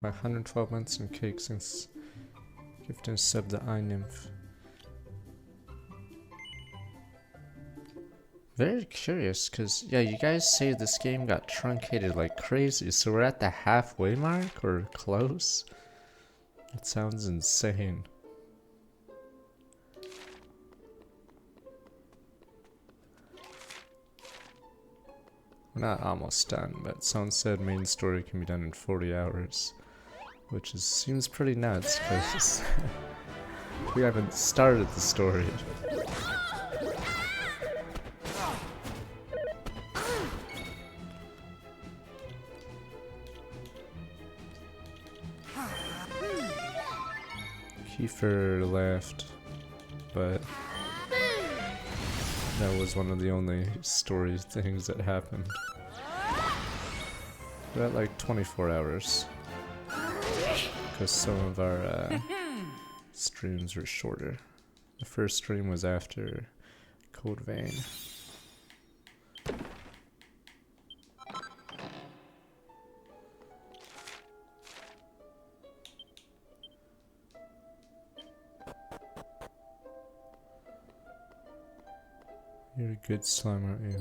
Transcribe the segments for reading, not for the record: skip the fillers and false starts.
My 112 months and cake since gifting a sub the eye nymph. Very curious, cause yeah, you guys say this game got truncated like crazy, so we're at the halfway mark or close? That sounds insane. We're not almost done, but someone said main story can be done in 40 hours. Which seems pretty nuts, because we haven't started the story. Kiefer left, but that was one of the only story things that happened. We're at like 24 hours. Because some of our streams were shorter. The first stream was after Code Vein. You're a good slime, aren't you?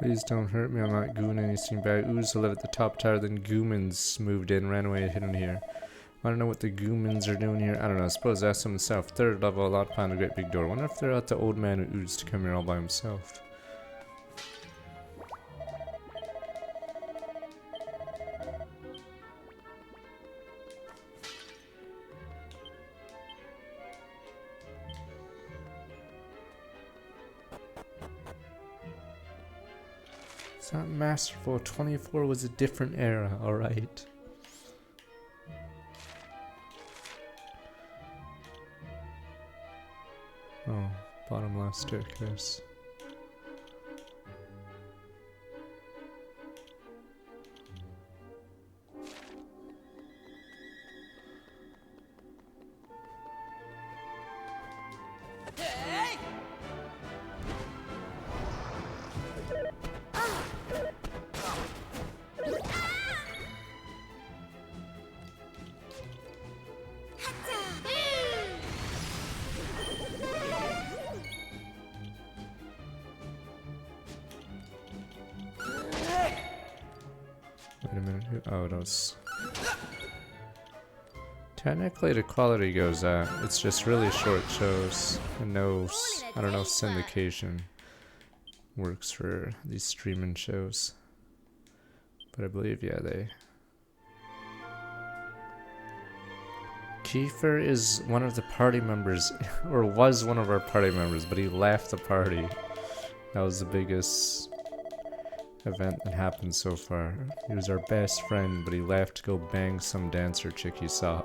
Please don't hurt me, I'm not gooing anything bad. Ooze live at the top tower, then Goomans moved in, ran away, hidden here. I don't know what the Goomans are doing here. I don't know, I suppose ask them himself. Third level, a lot behind the great big door. Wonder if they're out the old man who oozed to come here all by himself. It's not masterful. 24 was a different era, alright. Oh, bottom left staircase. Wait a minute. Oh, it was. Technically, the quality goes up. It's just really short shows. And no, I don't know if syndication works for these streaming shows. But I believe, yeah, they. Kiefer is one of the party members, or was one of our party members, but he left the party. That was the biggest event that happened so far. He was our best friend, but he left to go bang some dancer chick he saw.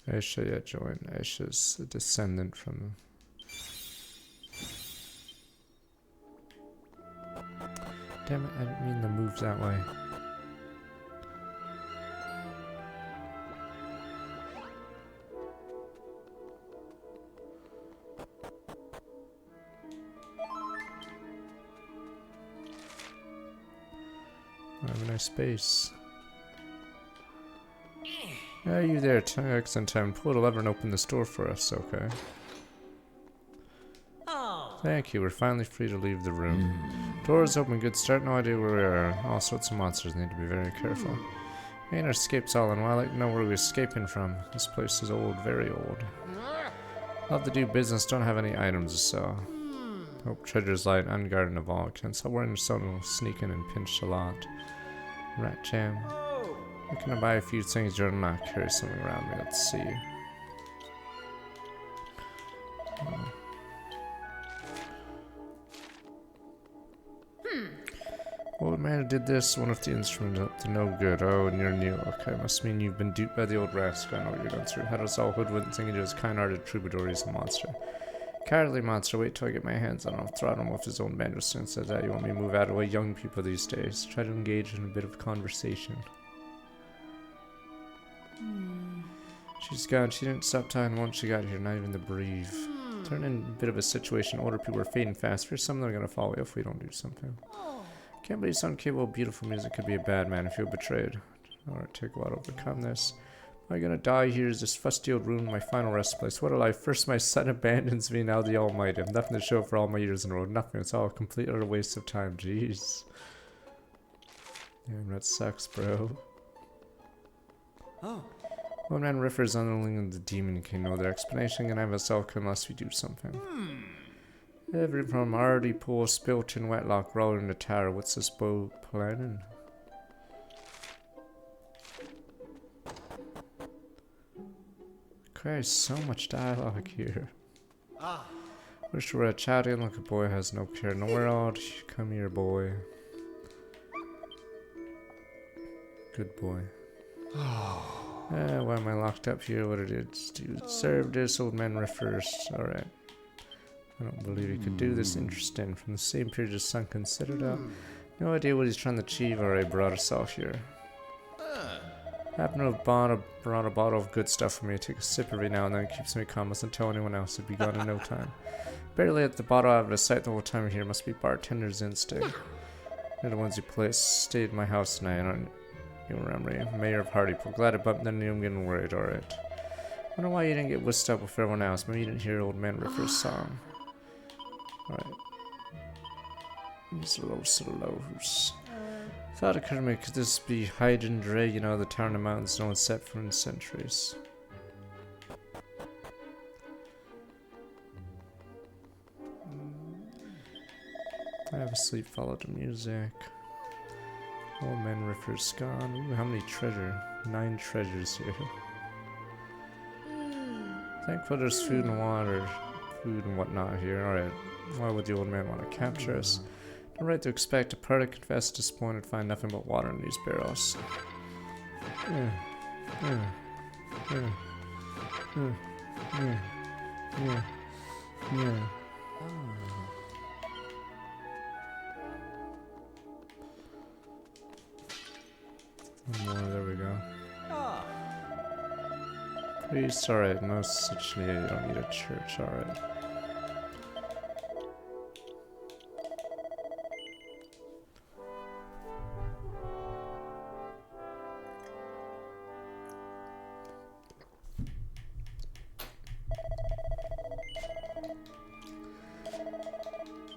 Aisha, yeah, join. Aisha's a descendant from. Damn it, I didn't mean to move that way. I have a nice space. Yeah, you there, excellent time. Pull the lever and open this door for us, okay. Oh, Thank you, we're finally free to leave the room. Doors open, good start, no idea where we are. All sorts of monsters, need to be very careful. Ain't our escapes all in, well, I'd like to know where we're escaping from. This place is old, very old. Love to do business, don't have any items to sell. Hope treasures lie unguarded of all. Can't stop wearing someone sneaking and pinched a lot. Rat jam. Can I buy a few things you're not carry something around me? Let's see. Old man who did this, one of the instruments up to no good. Oh, and you're new. Okay, must mean you've been duped by the old rascal. I know what you're going through. Had us all hoodwinked thinking he was kind-hearted troubadour. He's a monster. Cowardly monster, wait till I get my hands on him. I'll throttle him with his own banjo string. Says that you want me to move out of the way. Young people these days. Try to engage in a bit of conversation. She's gone. She didn't stop talking once she got here. Not even to breathe. Turn in a bit of a situation. Older people are fading fast. For some of them are going to follow if we don't do something. Can't believe some capable, beautiful music could be a bad man if you're betrayed. Alright, take a while to overcome this. Am I gonna die here? Is this fusty old room my final rest place? What a life. First my son abandons me, now the almighty. I've nothing to show for all my years in the road. Nothing. It's all a complete utter waste of time. Jeez. Damn, that sucks, bro. Oh. One man refers underling of the Demon King. No other explanation can have us all unless we do something. Every from already poor, spilt in wetlock, rolling in the tower. What's this bow planning? Christ, so much dialogue here. Wish we were a chatty and like a boy has no care. Nowhere odd. Come here, boy. Good boy. Why am I locked up here? What it is? Do serve this old man refers. Alright. I don't believe he could do this. Interesting. From the same period as son considered out. No idea what he's trying to achieve. Alright, brought us off here. Happen to have brought a bottle of good stuff for me. Take a sip every now and then. It keeps me calm. Mustn't tell anyone else. It'd be gone in no time. Barely at the bottle out of the sight the whole time here. Must be bartender's instinct. They're the ones who stayed in my house tonight. You remember me. Mayor of Hardypool. Glad I bumped into you. I'm getting worried. Alright. Wonder why you didn't get whisked up with everyone else. Maybe you didn't hear Old Man Riffer's song. Alright. Slows. Thought it occurred to me, could this be Hyde and Dre, you know, the town in the mountains no one's set for in centuries. I have a sleep, follow the music. Old Man Riffer's gone. Ooh, how many treasure? 9 treasures here. Thankful there's food and water, food and whatnot here. Alright, why would the old man want to capture us? No right to expect a party, confess, disappointed, find nothing but water in these barrels. One more, there we go. Priest, alright, no such need, you don't need a church, alright.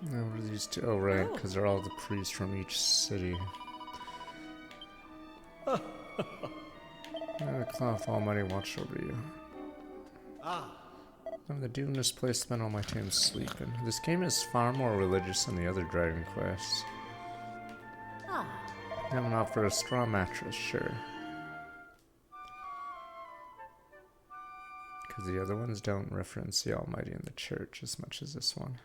Now what are these two? Oh right, because they're all the priests from each city. The cloth almighty watch over you. I'm the dude in this place, spend all my time sleeping. This game is far more religious than the other Dragon Quests. Have an offer a straw mattress, sure. Because the other ones don't reference the Almighty in the church as much as this one.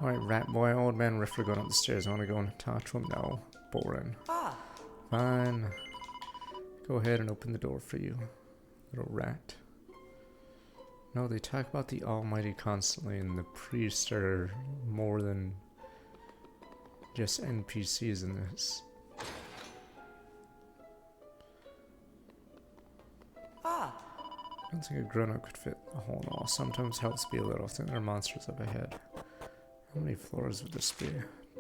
Alright, rat boy, old man Riffer going up the stairs. I want to go and talk to him? No. Boring. Fine. Go ahead and open the door for you, little rat. No, they talk about the Almighty constantly, and the priests are more than just NPCs in this. I don't think a grown-up could fit a hole in the wall. Sometimes helps be a little. I think there are monsters up ahead. How many floors would this be?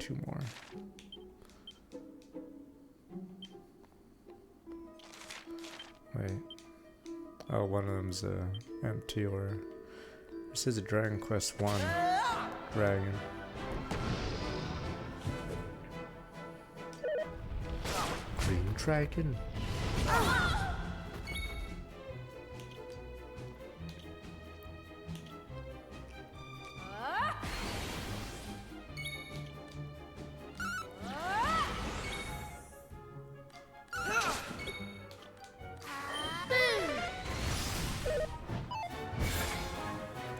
2 more. Wait. Oh, one of them's empty or This is a Dragon Quest 1 dragon. Green dragon.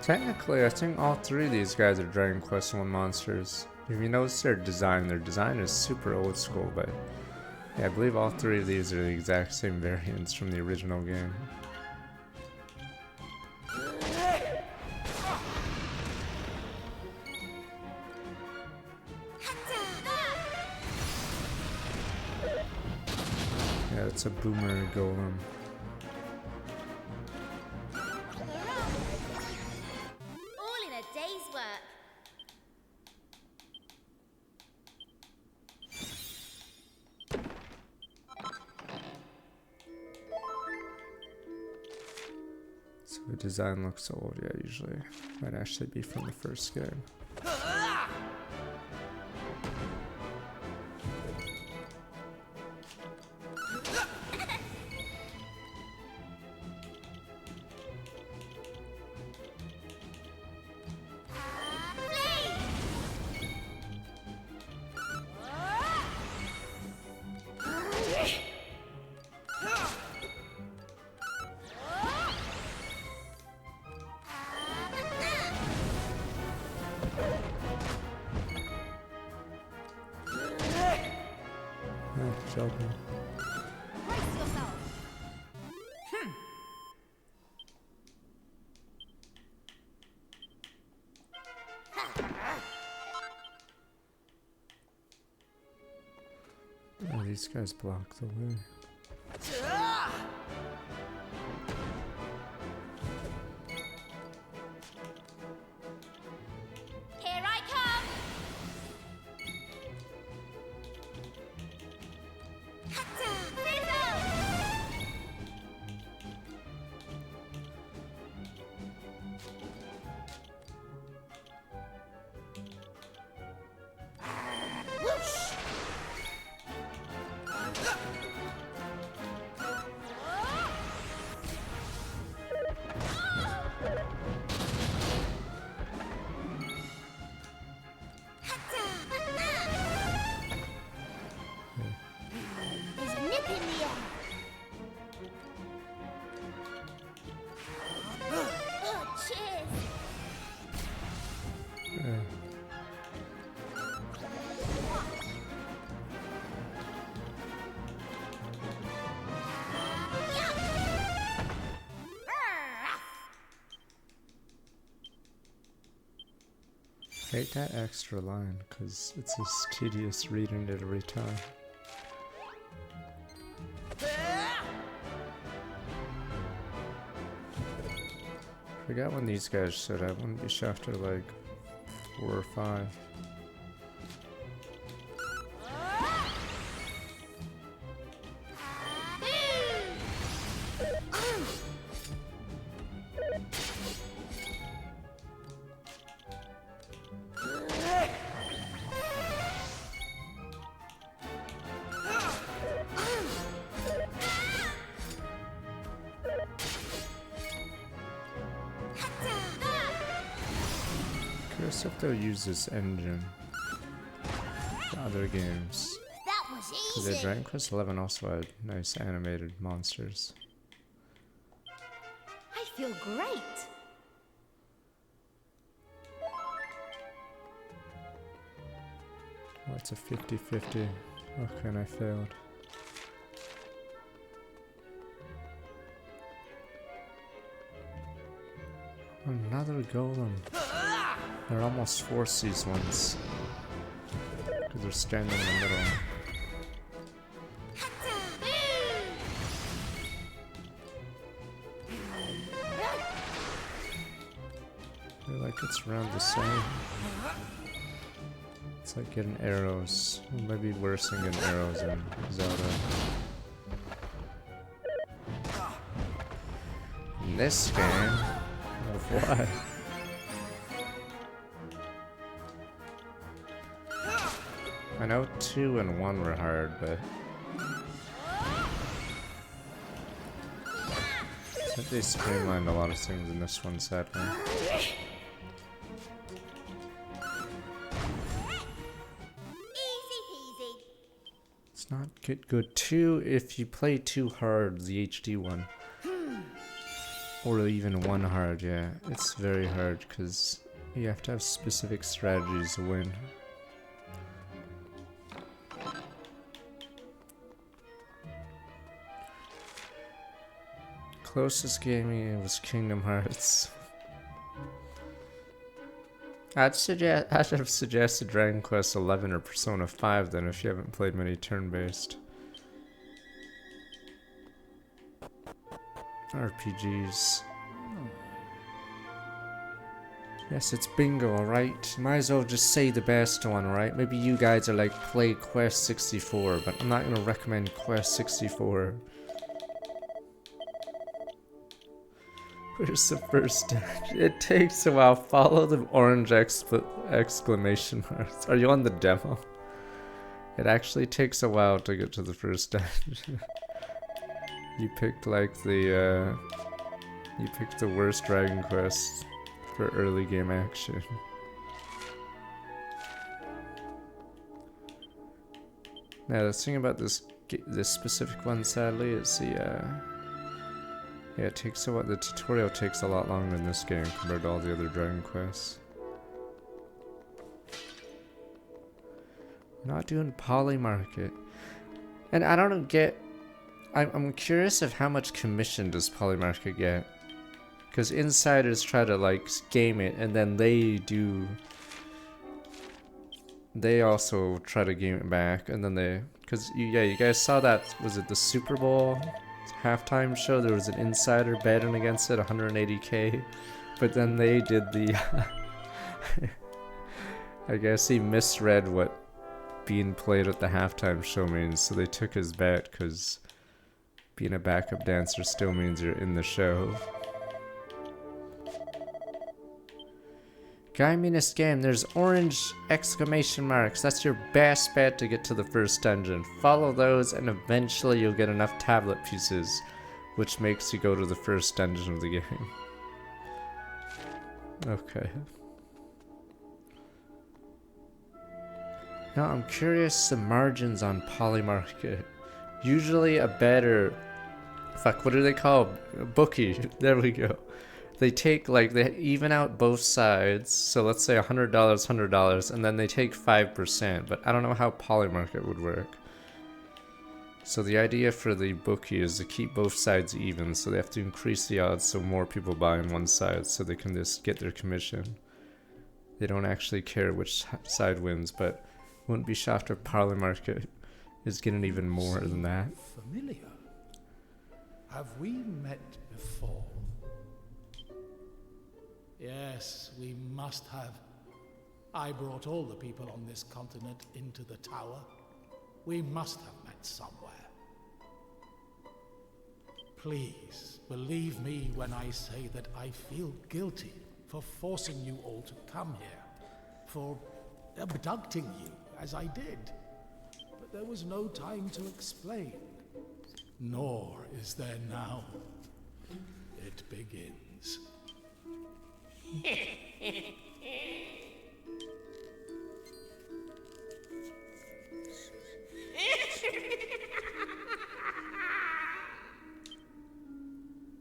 Technically, I think all three of these guys are Dragon Quest 1 monsters. If you notice their design is super old school, but yeah, I believe all three of these are the exact same variants from the original game. Yeah, it's a boomer golem. So the design looks old, yeah, usually. Might actually be from the first game. Joking. Oh, these guys block the way. Hate that extra line, because it's just tedious reading it every time. Forgot when these guys showed up. Wouldn't be shocked after like 4 or 5. Curious if they'll use this engine in other games. That was easy. The Dragon Quest 11 also had nice animated monsters. I feel great. Oh, it's a 50-50. Okay, and I failed. Another golem. They're almost forced these ones. Because they're standing in the middle. I feel like it's around the same. It's like getting arrows. It might be worse than getting arrows in Zelda. In this game, oh, why? I know 2 and 1 were hard, but I think they streamlined a lot of things in this one, sadly. Easy peasy. It's not good. 2, if you play 2 hard, the HD one. Or even 1 hard, yeah. It's very hard, because you have to have specific strategies to win. Closest gaming was Kingdom Hearts. I'd have suggested Dragon Quest 11 or Persona 5 then if you haven't played many turn-based RPGs. Yes, it's bingo, alright? Might as well just say the best one, right? Maybe you guys are like, play Quest 64, but I'm not gonna recommend Quest 64. Where's the first stage? It takes a while. Follow the orange exclamation marks. Are you on the demo? It actually takes a while to get to the first stage. You picked like the you picked the worst Dragon Quest for early game action. Now the thing about this specific one, sadly, is the yeah, it takes a while. The tutorial takes a lot longer in this game compared to all the other Dragon Quests. Not doing Polymarket. And I don't get... I'm curious of how much commission does Polymarket get. Because insiders try to like game it and then they do... They also try to game it back and then they... Because yeah, you guys saw that, was it the Super Bowl halftime show? There was an insider betting against it, 180k, but then they did the I guess he misread what being played at the halftime show means, so they took his bet because being a backup dancer still means you're in the show. Guy Minas game, there's orange exclamation marks. That's your best bet to get to the first dungeon. Follow those and eventually you'll get enough tablet pieces, which makes you go to the first dungeon of the game. Okay. Now I'm curious the margins on Polymarket. Usually a better... Fuck, what do they call? A bookie. There we go. They take, like, they even out both sides, so let's say $100, $100, and then they take 5%, but I don't know how Polymarket would work. So the idea for the bookie is to keep both sides even, so they have to increase the odds so more people buy on one side so they can just get their commission. They don't actually care which side wins, but wouldn't be shocked if Polymarket is getting even more than that. Familiar? Have we met before? Yes, we must have. I brought all the people on this continent into the tower. We must have met somewhere. Please, believe me when I say that I feel guilty for forcing you all to come here, for abducting you, as I did. But there was no time to explain. Nor is there now. It begins.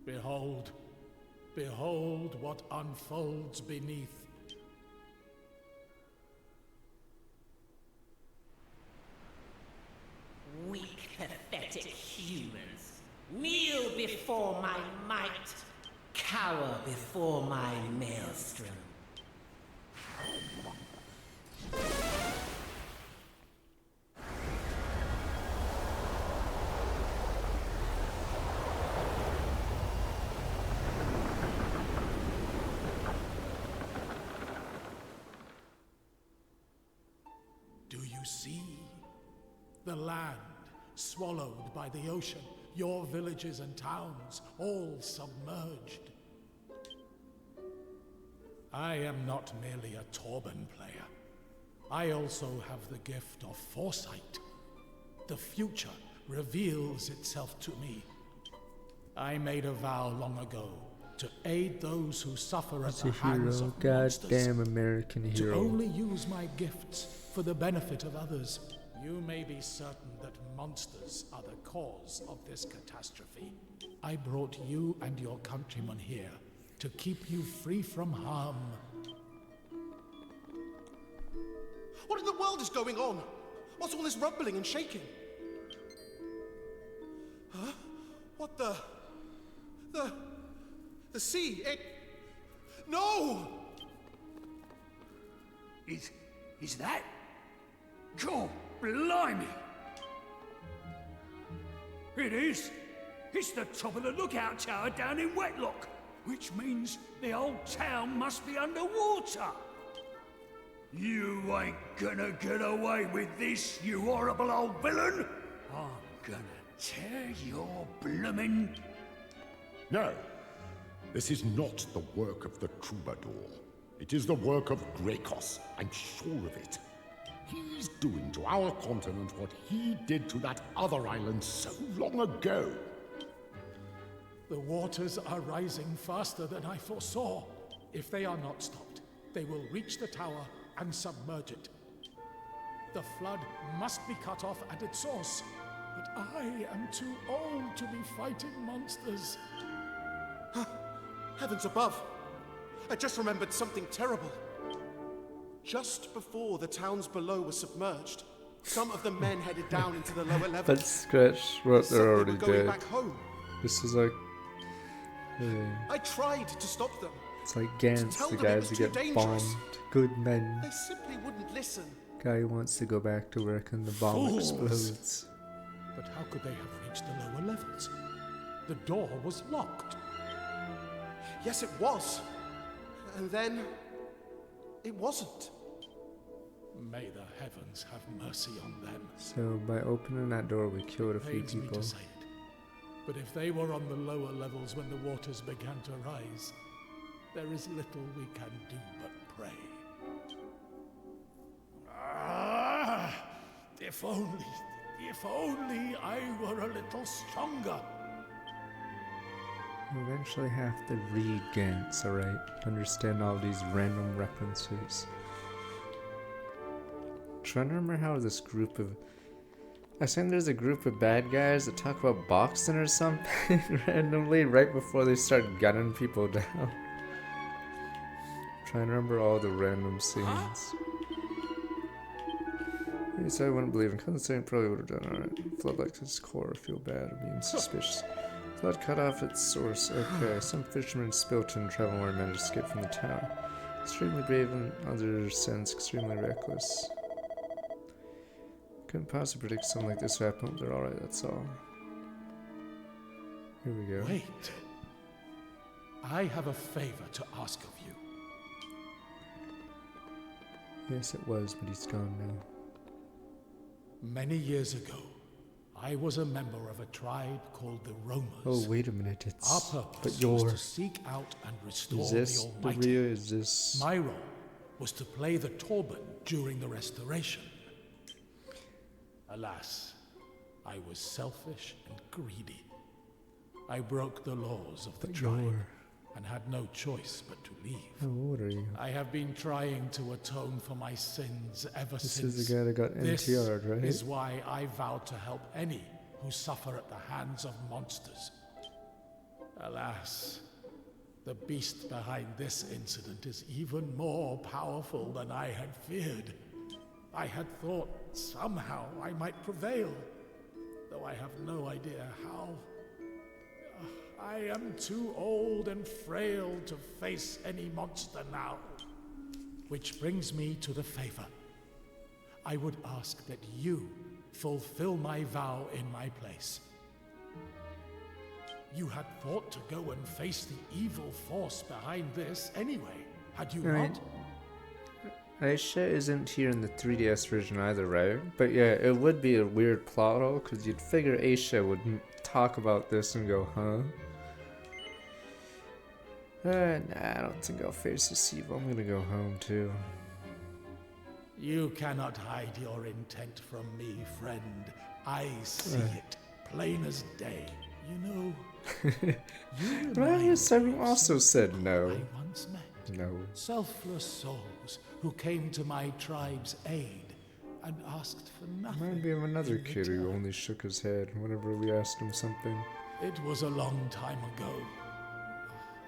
Behold, behold what unfolds beneath. Weak, pathetic humans, kneel before my might, cower before my maelstrom. Do you see? The land swallowed by the ocean, your villages and towns all submerged. I am not merely a Torban player. I also have the gift of foresight. The future reveals itself to me. I made a vow long ago to aid those who suffer at He's the a hands hero. of monsters. Goddamn American To hero. only use my gifts for the benefit of others. You may be certain that monsters are the cause of this catastrophe. I brought you and your countrymen here to keep you free from harm. What in the world is going on? What's all this rumbling and shaking? Huh? What the... The sea, it... No! Is that? God, blimey! It is! It's the top of the lookout tower down in Wetlock, which means the whole town must be underwater! You ain't gonna get away with this, you horrible old villain! I'm gonna tear your bloomin'... No, this is not the work of the troubadour. It is the work of Grekos, I'm sure of it. He's doing to our continent what he did to that other island so long ago. The waters are rising faster than I foresaw. If they are not stopped, they will reach the tower and submerge it. The flood must be cut off at its source, but I am too old to be fighting monsters. Heavens above! I just remembered something terrible. Just before the towns below were submerged, some of the men headed down into the lower levels. Let's scratch what Said they're they were already going dead. back home. This is like... yeah. I tried to stop them. It's like Gantz, tell the them it guys was who too get dangerous. bombed. Good men. They simply wouldn't listen. Guy who wants to go back to work and the bomb Fools. explodes. But how could they have reached the lower levels? The door was locked. Yes, it was. And then... it wasn't. May the heavens have mercy on them. So by opening that door we killed a few Pains me people. to say it, but if they were on the lower levels when the waters began to rise, there is little we can do but pray. Ah, if only I were a little stronger. You eventually have to read Gantz, alright? Understand all these random references. Trying to remember how this group of... I think there's a group of bad guys that talk about boxing or something randomly right before they start gunning people down. Trying to remember all the random scenes. He said I wouldn't believe in condescending, probably would have done alright. Flood like his core, feel bad of being suspicious. Flood cut off its source. Okay, some fishermen spilled and travelers managed to escape from the tower. Extremely brave in other sense, extremely reckless. Couldn't possibly predict something like this would happen, but they're alright, that's all. Here we go. Wait. I have a favor to ask of you. Yes, it was, but he's gone now. Many years ago, I was a member of a tribe called the Romers. Oh, wait a minute, Our it's... purpose But was you're... to seek out and restore Is this the the Almighty. real? Is this... My role was to play the Torban during the restoration. Alas, I was selfish and greedy. I broke the laws of the But tribe you're... and had no choice but to leave. How old are you? I have been trying to atone for my sins ever This since. is the guy that got This NTR'd, right? is why I vowed to help any who suffer at the hands of monsters. Alas, the beast behind this incident is even more powerful than I had feared. I had thought somehow I might prevail, though I have no idea how. I am too old and frail to face any monster now. Which brings me to the favor. I would ask that you fulfill my vow in my place. You had thought to go and face the evil force behind this anyway, had you Right. not? Aisha isn't here in the 3DS version either, right? But yeah, it would be a weird plot hole, because you'd figure Aisha would talk about this and go, huh? Nah, I don't think I'll face this evil. I'm gonna go home too. You cannot hide your intent from me, friend. I see it, plain as day. You know, you Ryan remind me of also some said people no. I once met. No. Selfless souls who came to my tribe's aid and asked for nothing. Remind me of another in kid who return. only shook his head whenever we asked him something. It was a long time ago.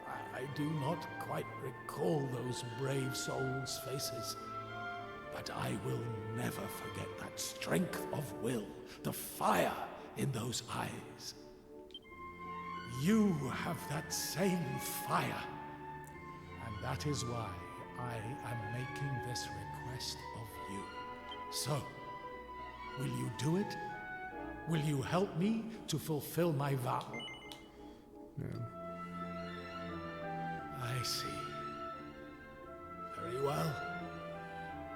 I do not quite recall those brave souls' faces, but I will never forget that strength of will, the fire in those eyes. You have that same fire, and that is why I am making this request of you. So, will you do it? Will you help me to fulfill my vow? No. I see. Very well.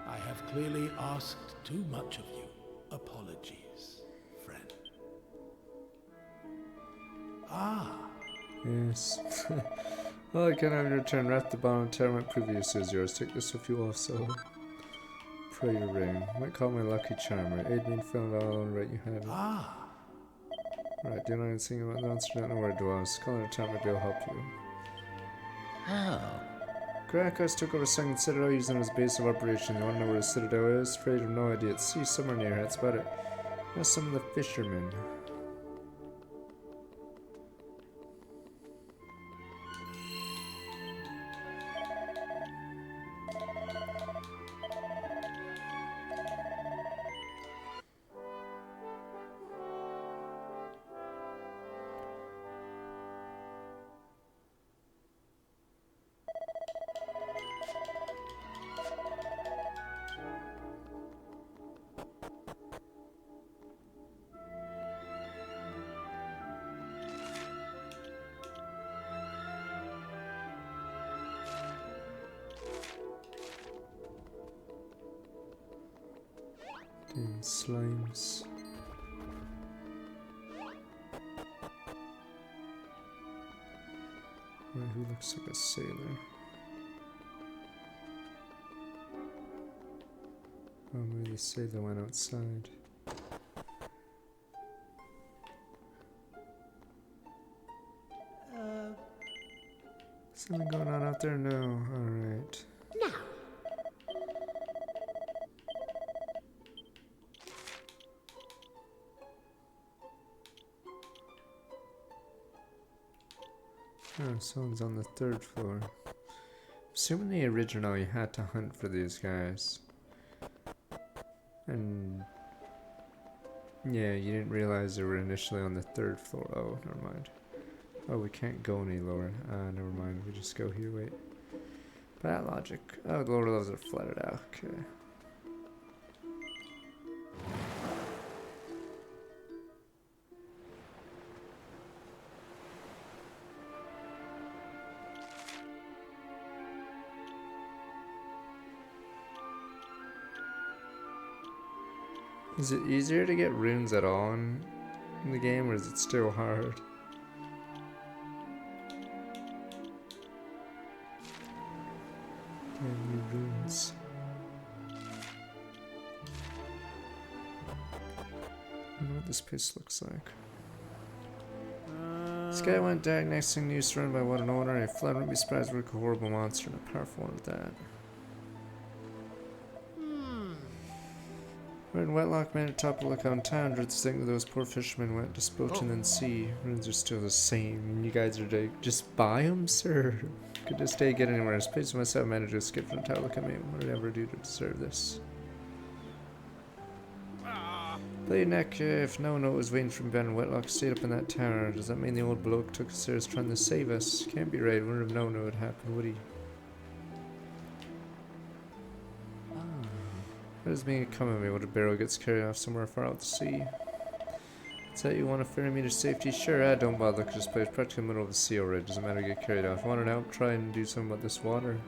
I have clearly asked too much of you. Apologies, friend. Ah, Yes. Well, I can have your return. Wrap the bond and tell my previous is yours. Take this with you also. Prayer ring. Might call my lucky charmer. Aid me in filling out all right you have it. Right, do you know anything about the answer? Don't know where to ask. Call it a time, maybe I'll help you. Oh. Gracchus took over Second Citadel using it as base of operation. You wanna know where the Citadel is? Afraid of no idea. It's sea somewhere near here. That's about it. That's some of the fishermen. And slimes. Right, who looks like a sailor? Oh, maybe the sailor went outside. Something going on out there? No. Alright. Now, Oh, someone's on the third floor. Assuming the original, you had to hunt for these guys. And yeah, you didn't realize they were initially on the third floor. Oh, never mind. Oh, we can't go any lower. Never mind. We just go here. Wait. Bad logic. Oh, the lower levels are flooded out. Okay. Is it easier to get runes at all in the game, or is it still hard? New runes. I wonder what this place looks like. This guy went diagnosing news surrounded by what an ordinary flood. Wouldn't be surprised we're a horrible monster and a powerful one at that. We're in Wetlock, man, top of Lookout in town. Dread to think that those poor fishermen went to boat and then sea. Runes are still the same. And you guys are just buy them, sir. Could this day get anywhere? I suppose myself managed to escape from the tower. Look at me. What did I ever do to deserve this? Play neck, if no one was waiting for me behind Wetlock, stayed up in that tower. Does that mean the old bloke took us there as trying to save us? Can't be right. Wouldn't have known it would happen, would he? What does mean come at me? What if Barrow gets carried off somewhere far out to sea? Is that you want to ferry me to safety? Sure, I don't bother. Look at this place. Practically in the middle of the sea already. Doesn't matter to get carried off. Want to help? Try and do something about this water.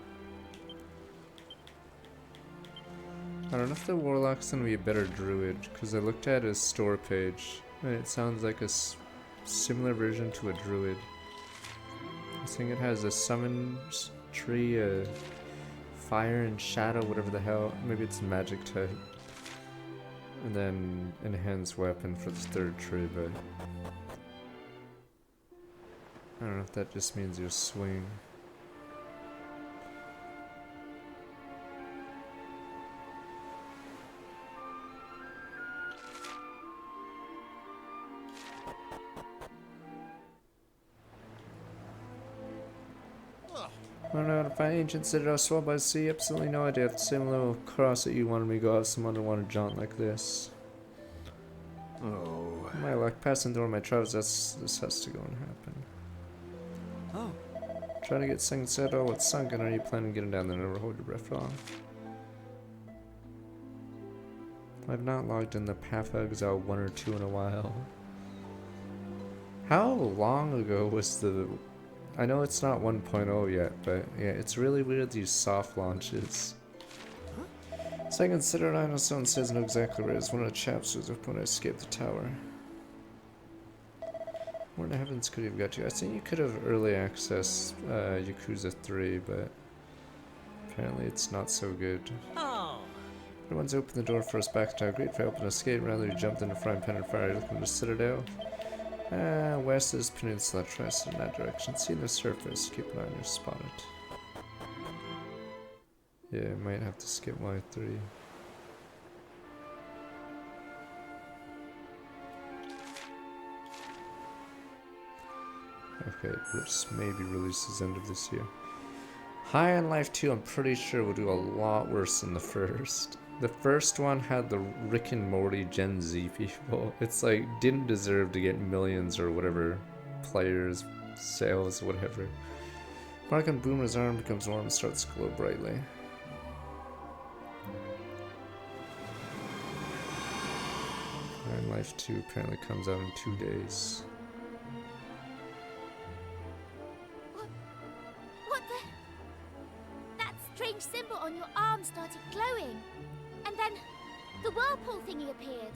I don't know if the Warlock's gonna be a better druid, because I looked at his store page, and it sounds like a similar version to a druid. I think it has a summon tree, a fire and shadow, whatever the hell. Maybe it's magic type. And then enhanced weapon for the third tree, but I don't know if that just means your swing. I don't know how to find ancient citadel swelled by the sea. Absolutely no idea. If the same little cross that you wanted me to go have some underwater jaunt like this. Oh. My luck, passing through my travels, this has to go and happen. Oh. Trying to get Sing Citadel, what's sunken? Are you planning on getting down there? Never hold your breath long. I've not logged in the Path of Exile 1 or 2 in a while. How long ago was the... I know it's not 1.0 yet, but yeah, it's really weird these soft launches. Second Citadel, I know someone says know exactly where it is. One of the chaps was up when I escaped the tower. Where in the heavens could he have got you? I think you could have early accessed Yakuza 3, but apparently it's not so good. Oh. Everyone's opened the door for us back to our great for helping escape. Rather, you jumped into frying pan and fire looking to the Citadel. West of this peninsula, try us in that direction. See the surface, keep an eye on your spot. Yeah, might have to skip Y3. Okay, this maybe releases end of this year. High on Life 2, I'm pretty sure will do a lot worse than the first. The first one had the Rick and Morty Gen Z people. It's like, didn't deserve to get millions or whatever players, sales, whatever. Mark on Boomer's arm becomes warm and starts to glow brightly. High on Life 2 apparently comes out in 2 days. What the? That strange symbol on your arm started glowing. And then the whirlpool thingy appeared.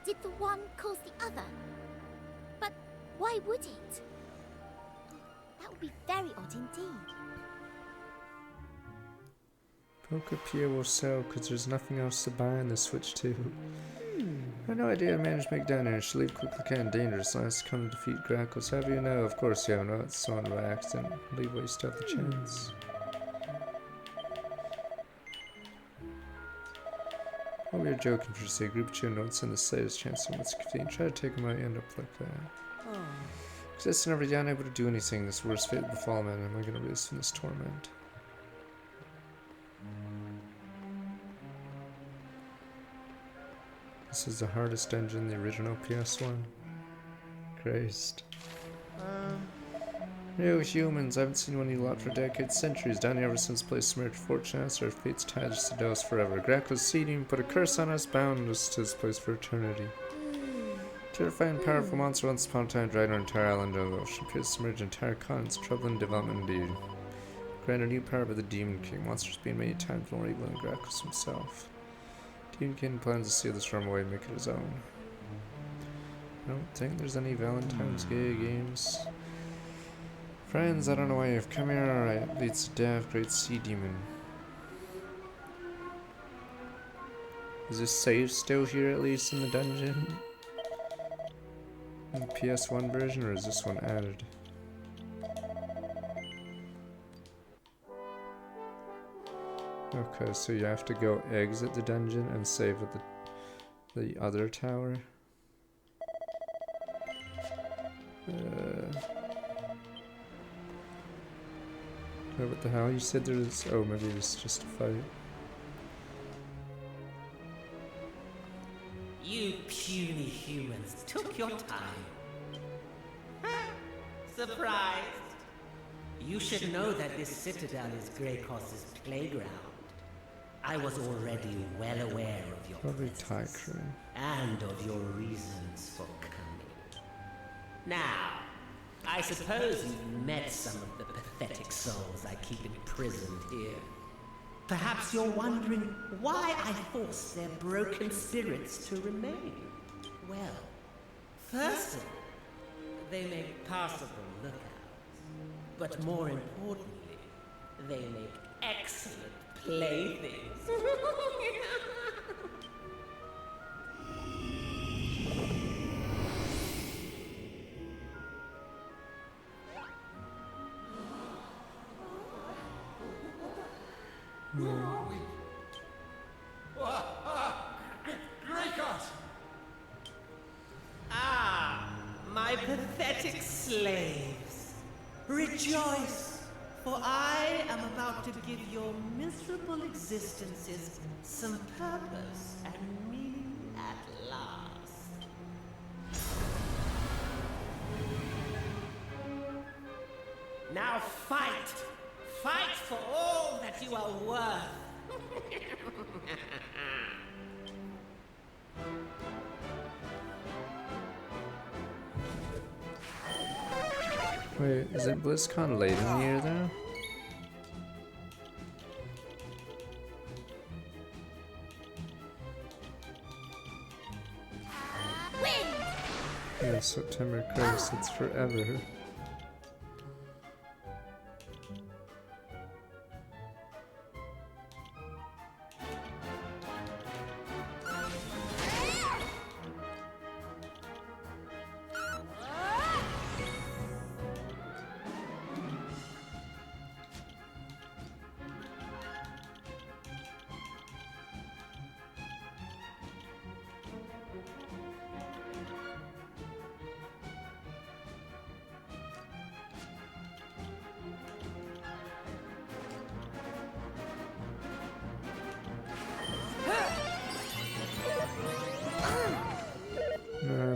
Did the one cause the other? But why would it? That would be very odd indeed. Pokepier will sell because there's nothing else to buy on the Switch 2. I have no idea how to manage to make down here. Should leave quickly, kind of dangerous. Last come to defeat Grackles. Have you? No, of course you have. No, it's someone by accident. Leave waste out the chance. Oh, we were joking for say. Group of children don't send the slightest chance of what's convenient. Try to take them out, you end up like that. Exists never yet unable to do anything. This worst fate will befall man. Am I going to release from this torment? This is the hardest dungeon in the original PS1. Christ. You humans, I haven't seen one of you lot for decades, centuries, down here ever since the place smirched fortune us, our fate's tied us to us forever. Grackles seeding, put a curse on us, bound us to this place for eternity. Terrifying, powerful monster once upon a time dried our entire island of the ocean, appears to submerge entire continents, troubling development indeed. Granted new power by the Demon King, monsters being many times more evil than Grackles himself. Demon King plans to steal this realm away and make it his own. I don't think there's any Valentine's Day games. Friends, I don't know why you've come here. Alright, leads to death, great sea demon. Is this save still here at least in the dungeon? In the PS1 version, or is this one added? Okay, so you have to go exit the dungeon and save at the other tower. Oh, what the hell? You said there's... Oh, maybe it's just a fight. You puny humans took your time. Surprised? You should know that this citadel is Greykos' playground. I was already well aware of your Probably presence Tycoon. and of your reasons for coming. Now, I suppose you've met some of the pathetic souls I keep imprisoned here. Perhaps you're wondering why I force their broken spirits to remain. Well, first of all, They make passable lookouts. But more importantly, they make excellent playthings. Ah, my pathetic slaves. Rejoice, for I am about to give your miserable existences some purpose and meaning at last. Now fight! Fight for all that you are worth! Wait, is it BlizzCon late in the year though? Wind! Yeah, September Christ, it's forever.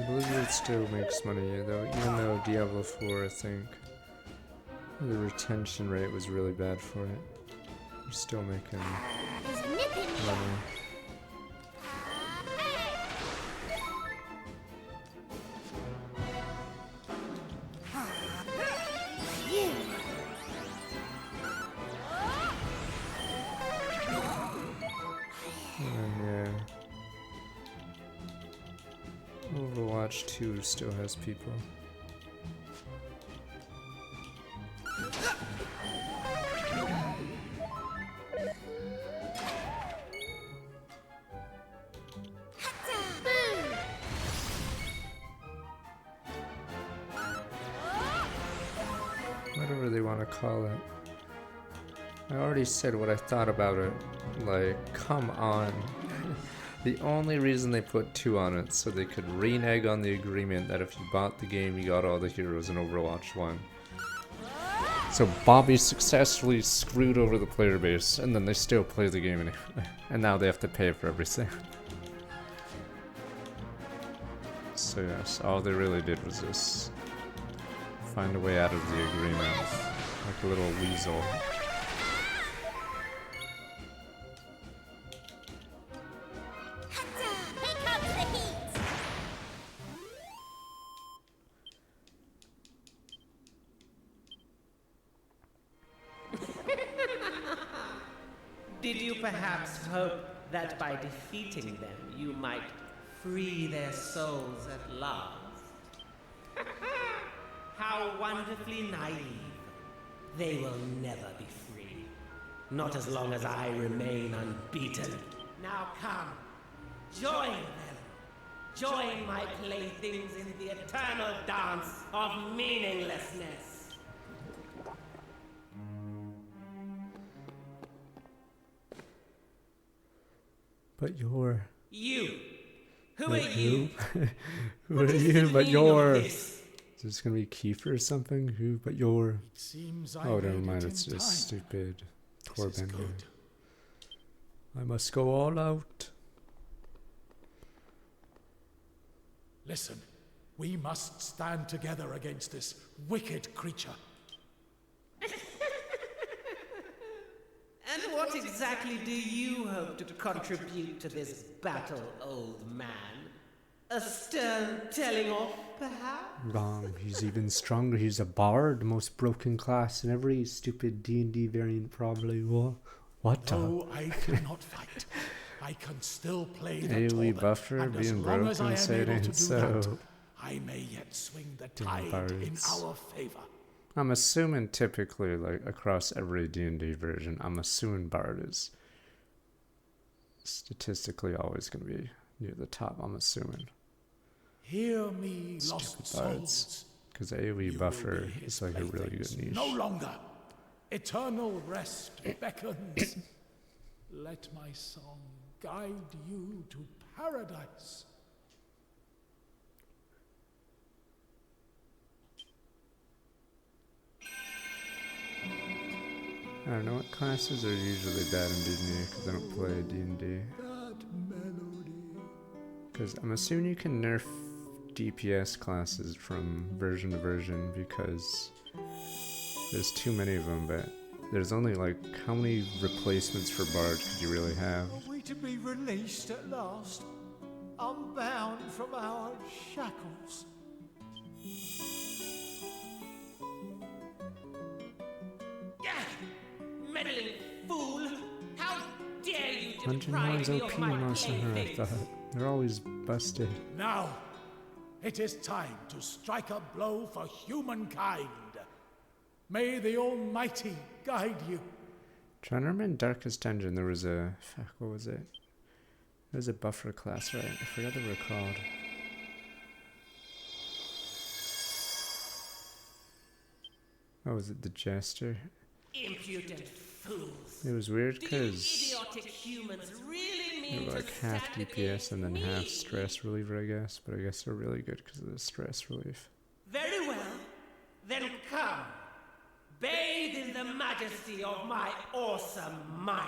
Blizzard still makes money though, even though Diablo 4, I think, the retention rate was really bad for it. They're still making He's nipping me. money. You. Yeah. Overwatch 2 still has people. Whatever they want to call it. I already said what I thought about it. Like, come on. The only reason they put 2 on it so they could renege on the agreement that if you bought the game, you got all the heroes in Overwatch 1. So Bobby successfully screwed over the player base, and then they still play the game anyway. And now they have to pay for everything. So yes, all they really did was just find a way out of the agreement. Like a little weasel. Here comes the heat. Did you perhaps hope that by defeating them you might free their souls at last? How wonderfully naive. They will never be free. Not as long as I remain unbeaten. Now come, join them. Join my playthings in the eternal dance of meaninglessness. But you're... You! Who are Who? you? Who What are is you? the But meaning you're... of this? Is this gonna be Kiefer or something? Who? But you're... It seems I Oh, made never mind. it It's in just time. stupid This is Torbender. good. I must go all out. Listen, we must stand together against this wicked creature. And what exactly do you hope to contribute to this battle, old man? A stern telling off, perhaps? Wrong. He's even stronger. He's a bard, most broken class in every stupid D&D variant, probably. What? Though I cannot fight, I can still play the AoE Torben, buffer and as being long as I broken, am so it able to ain't do so. that, I may yet swing the Demon tide in bards. our favor. I'm assuming typically, like across every D&D version, I'm assuming Bard is statistically always going to be near the top. I'm assuming Hear me, lost Stupid bards. souls. Because AoE You will buffer be his is like a really playthings good niche. No longer. Eternal rest beckons. Let my song guide you to paradise. I don't know what classes are usually bad in D&D because I don't play D&D. That melody. Because I'm assuming you can nerf DPS classes from version to version because there's too many of them, but there's only like, how many replacements for Bard could you really have? Are we to be released at last? Unbound from our shackles? Meddling fool! How dare you Dungeon deprive Lord's me OP of my most of her, I playthings? thought. They're always busted. Now, it is time to strike a blow for humankind. May the Almighty guide you. Trying to remember in Darkest Dungeon there was a, fuck, what was it? There was a buffer class, right? I forgot what they were called. Oh, was it the Jester? Impudent fools! It was weird Do you because idiotic humans really they mean were to like half stand DPS and then against half me? stress reliever, I guess. But I guess they're really good because of the stress relief. Very well. Then come. Bathe in the majesty of my awesome might.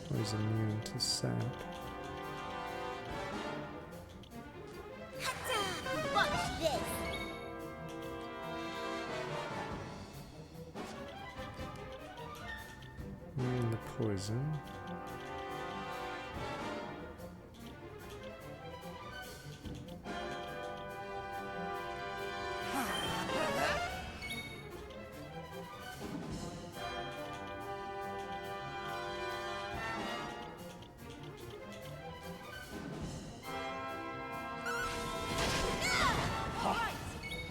I was immune to sap. Watch this. Immune to poison.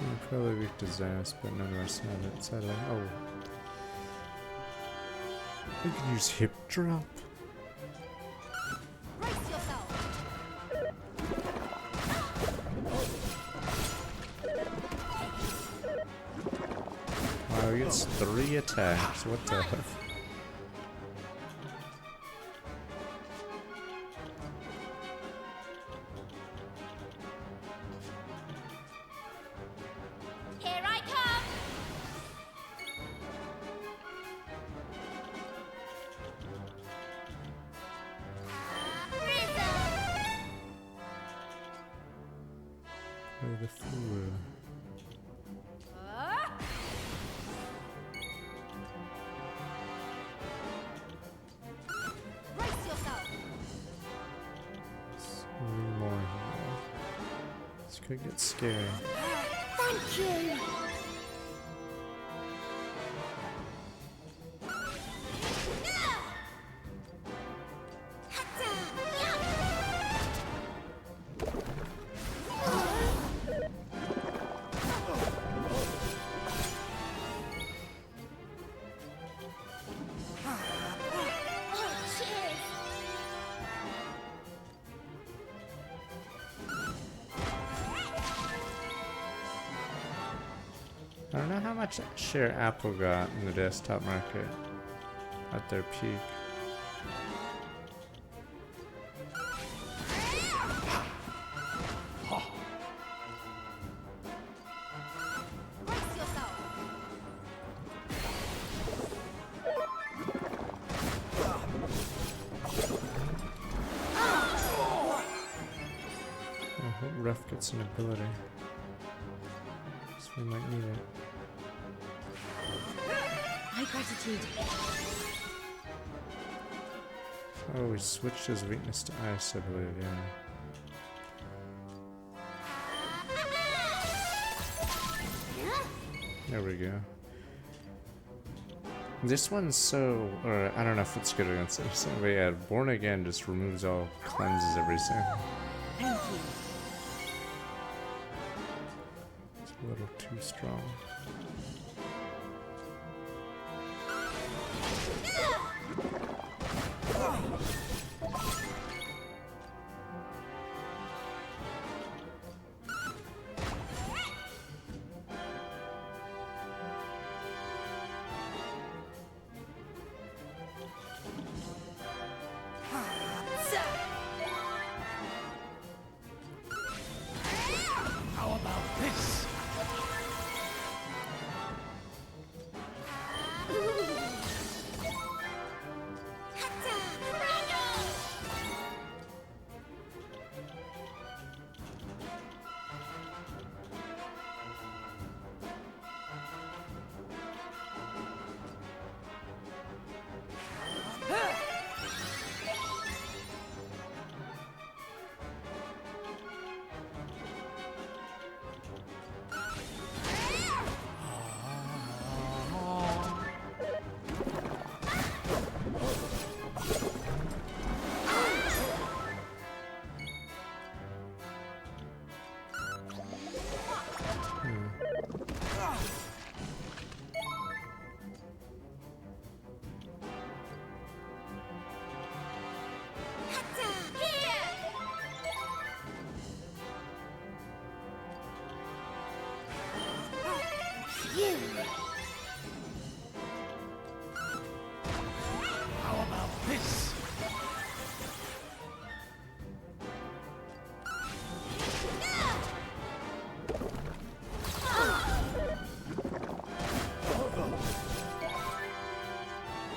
I'm probably weak to Zas, but none of us have it, sadly. Oh. We can use hip drop. Brace yourself. Wow, he gets 3 attacks. What the heck? Here I come. Risen. Play the fool. Brace yourself. Only more here. This could get scary. Thank you. Cheers. I don't know how much share Apple got in the desktop market at their peak. Brace yourself. I hope Ruff gets an ability. So we might need it. My gratitude. Oh, we switched his weakness to ice, I believe, yeah. There we go. This one's so, or I don't know if it's good against this, but yeah, Born Again just removes all, cleanses everything. Thank you. It's a little too strong. How about this? How about this?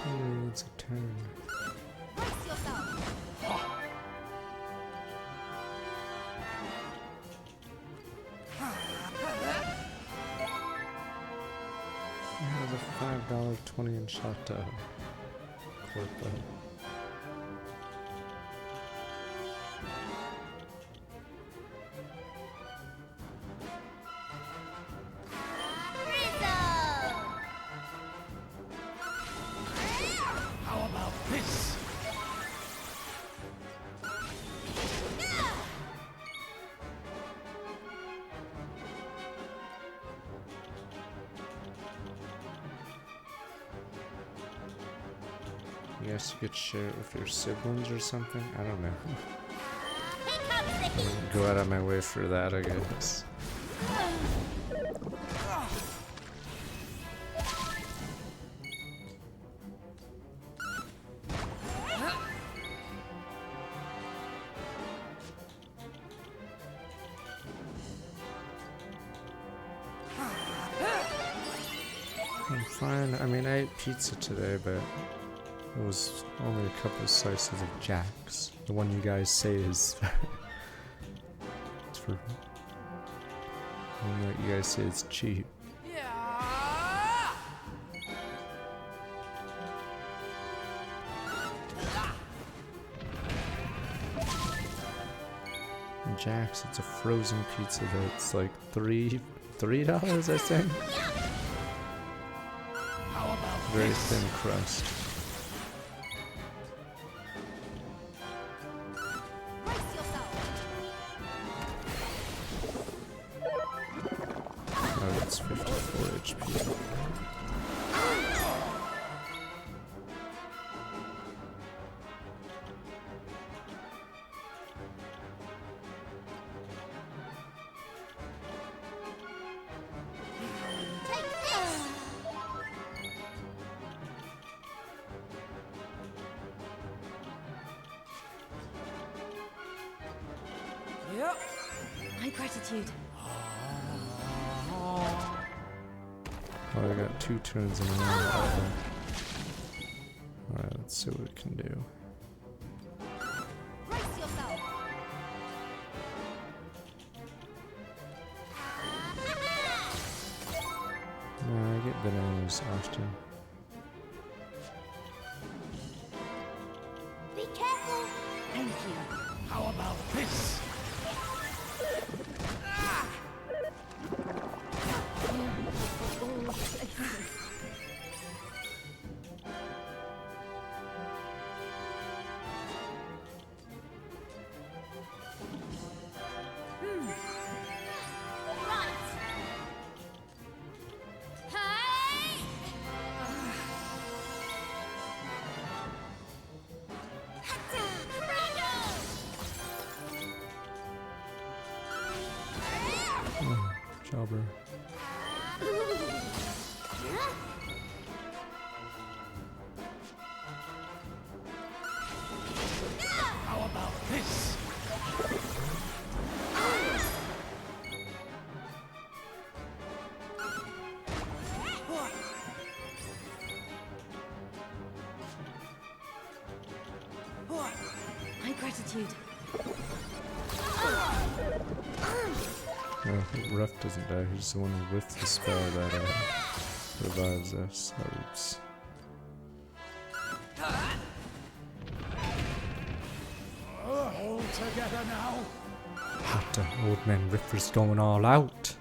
Ooh, it's a turn. Brace yourself. It was a $5 20-inch hot tub. Corpo. How about this? I guess you could share it with your siblings or something? I don't know. Here comes the heat. Go out of my way for that, I guess. I'm fine. I mean, I ate pizza today, but it was only a couple slices of Jack's. The one you guys say is it's for. The one that you guys say is cheap. Jack's, it's a frozen pizza that's like $3, I think. How about Very this? thin crust. Brace yourself. Oh, it's 54 HP. Take this. My gratitude. Oh, I got 2 turns in a row. Alright, let's see what we can do. Brace yourself. No, I get bananas often. Be careful. Thank you. How about this? This. My gratitude. No, Ruff doesn't die. He's the one with the spell that revives us. Oops. All together now. Hot old man Ripper's going all out.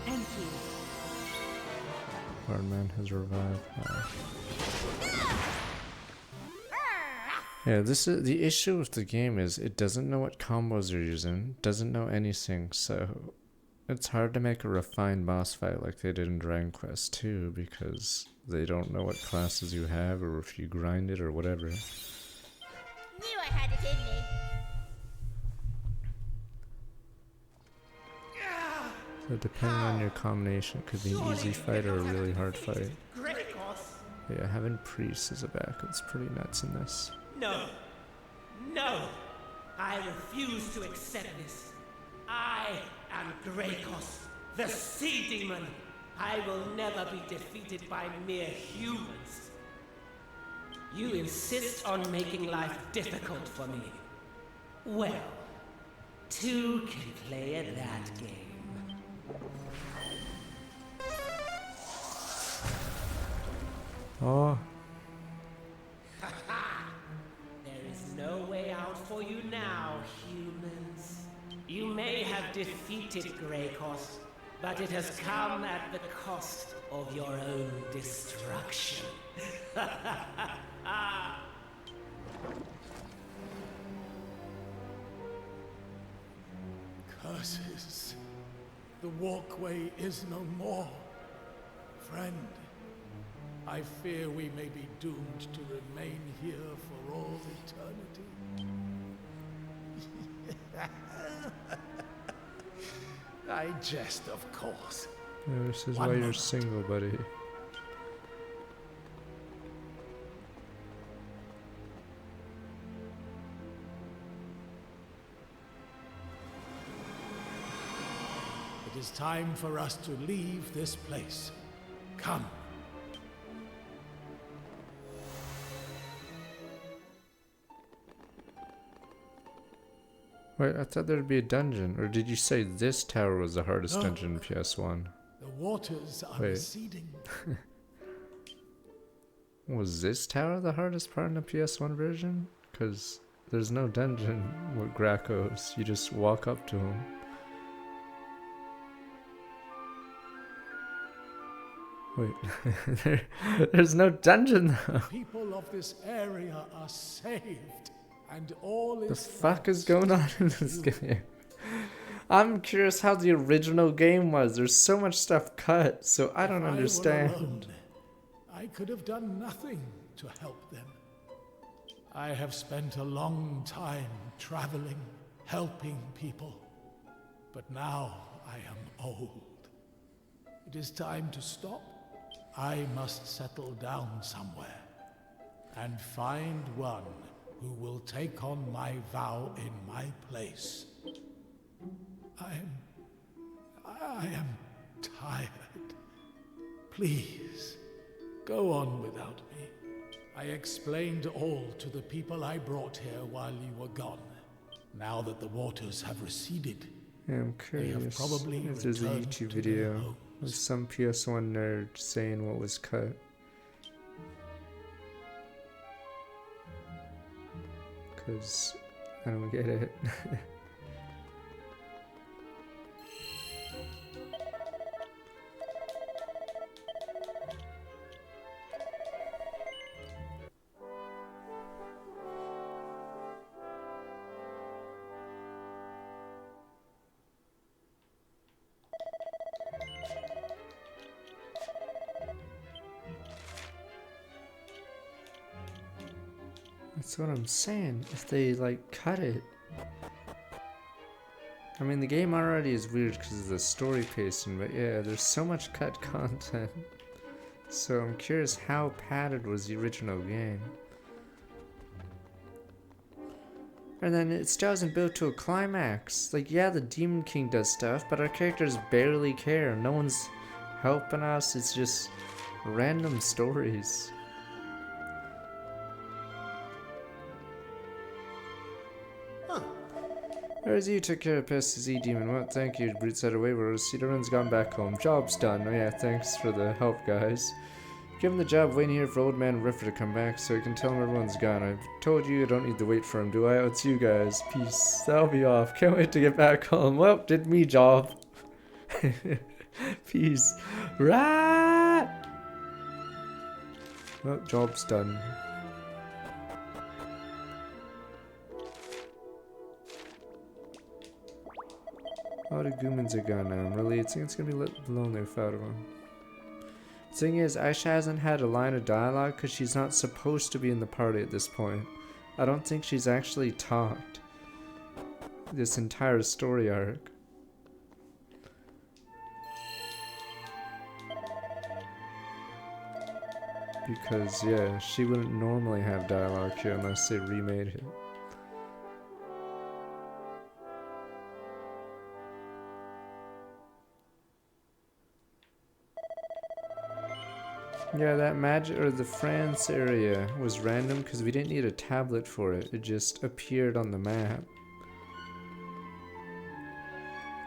Thank you. Hard man has revived. Yeah, this is the issue with the game is it doesn't know what combos you're using, doesn't know anything, so it's hard to make a refined boss fight like they did in Dragon Quest 2 because they don't know what classes you have or if you grind it or whatever. Knew I had it in me. So depending on your combination, it could be an easy fight or a really hard fight. But yeah, having priests as a backup's pretty nuts in this. No. No. I refuse to accept this. I am Greykos, the sea demon. I will never be defeated by mere humans. You insist on making life difficult for me. Well, two can play at that game. Oh, There is no way out for you now, humans. You may have defeated Greykos, but it has come at the cost of your own destruction. Curses. The walkway is no more. Friend, I fear we may be doomed to remain here for all eternity. I jest, of course. yeah, this is One why you're moment. single, buddy. It is time for us to leave this place. Come. Wait, I thought there'd be a dungeon. Or did you say this tower was the hardest No. dungeon in PS1? The waters are Wait. receding. Was this tower the hardest part in the PS1 version? Because there's no dungeon with Gracchos. You just walk up to him. Wait, there's no dungeon though. People of this area are saved, and all The is fuck is thanks going to on in this you. game? I'm curious how the original game was. There's so much stuff cut, so I don't If understand. were alone, I could have done nothing to help them. I have spent a long time traveling, helping people. But now I am old. It is time to stop. I must settle down somewhere and find one who will take on my vow in my place. I am tired. Please, go on without me. I explained all to the people I brought here while you were gone. Now that the waters have receded, Yeah, I'm they have curious probably if there's a returned YouTube to their video homes. of some PS1 nerd saying what was cut. Because I don't get it. That's what I'm saying. If they like cut it, I mean, the game already is weird because of the story pacing, but yeah, there's so much cut content. So I'm curious how padded was the original game. And then it still hasn't built to a climax. Like, yeah, the Demon King does stuff, but our characters barely care. No one's helping us. It's just random stories. There's you took care of Pesticide Demon. Well, thank you. Brutes out away. We'll see everyone's gone back home. Job's done. Oh yeah, thanks for the help, guys. Give him the job waiting here for Old Man Riffer to come back so I can tell him everyone's gone. I've told you I don't need to wait for him, do I? Oh, it's you guys. Peace. That'll be off. Can't wait to get back home. Well, did me job. Peace. Rat! Well, job's done. All the Goomans are gone now. Really, I think it's gonna be lonely without one. Thing is, Aisha hasn't had a line of dialogue because she's not supposed to be in the party at this point. I don't think she's actually talked this entire story arc. Because, yeah, she wouldn't normally have dialogue here unless they remade it. Yeah, that magic, or the France area was random because we didn't need a tablet for it. It just appeared on the map.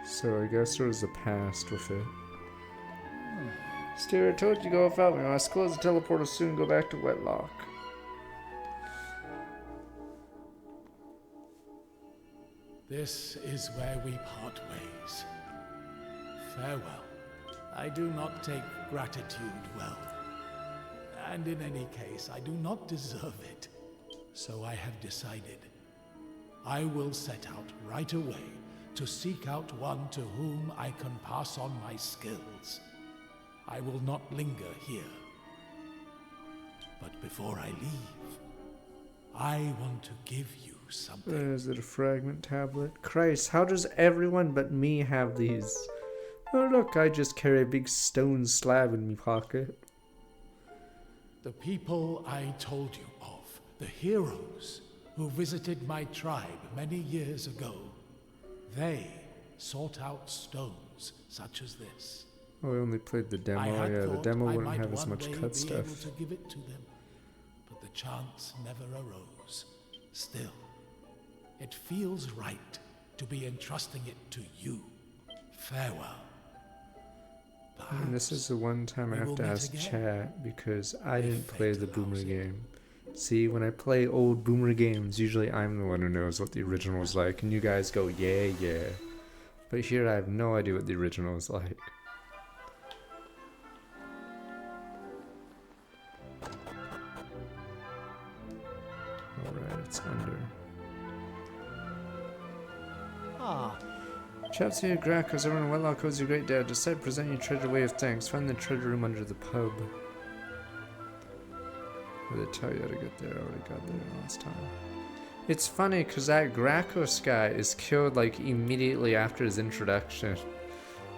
So I guess there was a past with it. Steer, I told you to go without me. When I close the teleporter soon, go back to Wetlock. This is where we part ways. Farewell. I do not take gratitude well. And in any case, I do not deserve it. So I have decided. I will set out right away to seek out one to whom I can pass on my skills. I will not linger here. But before I leave, I want to give you something. Is it a fragment tablet? Christ, how does everyone but me have these? Oh look, I just carry a big stone slab in my pocket. The people I told you of, the heroes who visited my tribe many years ago, they sought out stones such as this. Oh, I only played the demo. Yeah, the demo wouldn't have as much cut stuff. Able to give it to them, but the chance never arose. Still, it feels right to be entrusting it to you. Farewell. And this is the one time I have to ask chat because I didn't play the Boomer game. See, when I play old Boomer games, usually I'm the one who knows what the original was like, and you guys go, yeah, yeah. But here I have no idea what the original is like. Alright, it's under. Ah. Chaps here, Gracchus, everyone in Wetlock owes you a great debt. Decide present your treasure way of thanks. Find the treasure room under the pub. Did they tell you how to get there? I already got there last time. It's funny because that Gracchus guy is killed like immediately after his introduction.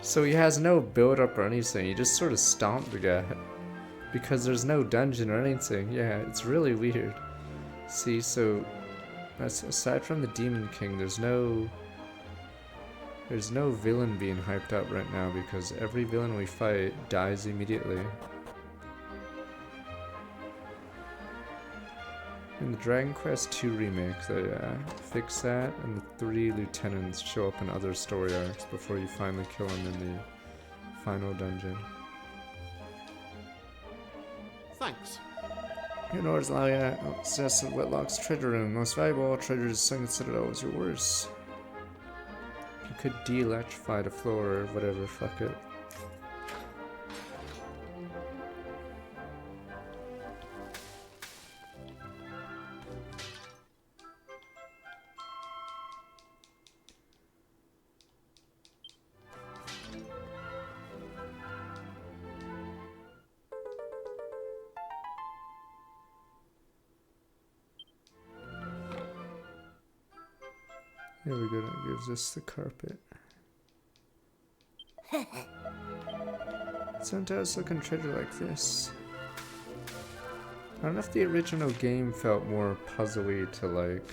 So he has no build up or anything. You just sort of stomp the guy. Because there's no dungeon or anything. Yeah, it's really weird. See, so aside from the Demon King, there's no villain being hyped up right now because every villain we fight dies immediately. In the Dragon Quest II remake, they fix that, and the 3 lieutenants show up in other story arcs before you finally kill them in the final dungeon. Thanks. Your Nords Laia, obsessed with Wetlock's treasure room. Most valuable treasures Sun Citadel was yours. You could de-electrify the floor or whatever, fuck it. There we go, that gives us the carpet. Sometimes looking treasure like this. I don't know if the original game felt more puzzly to like,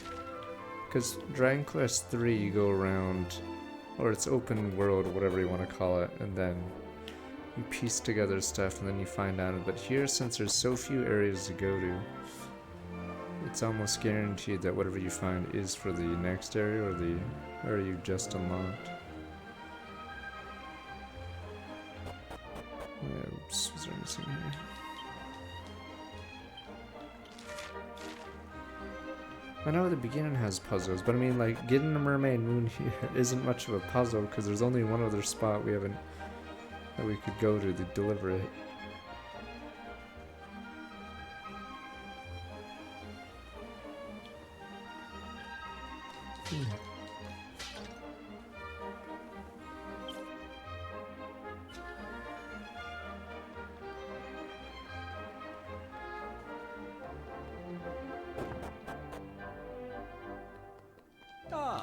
because Dragon Quest 3 you go around, or it's open world or whatever you want to call it, and then you piece together stuff and then you find out. But here, since there's so few areas to go to, it's almost guaranteed that whatever you find is for the next area or the area you just unlocked. Oops, was there anything here? I know the beginning has puzzles, but I mean, like, getting the Mermaid Moon here isn't much of a puzzle because there's only one other spot we haven't that we could go to deliver it.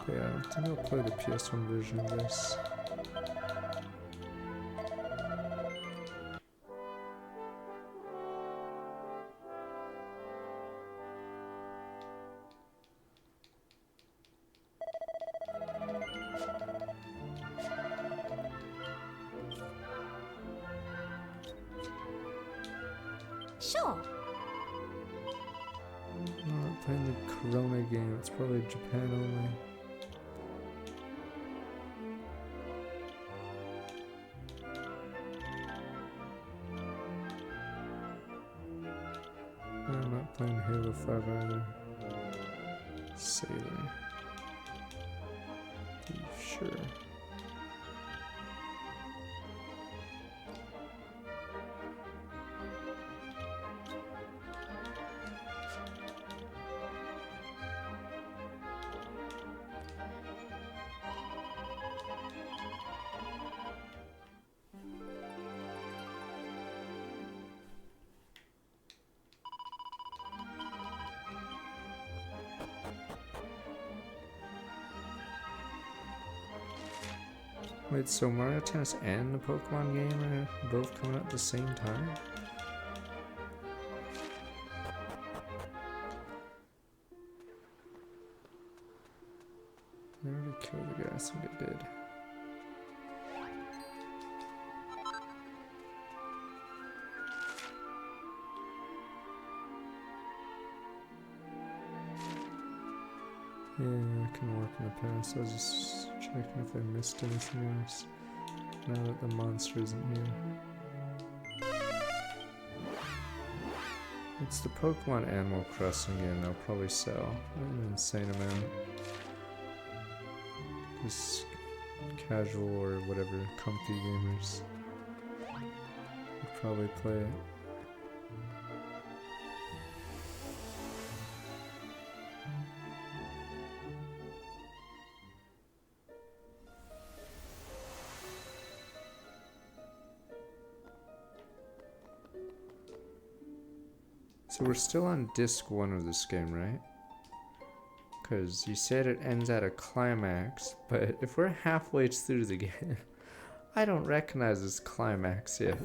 Yeah, I think I'll play the PS1 version of this. Sure. I'm not playing the Corona game, it's probably Japan only. I'm not playing Halo 5 either. Sailor. Sure. Wait, so Mario Tennis and the Pokemon game are both coming out at the same time? I already killed the guy, I think I did. Yeah, I can work in the past. I was just checking if I missed anything else. Now that the monster isn't here. It's the Pokemon Animal Crossing game they'll probably sell an insane amount. Just casual or whatever, comfy gamers would probably play it. So we're still on disc 1 of this game, right? Because you said it ends at a climax, but if we're halfway through the game, I don't recognize this climax yet.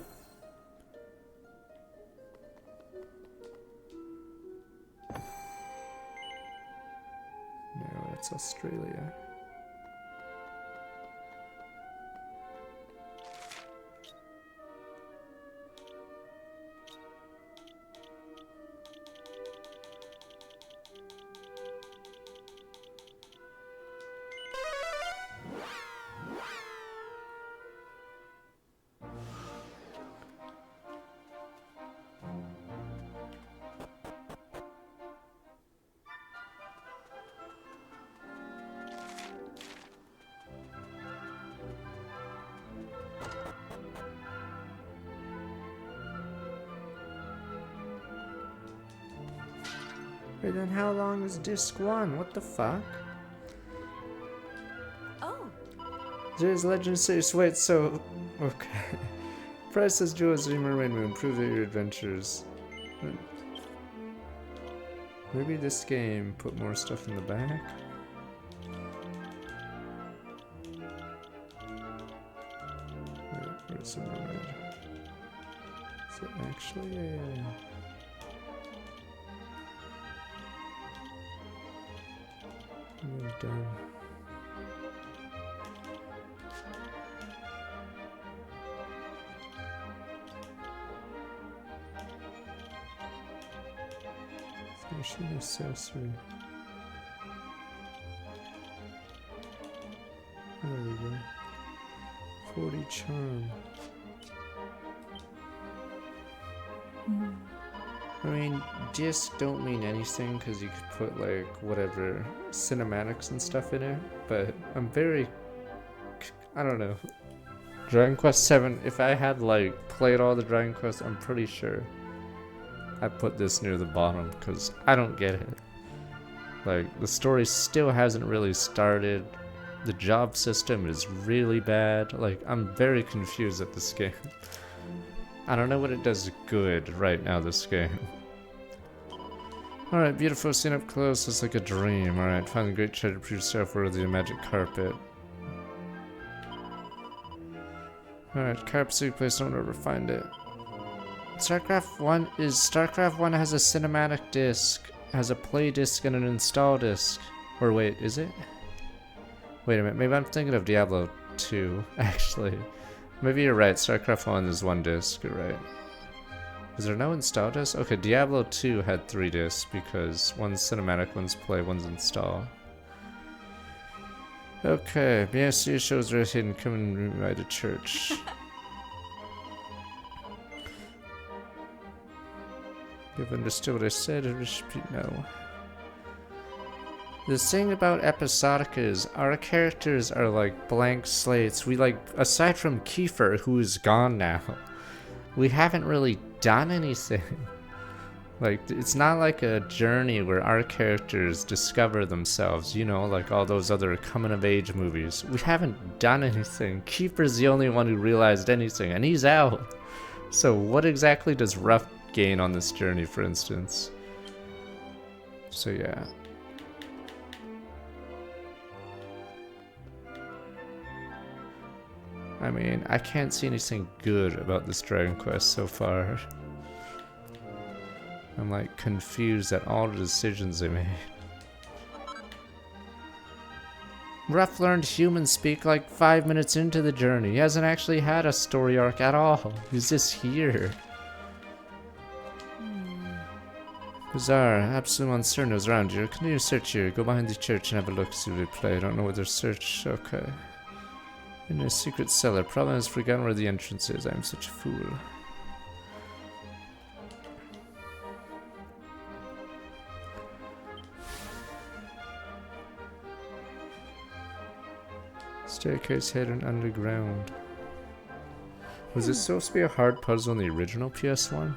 No, that's Australia. Wait, then how long is disc 1? What the fuck? Oh, There's Legend Series. Wait, so... Okay. Priceless Jewels of Mermaid Moon. Prove that your adventures. Maybe this game put more stuff in the back? Or is it mermaid? Is it actually a... We're done. Fashion accessory. There we go. 40 charm. I mean, disc don't mean anything because you could put like whatever cinematics and stuff in it, but I'm very, I don't know. Dragon Quest 7, if I had like played all the Dragon Quest, I'm pretty sure I put this near the bottom because I don't get it. Like, the story still hasn't really started. The job system is really bad. Like, I'm very confused at this game. I don't know what it does good right now, this game. Alright, beautiful scene up close. It's like a dream. Alright, find the great treasure, prove yourself worthy of the magic carpet. Alright, carpet so you place, don't ever find it. StarCraft 1 has a cinematic disc, has a play disc and an install disc. Or wait, is it? Wait a minute, maybe I'm thinking of Diablo 2, actually. Maybe you're right, StarCraft 1 is one disc, you're right. Is there no install disc? Okay, Diablo 2 had 3 discs because one's cinematic, one's play, one's install. Okay, BSC shows right hidden, come and meet me at church. You've understood what I said, I just repeat now. The thing about Episodica is our characters are like blank slates. We like, aside from Kiefer, who is gone now, we haven't really done anything. Like, it's not like a journey where our characters discover themselves, you know, like all those other coming-of-age movies. We haven't done anything. Kiefer's the only one who realized anything, and he's out. So what exactly does Ruff gain on this journey, for instance? So yeah. I mean, I can't see anything good about this Dragon Quest so far. I'm like confused at all the decisions they made. Ruff learned human speak like 5 minutes into the journey. He hasn't actually had a story arc at all. He's just here. Bizarre, absolute uncertain is around you. Continue to search here. Go behind the church and have a look, see what they play. I don't know what they're search. Okay. In a secret cellar. Problem is forgotten where the entrance is. I'm such a fool. Staircase hidden underground. Was this supposed to be a hard puzzle in the original PS1?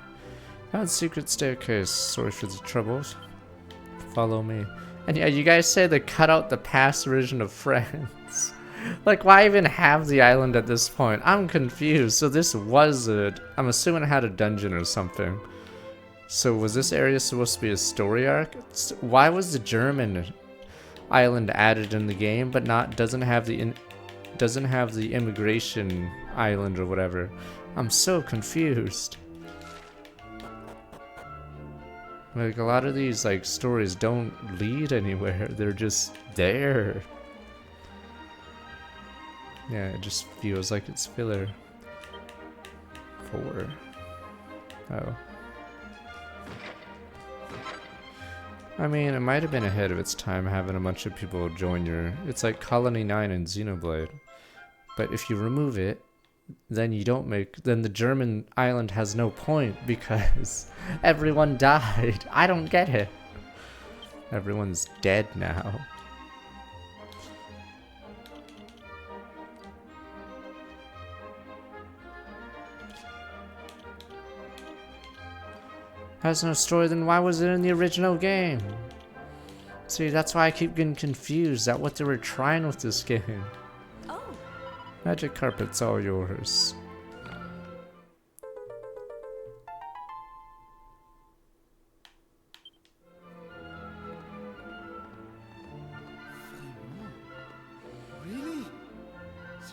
Found secret staircase. Sorry for the troubles. Follow me. And yeah, you guys say they cut out the past version of Friends. Like, why even have the island at this point? I'm confused. So this was I'm assuming it had a dungeon or something. So was this area supposed to be a story arc? Why was the German island added in the game, but doesn't have the immigration island or whatever? I'm so confused. Like, a lot of these like stories don't lead anywhere. They're just there. Yeah, it just feels like it's filler. 4. Oh. I mean, it might have been ahead of its time having a bunch of people join your... It's like Colony 9 and Xenoblade. But if you remove it, then you don't make... Then the German island has no point because everyone died. I don't get it. Everyone's dead now. Has no story, then why was it in the original game? See, that's why I keep getting confused at what they were trying with this game. Oh. Magic carpet's all yours. Really?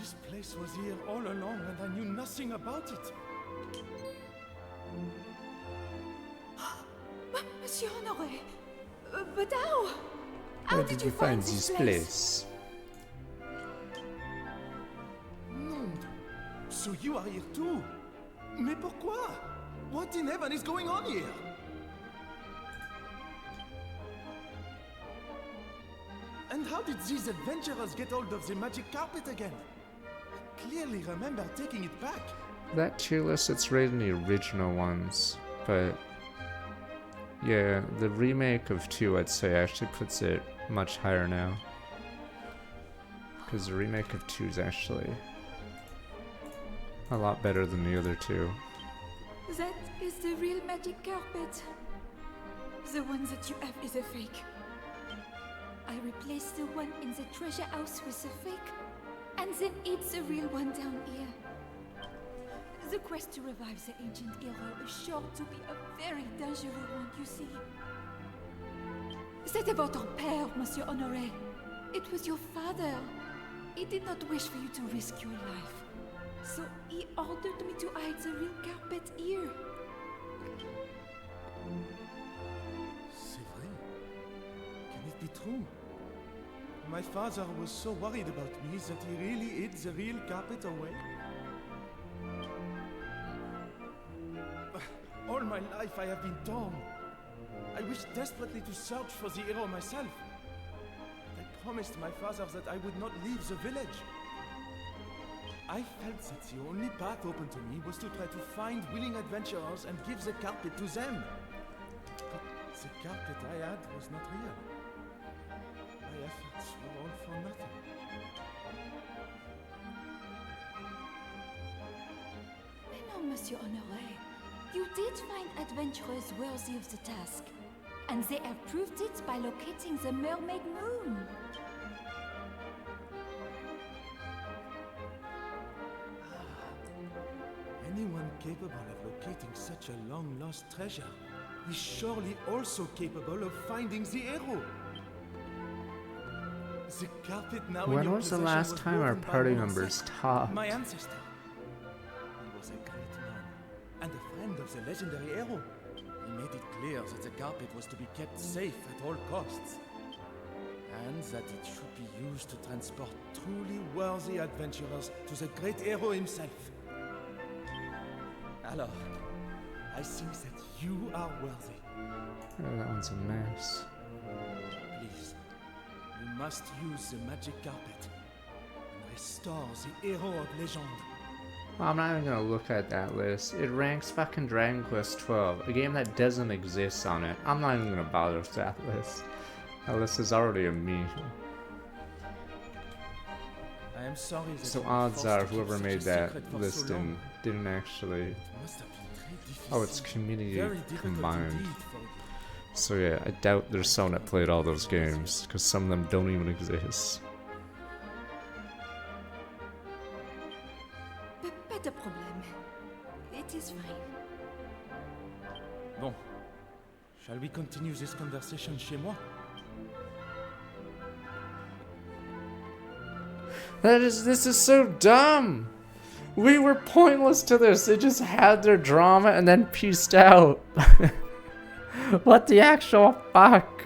This place was here all along and I knew nothing about it. Monsieur Honoré, but how? Where did you find this place? No. So you are here too? Mais pourquoi? What in heaven is going on here? And how did these adventurers get hold of the magic carpet again? I clearly remember taking it back. That tier list, it's rated in the original ones, but yeah, the remake of 2, I'd say, actually puts it much higher now. Because the remake of 2 is actually a lot better than the other 2. That is the real magic carpet. The one that you have is a fake. I replaced the one in the treasure house with a fake, and then it's the real one down here. The quest to revive the ancient hero is sure to be a very dangerous one, you see. C'était votre père, Monsieur Honoré. It was your father. He did not wish for you to risk your life. So he ordered me to hide the real carpet here. C'est vrai? Can it be true? My father was so worried about me that he really hid the real carpet away. All my life I have been torn. I wished desperately to search for the hero myself. I promised my father that I would not leave the village. I felt that the only path open to me was to try to find willing adventurers and give the carpet to them. But the carpet I had was not real. My efforts were all for nothing. Mais non, Monsieur Honoré. You did find adventurers worthy of the task. And they have proved it by locating the Mermaid Moon. Anyone capable of locating such a long-lost treasure is surely also capable of finding the hero. The carpet now in When your was the possession last was time our woven by party Monseigneur, members talked? my ancestor. He was a great man and a friend of the legendary hero. He made it clear that the carpet was to be kept safe at all costs, and that it should be used to transport truly worthy adventurers to the great hero himself. Alors, I think that you are worthy. Oh, that one's a mess. Please, you must use the magic carpet and restore the hero of legend. Well, I'm not even gonna look at that list. It ranks fucking Dragon Quest 12, a game that doesn't exist on it. I'm not even gonna bother with that list. That list is already a meme. I am sorry that So you were odds forced are to keep whoever such a made that secret for list so long. and didn't actually. It must have been very difficult. Oh, it's community Very difficult combined. indeed for you. So yeah, I doubt there's someone that played all those games, because some of them don't even exist. Pas de problème. It is fine. Bon. Shall we continue this conversation chez moi? This is so dumb! We were pointless to this, they just had their drama and then peaced out. What the actual fuck?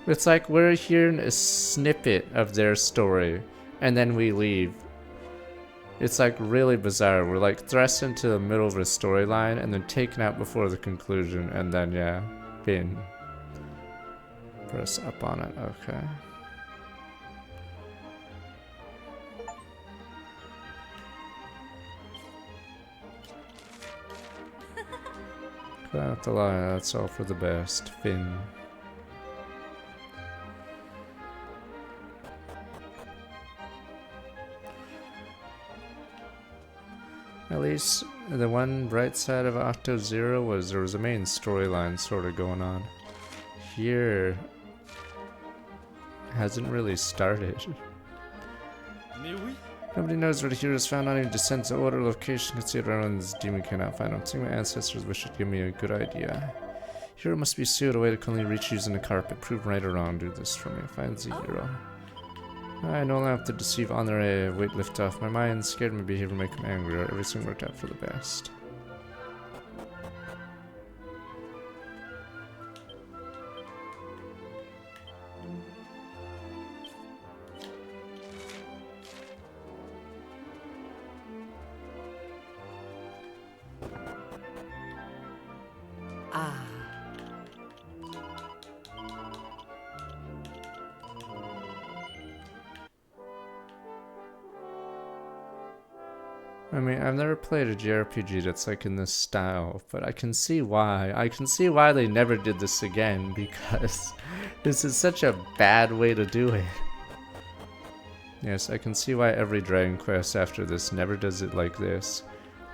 It's like we're hearing a snippet of their story and then we leave. It's like really bizarre. We're like thrust into the middle of a storyline and then taken out before the conclusion and then yeah, bin. Press up on it, okay. Not to lie, that's all for the best, Finn. At least the one bright side of Octo Zero was there was a main storyline sort of going on. Here hasn't really started. Mais oui. Nobody knows where the hero is found. I need to sense the order location. Consider around this demon cannot find him. I think my ancestors wish to give me a good idea. Hero must be sealed away to only reach using the carpet. Prove right or wrong. Do this for me. Find the hero. I no longer have to deceive Honore, weight lift off my mind, scared my behavior make him angrier. Everything worked out for the best. Ah. I mean, I've never played a JRPG that's like in this style, but I can see why. I can see why they never did this again, because this is such a bad way to do it. Yes, I can see why every Dragon Quest after this never does it like this.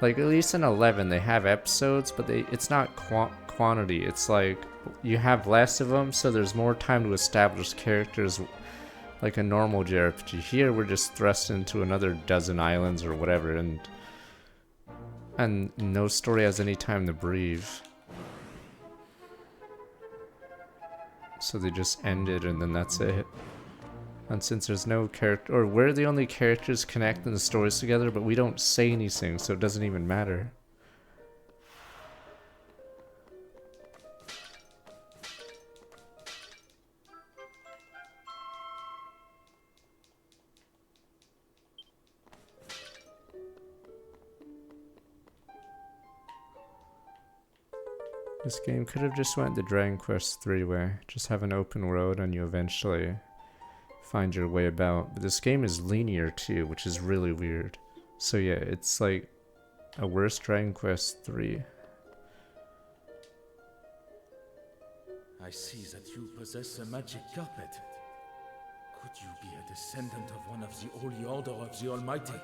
Like, at least in 11, they have episodes, but it's not quantity. It's like, you have less of them, so there's more time to establish characters like a normal JRPG. Here, we're just thrust into another dozen islands or whatever, and no story has any time to breathe. So they just end it, and then that's it. And since there's no character, or we're the only characters connecting the stories together, but we don't say anything, so it doesn't even matter. This game could have just went the Dragon Quest 3 way. Just have an open world and you eventually find your way about. But this game is linear too, which is really weird. So yeah, it's like a worse Dragon Quest 3. I see that you possess a magic carpet. Could you be a descendant of one of the Holy Order of the Almighty?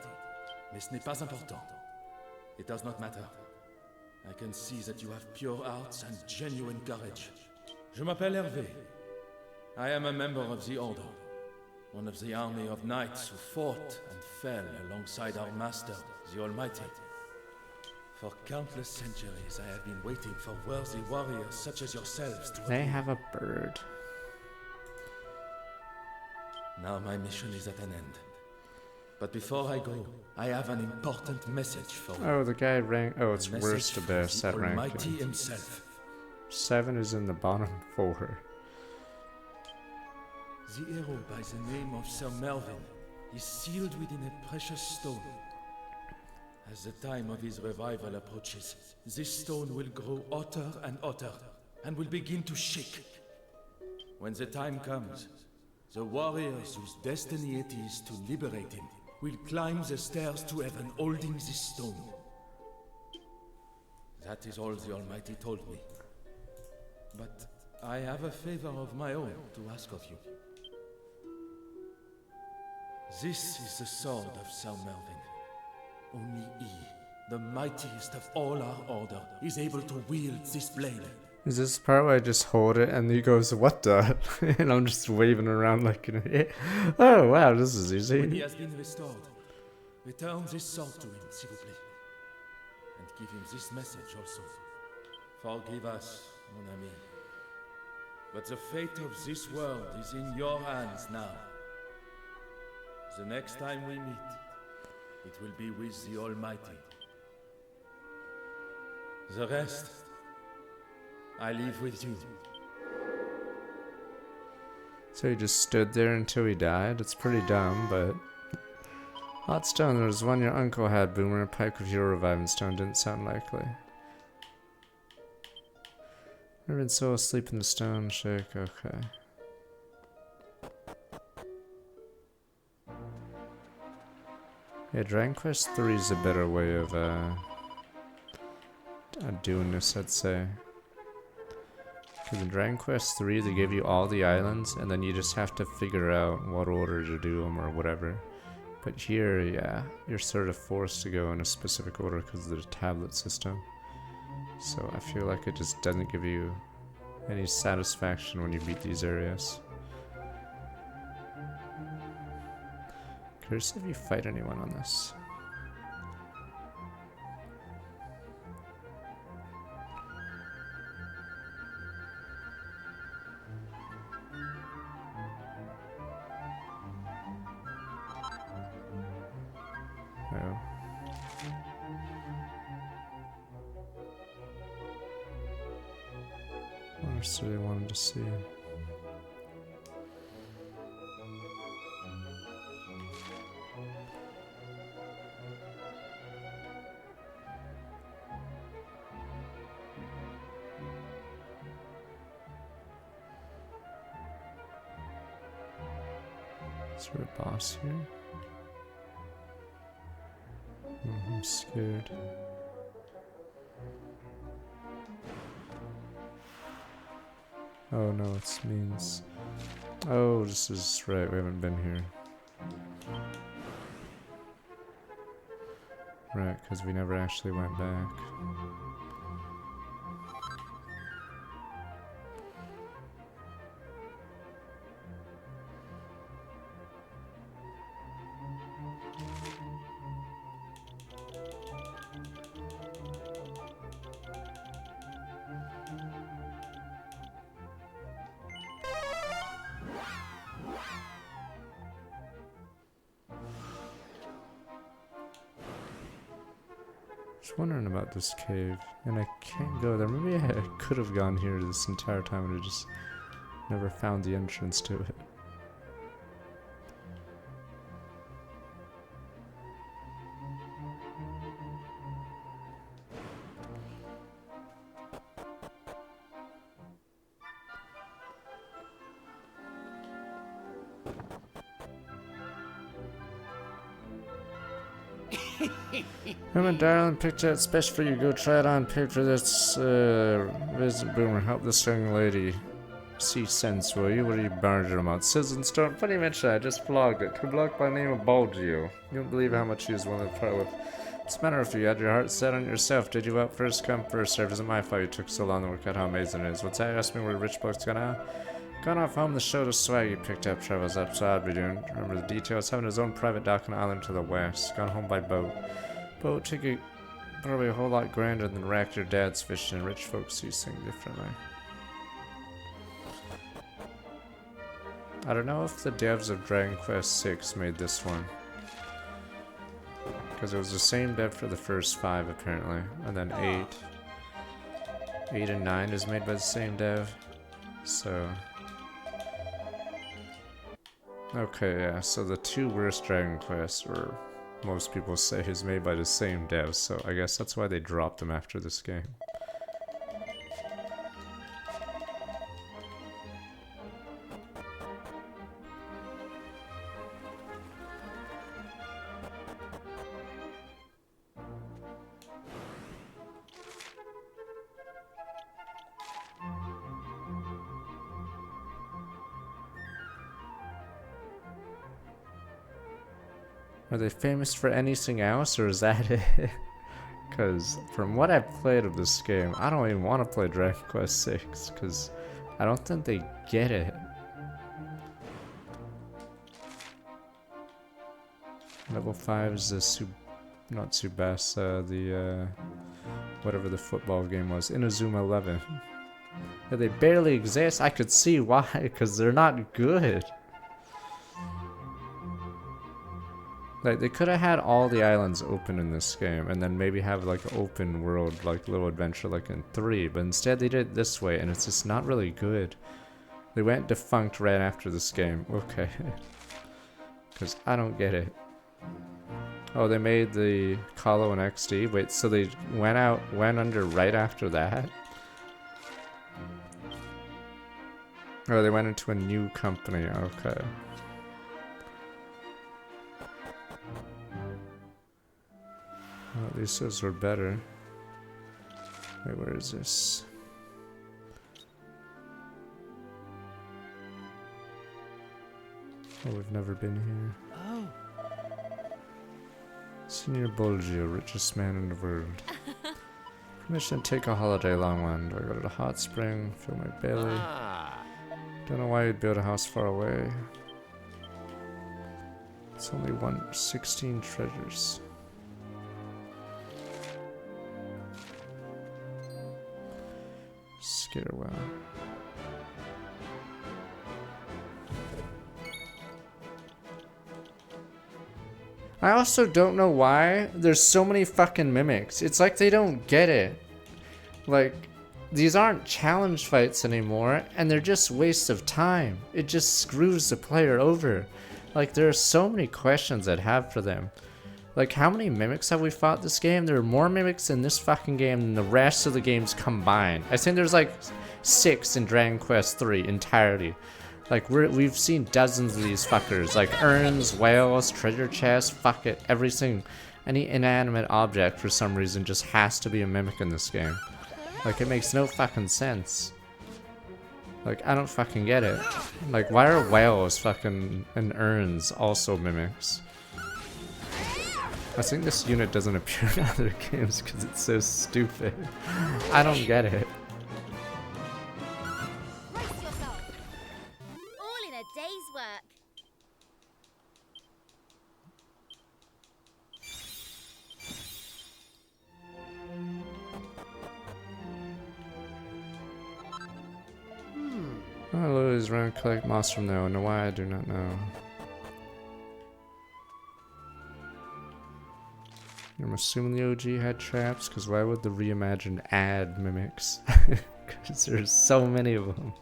Mais ce n'est pas important. It does not matter. I can see that you have pure hearts and genuine courage. Je m'appelle Hervé. I am a member of the Order, one of the army of knights who fought and fell alongside our master, the Almighty. For countless centuries, I have been waiting for worthy warriors such as yourselves to They appear. have a bird. Now my mission is at an end. But before I go, I have an important message for you. Oh, the guy rank. Oh, it's A worse message to from bear the set Almighty ranking. himself. 7 is in the bottom 4. The hero by the name of Sir Melvin is sealed within a precious stone. As the time of his revival approaches, this stone will grow hotter and hotter, and will begin to shake. When the time comes, the warriors whose destiny it is to liberate him will climb the stairs to heaven holding this stone. That is all the Almighty told me. But I have a favor of my own to ask of you. This is the sword of Sir Melvin. Only he, the mightiest of all our order, is able to wield this blade. Is this the part where I just hold it and he goes, what the? And I'm just waving around like an idiot. Oh wow, this is When he easy. has been restored, return this sword to him, s'il vous plaît. And give him this message also. Forgive us, mon ami. But the fate of this world is in your hands now. The next time we meet, it will be with the Almighty. The rest, I leave with you. So he just stood there until he died? It's pretty dumb, but... Hot stone, there was one your uncle had, Boomer. A pike with your reviving stone didn't sound likely. Never been so asleep in the stone shake, okay. Yeah, Dragon Quest 3 is a better way of doing this, I'd say. Because in Dragon Quest 3, they give you all the islands, and then you just have to figure out what order to do them or whatever. But here, yeah, you're sort of forced to go in a specific order because of the tablet system. So I feel like it just doesn't give you any satisfaction when you beat these areas. Curious if you fight anyone on this. Yeah. What else did I wanted to see? Is there a boss here? Oh, I'm scared. Oh no, it means... Oh, this is right, we haven't been here. Right, because we never actually went back. Just wondering about this cave, and I can't go there. Maybe I could have gone here this entire time and I just never found the entrance to it. My darling, picked out special for you. Go try it on. Paid for this visit boomer. Help this young lady see sense, will you? What are you barging about? Sizzling Storm. Funny you mention that. I just vlogged it. Who blogged by the name of Balgio. You don't believe how much he was willing to part with. What's the matter if you had your heart set on yourself? Did you out first come first serve? Isn't my fault you took so long to work out how amazing it is. What's that? Ask me where the rich bloke's gone out? Gone off home to show the swag you picked up, Trevor's up, so I'd be doing. Remember the details? Having his own private dock on an island to the west. Gone home by boat. Boat ticket probably a whole lot grander than the rack your dad's fishing, and rich folks see things differently. I don't know if the devs of Dragon Quest VI made this one. Because it was the same dev for the first 5 apparently. And then 8 and 9 is made by the same dev. So... Okay, yeah, so the 2 worst Dragon Quests were... most people say is made by the same devs, so I guess that's why they dropped them after this game. Are they famous for anything else, or is that it? Because from what I've played of this game, I don't even want to play Dragon Quest VI, because I don't think they get it. Level 5 is the not Tsubasa, the whatever the football game was, Inazuma 11. Yeah, they barely exist. I could see why, because they're not good. Like, they could have had all the islands open in this game, and then maybe have, like, an open world, like, little adventure, like in 3, but instead they did it this way, and it's just not really good. They went defunct right after this game. Okay. Because I don't get it. Oh, they made the Colo and XD? Wait, so they went under right after that? Oh, they went into a new company, okay. Well, at least those were better. Wait, where is this? Oh, we've never been here. Oh. Senior Bolgio, richest man in the world. Permission to take a holiday, long one. Do I go to the hot spring? Fill my belly. Don't know why you'd build a house far away. It's only 16 treasures. Well. I also don't know why there's so many fucking mimics. It's like they don't get it. Like, these aren't challenge fights anymore, and they're just wastes of time. It just screws the player over. Like, there are so many questions I'd have for them. Like, how many mimics have we fought this game? There are more mimics in this fucking game than the rest of the games combined. I think there's like 6 in Dragon Quest 3 entirely. Like, we've seen dozens of these fuckers. Like, urns, whales, treasure chests, fuck it, everything. Any inanimate object for some reason just has to be a mimic in this game. Like, it makes no fucking sense. Like, I don't fucking get it. Like, why are whales fucking and urns also mimics? I think this unit doesn't appear in other games because it's so stupid. I don't get it. Brace yourself. All in a day's work. I always run collect moss from there. Know why? I do not know. I'm assuming the OG had traps, because why would the Reimagined add mimics? Because there's so many of them.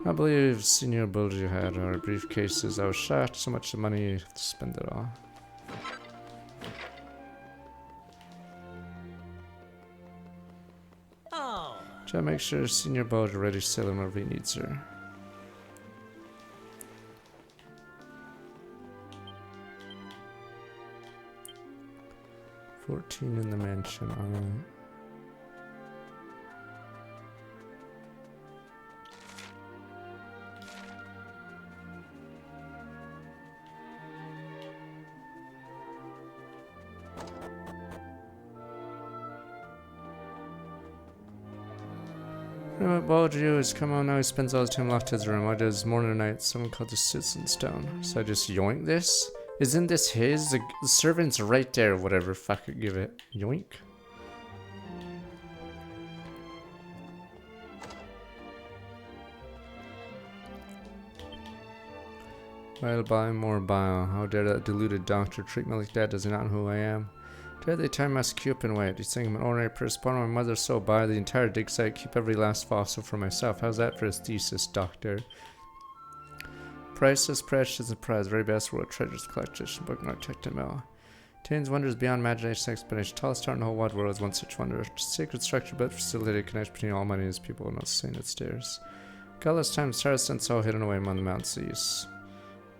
I believe Senior Bulgy had our briefcases. I was shocked so much money to spend it all. Try to make sure Senior Bulgy ready to sell him whenever he needs her. $14 in the mansion. You know what Baldrio is? Come on now, he spends all his time locked in his room. I does morning and night. Someone called the Citizen Stone. So I just yoink this? Isn't this his? The servant's right there, whatever. Fuck it, give it. Yoink. I'll buy more bile. How dare that deluded doctor treat me like that? Does he not know who I am? Dare they tie my Cupid weight? Do you think I'm an ordinary person? Born my mother so by the entire dig site, keep every last fossil for myself. How's that for a thesis, doctor? Priceless, precious, and prize. Very best world treasures collection book, not techno. Contains wonders beyond imagination and explanation. Tallest star in the whole wide world is one such wonder. Sacred structure, but facilitated connection between all money and his people, not saying it stairs. Godless time, stars sense all hidden away among the mountain seas.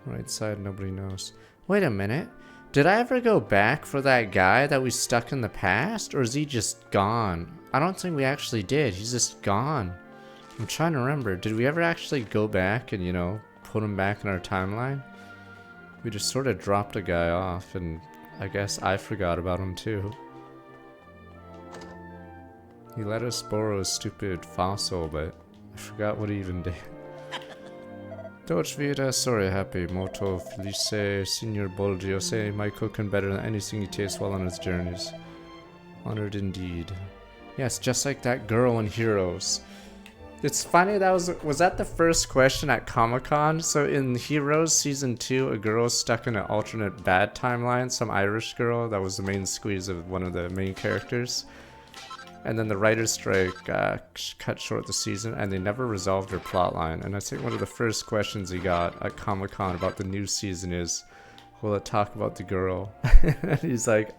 Right side, nobody knows. Wait a minute. Did I ever go back for that guy that we stuck in the past? Or is he just gone? I don't think we actually did. He's just gone. I'm trying to remember. Did we ever actually go back and, you know, put him back in our timeline? We just sort of dropped a guy off, and I guess I forgot about him too. He let us borrow a stupid fossil, but I forgot what he even did. Deutsch Vita, sorry, happy, Moto, Felice, Signor Bolgio, say my cooking better than anything he tastes while on his journeys. Honored indeed. Yes, just like that girl in Heroes. It's funny, that was that the first question at Comic-Con? So in Heroes Season 2, a girl stuck in an alternate bad timeline, some Irish girl that was the main squeeze of one of the main characters. And then the writer's strike cut short the season, and they never resolved her plotline. And I think one of the first questions he got at Comic-Con about the new season is, will it talk about the girl? And he's like,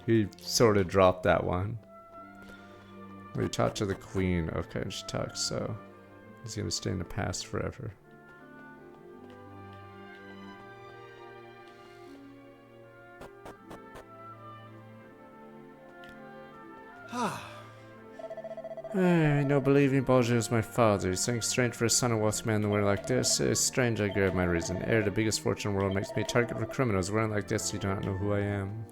we sort of dropped that one. We talked to the queen. Okay, and she talks, so he's gonna stay in the past forever. No believing Bolger is my father. He thinks strange for a son of wealthy man in the world like this. It's strange, I grab my reason. Heir to the biggest fortune in the world makes me a target for criminals. Wearing like this, you do not know who I am.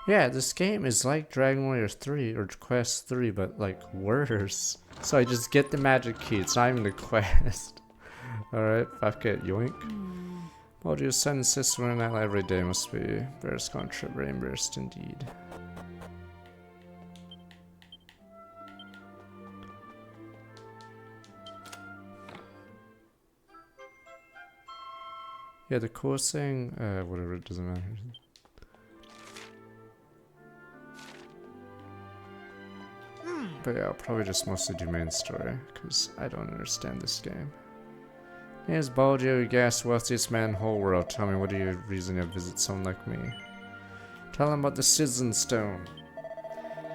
Yeah, this game is like Dragon Warrior 3 or Quest 3, but like worse. So I just get the magic key. It's not even a quest. Alright, fuck it, yoink. Well, your son and sister and I every day must be very very embarrassed indeed. Yeah, the coursing, whatever, it doesn't matter. But yeah, I'll probably just mostly do main story, because I don't understand this game. Here's Baldio, you gas wealthiest man in the whole world. Tell me, what are your reason to visit someone like me? Tell him about the Citizen Stone.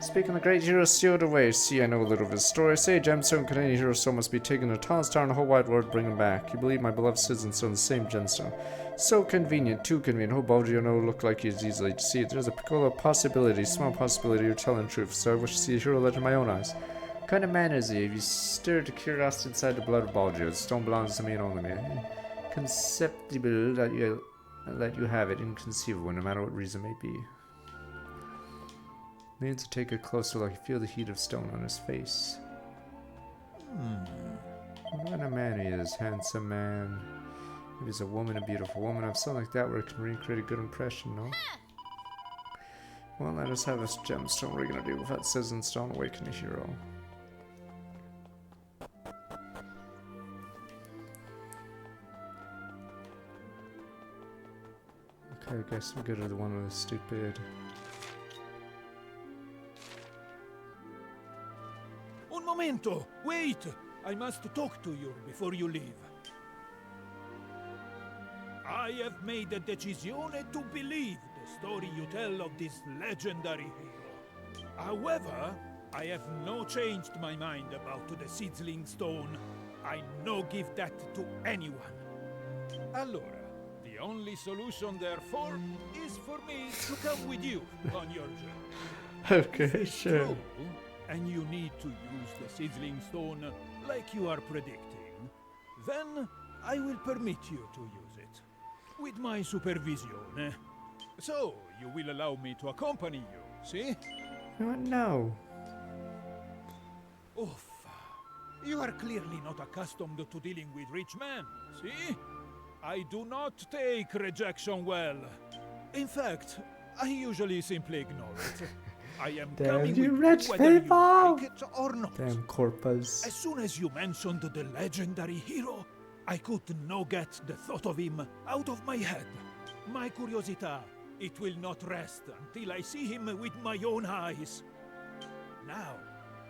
Speaking of the great hero sealed away, see, I know a little of his story. Say, gemstone containing hero soul must be taken to the tallest tower in the whole wide world, bring him back. You believe my beloved Citizen Stone, the same gemstone. So convenient, too convenient. Oh, Baldio, no, look like he's easily deceived. There's a peculiar possibility, small possibility, you're telling the truth. So I wish to see a hero legend in my own eyes. What kind of man is he? Have you stirred the curiosity inside the blood of Baldio? The stone belongs to me and only me. Conceptible that you have it, inconceivable, no matter what reason may be. Need to take a closer look. Feel the heat of stone on his face. What kind of man he is? Handsome man. If he's a woman, a beautiful woman. Of something like that where it can recreate a good impression, no? Well, let us have this gemstone. What are you gonna do without Citizen Stone? Awaken a hero. Okay, I guess we go to the one with the stupid. Un momento! Wait! I must talk to you before you leave. I have made a decisione to believe the story you tell of this legendary hero. However, I have no changed my mind about the Sizzling Stone. I no give that to anyone. Allora, the only solution therefore is for me to come with you on your journey. Okay, sure. True, and you need to use the Sizzling Stone like you are predicting, then I will permit you to use it. With my supervision. So, you will allow me to accompany you, see? No. Oof. You are clearly not accustomed to dealing with rich men, see? I do not take rejection well. In fact, I usually simply ignore it. I am coming you with rich you whether people! you like it or not. Damn corpus. As soon as you mentioned the legendary hero, I could no get the thought of him out of my head. My curiosity, it will not rest until I see him with my own eyes. Now,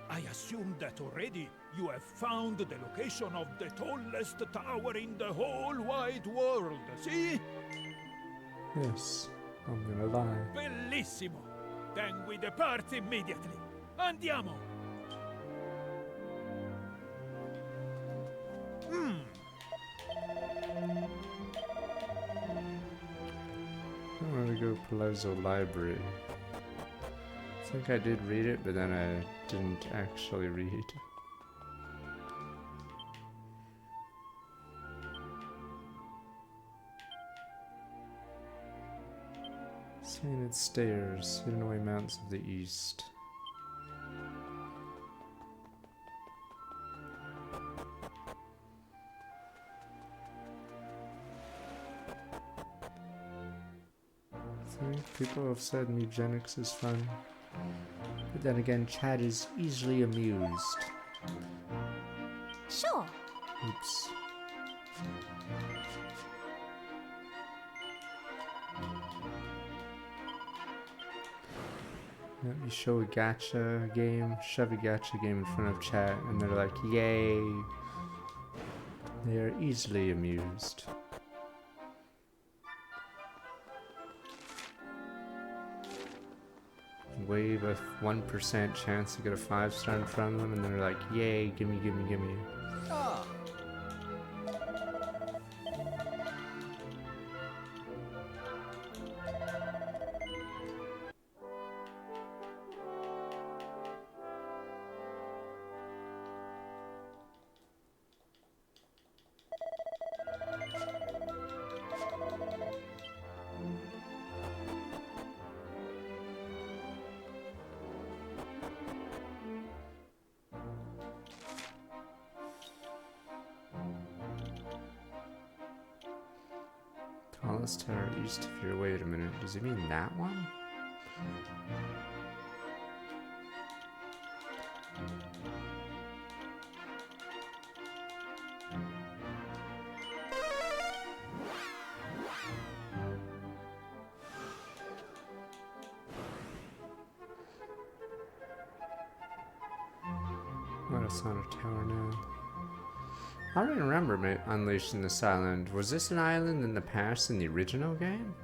I assume that already you have found the location of the tallest tower in the whole wide world, see? Yes, I'm gonna lie. Bellissimo! Then we depart immediately. Andiamo! I'm gonna go Palazzo Library. I think I did read it, but then I didn't actually read. Sainted Stairs, Hidden Away Mountains of the East. I think people have said eugenics is fun, but then again, Chad is easily amused. Sure. Oops. Yeah, you show a gacha game, shove a gacha game in front of chat, and they're like, yay! They are easily amused. Wave a 1% chance to get a 5-star in front of them, and they're like, yay, gimme, gimme, gimme. Ah, Tallest tower east of here. Wait a minute. Does he mean that one? Oh, it's not a tower now. I don't even remember unleashing this island. Was this an island in the past in the original game?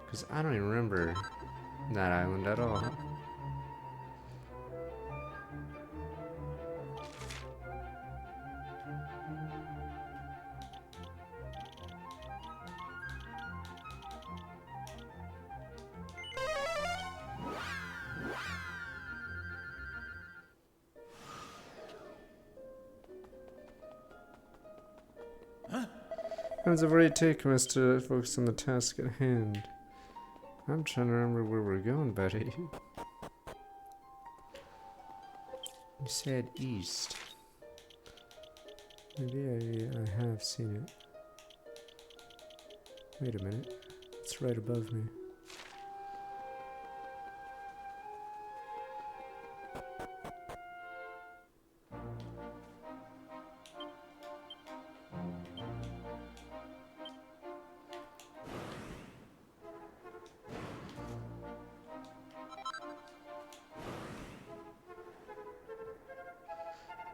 Because I don't even remember that island at all. Times have already taken us to focus on the task at hand. I'm trying to remember where we're going, buddy. You said east. Maybe I have seen it. Wait a minute. It's right above me.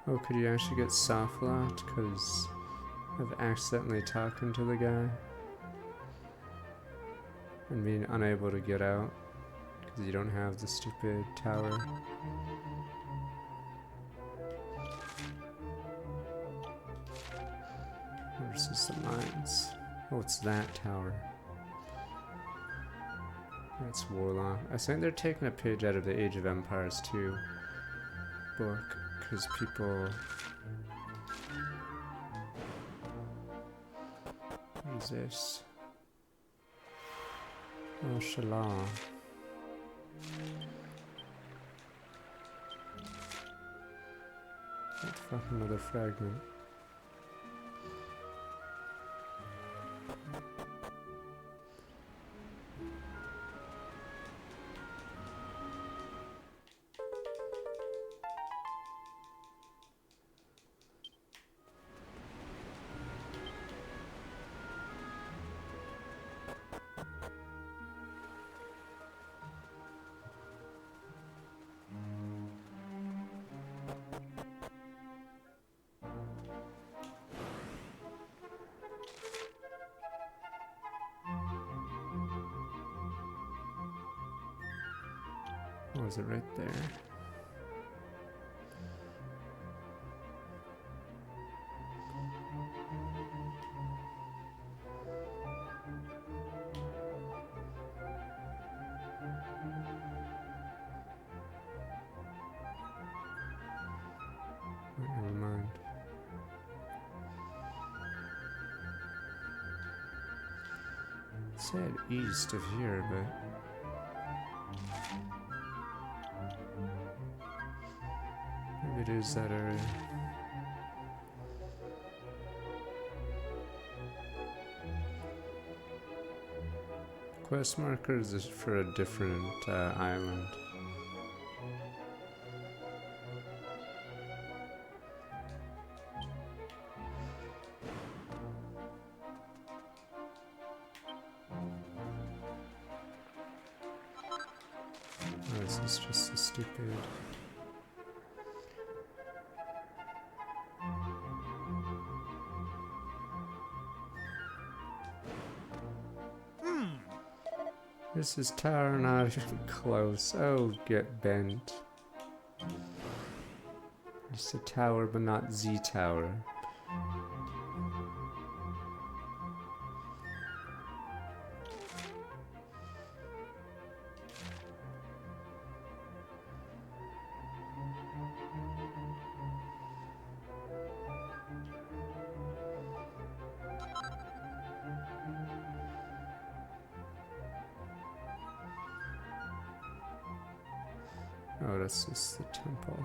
Oh, could you actually get soft locked? Because I've accidentally talking to the guy and being unable to get out because you don't have the stupid tower. Versus the mines. Oh, it's that tower. That's Warlock. I think they're taking a page out of the Age of Empires 2 book. Because people... What is this? Oh, Shala. What the fuck, another fragment. Oh, is it right there? Never mind. It said east of here, but... Maybe it is that area. Quest markers is for a different island. Oh, this is just a stupid... This is tower not even close. Oh, get bent. It's a tower, but not Z tower. Oh, that's just the temple.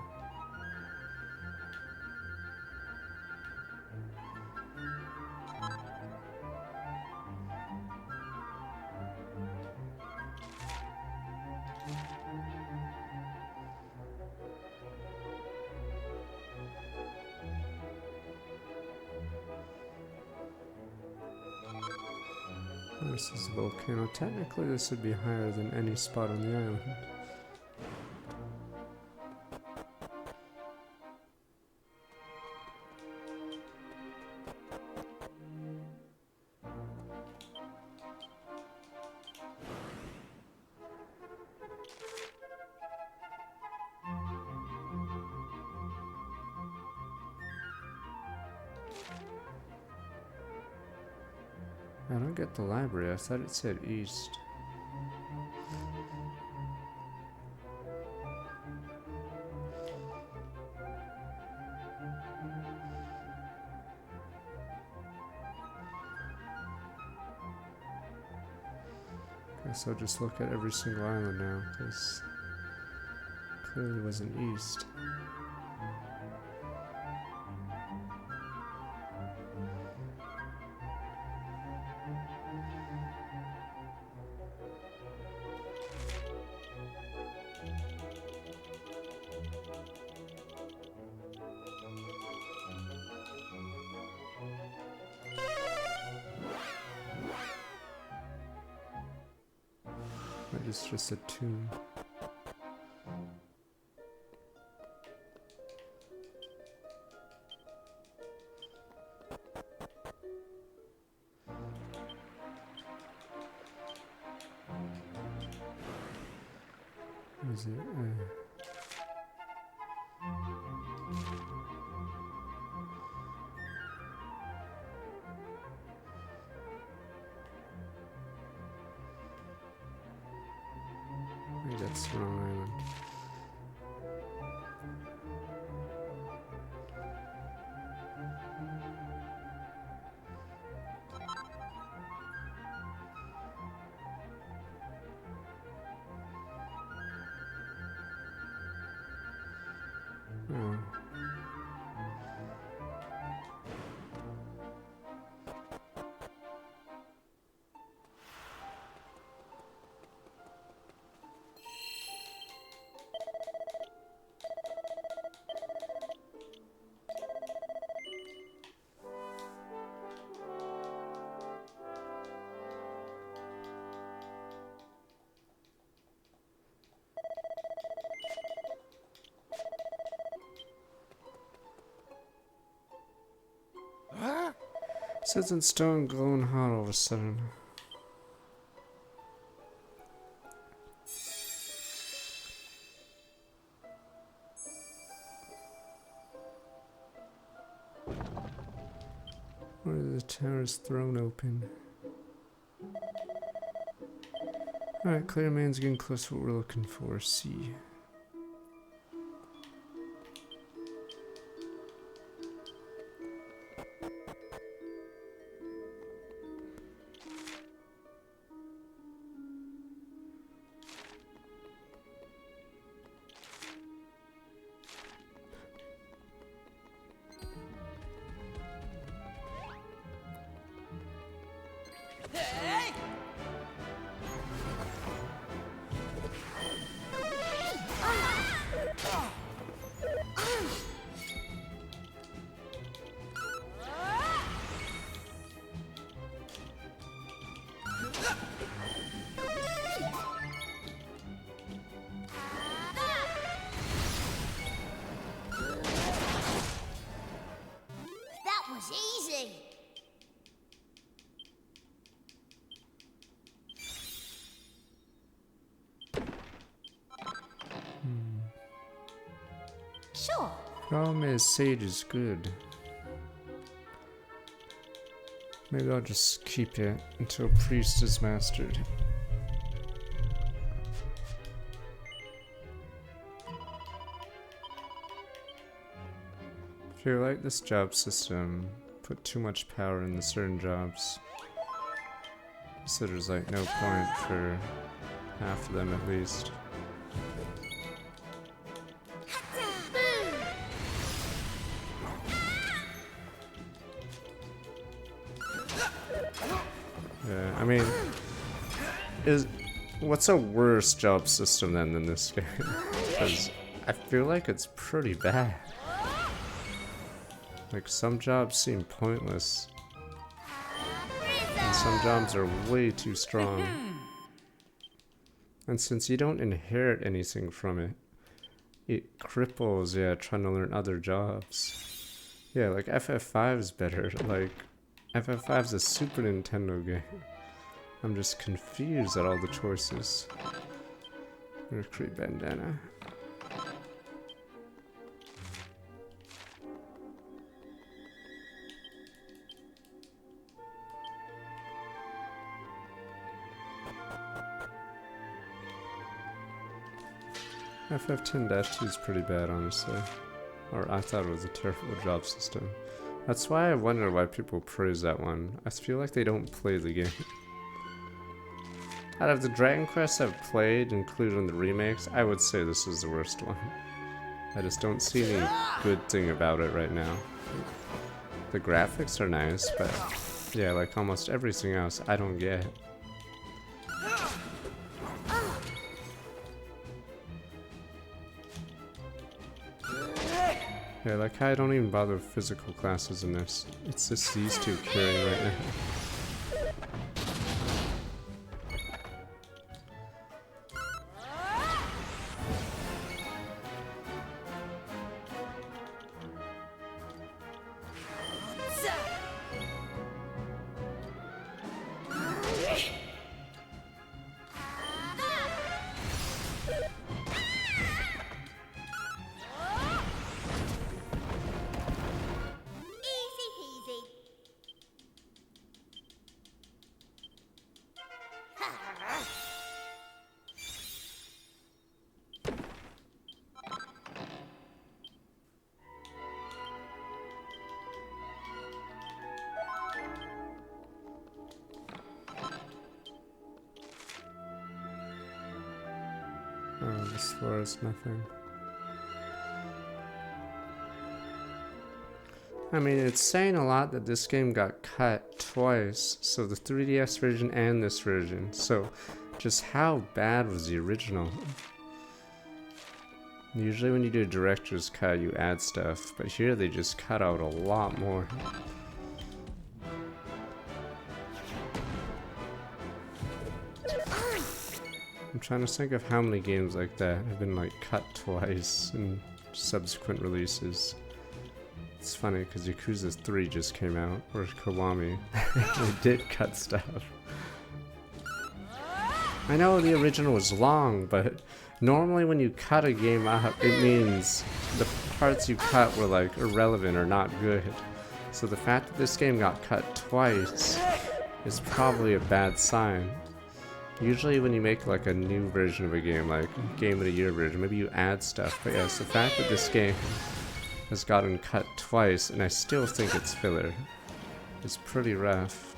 This is a volcano. Technically, this would be higher than any spot on the island. I don't get the library. I thought it said east. Guess I'll just look at every single island now, because clearly wasn't east. It's just a tomb. Is it? Maybe that's the wrong island. Oh. Sits in stone, glowing hot all of a sudden. Where the tower's thrown open. Alright, clear man's getting close to what we're looking for. See. That was easy. Sure. Problem is, Sage is good. Maybe I'll just keep it until Priest is mastered. If you like this job system, put too much power into certain jobs. So there's like no point for half of them at least. Yeah, I mean, what's a worse job system than this game? Because I feel like it's pretty bad. Like, some jobs seem pointless, and some jobs are way too strong. And since you don't inherit anything from it, it cripples, yeah, trying to learn other jobs. Yeah, like FF5 is better. Like, FF5 is a Super Nintendo game. I'm just confused at all the choices. Recruit bandana. FF10-2 is pretty bad, honestly. Or I thought it was a terrible job system. That's why I wonder why people praise that one. I feel like they don't play the game. Out of the Dragon Quests I've played, including the remakes, I would say this is the worst one. I just don't see any good thing about it right now. The graphics are nice, but yeah, like almost everything else, I don't get. Yeah, like I don't even bother with physical classes in this. It's just these two carrying right now. Easy peasy. Oh, this floor is nothing. I mean, it's saying a lot that this game got cut twice, so the 3DS version and this version. So, just how bad was the original? Usually when you do a director's cut, you add stuff, but here they just cut out a lot more. I'm trying to think of how many games like that have been like cut twice in subsequent releases. It's funny because Yakuza 3 just came out, or Kiwami. They did cut stuff. I know the original was long, but normally when you cut a game up, it means the parts you cut were like irrelevant or not good. So the fact that this game got cut twice is probably a bad sign. Usually when you make like a new version of a game, like Game of the Year version, maybe you add stuff, but yes, the fact that this game has gotten cut twice, and I still think it's filler, is pretty rough.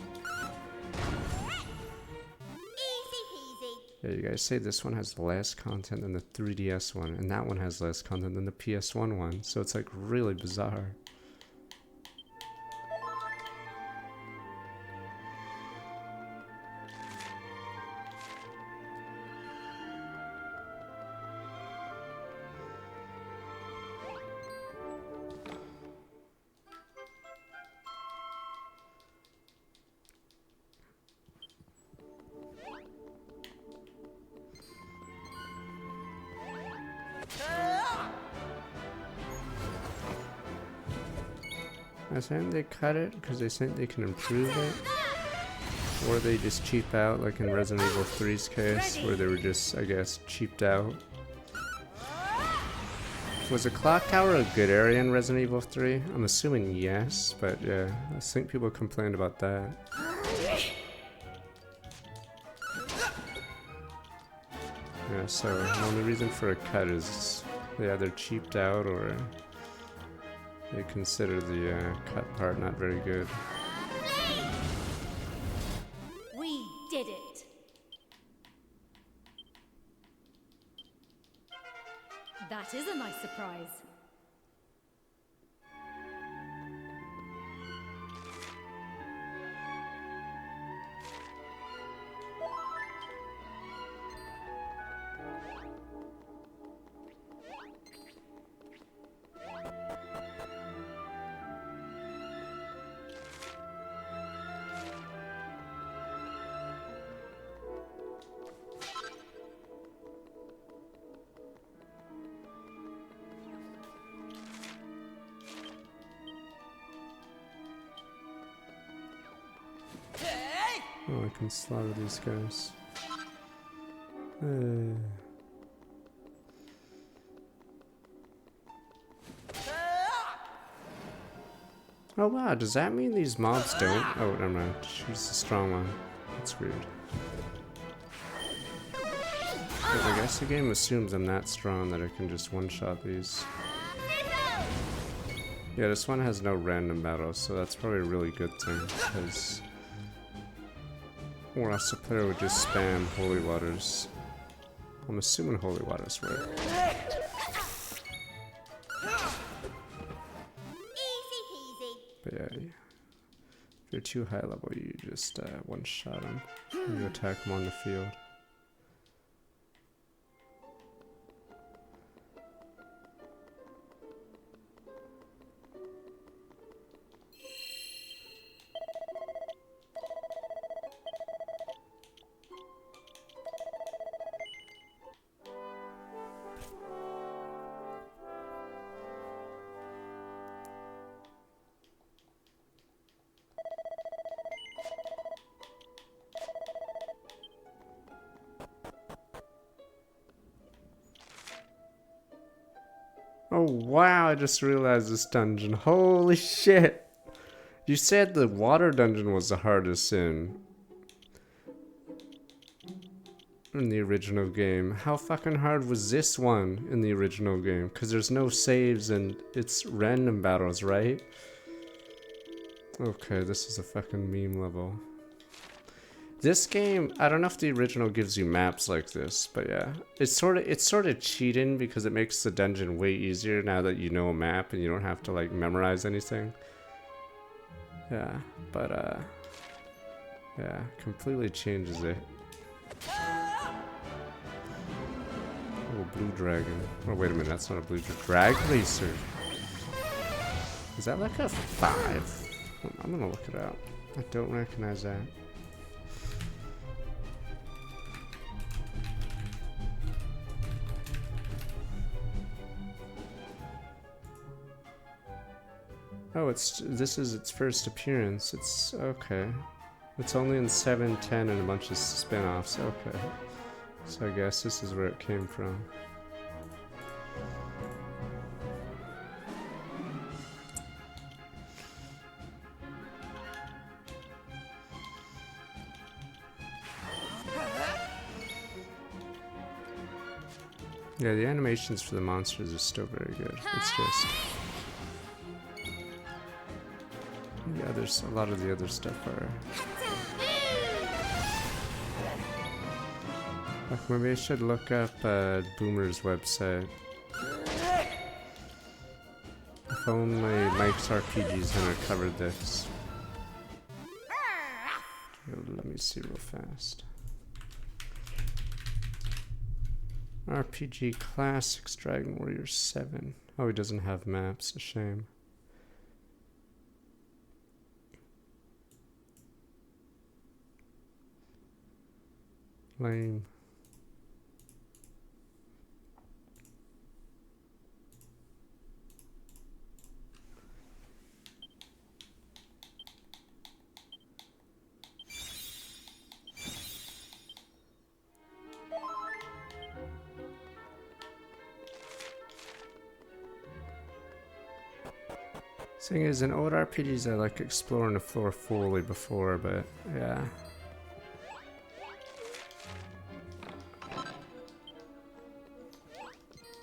Easy peasy. Yeah, you guys say this one has less content than the 3DS one, and that one has less content than the PS1 one, so it's like really bizarre. I think they cut it because they think they can improve it, or they just cheap out, like in Resident Evil 3's case, where they were just, I guess, cheaped out. Was the clock tower a good area in Resident Evil 3? I'm assuming yes, but yeah, I think people complained about that. Yeah, so the only reason for a cut is they either cheaped out or they consider the cut part not very good. We did it. That is a nice surprise. Oh, I can slaughter these guys. Oh wow, does that mean these mobs don't? Oh, never mind. She's the strong one. That's weird. Because I guess the game assumes I'm that strong that I can just one-shot these. Yeah, this one has no random battles, so that's probably a really good thing, because... or else the player would just spam holy waters. I'm assuming holy waters work. But yeah, if you're too high level, you just one-shot them. You attack them on the field. Oh wow, I just realized this dungeon. Holy shit! You said the water dungeon was the hardest in the original game. How fucking hard was this one in the original game? Because there's no saves and it's random battles, right? Okay, this is a fucking meme level. This game, I don't know if the original gives you maps like this, but yeah. It's sort of cheating because it makes the dungeon way easier now that you know a map and you don't have to like memorize anything. Yeah, but yeah, completely changes it. Oh, blue dragon. Oh, wait a minute, that's not a blue dragon. Drag racer. Is that like a 5? I'm gonna look it up. I don't recognize that. Oh, this is its first appearance. It's okay. It's only in 7, 10, and a bunch of spin-offs. Okay. So I guess this is where it came from. Yeah, the animations for the monsters are still very good. It's just... yeah, there's a lot of the other stuff are... like, maybe I should look up Boomer's website. If only Mike's RPGs had covered this. Let me see real fast. RPG Classics Dragon Warrior 7. Oh, he doesn't have maps. A shame. Lame. Thing is, in old RPGs, I like exploring the floor fully before, but yeah.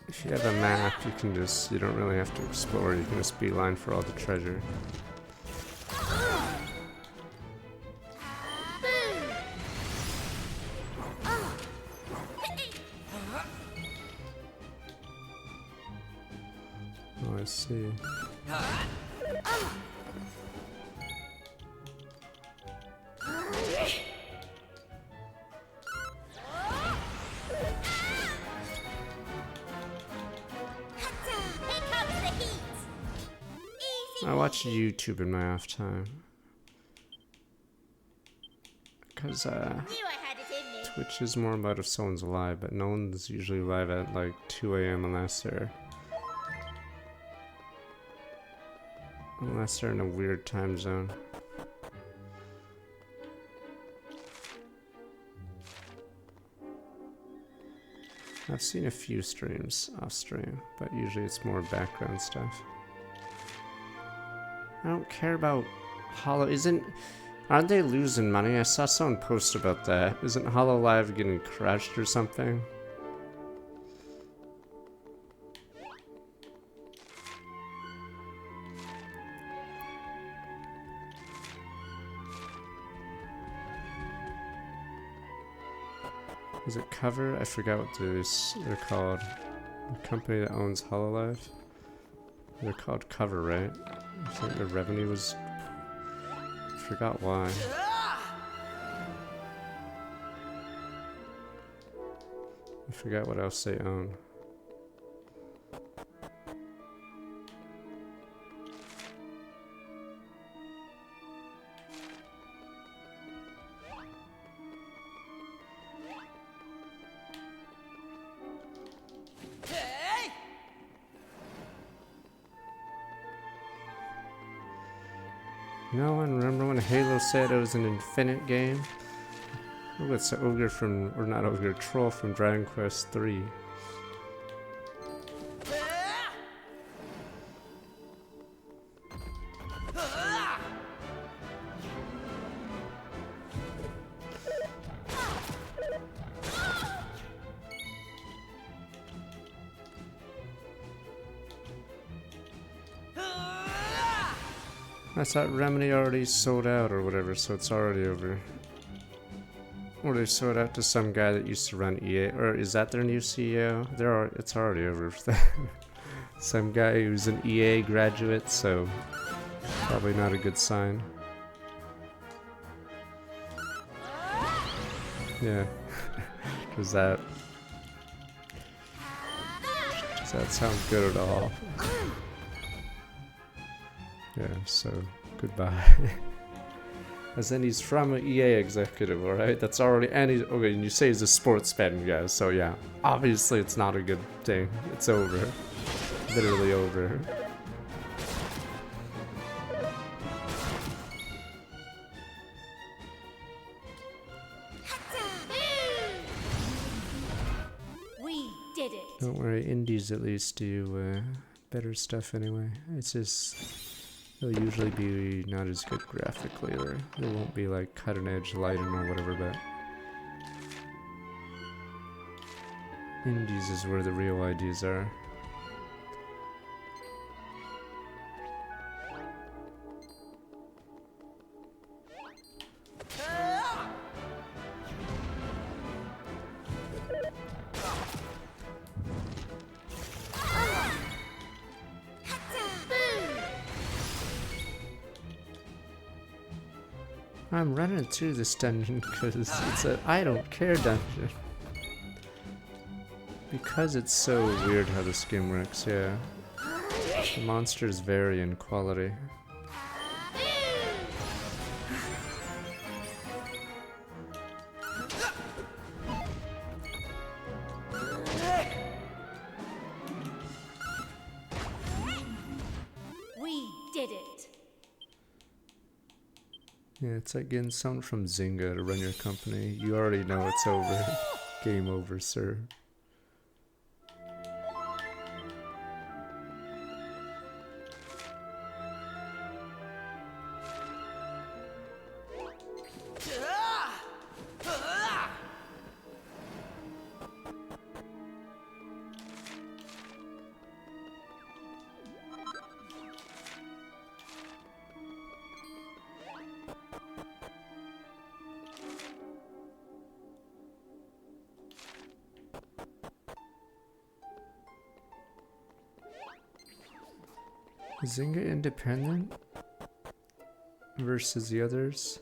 If you have a map, you don't really have to explore, you can just beeline for all the treasure. Oh, I see. I watch YouTube in my off time. Because Twitch is more about if someone's live, but no one's usually live at like 2 AM unless they're in a weird time zone. I've seen a few streams off stream, but usually it's more background stuff. I don't care about Hollow. Aren't they losing money? I saw someone post about that. Isn't Hollow Live getting crushed or something? Is it Cover? I forgot what they're called. The company that owns Hololive. They're called Cover, right? I think their revenue was... I forgot why. I forgot what else they own. No one remember when Halo said it was an infinite game? Oh, it's the ogre from, or not ogre, troll from Dragon Quest 3. I thought Remedy already sold out or whatever, so it's already over. Or they sold out to some guy that used to run EA, or is that their new CEO? It's already over. Some guy who's an EA graduate, so probably not a good sign. Yeah. Does that sound good at all? Yeah, so goodbye. As in he's from an EA executive, alright? That's already, and he's, okay, and you say he's a sports betting guy, so yeah. Obviously it's not a good thing. It's over. Literally over. We did it. Don't worry, indies at least do better stuff anyway. It's just... they'll usually be not as good graphically, or they won't be like cutting edge lighting or whatever, but indies is where the real ideas are. I'm running through this dungeon because it's a I don't care dungeon. Because it's so weird how this game works, yeah. The monsters vary in quality. We did it. Yeah, it's like getting someone from Zynga to run your company. You already know it's over. Game over, sir. Is Zynga independent versus the others?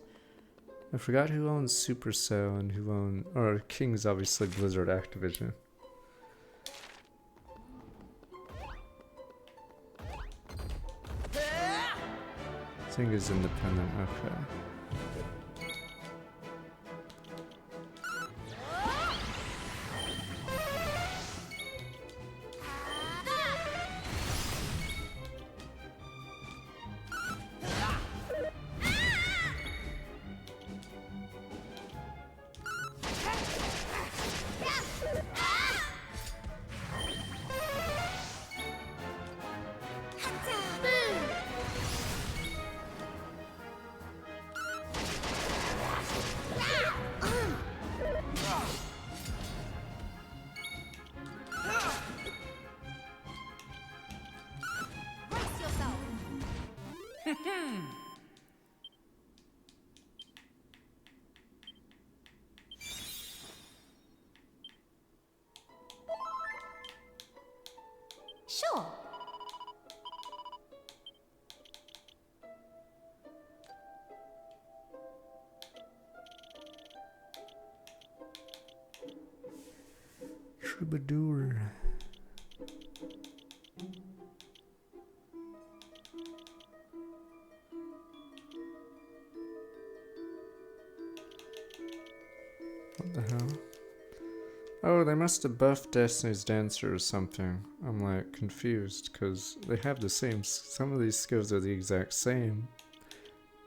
I forgot who owns Supercell and who owns, or King's obviously Blizzard Activision. Zynga's independent, okay. Sure. Troubadour. What the hell? Oh, they must have buffed Destiny's Dancer or something. I'm like confused because they have the same. Some of these skills are the exact same.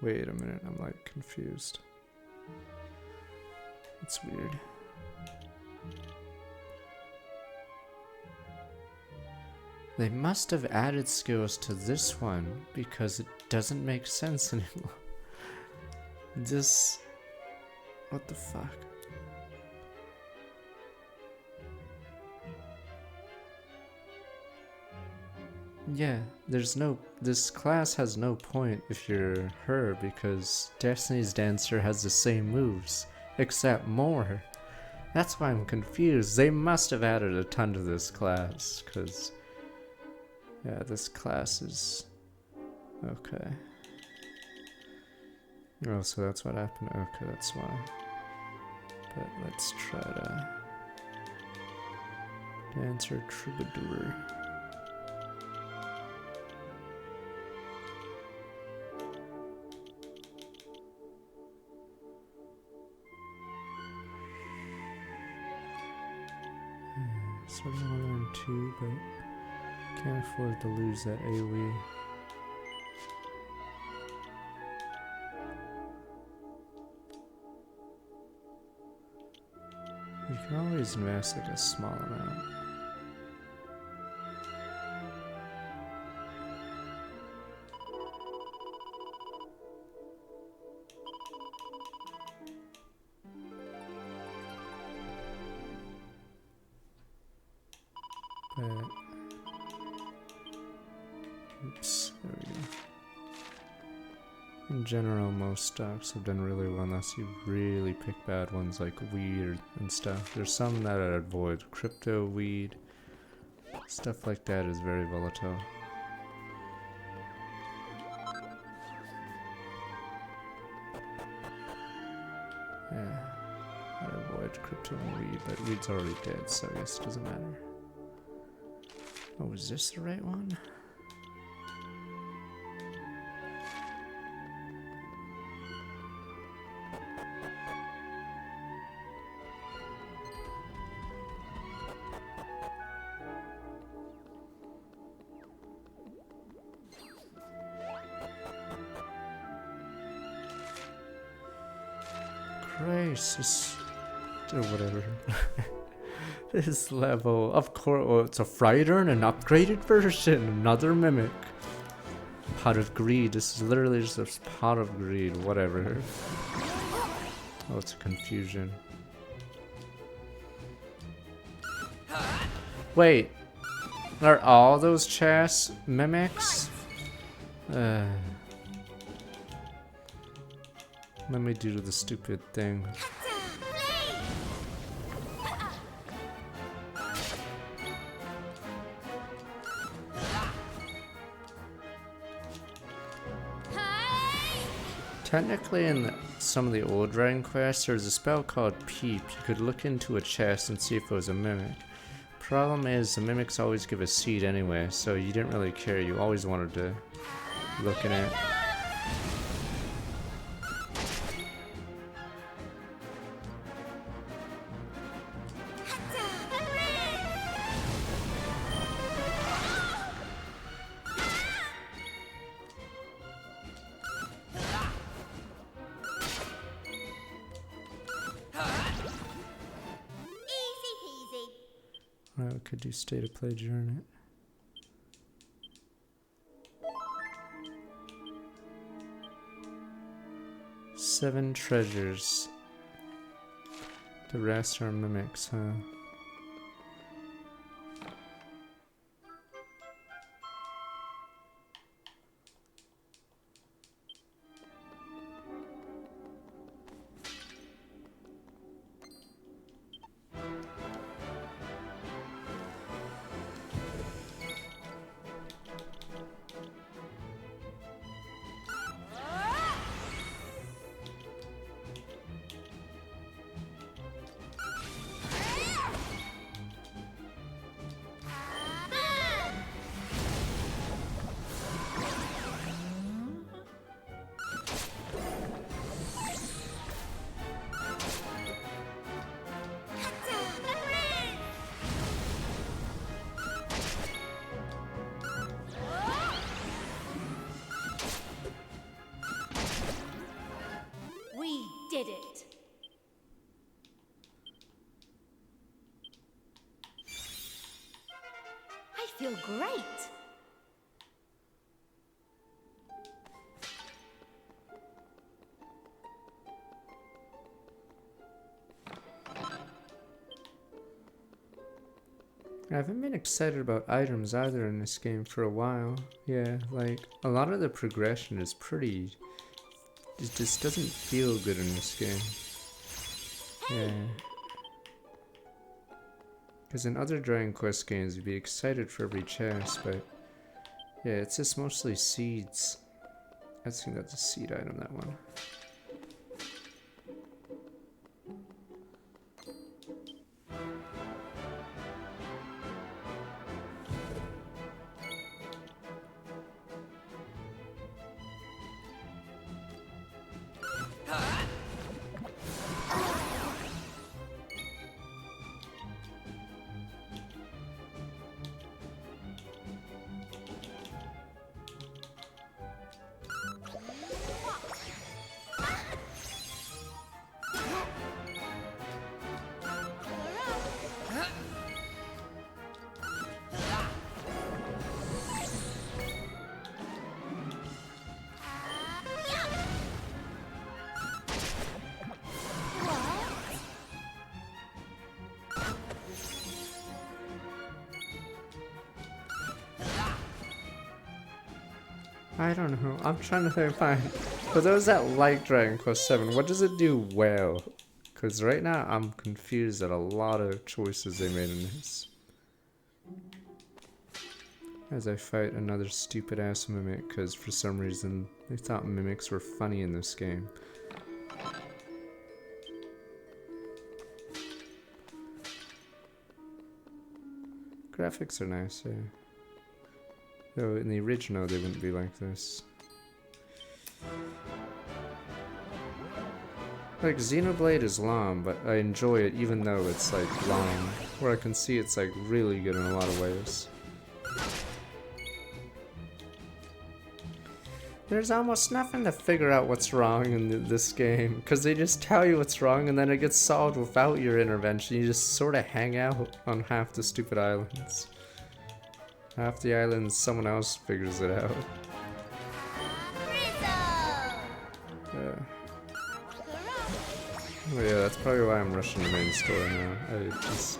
Wait a minute, I'm like confused. It's weird. They must have added skills to this one because it doesn't make sense anymore. This... What the fuck? Yeah, there's no... This class has no point if you're her because Destiny's Dancer has the same moves, except more. That's why I'm confused. They must have added a ton to this class, because... Yeah, this class is... Okay. Oh, so that's what happened? Okay, that's why. But let's try to... Dancer Troubadour. Sort of want to learn 2, but can't afford to lose that AoE. You can always invest like a small amount. But, oops, there we go. In general, most stocks have done really well unless you really pick bad ones like weed and stuff. There's some that I'd avoid. Crypto, weed, stuff like that is very volatile. Yeah, I'd avoid crypto and weed, but weed's already dead, so I guess it doesn't matter. Oh, is this the right one? Crisis. Or whatever. This level, of course, oh, it's a fighter and an upgraded version, another mimic. Pot of greed, this is literally just a pot of greed, whatever. Oh, it's a confusion. Wait, are all those chess mimics? Let me do the stupid thing. Technically, in some of the old Dragon quests, there's a spell called Peep. You could look into a chest and see if it was a mimic. Problem is, the mimics always give a seed anyway, so you didn't really care. You always wanted to look in it. Alright, we could do state of play during it. Seven treasures. The rest are mimics, huh? did it. I feel great. I haven't been excited about items either in this game for a while. Yeah, like, a lot of the progression is pretty... It just doesn't feel good in this game. Yeah. Because in other Dragon Quest games, you'd be excited for every chest, but... Yeah, it's just mostly seeds. I think that's a seed item, that one. I don't know. I'm trying to find. For those that like Dragon Quest 7, what does it do well? Because right now I'm confused at a lot of choices they made in this. As I fight another stupid ass mimic, because for some reason they thought mimics were funny in this game. Graphics are nice, yeah. Though in the original they wouldn't be like this. Like, Xenoblade is long, but I enjoy it even though it's like long. Where I can see it's like really good in a lot of ways. There's almost nothing to figure out what's wrong in this game, because they just tell you what's wrong and then it gets solved without your intervention. You just sort of hang out on half the stupid islands. Half the islands, someone else figures it out. Yeah. Oh yeah, that's probably why I'm rushing the main story now. I just...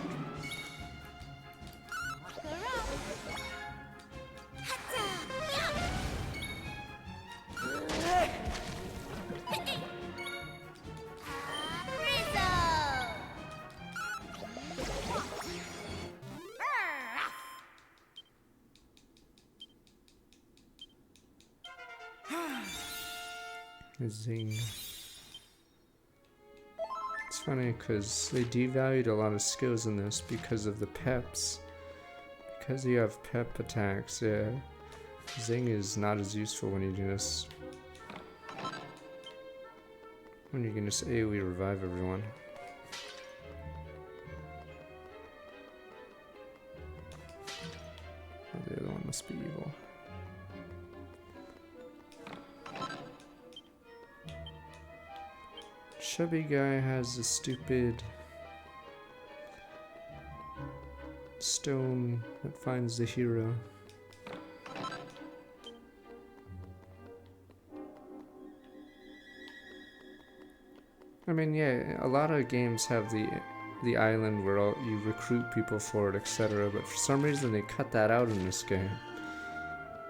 Zing. It's funny because they devalued a lot of skills in this because of the peps. Because you have pep attacks, yeah. Zing is not as useful when you just... when you can just AoE revive everyone. Oh, the other one must be evil. Chubby guy has a stupid stone that finds the hero. I mean, yeah, a lot of games have the island where you recruit people for it, etc. But for some reason they cut that out in this game.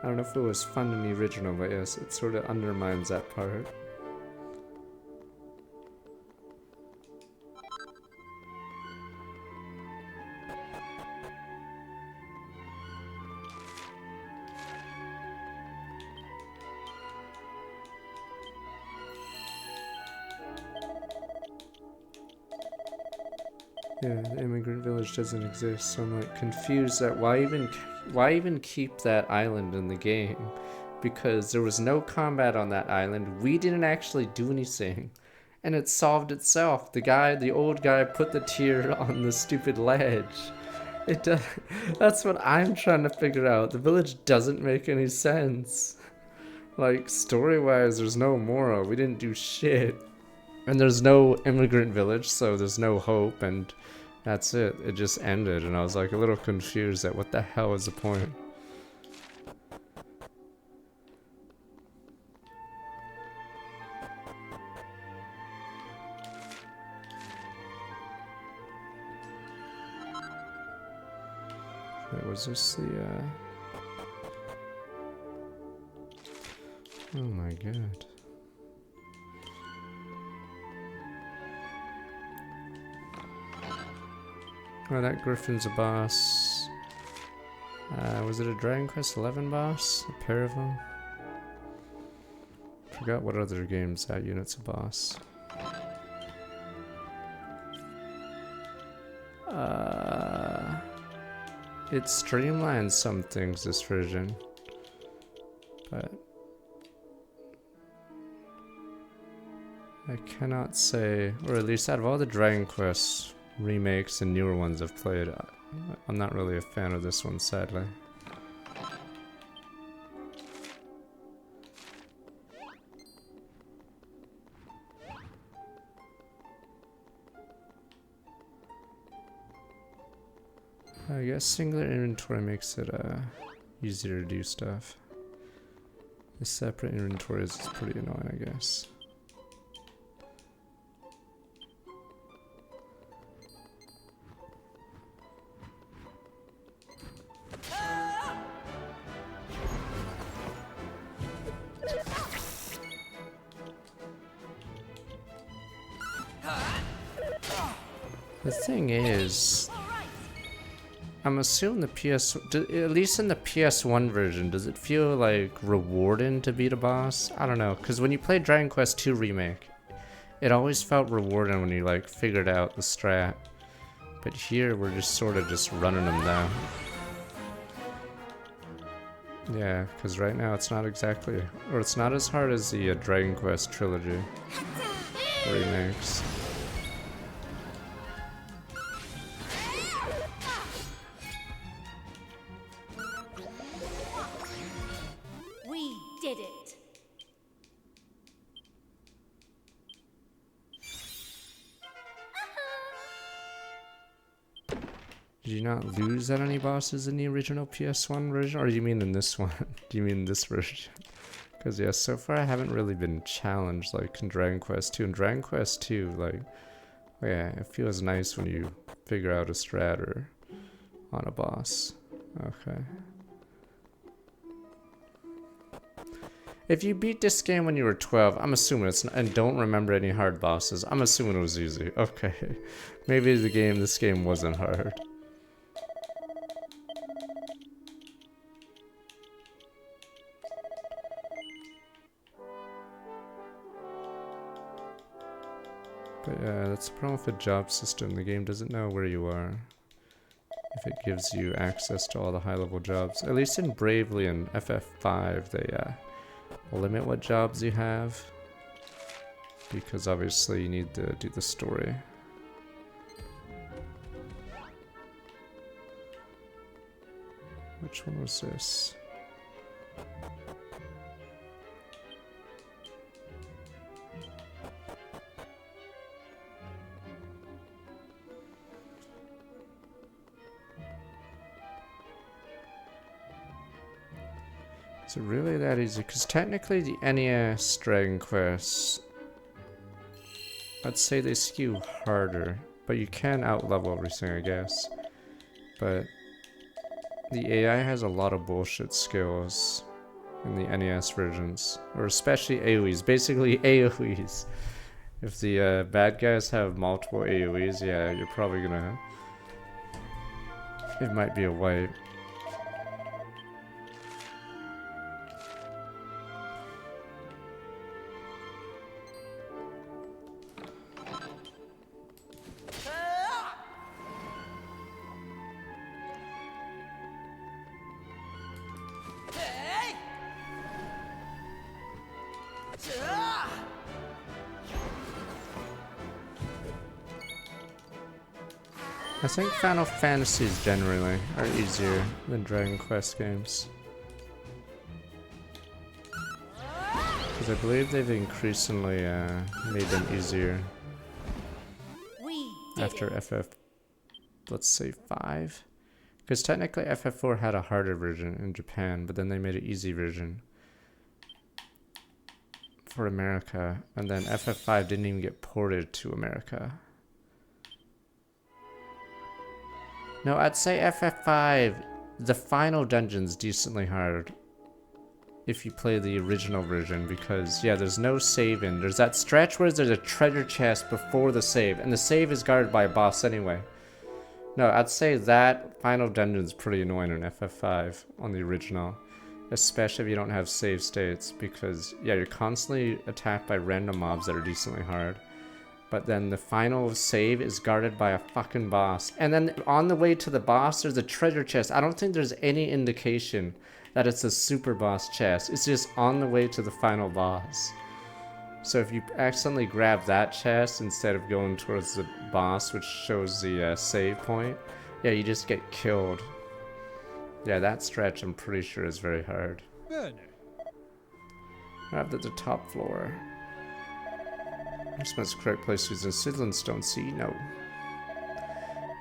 I don't know if it was fun in the original, but yes, it sort of undermines that part. Yeah, the immigrant village doesn't exist, so I'm like confused that why even keep that island in the game? Because there was no combat on that island, we didn't actually do anything, and it solved itself. The old guy put the tear on the stupid ledge. That's what I'm trying to figure out. The village doesn't make any sense. Like, story-wise, there's no moral. We didn't do shit. And there's no immigrant village, so there's no hope, and that's it. It just ended, and I was like a little confused at what the hell is the point. Wait, was this the, oh my god. Oh, that Griffin's a boss. Was it a Dragon Quest XI boss? A pair of them? Forgot what other games that unit's a boss. It streamlines some things, this version. But I cannot say, or at least out of all the Dragon Quest remakes and newer ones I've played, I'm not really a fan of this one, sadly. I guess singular inventory makes it easier to do stuff. The separate inventory is pretty annoying, I guess. The thing is, I'm assuming the at least in the PS1 version, does it feel like rewarding to beat a boss? I don't know, because when you play Dragon Quest II Remake, it always felt rewarding when you like figured out the strat. But here we're just sort of just running them down. Yeah, because right now it's not exactly, or it's not as hard as the Dragon Quest trilogy remakes. We did it. Did you not lose at any bosses in the original PS1 version? Or do you mean in this one? Do you mean this version? Because yeah, so far I haven't really been challenged like in Dragon Quest 2. In Dragon Quest 2, like, yeah, it feels nice when you figure out a strat or on a boss. Okay. If you beat this game when you were 12, I'm assuming it's, and don't remember any hard bosses, I'm assuming it was easy. Okay. Maybe this game wasn't hard. But yeah, that's the problem with the job system. The game doesn't know where you are if it gives you access to all the high-level jobs. At least in Bravely and FF5, they limit what jobs you have, because obviously you need to do the story. Which one was this? Is it really that easy? Because technically the NES Dragon Quest, I'd say they skew harder, but you can outlevel everything, I guess. But the AI has a lot of bullshit skills in the NES versions, or especially AoEs, basically AoEs. If the bad guys have multiple AoEs, yeah, you're probably gonna, it might be a wipe. I think Final Fantasies generally are easier than Dragon Quest games. Because I believe they've increasingly made them easier We did after it. FF, let's say 5. Because technically FF4 had a harder version in Japan, but then they made an easy version for America, and then FF5 didn't even get ported to America. No, I'd say FF5, the final dungeon's decently hard if you play the original version, because yeah, there's no save in. There's that stretch where there's a treasure chest before the save, and the save is guarded by a boss anyway. No, I'd say that final dungeon's pretty annoying in FF5 on the original, especially if you don't have save states, because yeah, you're constantly attacked by random mobs that are decently hard. But then the final save is guarded by a fucking boss. And then on the way to the boss, there's a treasure chest. I don't think there's any indication that it's a super boss chest. It's just on the way to the final boss. So if you accidentally grab that chest instead of going towards the boss, which shows the save point, yeah, you just get killed. Yeah, that stretch I'm pretty sure is very hard. We're up at the top floor. This must be the correct place to use in Sidland Stone Sea. No.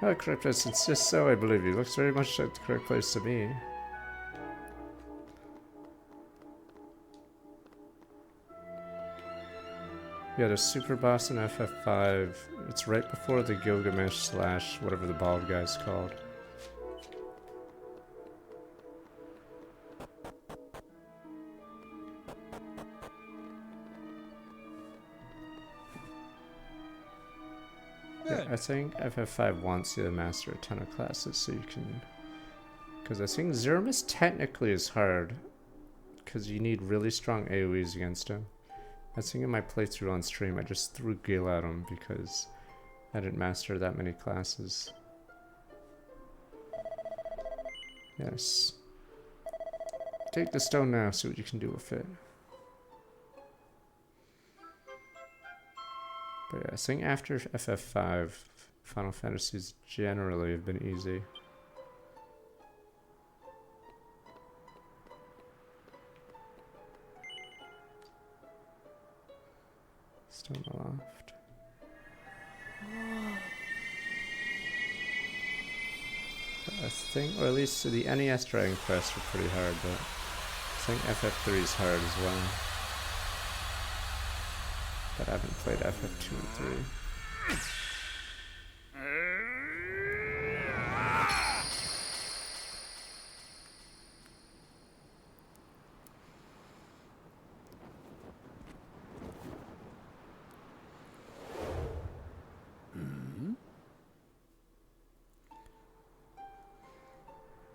Oh, correct place. It's just so, I believe you. Looks very much like the correct place to me. Yeah, the super boss in FF5. It's right before the Gilgamesh slash whatever the bald guy's called. Yeah, I think FF5 wants you to master a ton of classes so you can... Because I think Zermus technically is hard. Because you need really strong AoEs against him. I think in my playthrough on stream I just threw Gil at him because I didn't master that many classes. Yes. Take the stone now, see what you can do with it. But yeah, I think after FF5, Final Fantasies generally have been easy. Stone aloft. I think, or at least the NES Dragon Quest were pretty hard, but I think FF3 is hard as well. But I haven't played FF2 and 3.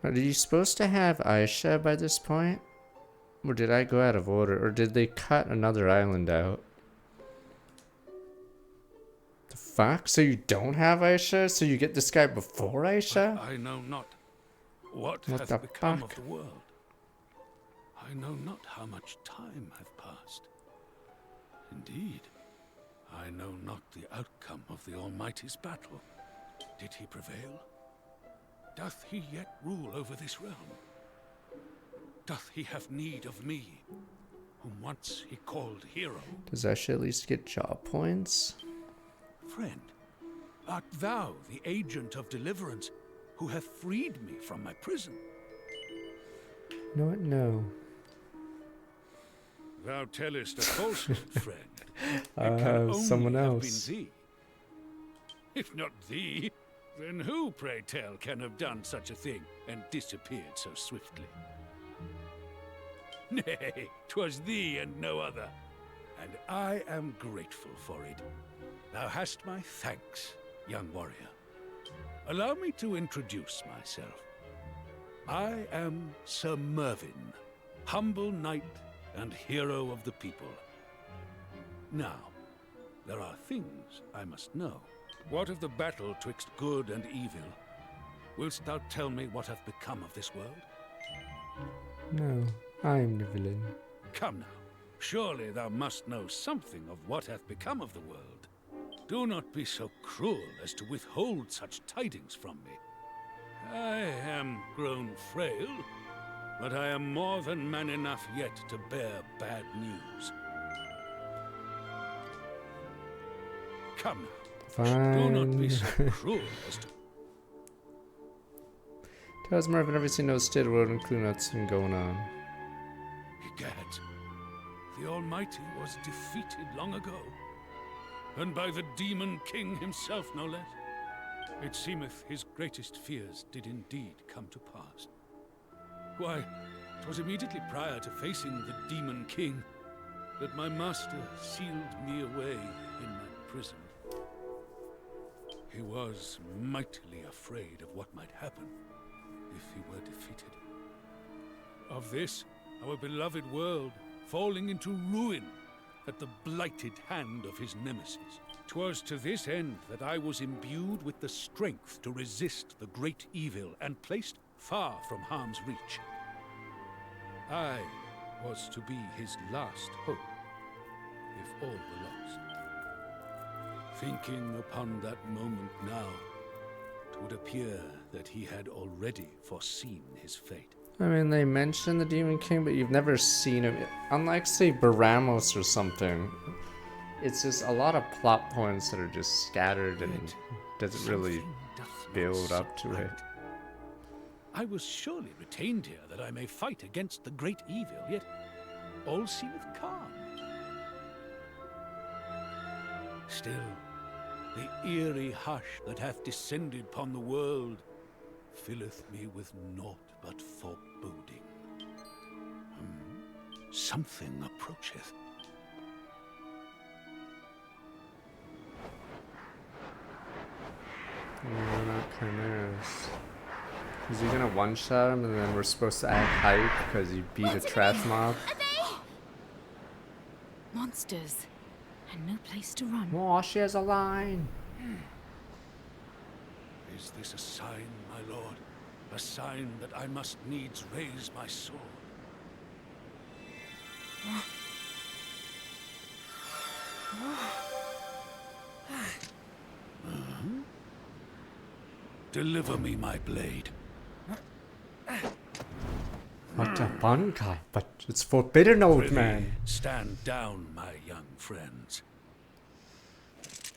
Are you supposed to have Aisha by this point? Or did I go out of order? Or did they cut another island out? The fuck? So you don't have Aisha? So you get this guy before Aisha? But I know not what What hath the become fuck? of the world. I know not how much time hath passed. Indeed, I know not the outcome of the Almighty's battle. Did he prevail? Doth he yet rule over this realm? Doth he have need of me, whom once he called hero? Does Aisha at least get job points? Friend, art thou the agent of deliverance who hath freed me from my prison? You know what? No. Thou tellest a falsehood, friend. I'll It can have only someone have else. been thee. If not thee, then who, pray tell, can have done such a thing and disappeared so swiftly? Nay, 'twas thee and no other, and I am grateful for it. Thou hast my thanks, young warrior. Allow me to introduce myself. I am Sir Mervyn, humble knight and hero of the people. Now, there are things I must know. What of the battle twixt good and evil? Willst thou tell me what hath become of this world? No, I'm the villain. Come now, surely thou must know something of what hath become of the world. Do not be so cruel as to withhold such tidings from me. I am grown frail, but I am more than man enough yet to bear bad news. Come now. Fine. Do not be so cruel as to... Tell us more if never seen no state of world and clue nothing going on. Egad, the Almighty was defeated long ago, and by the Demon King himself, no less. It seemeth his greatest fears did indeed come to pass. Why, 'twas immediately prior to facing the Demon King that my master sealed me away in my prison. He was mightily afraid of what might happen if he were defeated. Of this, our beloved world falling into ruin at the blighted hand of his nemesis. 'Twas to this end that I was imbued with the strength to resist the great evil and placed far from harm's reach. I was to be his last hope, if all were lost. Thinking upon that moment now, it would appear that he had already foreseen his fate. I mean, they mention the Demon King, but you've never seen him. Unlike, say, Baramos or something, it's just a lot of plot points that are just scattered and doesn't really build up to it. I was surely retained here that I may fight against the great evil, yet all seemeth calm. Still, the eerie hush that hath descended upon the world filleth me with naught but foreboding. Something approacheth. No, not chimeras. Is he gonna one-shot him and then we're supposed to act hype because he beat a trash mob? Are they? Monsters. And no place to run. Oh, she has a line. Is this a sign, my lord? A sign that I must needs raise my sword? Deliver me my blade. What a fun guy, but it's forbidden, old Prithee, man. stand down, my young friends.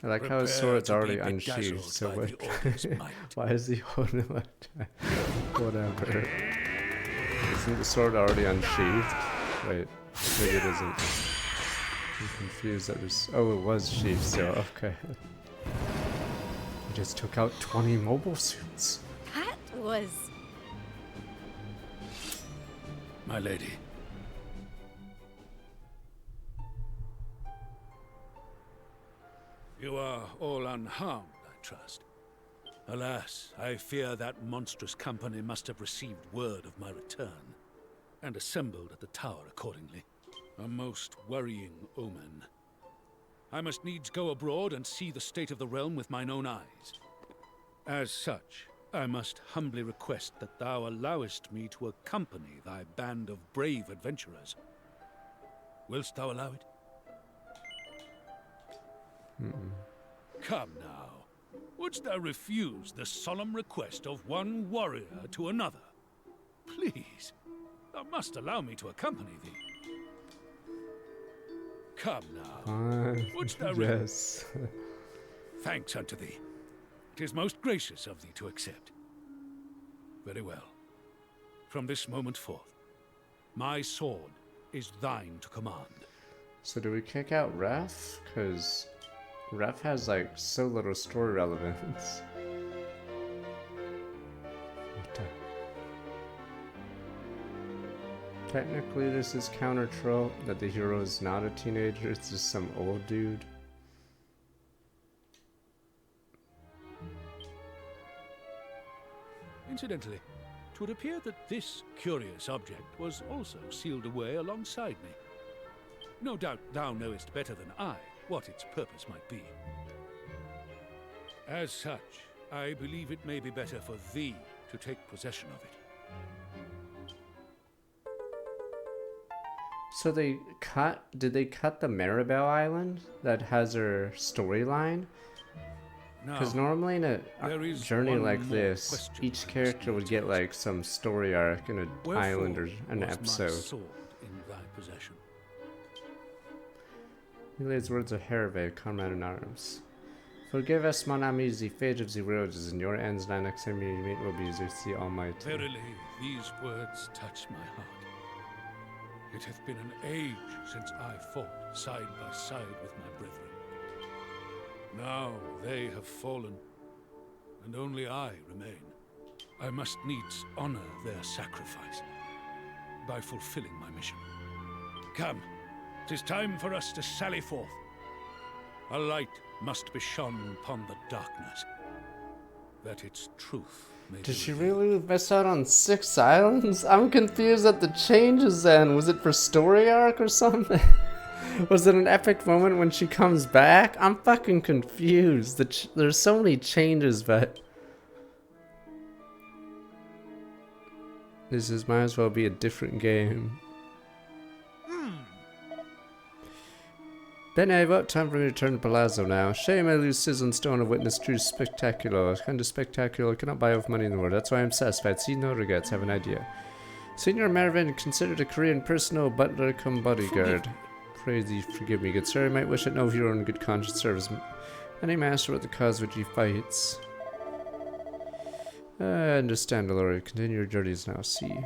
I like how his Prepare sword's to be already unsheathed, bedazzled so by what? the order's might. Why is he holding it like that? Whatever. Isn't the sword already unsheathed? Wait, maybe it isn't. I'm confused that there's... Oh, it was sheathed, so okay. He just took out 20 mobile suits. That was... My lady. You are all unharmed, I trust. Alas, I fear that monstrous company must have received word of my return, and assembled at the tower accordingly. A most worrying omen. I must needs go abroad and see the state of the realm with mine own eyes. As such, I must humbly request that thou allowest me to accompany thy band of brave adventurers. Willst thou allow it? Come now. Wouldst thou refuse the solemn request of one warrior to another? Please, thou must allow me to accompany thee. Come now. Wouldst thou Yes. Thanks unto thee. 'Tis most gracious of thee to accept. Very well. From this moment forth, my sword is thine to command. So do we kick out Ref? Because Ref has like so little story relevance. What the... Technically this is counter trope that the hero is not a teenager, it's just some old dude. Incidentally, it would appear that this curious object was also sealed away alongside me. No doubt thou knowest better than I what its purpose might be. As such, I believe it may be better for thee to take possession of it. So did they cut the Maribel Island that has her storyline? Because normally in a journey like this, each character would get like some story arc in an island or an episode. Sword in thy possession? He lays words of Hervé, comrade in arms. Forgive us, mon ami, the fate of the world is in your hands, and next time we meet will be with the Almighty. Verily, these words touch my heart. It hath been an age since I fought side by side with my brethren. Now they have fallen, and only I remain. I must needs honor their sacrifice by fulfilling my mission. Come, 'tis time for us to sally forth. A light must be shone upon the darkness, that its truth may Did be she revealed. really miss out on 6 islands? I'm confused at the changes then. Was it for story arc or something? Was it an epic moment when she comes back? I'm fucking confused. There's so many changes, but... might as well be a different game. Bene, about time for me to return to Palazzo now. Shame I lose sizzling stone of witness true spectacular. Kind of spectacular I cannot buy with money in the world. That's why I'm satisfied. See no regrets, have an idea. Senor Marvin, considered a Korean personal butler come bodyguard. Pray thee forgive me, good sir. I might wish it no hero in good conscience service. Any master with the cause which he fights. I understand, Lord. Continue your journeys now. See.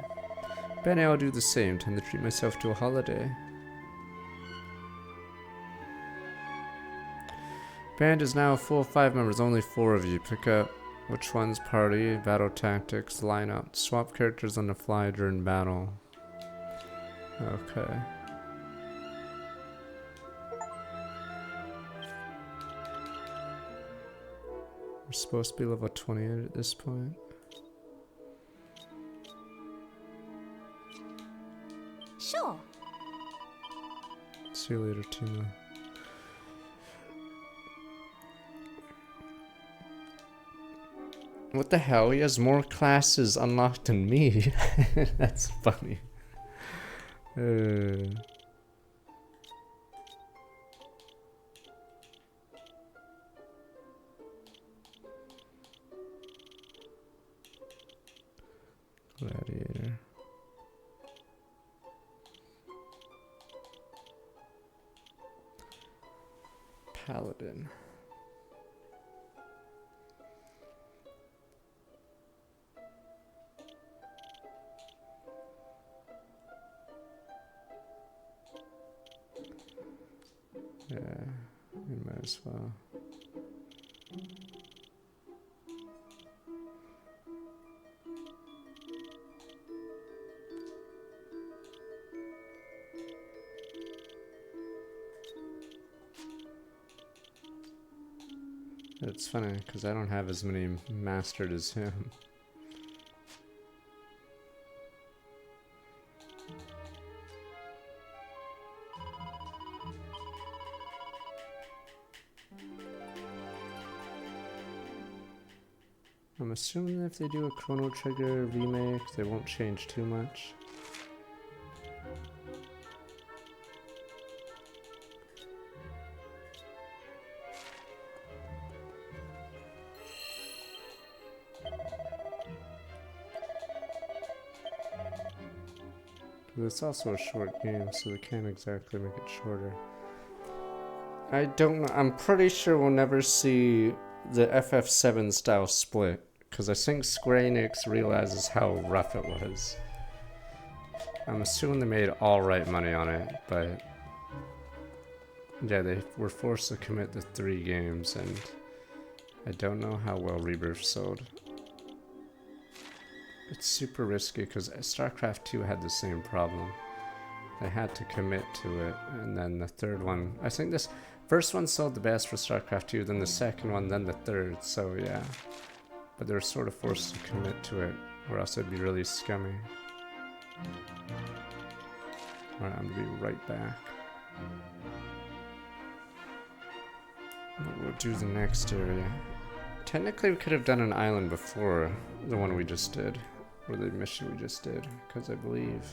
Bene, I'll do the same. Time to treat myself to a holiday. Band is now full of 5 members, only 4 of you. Pick up which one's party, battle tactics, lineup. Swap characters on the fly during battle. Okay. We're supposed to be level 28 at this point. Sure. See you later, Tina. What the hell? He has more classes unlocked than me. That's funny. Gladiator. Paladin. Yeah, we might as well. It's funny because I don't have as many mastered as him. I'm assuming if they do a Chrono Trigger remake, they won't change too much. But it's also a short game, so they can't exactly make it shorter. I don't know. I'm pretty sure we'll never see the FF7 style split, because I think Square Enix realizes how rough it was. I'm assuming they made alright money on it, but yeah, they were forced to commit to 3 games, and I don't know how well Rebirth sold. It's super risky because StarCraft 2 had the same problem. They had to commit to it, and then the third one, I think this first one sold the best for StarCraft 2, then the second one, then the third, so yeah. But they were sort of forced to commit to it, or else it'd be really scummy. Alright, I'm gonna be right back. We'll do the next area. Technically we could have done an island before the one we just did, or the mission we just did, because I believe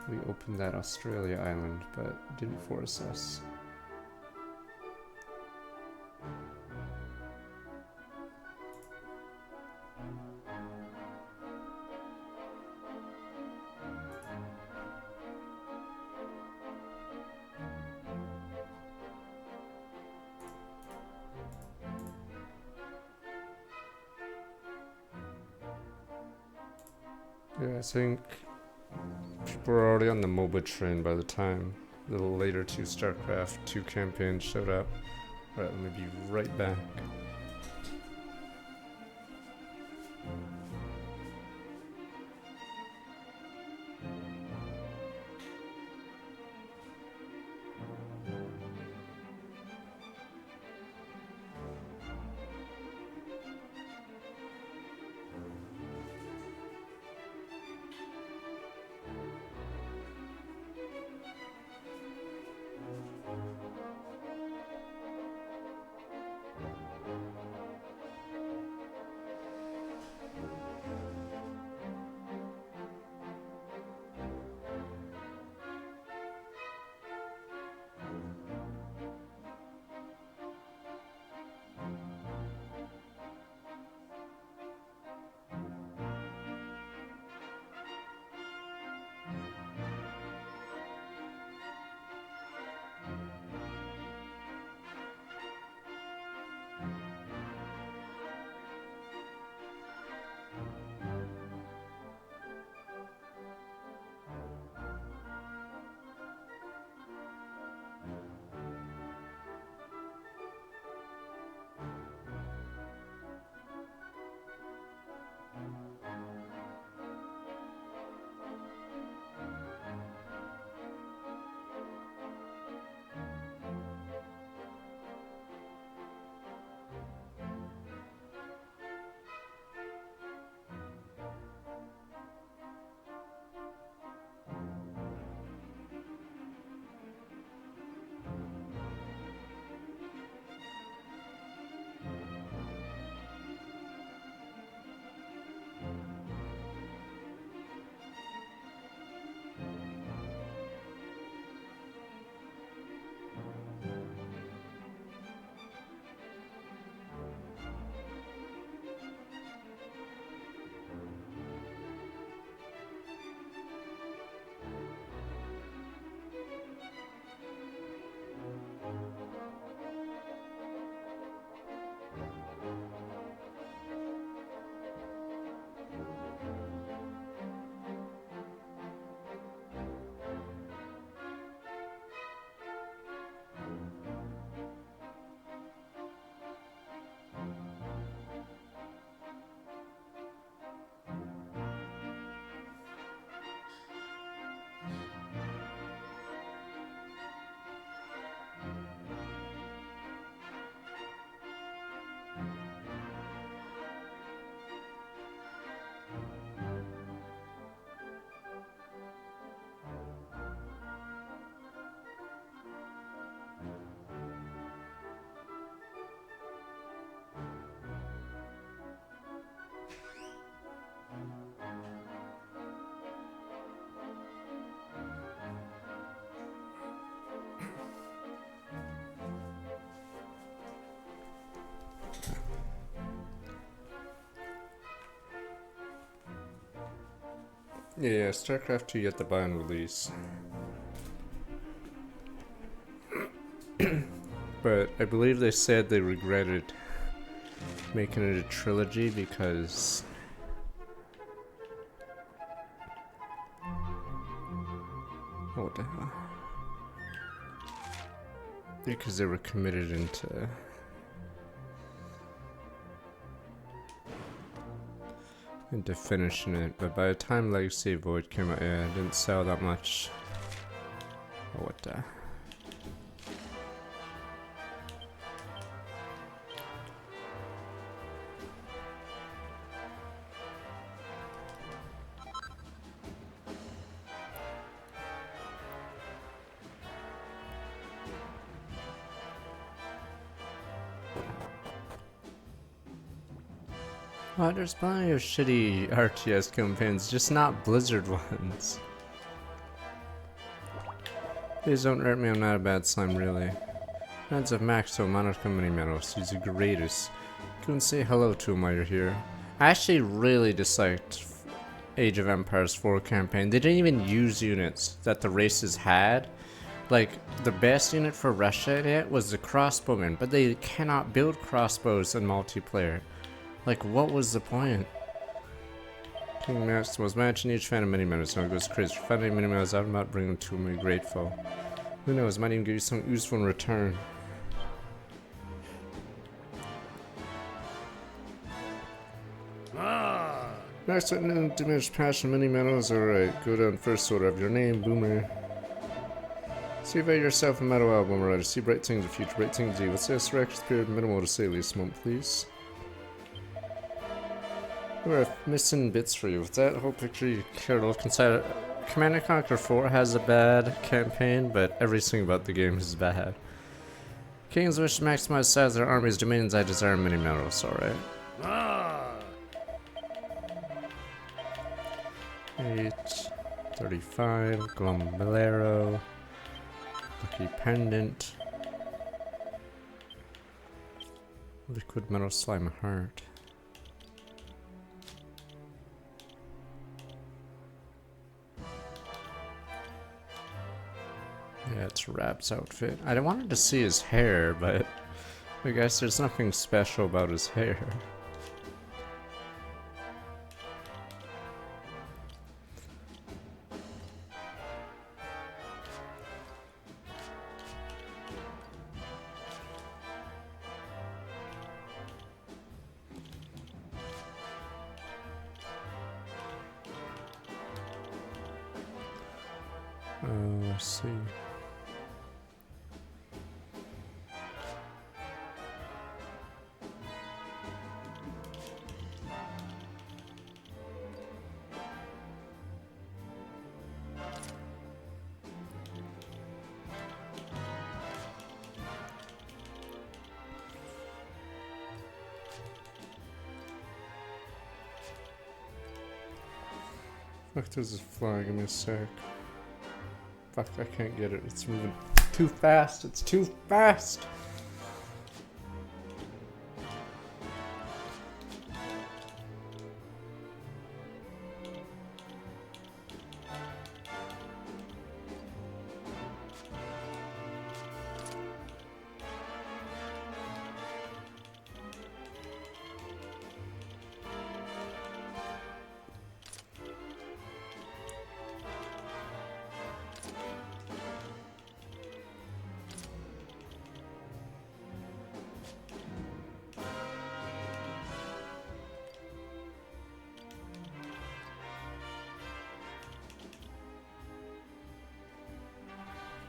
we opened that Australia island, but it didn't force us. Yeah, I think people were already on the MOBA train by the time the later two StarCraft 2 campaigns showed up. Alright, let me be right back. Yeah, StarCraft 2 yet to buy on release. But I believe they said they regretted making it a trilogy because oh, what the hell? Because they were committed into finishing it, but by the time Legacy of Void came out, yeah, it didn't sell that much. Oh, what the? Well, there's plenty of shitty RTS campaigns, just not Blizzard ones. Please don't hurt me, I'm not a bad slime, really. Friends of Maxo, Monarch Mini Meadows, he's the greatest. Go and say hello to him while you're here. I actually really disliked Age of Empires 4 campaign. They didn't even use units that the races had. Like, the best unit for Russia in it was the crossbowman, but they cannot build crossbows in multiplayer. Like, what was the point? King Maximus matching each fan of mini medals. Now it goes crazy. For finding mini medals, I'm not bringing them to me. Grateful. Who knows? Might even give you something useful in return. Next, diminished passion mini medals. Alright, go down first order of your name, Boomer. See about yourself a medal album, alright. See bright things in the future, bright things do. What's this? Record period minimal to say least month, please. We're missing bits for you. With that whole picture, you care to look inside. Command & Conquer 4 has a bad campaign, but everything about the game is bad. Kings wish to maximize the size of their army's dominions. I desire many medals, alright. 8, 35, Glombolero, Lucky Pendant, Liquid Metal Slime Heart. Yeah, it's Rap's outfit. I wanted to see his hair, but I guess there's nothing special about his hair. Let's see. Fuck, there's a fly. Give me a sec. Fuck, I can't get it. It's moving too fast. It's too fast.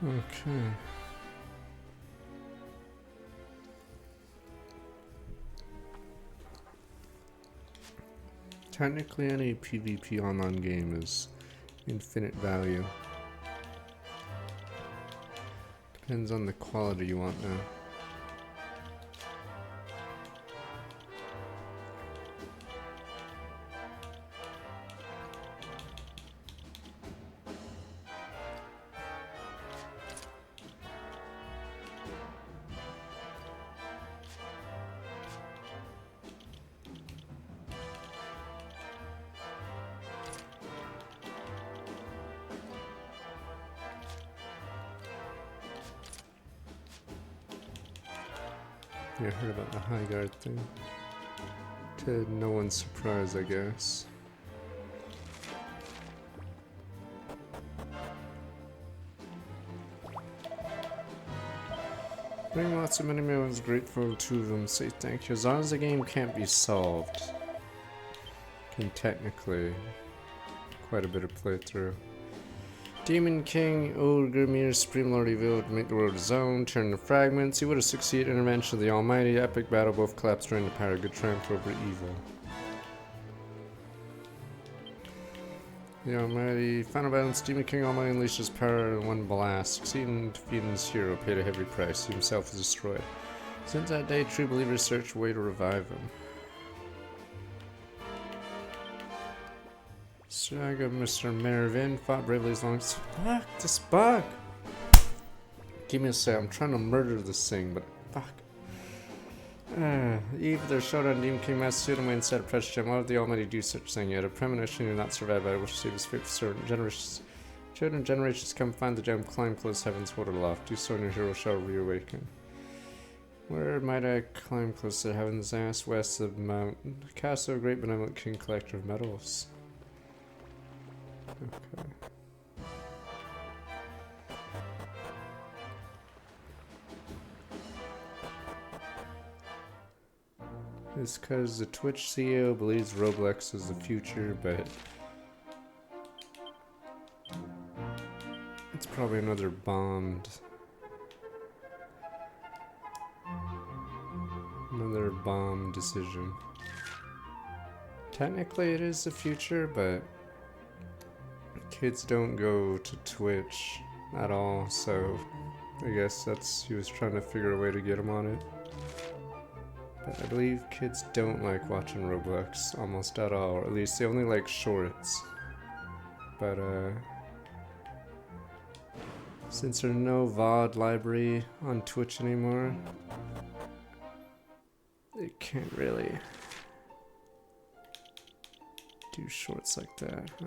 Okay. Technically, any PvP online game is infinite value. Depends on the quality you want now. Yeah, I heard about the high guard thing. To no one's surprise, I guess. Bring lots of mini medals, grateful to them, say thank you. As long as the game can't be solved, can technically quite a bit of playthrough. Demon King, Old Grimir, Supreme Lord Evil to make the world his own, turn to fragments. He would have succeeded. Intervention of the Almighty, epic battle, both collapsed during the power of good triumph over evil. The Almighty, final balance, Demon King Almighty unleashes power in one blast. Succeeding defeating his hero, paid a heavy price. He himself was destroyed. Since that day, true believers search a way to revive him. Saga Mr. Mervyn fought bravely as long as. Fuck this bug! Give me a sec, I'm trying to murder this thing, but fuck. Eve, their showdown, Demon King Master suit away inside a precious gem. Why would the Almighty do such thing yet? A premonition did not survive, but I wish to save his faithful servant. Children and generations come find the gem, climb close heavens, hold it aloft. Do so and your hero shall reawaken. Where might I climb close to heaven's ass? West of the mountain. Castle, great benevolent king, collector of metals. Okay. It's because the Twitch CEO believes Roblox is the future, but it's probably another bombed decision. Technically it is the future, but kids don't go to Twitch at all, so I guess he was trying to figure a way to get them on it. But I believe kids don't like watching Roblox almost at all, or at least they only like shorts. But since there's no VOD library on Twitch anymore, they can't really do shorts like that, huh?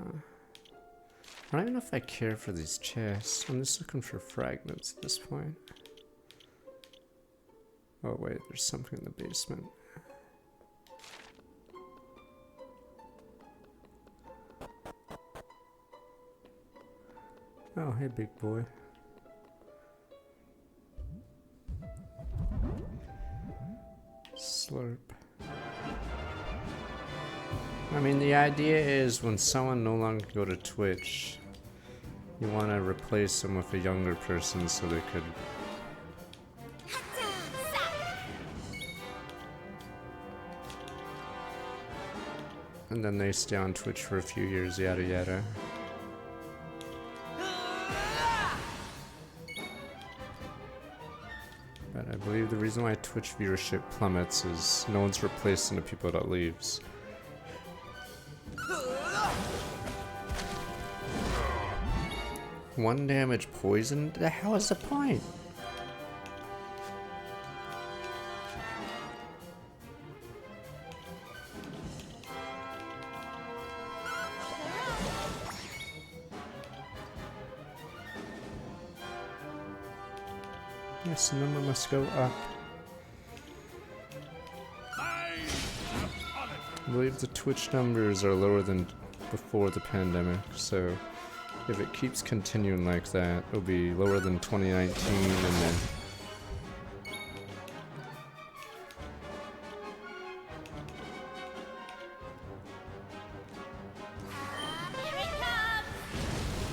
I don't even know if I care for these chests. I'm just looking for fragments at this point. Oh wait, there's something in the basement. Oh, hey big boy. Slurp. I mean, the idea is when someone no longer go to Twitch, you want to replace them with a younger person so they could and then they stay on Twitch for a few years, yada yada. But I believe the reason why Twitch viewership plummets is no one's replacing the people that leaves. One damage poison? The hell is the point? Yes, the number must go up. I believe the Twitch numbers are lower than before the pandemic, so if it keeps continuing like that, it'll be lower than 2019 and then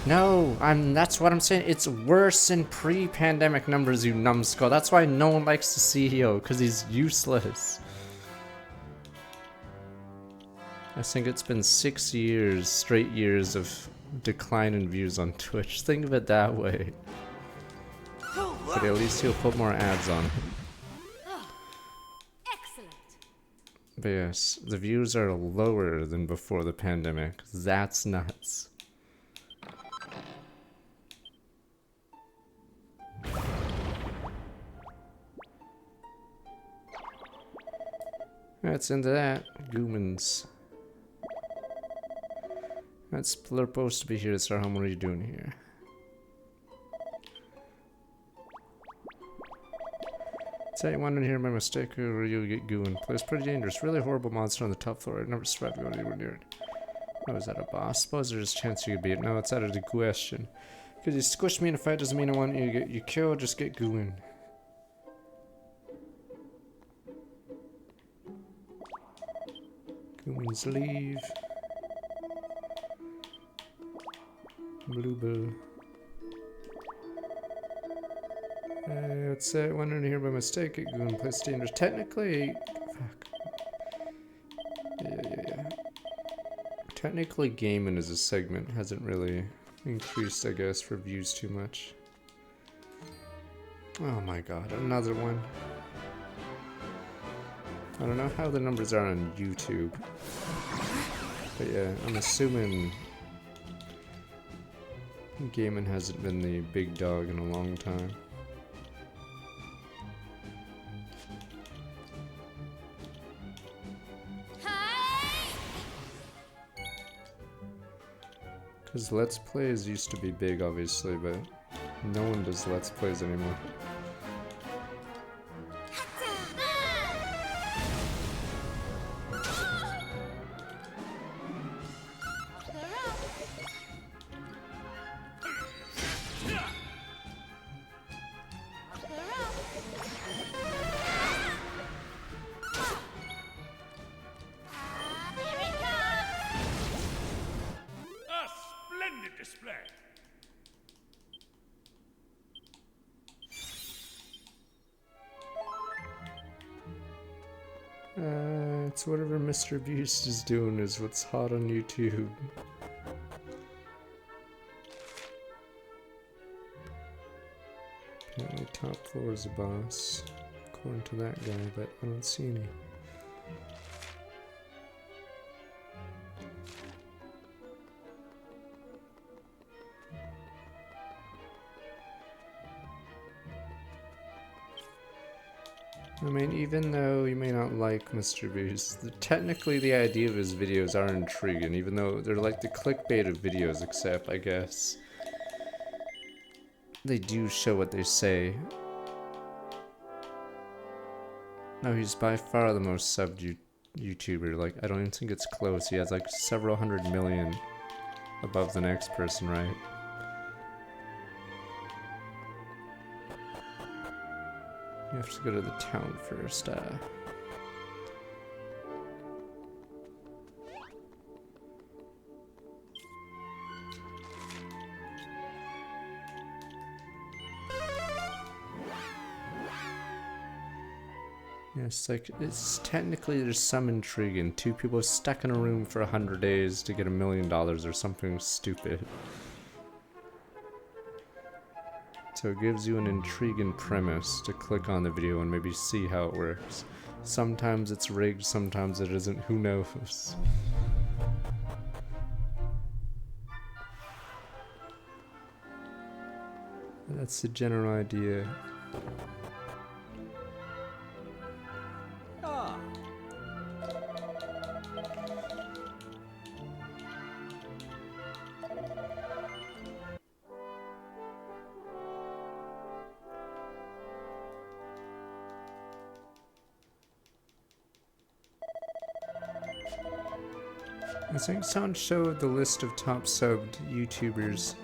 no, that's what I'm saying. It's worse than pre-pandemic numbers, you numbskull. That's why no one likes the CEO, because he's useless. I think it's been 6 years, straight years of decline in views on Twitch. Think of it that way. But at least he'll put more ads on. Excellent. But yes, the views are lower than before the pandemic. That's nuts. That's into that. Goomans. That's supposed to be here, so what are you doing here? Say you wanted here by mistake or you'll get gooing. Place pretty dangerous. Really horrible monster on the top floor. I'd never survived going anywhere near it. Oh, is that a boss? Suppose there's a chance you could beat it. No, it's out of the question. Because you squished me in a fight doesn't mean I want you to get you killed, just get gooing. Goomans leave. Bluebell. It's wondering here by mistake. It goon place dangerous. Technically, fuck. Yeah. Technically, gaming as a segment hasn't really increased, I guess, for views too much. Oh my god, another one. I don't know how the numbers are on YouTube, but yeah, I'm assuming gaming hasn't been the big dog in a long time. Because Let's Plays used to be big, obviously, but no one does Let's Plays anymore. It's whatever Mr. Beast is doing is what's hot on YouTube. Apparently top floor is a boss, according to that guy, but I don't see any. I mean, even though you may not like Mr. Beast, technically the idea of his videos are intriguing, even though they're like the clickbait of videos, except, I guess, they do show what they say. No, he's by far the most subbed YouTuber. Like, I don't even think it's close. He has like several 100 million above the next person, right? You have to go to the town first. Yes, like, it's technically there's some intrigue in two people stuck in a room for 100 days to get $1 million or something stupid. So it gives you an intriguing premise to click on the video and maybe see how it works. Sometimes it's rigged, sometimes it isn't, who knows? That's the general idea. I think someone showed the list of top subbed YouTubers,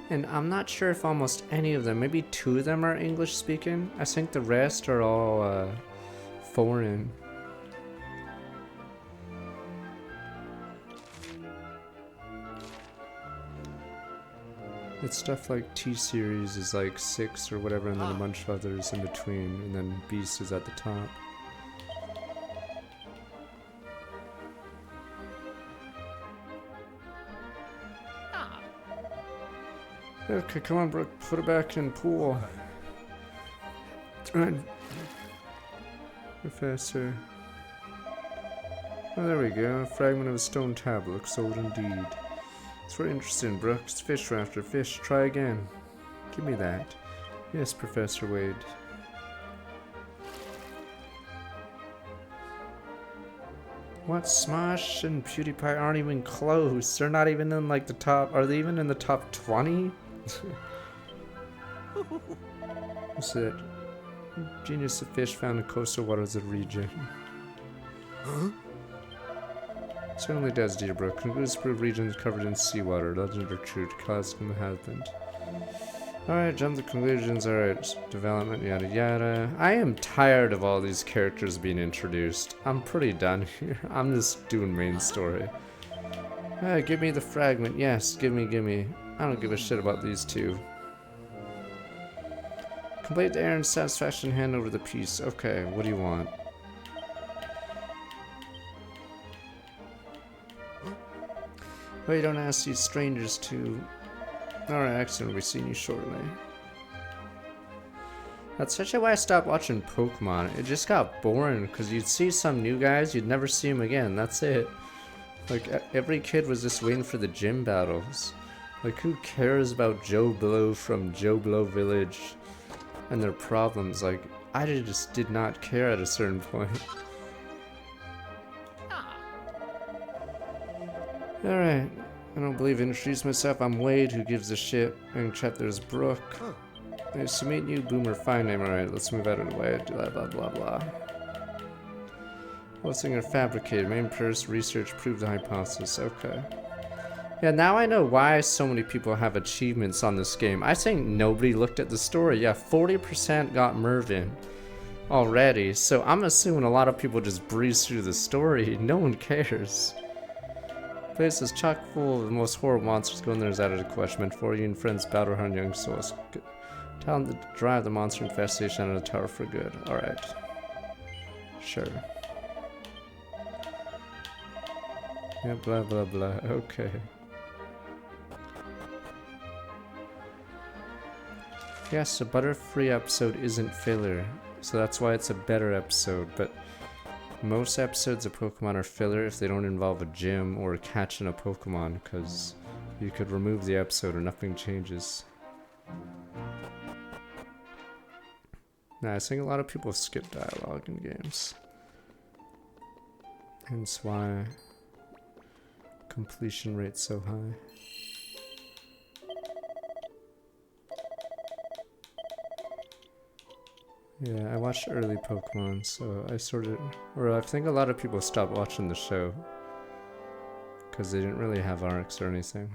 and I'm not sure if almost any of them, maybe 2 of them are English speaking. I think the rest are all foreign. It's stuff like T-Series is like 6 or whatever, and then a bunch of others in between, and then Beast is at the top. Okay, come on, Brooke, put it back in pool. Right. Professor. Oh, there we go. A fragment of a stone tablet. Looks old indeed. It's very interesting, Brooke. It's fish rafter. Fish. Try again. Give me that. Yes, Professor Wade. What? Smosh and PewDiePie aren't even close. They're not even in like the top. Are they even in the top 20? What's it? Genius of fish found in coastal waters of the region. Huh? Certainly does, dear Brooke. Conclusive regions covered in seawater. Legend or true to cause from the husband. Alright, jump to conclusions. Alright, development, yada yada. I am tired of all these characters being introduced. I'm pretty done here. I'm just doing main story. Give me the fragment. Yes, give me. I don't give a shit about these 2. Complete the errand satisfaction, hand over the piece. Okay, what do you want? Well, you don't ask these strangers to... Alright, excellent, we'll be seeing you shortly. That's actually why I stopped watching Pokemon. It just got boring, because you'd see some new guys, you'd never see them again, that's it. Like, every kid was just waiting for the gym battles. Like, who cares about Joe Blow from Joe Blow Village and their problems? Like, I just did not care at a certain point. Alright, I don't believe I introduced myself. I'm Wade, who gives a shit. And chat, there's Brooke. Nice to meet you, Boomer. Fine name, alright, let's move out of the way. Blah blah blah blah. Hosting or fabricated. Main purpose, research, prove the hypothesis. Okay. Yeah, now I know why so many people have achievements on this game. I think nobody looked at the story. Yeah, 40% got Mervin already. So I'm assuming a lot of people just breeze through the story. No one cares. The place is chock full of the most horrible monsters. Going there is out of the question. Meant for you and friends battle around young souls. Tell them to drive the monster infestation out of the tower for good. Alright. Sure. Yeah, blah blah blah. Okay. Yes, the Butterfree episode isn't filler, so that's why it's a better episode, but most episodes of Pokemon are filler if they don't involve a gym or catching a Pokemon, because you could remove the episode or nothing changes. Nah, I think a lot of people skip dialogue in games. Hence why completion rate's so high. Yeah, I watched early Pokemon, so I I think a lot of people stopped watching the show because they didn't really have arcs or anything.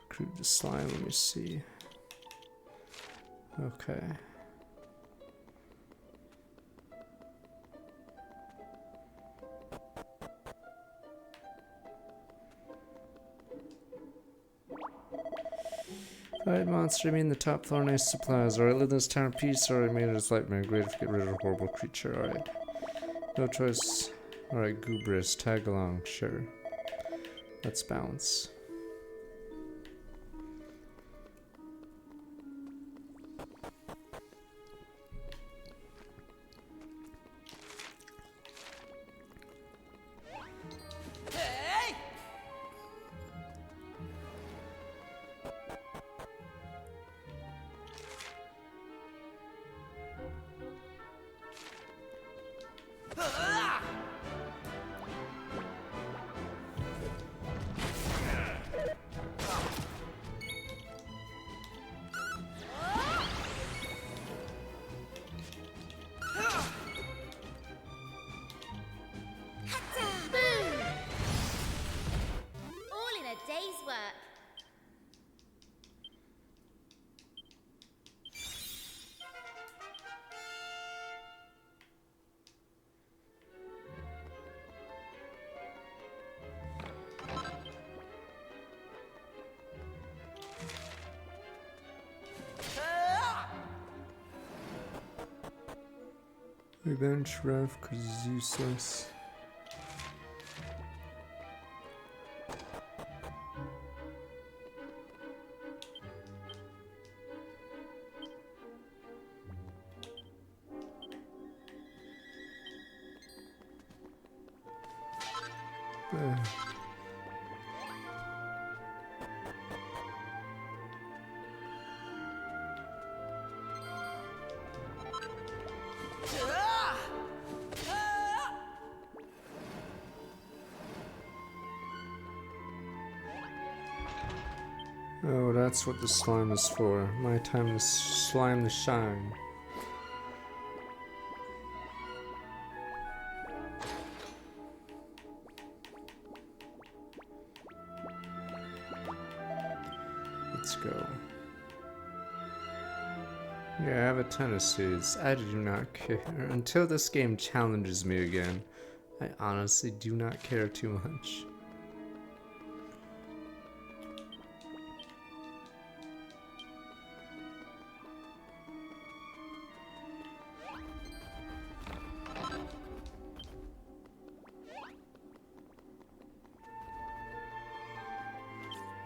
Recruit the slime, let me see. Okay. Fight monster, I mean the top floor, nice supplies. Alright, live in this town in peace, or I made it as Lightman. Great to get rid of a horrible creature, alright. No choice. Alright, Goobris, tag along, sure. Let's bounce. Boom! All in a day's work. Revenge Rev, cause useless. Oh, that's what the slime is for. My time to slime the shine. Let's go. Yeah, I have a ton of seeds. I do not care. Until this game challenges me again, I honestly do not care too much.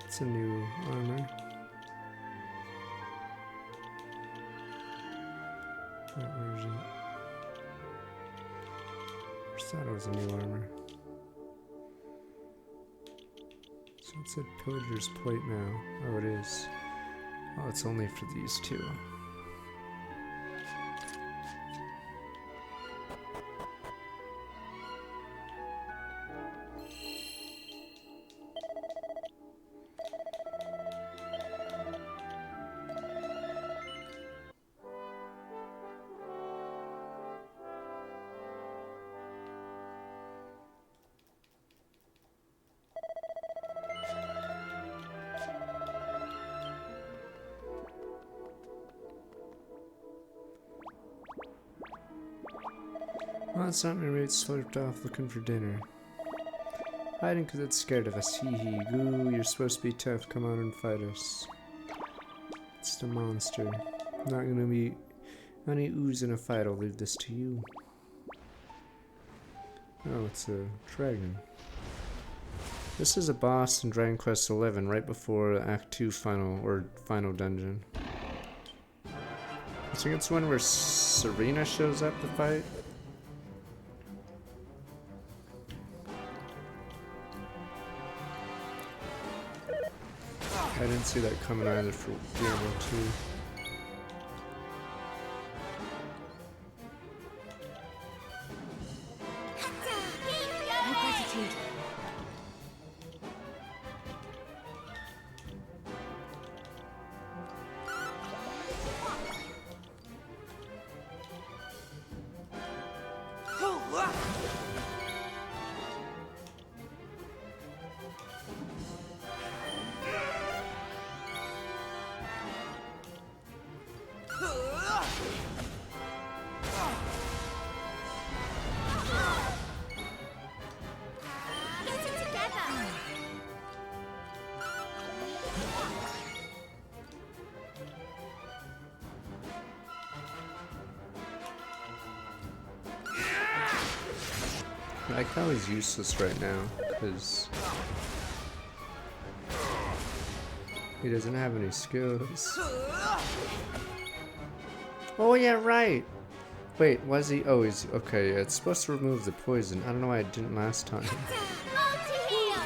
It's a new armor. What version? I thought it was a new armor. So it said Pillager's Plate now. Oh, it is. Oh, it's only for these two. Well, it's not my rate slurped off looking for dinner. Hiding because it's scared of us. Hee hee. Goo, you're supposed to be tough. Come on and fight us. It's the monster. Not gonna be any ooze in a fight. I'll leave this to you. Oh, it's a dragon. This is a boss in Dragon Quest XI, right before Act 2 final dungeon. I think it's one where Serena shows up to fight. I didn't see that coming either for Diablo 2. No gratitude. Get it together. I like how he's useless right now, because he doesn't have any skills. Oh yeah, right! Wait, was he? Oh, he's... okay, yeah, it's supposed to remove the poison. I don't know why it didn't last time. Multi-heal.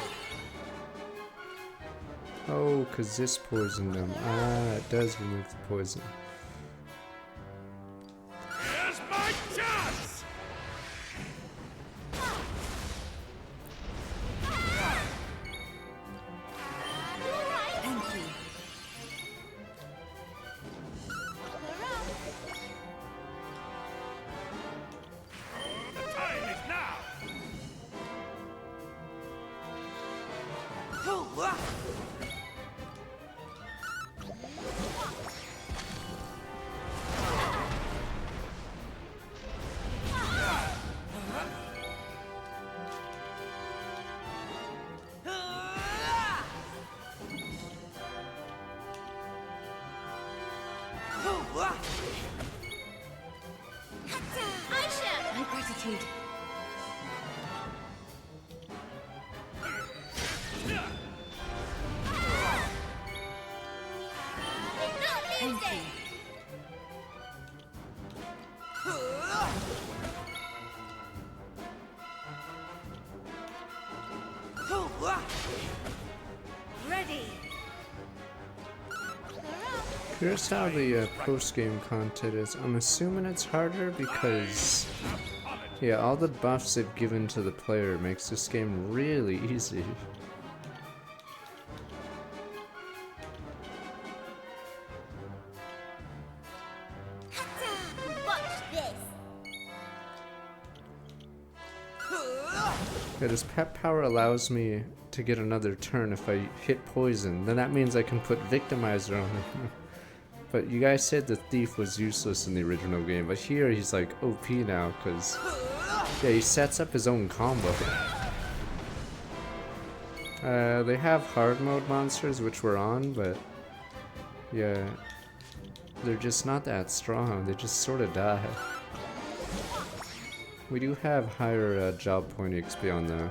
Oh, because this poisoned him. Ah, it does remove the poison. Here's my chance! Thank you. The time is now! Aisha. No gratitude. Did not lose Thank it. you. Ready. Here's how the post-game content is. I'm assuming it's harder because, yeah, all the buffs they've given to the player makes this game really easy. Watch this. Yeah, this pet power allows me to get another turn if I hit poison. Then that means I can put Victimizer on him. But you guys said the thief was useless in the original game, but here he's like OP now because, yeah, he sets up his own combo. They have hard mode monsters, which we're on, but yeah, they're just not that strong. They just sort of die. We do have higher job point XP on though.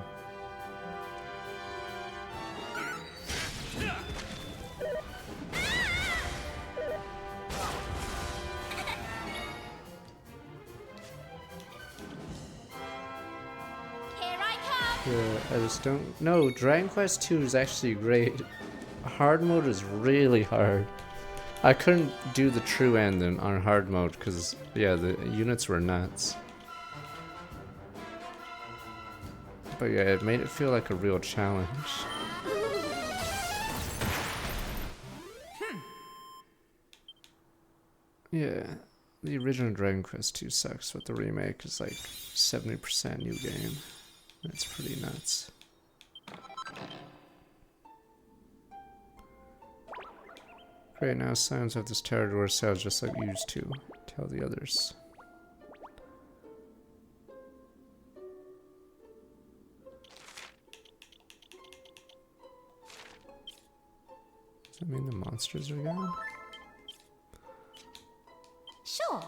Here I come. Yeah, I just don't. No, Dragon Quest 2 is actually great. Hard mode is really hard. I couldn't do the true end on hard mode because, yeah, the units were nuts. But yeah, it made it feel like a real challenge. Yeah, the original Dragon Quest 2 sucks, but the remake is like 70% new game. That's pretty nuts. Great, now signs of this territory sounds just like we used to. Tell the others. Does that mean the monsters are gone? Sure.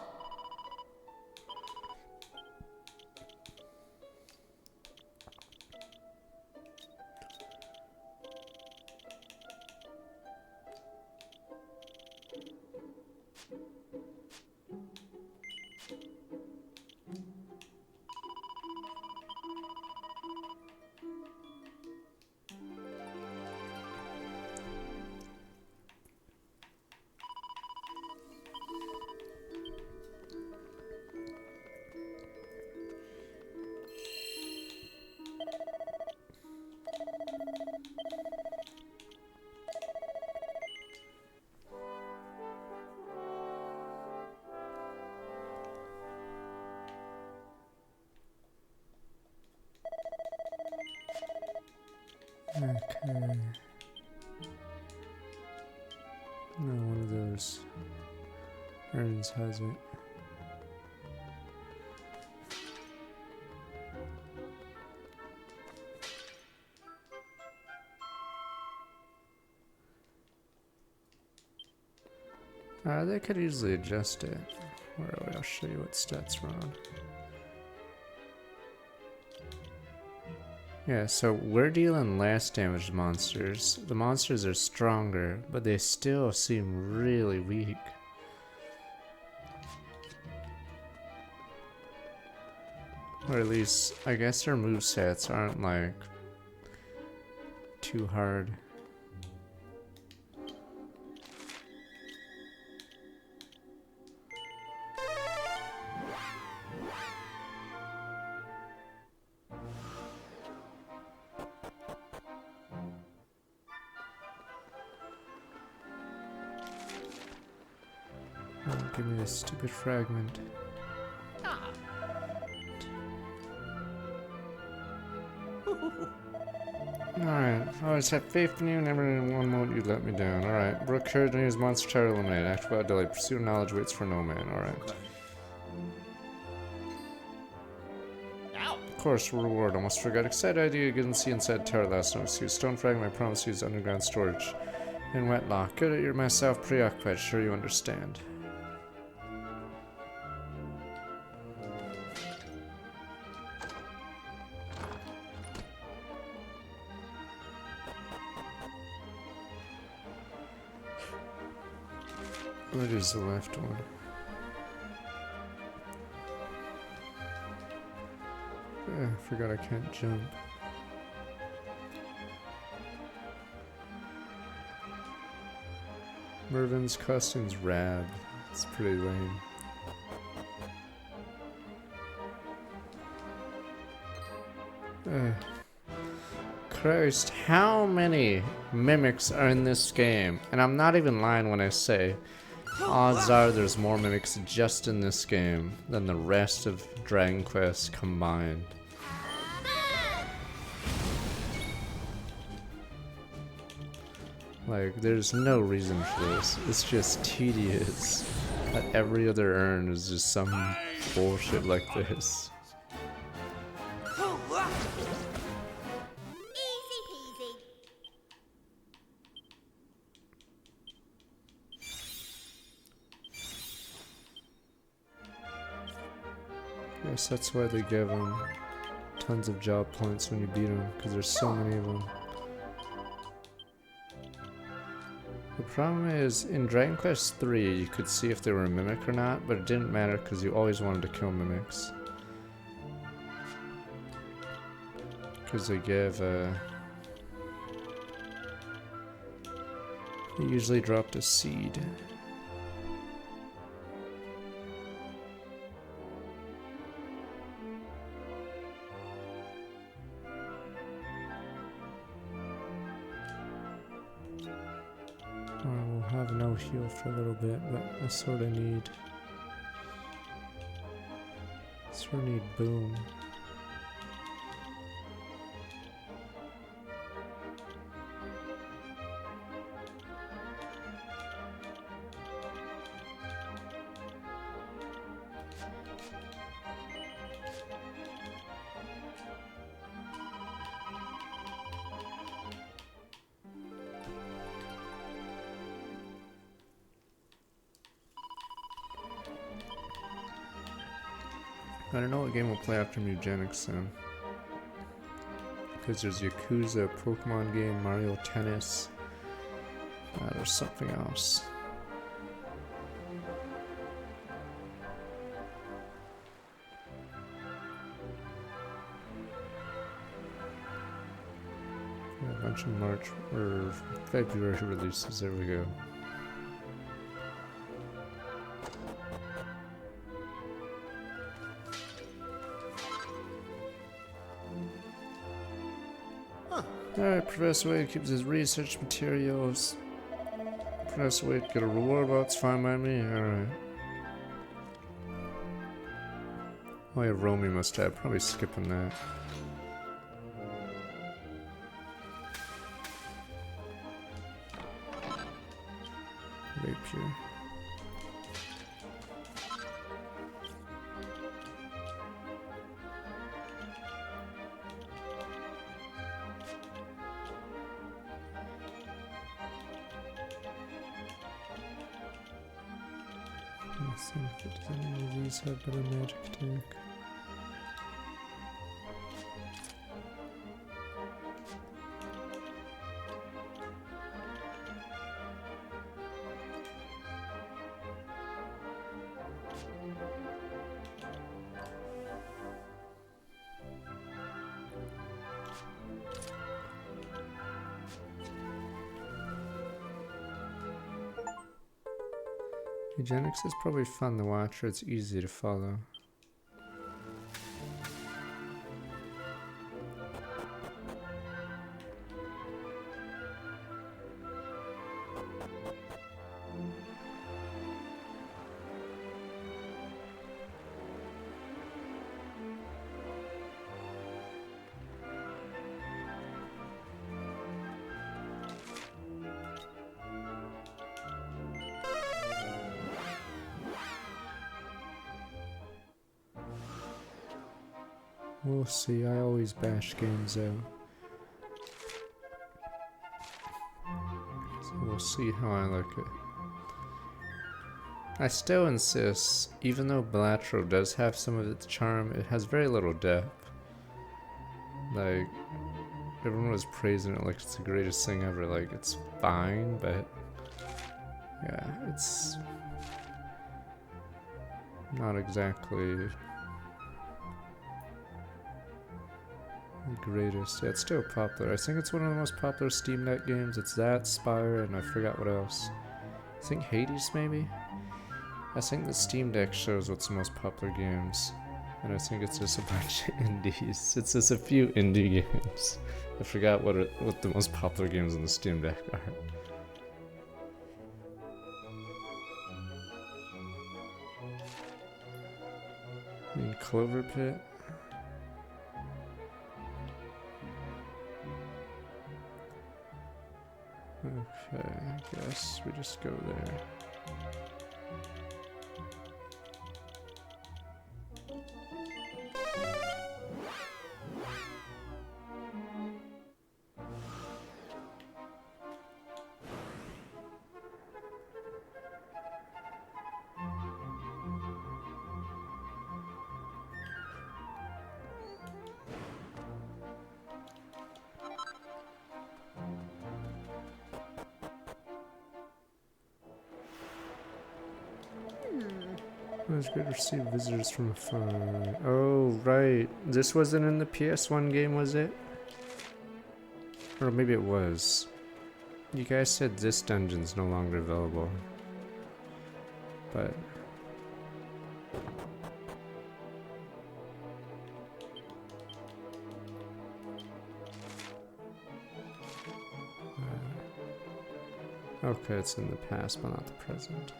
Okay. No, one of those urns has it. They could easily adjust it. Where are we? I'll show you what stats we're on. Yeah, so we're dealing less damage to monsters. The monsters are stronger, but they still seem really weak. Or at least, I guess their movesets aren't like too hard. Oh, give me this stupid fragment. Alright, I always had faith in you, never in one moment you'd let me down. Alright, Brook heard and use monster tower eliminate. Act without delay. Pursue knowledge waits for no man. Alright. Of course, reward. Almost forgot. Excited idea. Didn't see inside tower last night. See stone fragment. I promise you is underground storage. In Wetlock. Good at your myself preoccupied. Sure you understand. What is the left one? I forgot I can't jump. Mervin's costume's rad. It's pretty lame. Christ, how many mimics are in this game? And I'm not even lying when I say odds are there's more mimics just in this game than the rest of Dragon Quest combined. Like, there's no reason for this. It's just tedious that every other urn is just some bullshit like this. Easy peasy. Guess that's why they give them tons of job points when you beat them, because there's so many of them. The problem is, in Dragon Quest 3, you could see if they were a mimic or not, but it didn't matter because you always wanted to kill mimics. Because they give, they usually dropped a seed. We'll have no heal for a little bit, but I sort of need boom. I don't know what game will play after Mugenics soon. Because there's Yakuza, Pokemon game, Mario Tennis. There's something else. launch in March or February releases. There we go. Alright, Professor Wade keeps his research materials. Professor Wade get a reward while it's fine by me. Alright. Oh yeah, Romy must have. Probably skipping that. Rapier. Let's see if any of these have better magic attack. Eugenics is probably fun to watch, or it's easy to follow. We'll see, I always bash games out. So we'll see how I like it. I still insist, even though Bellatrix does have some of its charm, it has very little depth. Like, everyone was praising it like it's the greatest thing ever. Like, it's fine, but yeah, it's not exactly the greatest. Yeah, it's still popular. I think it's one of the most popular Steam Deck games. It's that, Spire, and I forgot what else. I think Hades, maybe? I think the Steam Deck shows what's the most popular games. And I think it's just a bunch of indies. It's just a few indie games. I forgot what the most popular games on the Steam Deck are. Clover Pit? Okay, I guess we just go there. It's good to receive visitors from afar. Oh, right. This wasn't in the PS1 game, was it? Or maybe it was. You guys said this dungeon's no longer available. But... okay, it's in the past, but not the present.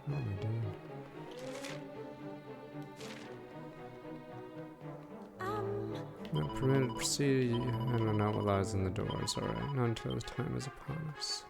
What am I doing? Not permitted to proceed. I don't know what lies in the doors. Alright, not until the time is upon us.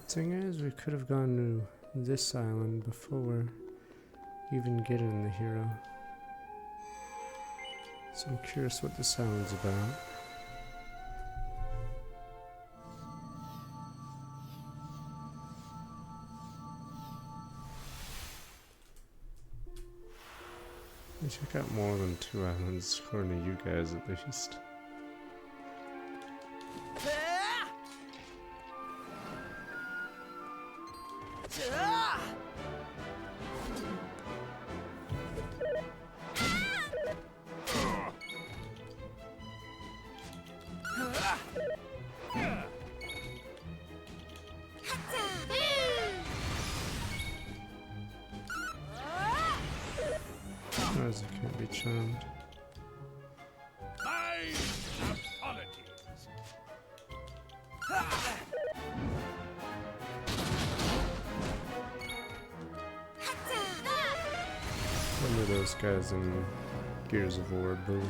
Thing is, we could have gone to this island before even getting the hero. So I'm curious what this island's about. We check out more than 2 islands, according to you guys at least. Otherwise it can't be charmed. My apologies. One of those guys in Gears of War, boom.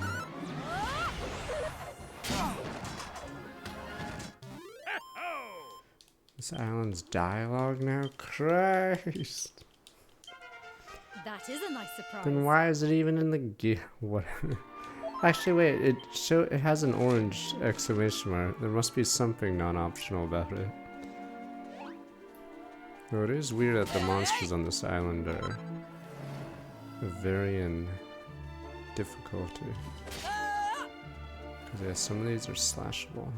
This island's dialogue now? Christ! That is a nice surprise. Then why is it even in the whatever? Actually, wait. It has an orange exclamation mark. There must be something non-optional about it. Though it is weird that the monsters on this island are varying difficulty. Because yeah, some of these are slashable.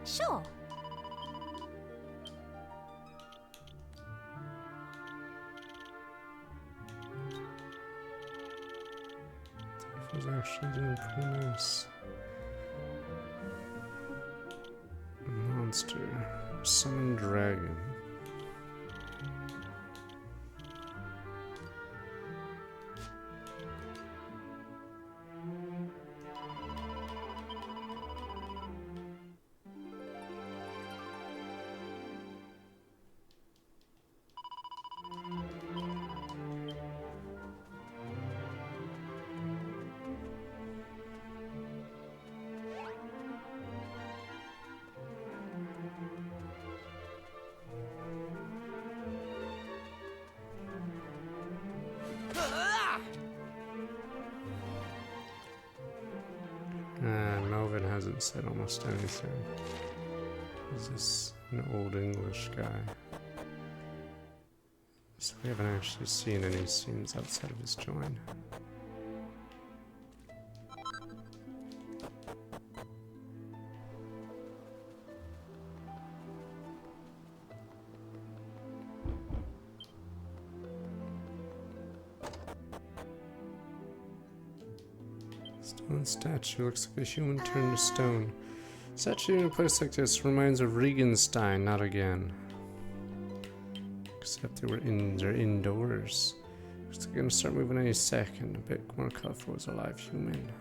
Sure. It was actually doing pretty nice. Monster. Summon dragon. Melvin hasn't said almost anything. He's just an old English guy. So we haven't actually seen any scenes outside of his join. Stone statue looks like a human turned to stone. Statue in a place like this reminds of Regenstein, not again. Except they're indoors. Looks like they're gonna start moving any second. A bit more colorful as a live human.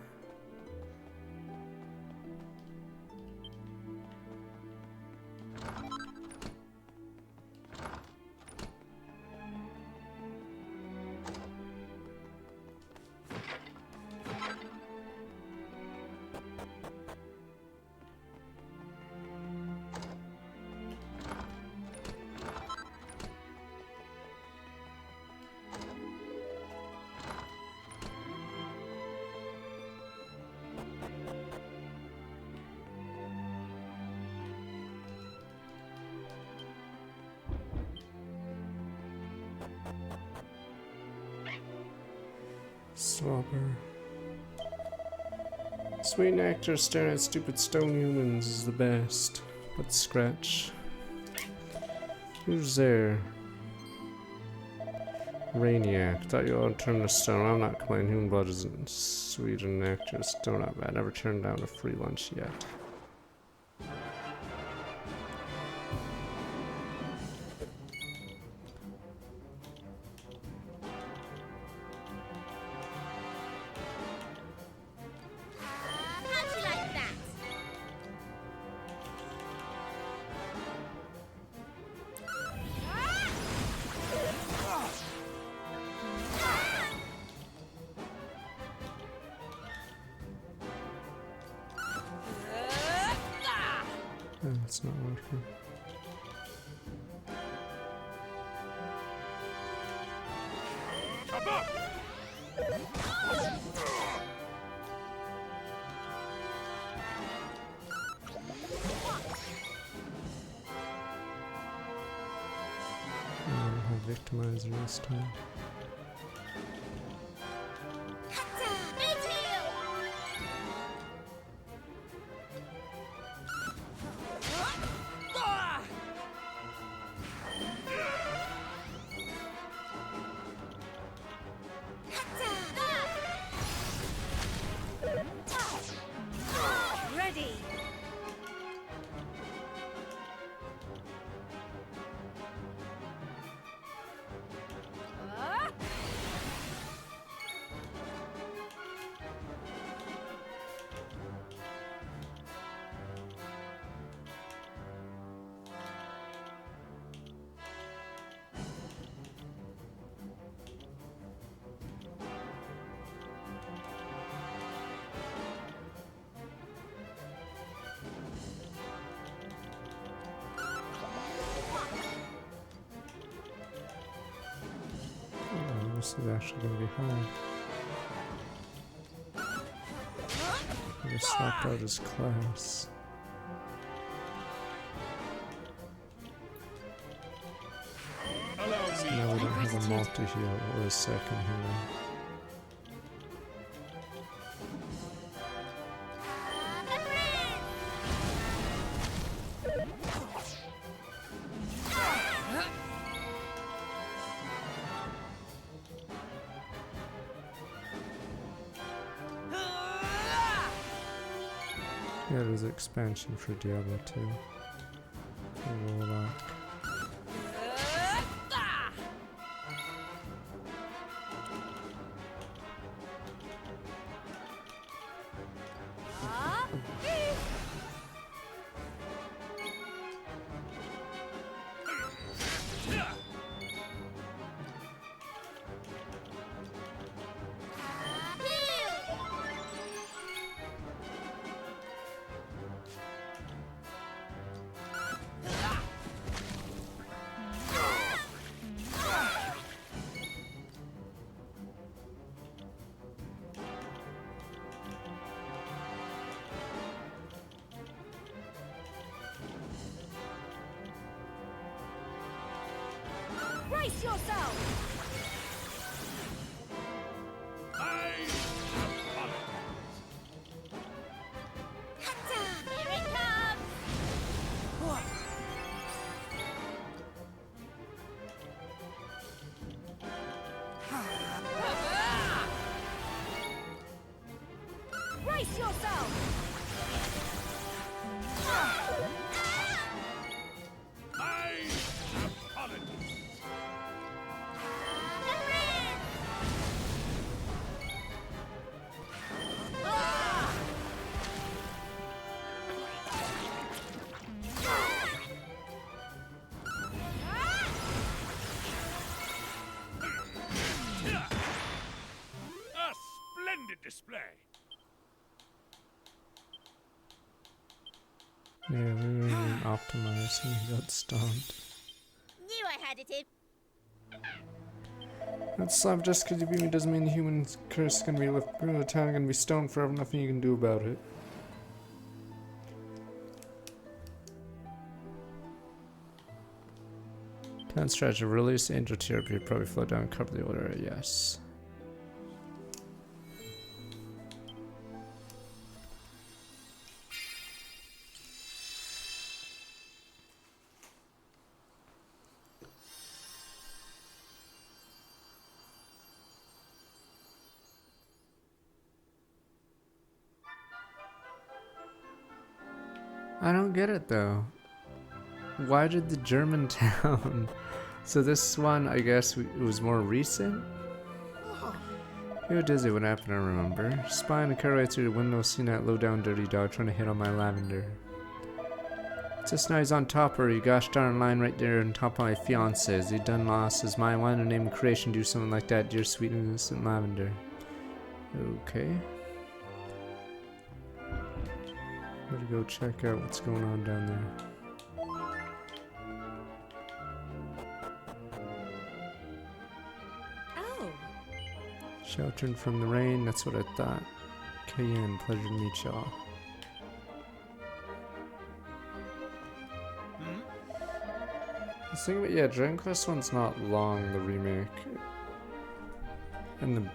Slobber. Sweet nectar staring at stupid stone humans is the best. Let's scratch. Who's there? Rainiac. Thought you ought to turn to stone. I'm not complaining. Human blood isn't sweet and nectar. Still not bad. Never turned down a free lunch yet. How'd you like that? Oh, it's not working. I don't have victimizer this time. Ready. Oh, this is actually going to be hard. I just swapped out his class. So now we don't have a multi-hero or a second hero. Yeah, there's expansion for Diablo 2. For Warlock. Brace yourself! Here it comes! Brace yourself! A splendid display. Yeah, we were even optimized and he got stomped. Knew I had it in. That slap just because you beat me doesn't mean the human curse is gonna be lifted. The town gonna be stoned forever, nothing you can do about it. Plan strategy, release angel tier, probably float down and cover the old area, yes. I don't get it though. Why did the German town... So this one, I guess, it was more recent? You were dizzy what happened, I remember. Spying a car right through the window, seeing that low-down dirty dog trying to hit on my lavender. Just now he's on top of her, you gosh darn line right there on top of my fiance. As he done lost his mind, why in the name of creation do something like that, dear sweet innocent lavender? Okay. Gotta go check out what's going on down there. Sheltering from the rain, that's what I thought. Cayenne, pleasure to meet y'all. The thing about, yeah, Dragon Quest 1's not long, the remake. And the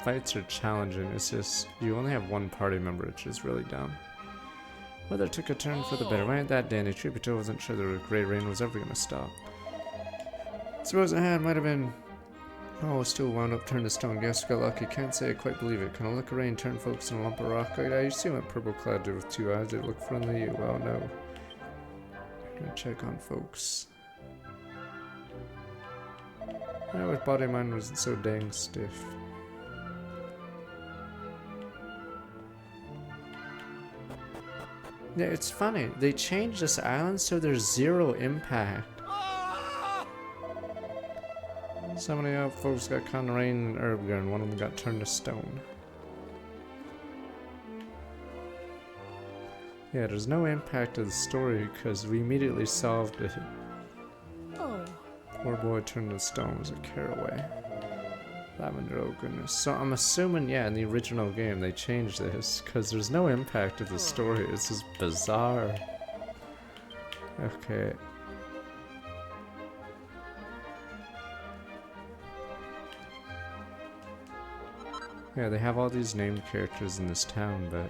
fights are challenging, it's just, you only have one party member, which is really dumb. Weather took a turn for the better. Why ain't that Danny? Tribute wasn't sure the Grey Rain was ever gonna stop. Suppose it had, might have been... Oh, still wound up turned to stone. Guess we got lucky. Can't say I quite believe it. Can a lick of rain turn folks in a lump of rock? I you see what purple cloud did with two eyes. Did it look friendly to you? Well, no. I'm gonna check on folks. I wish body of mine wasn't so dang stiff. Yeah, it's funny. They changed this island so there's zero impact. So many folks got caught in the rain and herb garden. One of them got turned to stone. Yeah, there's no impact to the story because we immediately solved it. Oh. Poor boy turned to stone was a caraway. Lavender, oh goodness. So I'm assuming, yeah, in the original game they changed this because there's no impact to the story. It's just bizarre. Okay. Yeah, they have all these named characters in this town, but...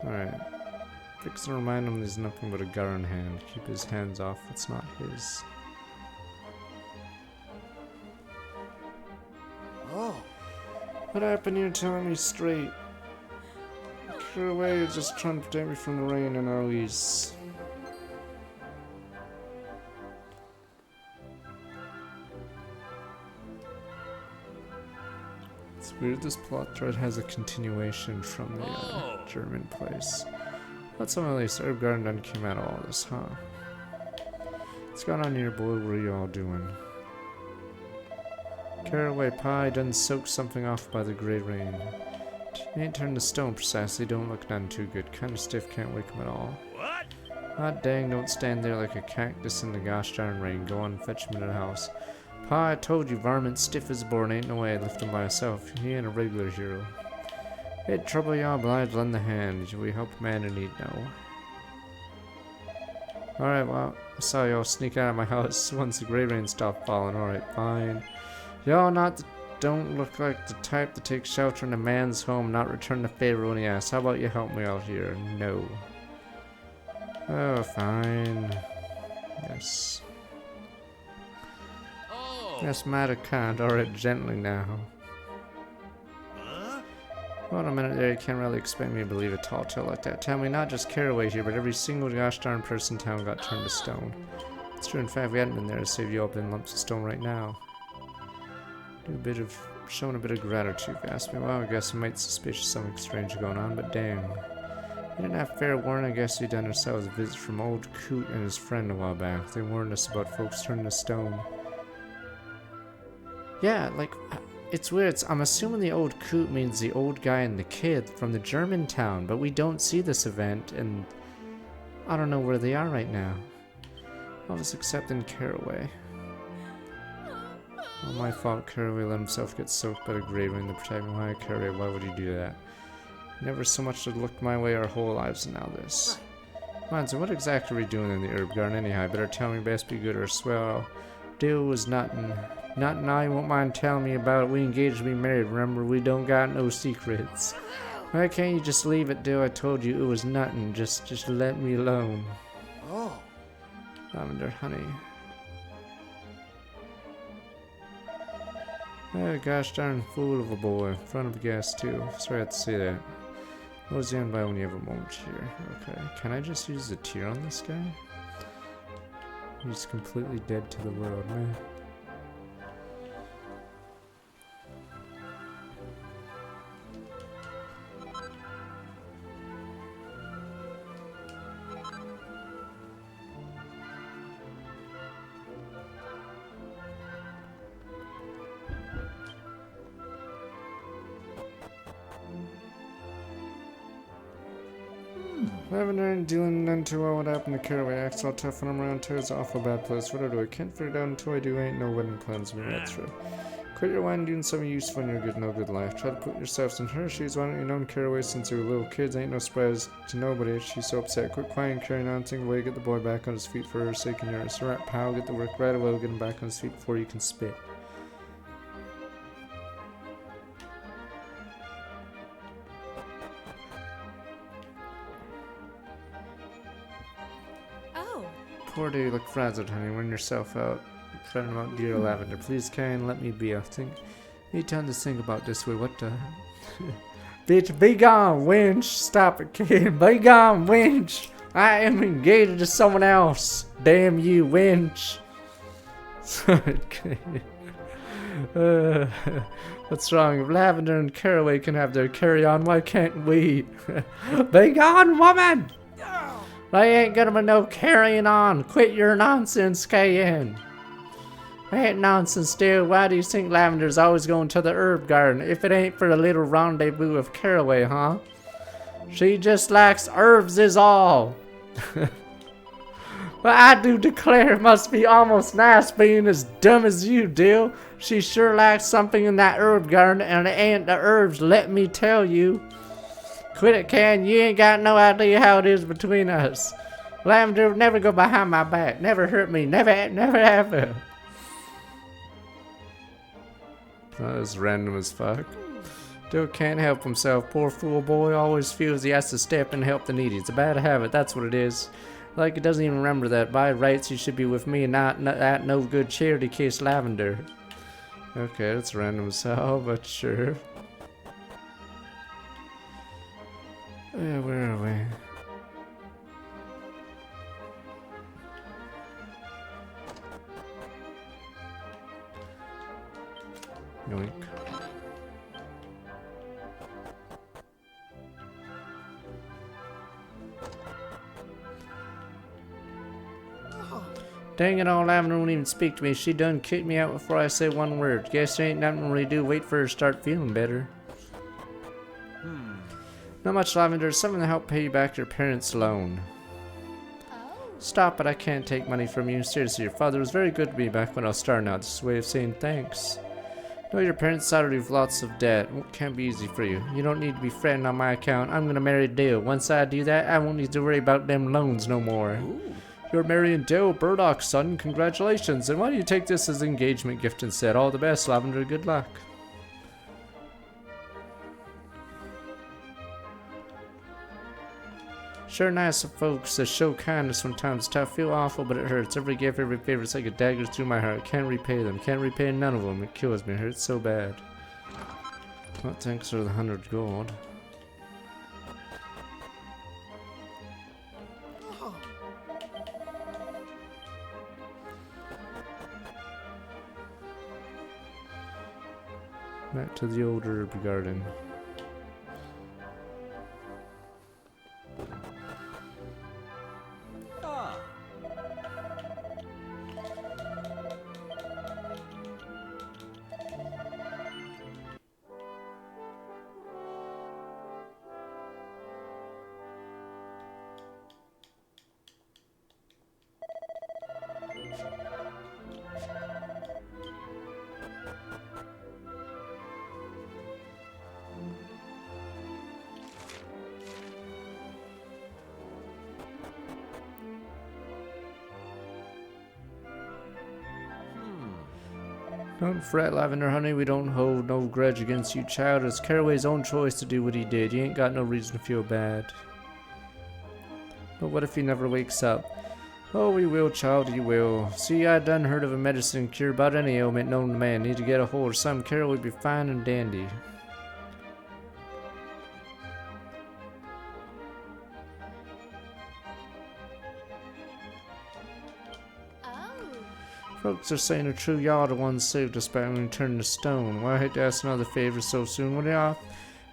Alright. Fix and remind him there's nothing but a gun in hand. Keep his hands off what's not his. Oh. What happened here? Telling me straight. Clear away, you're just trying to protect me from the rain and Eloise. It's weird this plot thread has a continuation from the German place. That's some of these herb garden done came out of all this, huh? What's going on here, boy? What are you all doing? Caraway pie done soaked something off by the grey rain. He ain't turned to stone precisely, don't look none too good. Kinda stiff, can't wake him at all. What? Hot dang, don't stand there like a cactus in the gosh darn rain. Go on, fetch him into the house. Pa, I told you, varmint stiff as a board, ain't no way I'd lift him by myself. He ain't a regular hero. Hey, trouble y'all, but I'd lend the hand. We help a man in need now. Alright, well, I saw y'all sneak out of my house once the grey rain stopped falling. Alright, fine. Y'all don't look like the type to take shelter in a man's home, not return the favor when he asks. How about you help me out here? No. Oh, fine. Yes. Yes, matter kind. Alright, gently now. Hold on a minute there, you can't really expect me to believe a tall tale like that. Tell me, not just Caraway here, but every single gosh darn person in town got turned to stone. It's true, in fact, we hadn't been there to save you up in lumps of stone right now. Showing a bit of gratitude, if you ask me. Well, I guess I might suspicious something strange going on, but damn. We didn't have fair warning. I guess we'd done ourselves a visit from old Coot and his friend a while back. They warned us about folks turning to stone. Yeah, like, it's weird. I'm assuming the old Coot means the old guy and the kid from the German town, but we don't see this event, and I don't know where they are right now. All this except in Caraway. Oh, my fault. Caraway let himself get soaked by the grey rain to protect me. Why, Caraway, why would you do that? Never so much as looked my way our whole lives, and now this. Monson, what exactly are we doing in the herb garden anyhow? Better tell me, best be good or swell. Deal was nothing. Nothing now, you won't mind telling me about it. We engaged to be married, remember? We don't got no secrets. Why can't you just leave it, Dill? I told you it was nothing. Just let me alone. Oh. Lavender, honey. Oh, gosh darn fool of a boy. In front of a guest, too. Sorry I had to say that. What was the invite when you have a moment here? Okay. Can I just use the tear on this guy? He's completely dead to the world, man. Lavender ain't dealing none too well what happened to Caraway. Acts all tough when I'm around too. It's an awful bad place. What do I can't figure it out until I do. Ain't no wedding plans me, that's true. Quit your whining, doing something useful in your good no good life. Try to put yourselves in her shoes. Why don't you know Caraway since you were little kids? Ain't no surprise to nobody. She's so upset. Quit crying, carrying on, think away, get the boy back on his feet for her sake and yours. Alright, pal, get to work right away. We'll get him back on his feet before you can spit. Poor day, you look frazzled, honey. Wearing yourself out. Fretting about dear Lavender. Please, Karen, let me be. I think. Need time to think about this way. What the? Bitch, be gone, wench. Stop it, kid. Be gone, wench. I am engaged to someone else. Damn you, wench. What's wrong? If Lavender and Caraway can have their carry on, why can't we? Be gone, woman! They ain't gonna be no carrying on. Quit your nonsense, KN. Ain't nonsense, dude. Why do you think Lavender's always going to the herb garden if it ain't for a little rendezvous with Caraway, huh? She just likes herbs is all. Well, I do declare it must be almost nice being as dumb as you, Dill. She sure likes something in that herb garden, and it ain't the herbs, let me tell you. Quit it, Can. You ain't got no idea how it is between us. Lavender would never go behind my back. Never hurt me. Never ever. That was random as fuck. Dill can't help himself. Poor fool boy always feels he has to step in and help the needy. It's a bad habit. That's what it is. Like he doesn't even remember that. By rights, he should be with me and not that no good charity case Lavender. Okay, that's random as hell, but sure. Where are we? Yoink. Dang it all, Lavender won't even speak to me. She done kicked me out before I say one word. Guess there ain't nothing to really do. Wait for her to start feeling better. Not much, Lavender. Something to help pay you back your parents' loan. Stop it. I can't take money from you. Seriously, your father was very good to me back when I was starting out. This is a way of saying thanks. No, your parents saddled you with lots of debt. It can't be easy for you. You don't need to be fretting on my account. I'm gonna marry Dale. Once I do that, I won't need to worry about them loans no more. Ooh. You're marrying Dale Burdock's son. Congratulations. And why do you take this as an engagement gift instead? All the best, Lavender. Good luck. Sure nice of folks that show kindness when times tough. Feel awful, but it hurts. Every gift, every favor, it's like a dagger through my heart. Can't repay them. Can't repay none of them. It kills me. It hurts so bad. Well, thanks for the 100 gold. Back to the old herb garden. Don't fret, Lavender honey, we don't hold no grudge against you, child. It's Caraway's own choice to do what he did. You ain't got no reason to feel bad. But what if he never wakes up? Oh, he will, child, he will. See, I done heard of a medicine cure about any ailment known to man. Need to get a hold of some. Caraway be fine and dandy. Folks are saying a true y'all the ones saved us back when we turned to stone. Well, I hate to ask another favor so soon. Would you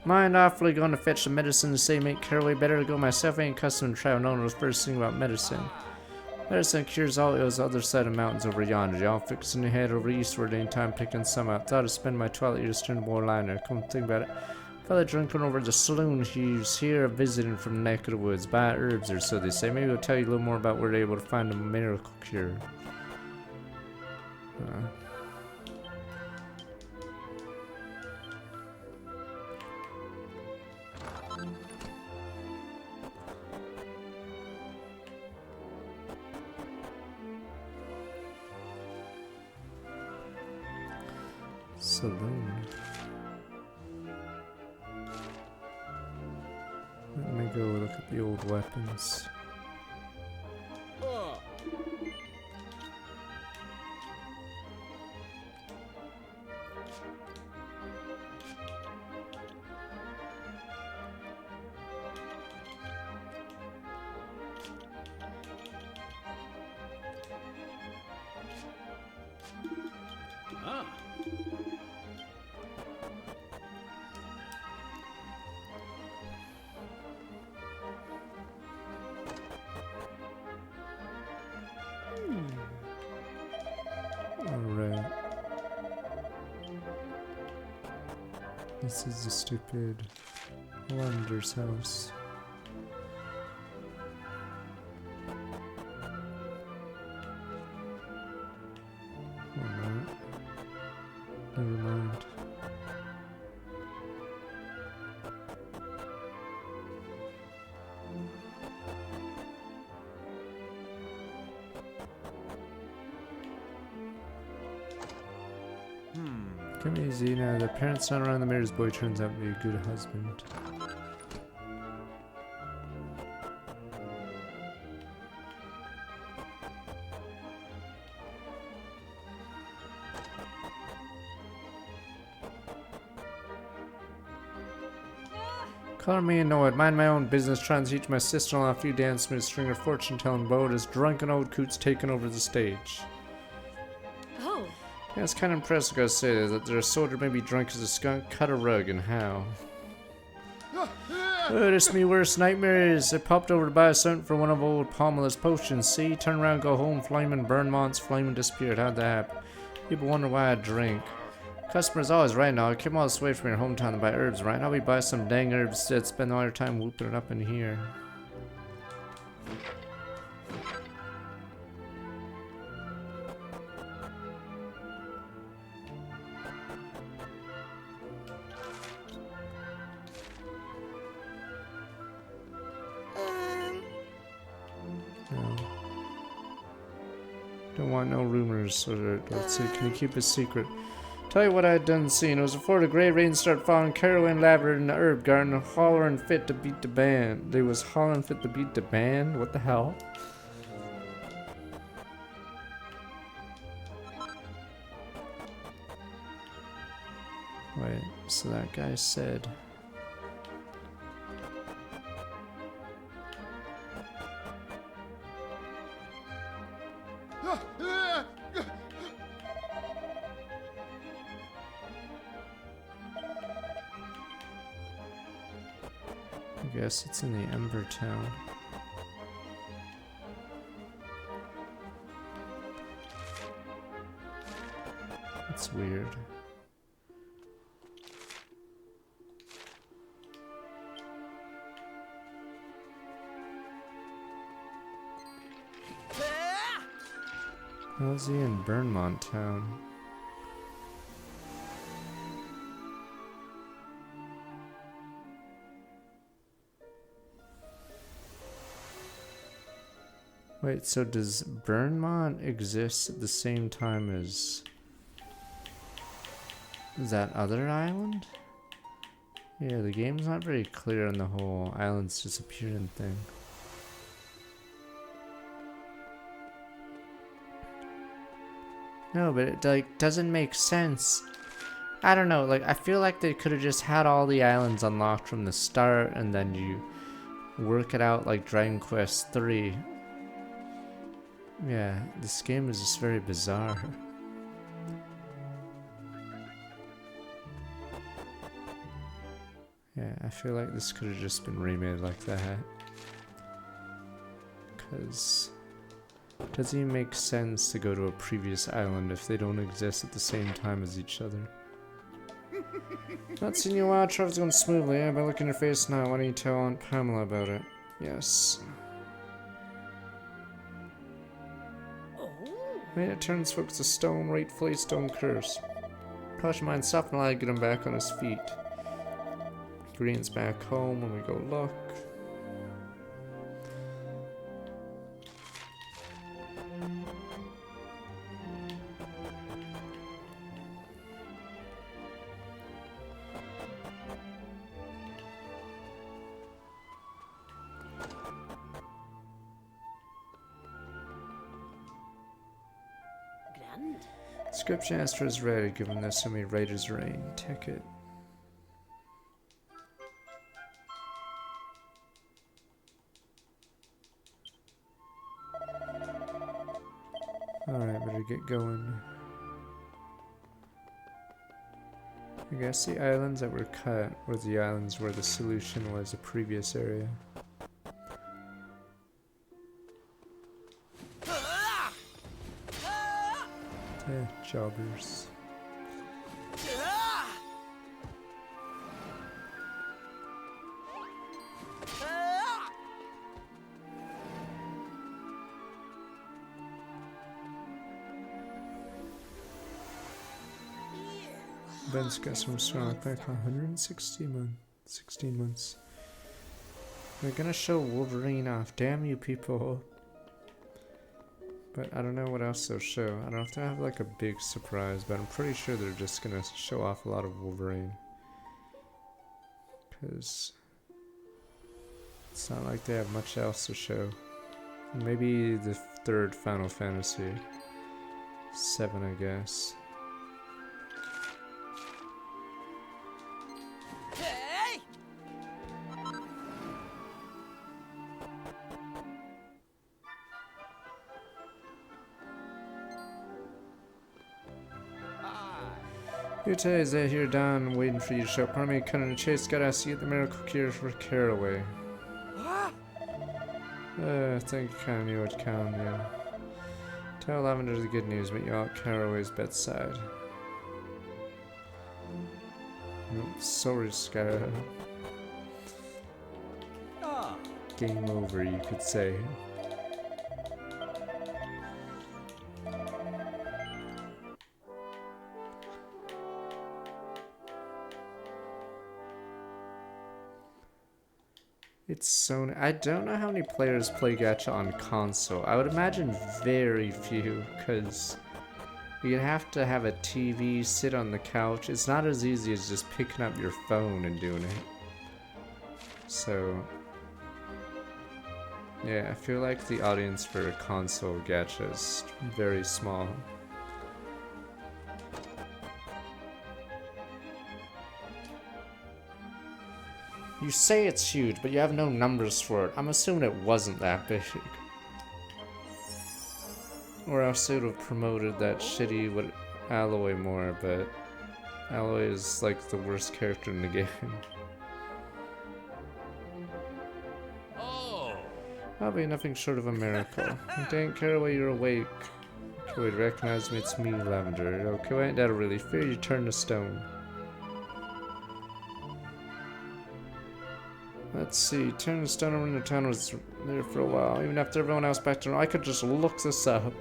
mind awfully going to fetch the medicine to say make Caraway better to go myself? I ain't accustomed to travel knowing the first thing about medicine. Medicine cures all ills the other side of mountains over yonder. Y'all fixing to head over eastward anytime picking some up. Thought I'd spend my twilight years turning more liner. Come think about it. Fella drinking over the saloon who's here visiting from the neck of the woods. Buy herbs or so they say. Maybe we'll tell you a little more about where they're able to find a miracle cure. Saloon. Let me go look at the old weapons. Alright. This is the stupid Wanderer's house. Or not. Never mind. Come easy now. The parents not around, the mayor's boy turns out to be a good husband. Color me annoyed. Mind my own business. Trying to teach my sister-in-law a few dance moves. String her fortune-telling bow. As drunken old coots taking over the stage. Yeah, it's kind of impressive, I gotta say, that their soldier may be drunk as a skunk. Cut a rug, and how? Oh, this me worst nightmare is. I popped over to buy something for one of old Palmer's potions. See, turn around, go home, flaming, burn months, flaming, disappeared. How'd that happen? People wonder why I drink. Customer's always right now. I came all this way from your hometown to buy herbs, right? Now we buy some dang herbs instead. Spend all your time whooping it up in here. Don't want no rumors, so let's see, can you keep a secret? Tell you what I done seen. It was before the grey rain started falling. Caraway and Lavender in the herb garden, hollering fit to beat the band. They was hollering fit to beat the band? What the hell? Wait, so that guy said... I guess it's in the Ember Town. That's weird. How's he in Burnmont Town? Wait, so does Burnmont exist at the same time as that other island? Yeah, the game's not very clear on the whole islands disappearing thing. No, but it like doesn't make sense. I don't know, like I feel like they could have just had all the islands unlocked from the start and then you work it out like Dragon Quest 3. Yeah, this game is just very bizarre. Yeah, I feel like this could have just been remade like that. Because it doesn't even make sense to go to a previous island if they don't exist at the same time as each other. Not seen you in a while, Trevor's going smoothly. Yeah, by looking at your face now, why don't you tell Aunt Pamela about it? Yes. Man, it turns folks to stone, rightfully stone curse. Caution your mind, soften a get him back on his feet. Green's back home when we go look. Description Astra is ready, given this so many Raiders reign. Take it. Alright, better get going. I guess the islands that were cut were the islands where the solution was a previous area. Jobbers. Ben's got some strong back on 116 months. They're gonna show Wolverine off. Damn you people. But I don't know what else they'll show. I don't know if they'll have like a big surprise, but I'm pretty sure they're just gonna show off a lot of Wolverine. Because it's not like they have much else to show. Maybe the third Final Fantasy 7, I guess. Yuta is here down waiting for you to show up. Pardon me, cutting a chase. Gotta ask you to get the miracle cure for Caraway. I think you kinda knew what count, yeah. Tell Lavender the good news, meet you out at Caraway's bedside. Nope, sorry, Scarab. Game over, you could say. It's so... I don't know how many players play gacha on console. I would imagine very few, because you'd have to have a TV, sit on the couch. It's not as easy as just picking up your phone and doing it. So... yeah, I feel like the audience for console gacha is very small. You say it's huge, but you have no numbers for it. I'm assuming it wasn't that big. Or else they would have promoted that shitty with Alloy more, but Alloy is like the worst character in the game. I'll be nothing short of a miracle. Dang, Caraway, you're awake. Caraway, recognize me, it's me, Lavender. Okay, ain't that really fair? You turn to stone. Let's see, turn to stone over in the town was there for a while. Even after everyone else back to normal, I could just look this up.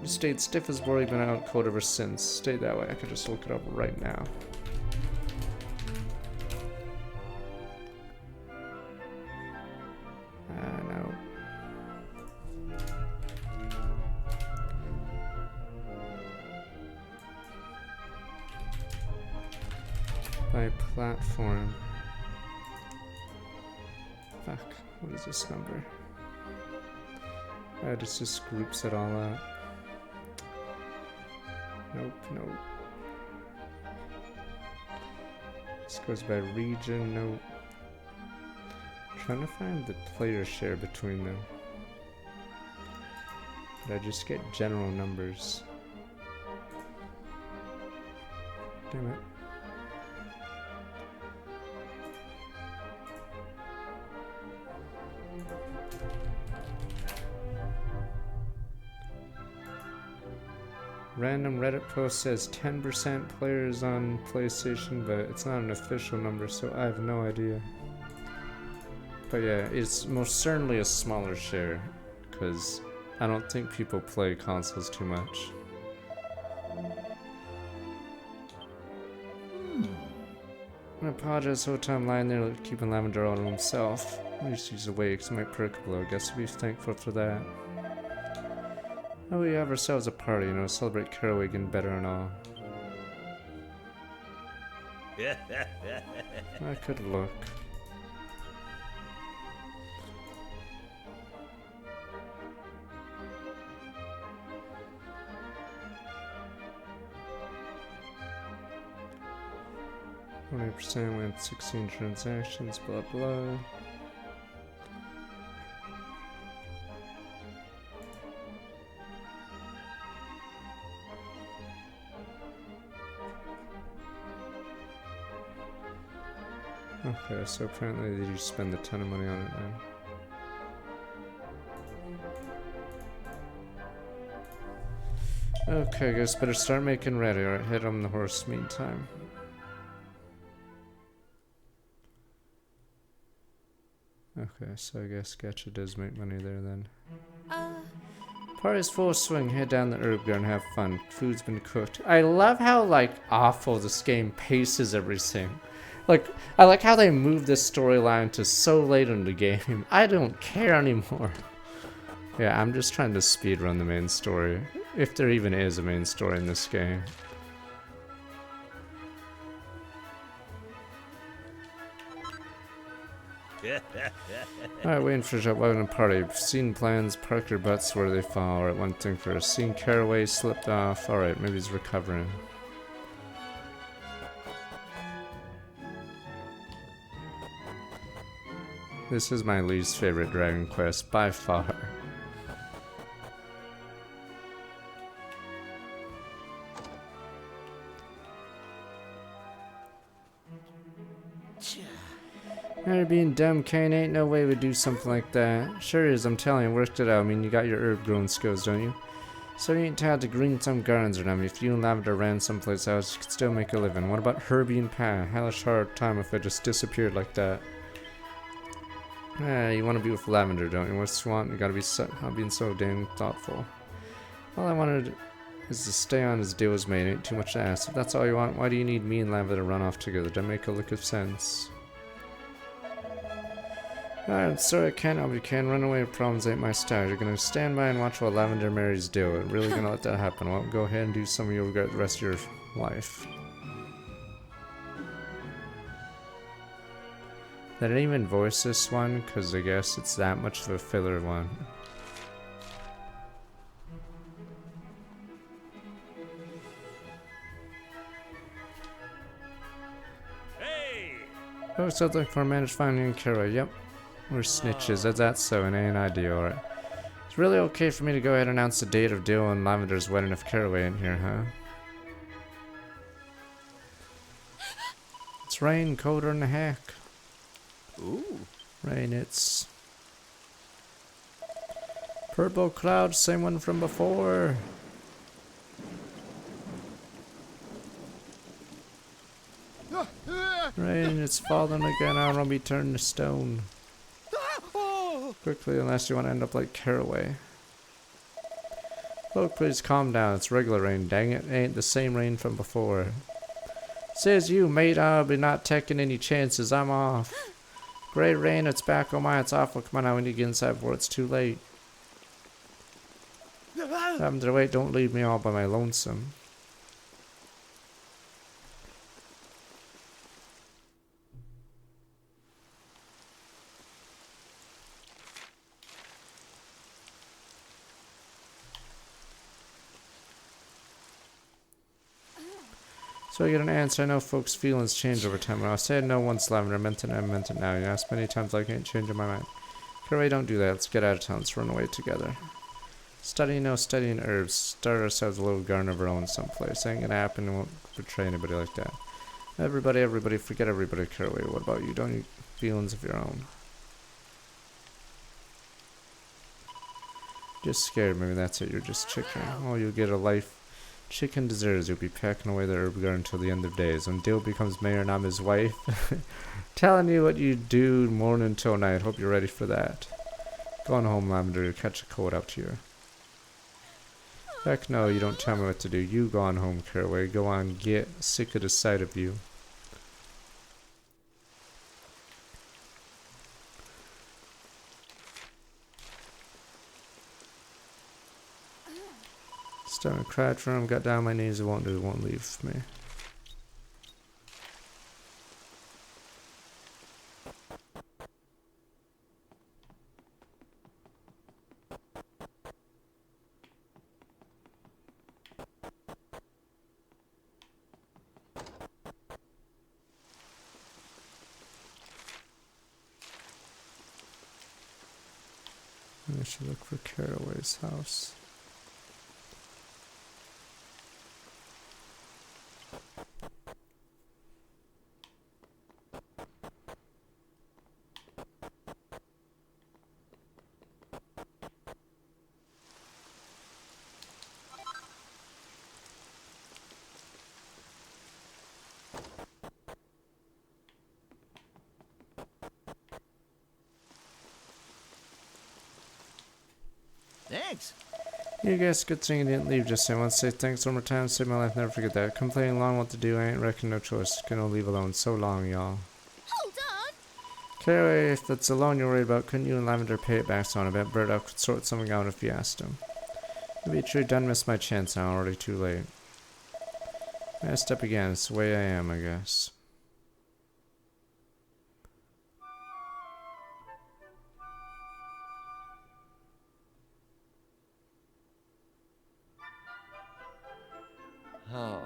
You stayed stiff as board, been out cold ever since. Stayed that way, I could just look it up right now. No. By platform. Fuck, what is this number? It just groups it all up. Nope, nope. This goes by region, nope. Trying to find the player share between them. But I just get general numbers. Damn it. Random Reddit post says 10% players on PlayStation, but it's not an official number, so I have no idea. But yeah, it's most certainly a smaller share, because I don't think people play consoles too much. I apologize for the time lying there keeping Lavender all to himself. At least he's awake, so might perk a little. I guess we'll be thankful for that. Oh, we have ourselves a party, you know, celebrate Caraway getting better and all. I could look. %, went 16 transactions, blah blah. Okay, so apparently they just spend a ton of money on it now. Okay, guys, better start making ready. Alright, head on the horse meantime. Okay, so I guess Gacha does make money there then. Party's full swing, head down the herb garden, have fun. Food's been cooked. I love how, like, awful this game paces everything. Like, I like how they moved this storyline to so late in the game. I don't care anymore. Yeah, I'm just trying to speedrun the main story. If there even is a main story in this game. Alright, waiting for a welcome to party. Seen plans, park your butts where they fall. Alright, one thing first. Seen Caraway slipped off. Alright, maybe he's recovering. This is my least favorite Dragon Quest by far. You're being dumb, Kane. Ain't no way we'd do something like that. Sure is, I'm telling you, worked it out. I mean, you got your herb growing skills, don't you? So you ain't tied to green some gardens or nothing. If you and Lavender ran someplace else, you could still make a living. What about Herbie and Pan? Hellish hard time if I just disappeared like that. You want to be with Lavender, don't you? What's you want? You gotta be not being so damn thoughtful. All I wanted is to stay on as deal was made. Ain't too much to ask. If that's all you want, why do you need me and Lavender to run off together? Doesn't make a lick of sense. Alright, sorry I can't help you, can. Run away with problems ain't my style. You're gonna stand by and watch while Lavender marries Dill. I'm really gonna let that happen. Well, go ahead and do something you'll regret the rest of your life. They didn't even voice this one, because I guess it's that much of a filler one. Hey! Oh, so looking for a man to find you in Kara. Yep. We're snitches. That's so, it ain't ideal, alright. It's really okay for me to go ahead and announce the date of Dill and Lavender's wedding if Caraway in here, huh? It's rain, colder than the heck. Ooh. Rain, it's... Purple cloud, same one from before. Rain, it's falling again. I don't want to be turned to stone. Quickly, unless you want to end up like Caraway. Look, please calm down. It's regular rain. Dang it, ain't the same rain from before. Says you, mate. I'll be not taking any chances. I'm off. Great rain, it's back. Oh my, it's awful. Come on now, we need to get inside before it's too late. Lavender, wait, don't leave me all by my lonesome. So I get an answer. I know folks' feelings change over time. When I said no once, Lavender, I meant it, I meant it now. You asked many times, I can't change my mind. Hurry, don't do that. Let's get out of town. Let's run away together. Studying herbs. Start ourselves a little garden of our own someplace. Ain't gonna happen. Won't betray anybody like that. Everybody, forget everybody, Caraway. What about you? Don't you feelings of your own? Just scared. Maybe that's it. You're just chicken. Oh, you'll get a life. Chicken deserves. You'll be packing away the herb garden until the end of days. When Dill becomes mayor and I'm his wife. Telling you what you do morning till night. Hope you're ready for that. Go on home, Lavender. You'll catch a cold out here. Heck no, you don't tell me what to do. You go on home, Caraway. Go on, get sick of the sight of you. Starting to cry for him, got down on my knees, it won't do, it won't leave me. I should look for Caraway's house. Thanks. You guys, good thing you didn't leave just saying. I want to say thanks one more time, saved my life, never forget that. Complaining long what to do, I ain't reckon no choice. Gonna leave alone so long, y'all. Hold on! Caraway, if that's the loan you're worried about, couldn't you and Lavender pay it back so on? I bet Bird could sort something out if you asked him. Maybe true, done missed my chance now, already too late. Messed up again, it's the way I am, I guess.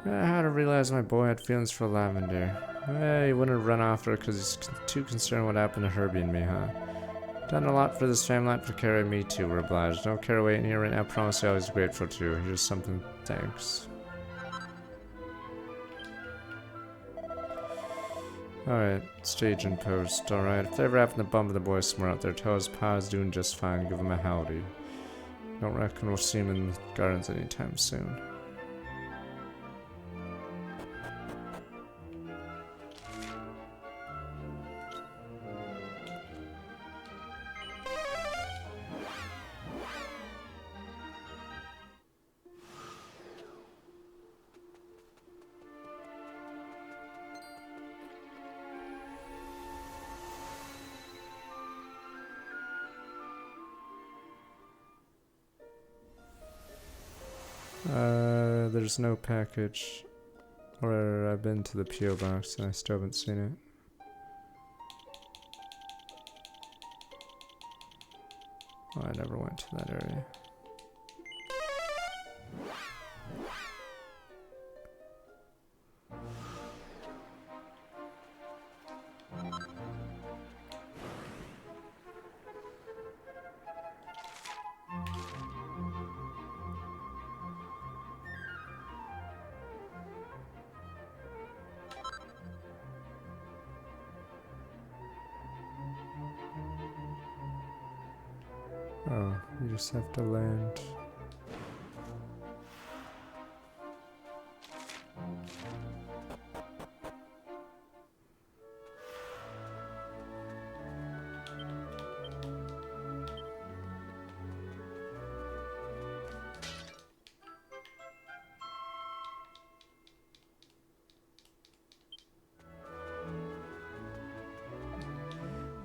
I had to realize my boy had feelings for Lavender. He wouldn't have run after her because he's too concerned what happened to Herbie and me, huh? Done a lot for this family, lot for Caraway, me too, we're obliged. No Caraway in here right now, promise you I was grateful too. Here's something, thanks. Alright, stage and post, alright. If they ever happen to bump the boy somewhere out there, tell his pa's doing just fine, give him a howdy. Don't reckon we'll see him in the gardens anytime soon. There's no package. Or I've been to the P.O. box and I still haven't seen it. Oh, I never went to that area. Oh, you just have to land.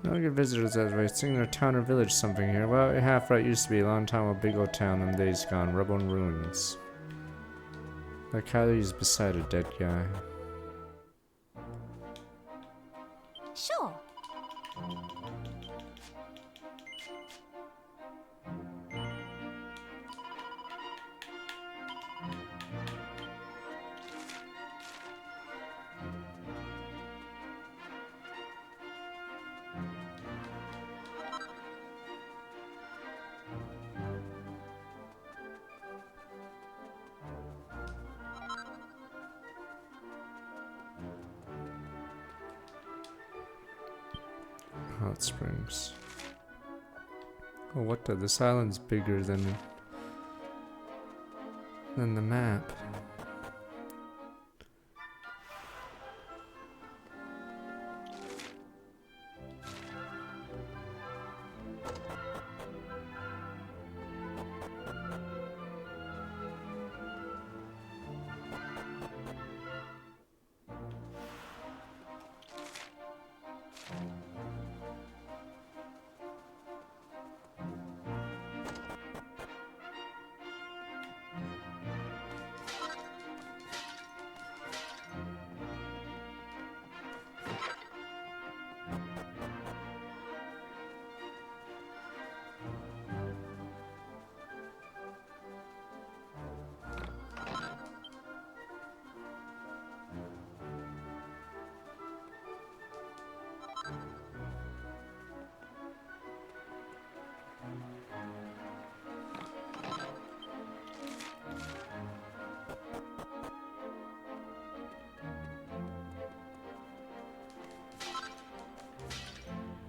No good visitors that way. It's thinking a town or village something here. Well, you're half right. Used to be a long time a big old town. Them days gone. Rubble and ruins. Like Kylie's beside a dead guy. Sure. hot springs. Oh, what the? This island's bigger than the map.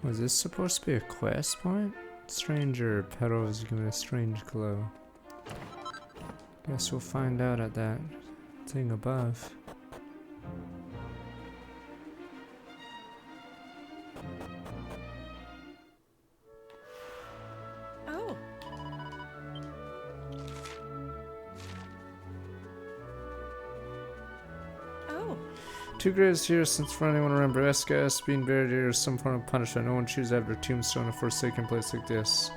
Was this supposed to be a quest point? Stranger petals give a strange glow. Guess we'll find out at that thing above. Oh. Oh. Two graves here since for anyone remember SKS being buried here is some form of punishment. No one chooses after a tombstone in a forsaken place like this.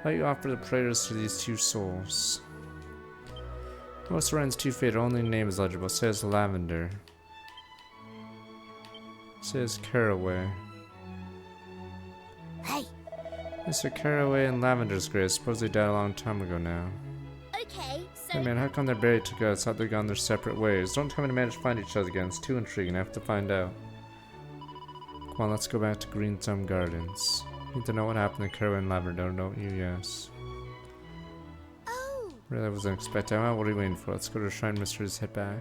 Why you offer the prayers to these two souls? Most Ren's too faded, only name is legible. Says Lavender. Says Caraway. Hey, Mr. Caraway and Lavender's grave. Suppose they died a long time ago now. okay, so Hey man, how come they're buried together? It's thought they've gone their separate ways. Don't tell me to manage to find each other again. It's too intriguing. I have to find out. Come on, let's go back to Green Thumb Gardens. Need to know what happened to Caraway and Lavender, don't you? Yes. oh, Really wasn't expecting. Well, what are you waiting for? Let's go to the Shrine Mysteries, head back.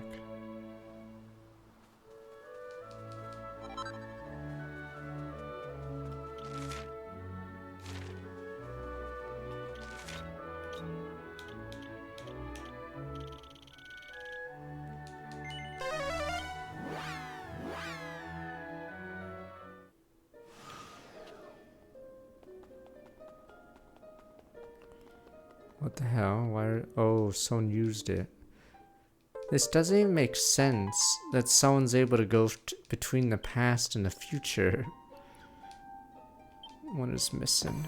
What the hell? Why? Oh, someone used it. This doesn't even make sense that someone's able to go between the past and the future. One is missing.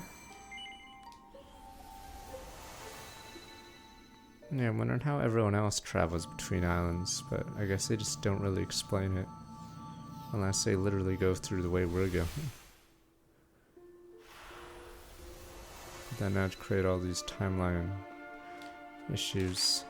Yeah, I'm wondering how everyone else travels between islands, but I guess they just don't really explain it. Unless they literally go through the way we're going. Then I'd create all these timeline issues.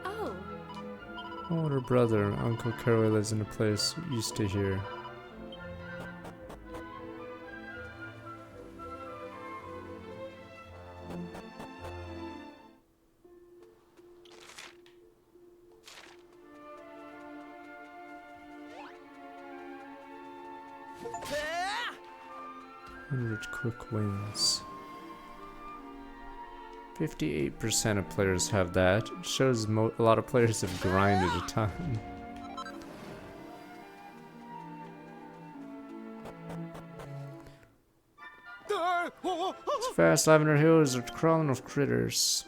Oh. Older brother, Uncle Caraway lives in a place we used to hear. Quick wins. 58% of players have that. It shows a lot of players have grinded a ton. It's fast. Lavender Hills are crawling with critters.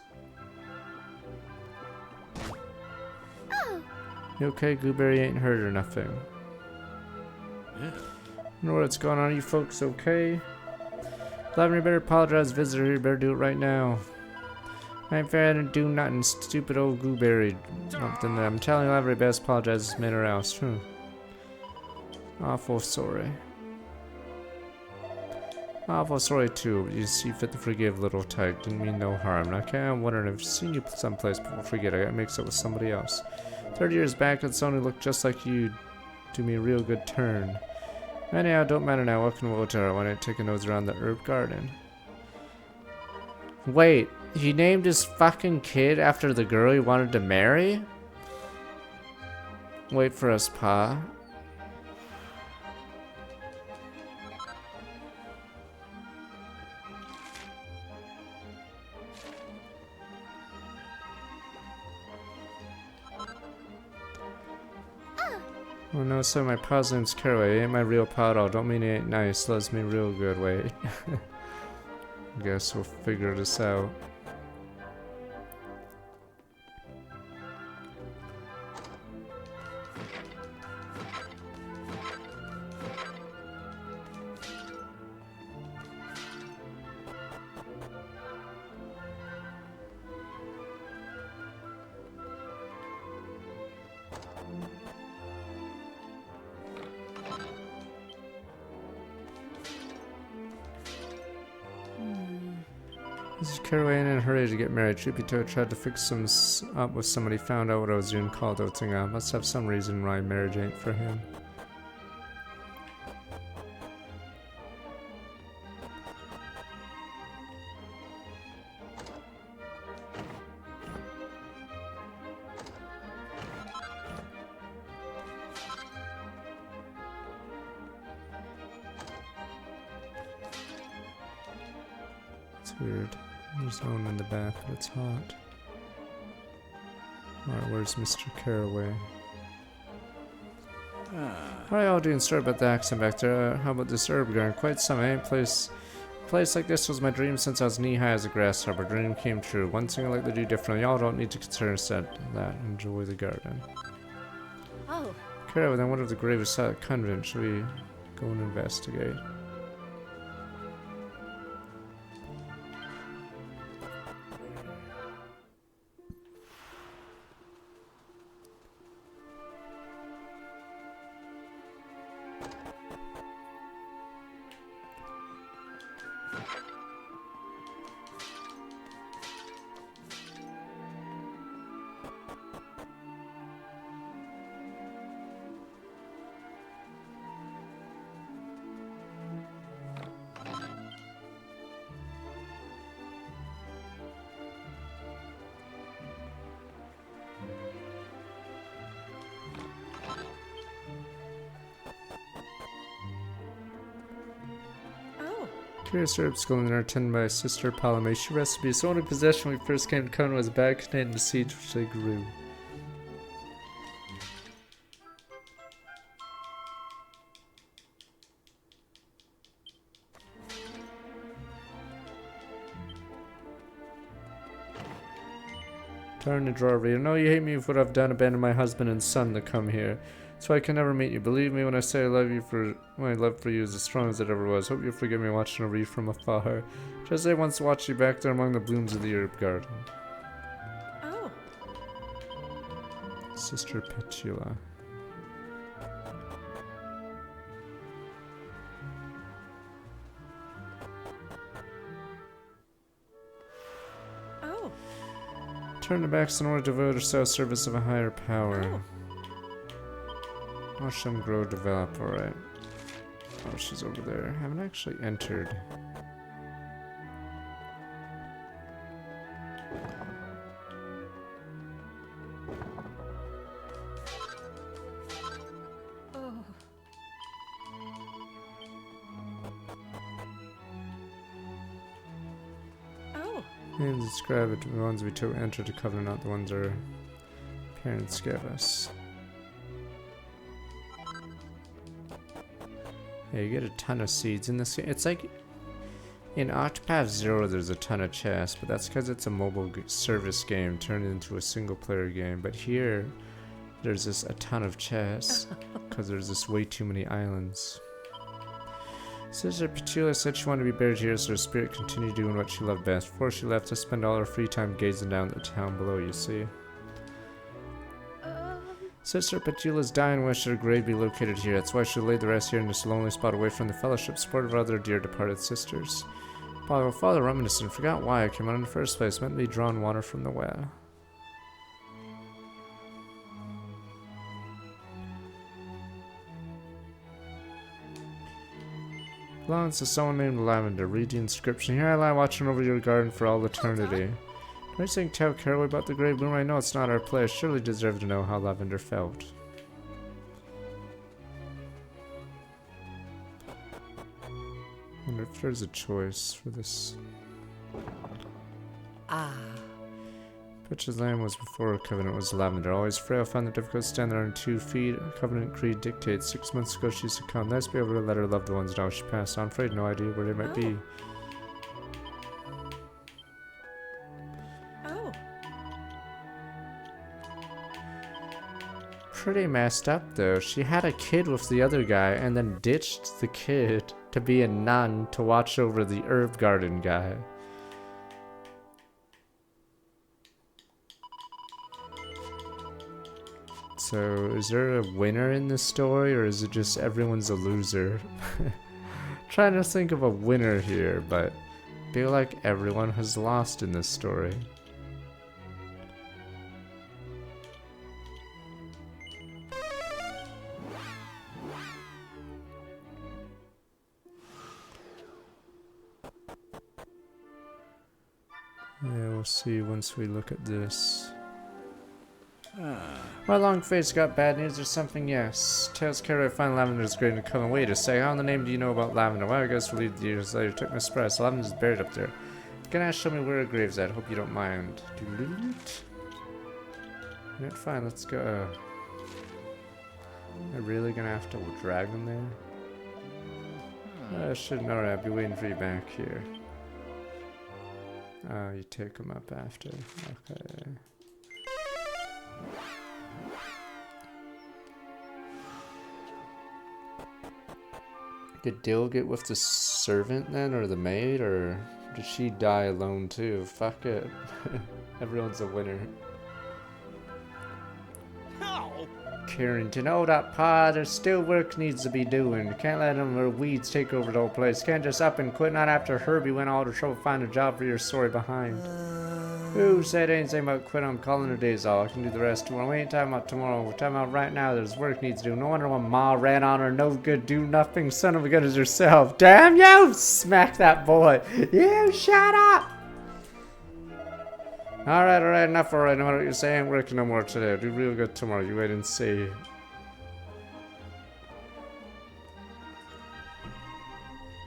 oh, You okay? Gooberry ain't hurt or nothing. Yeah. You know what's going on? Are you folks okay? Lavender, you better apologize, visitor. You better do it right now. I ain't fair to do nothing, stupid old Gooberry. Nothing there. I'm telling you, Lavender, you best apologize this minute or else. Awful sorry. Awful sorry too, but you see fit to forgive, little tyke. Didn't mean no harm. Okay, I'm wondering if I've seen you someplace before. Forget I got mixed up with somebody else. 30 years back, and someone who looked just like you do me a real good turn. Anyhow, don't matter now. Welcome to Wotar. Why not take a nose around the herb garden? Wait, he named his fucking kid after the girl he wanted to marry? Wait for us, Pa. Oh no, so my pa's name's Caraway. He ain't my real pa at all. Don't mean he ain't nice. Loves me real good. Wait. Guess we'll figure this out. This is Caraway in a hurry to get married. Truth be told, tried to fix some up with somebody, found out what I was doing, called outing on. Must have some reason why marriage ain't for him. It's weird. There's no one in the bath, but it's hot. Alright, where's Mr. Caraway? How are y'all doing? Sorry about the accent back there. How about this herb garden? Quite some, eh? Place like this was my dream since I was knee-high as a grasshopper. Dream came true. One thing I like to do differently. Y'all don't need to consider instead that. Enjoy the garden. Oh, Caraway, then what of the gravest convent? Should we go and investigate? Curious herb schooling are attended by Sister Palame. Recipe. So in possession when we first came to Kona was a bag containing the seeds which they grew. Turn the drawer reader. No, you hate me for what I've done, abandoned my husband and son to come here. So I can never meet you. Believe me when I say I love you for my love for you is as strong as it ever was. Hope you'll forgive me watching a read from afar. Just as I once watched you back there among the blooms of the herb garden. Oh. Sister Petula. Oh. Turn the backs in order to devote herself service of a higher power. Watch them grow, develop, alright. Oh, she's over there. Haven't actually entered. Oh, Oh. And describe it to the ones we took enter to cover, not the ones our parents gave us. Yeah, you get a ton of seeds in this game. It's like in Octopath Zero there's a ton of chests, but that's because it's a mobile service game turned into a single player game. But here there's just a ton of chests because there's just way too many islands. Sister Petula said she wanted to be buried here so her spirit continued doing what she loved best. Before she left to spend all her free time gazing down at the town below, you see. Sister Petula's dying wish that her grave be located here. That's why she laid the rest here in this lonely spot away from the fellowship, supportive of other dear departed sisters. Father reminiscent forgot why I came out in the first place, meant to be drawn water from the well. Belongs to someone named Lavender. Read the inscription. Here I lie watching over your garden for all eternity. Do I think tell Caraway about the grave bloom? I know it's not our place. Surely deserve to know how Lavender felt. Wonder if there's a choice for this. Pitch's land was before Covenant was Lavender. Always frail, found it difficult to stand there on 2 feet. Covenant creed dictates. 6 months ago she succumbed. Nice to be able to let her loved ones know she passed on. Afraid no idea where they might be. Oh. Pretty messed up though. She had a kid with the other guy and then ditched the kid to be a nun to watch over the herb garden guy. So, is there a winner in this story, or is it just everyone's a loser? Trying to think of a winner here, but I feel like everyone has lost in this story. Yeah, we'll see once we look at this. My long face got bad news or something, yes. Tails Caraway find Lavender's grave and come. Wait a sec, how in the name do you know about Lavender? Why I guess we'll leave the years later. Took my surprise. Lavender's buried up there. Gonna show me where her grave's at. Hope you don't mind. Alright, fine, let's go. Am I really gonna have to drag them there? I shouldn't. Alright, I'll be waiting for you back here. Oh, you take them up after. Okay. Did Dill get with the servant then, or the maid, or did she die alone too? Fuck it. Everyone's a winner. Carrington, oh that pa, there's still work needs to be doing. Can't let them or weeds take over the whole place. Can't just up and quit, not after Herbie went all the trouble to find a job for your story behind. Who said anything about quit? I'm calling her days off. I can do the rest tomorrow. We ain't talking about tomorrow. We're talking about right now. There's work needs to do. No wonder when Ma ran on her. No good, do nothing. Son of a gun is herself. Damn you! Smack that boy. You shut up! Alright, enough alright. No matter what you're saying, working no more today. I'll do real good tomorrow. You wait and see.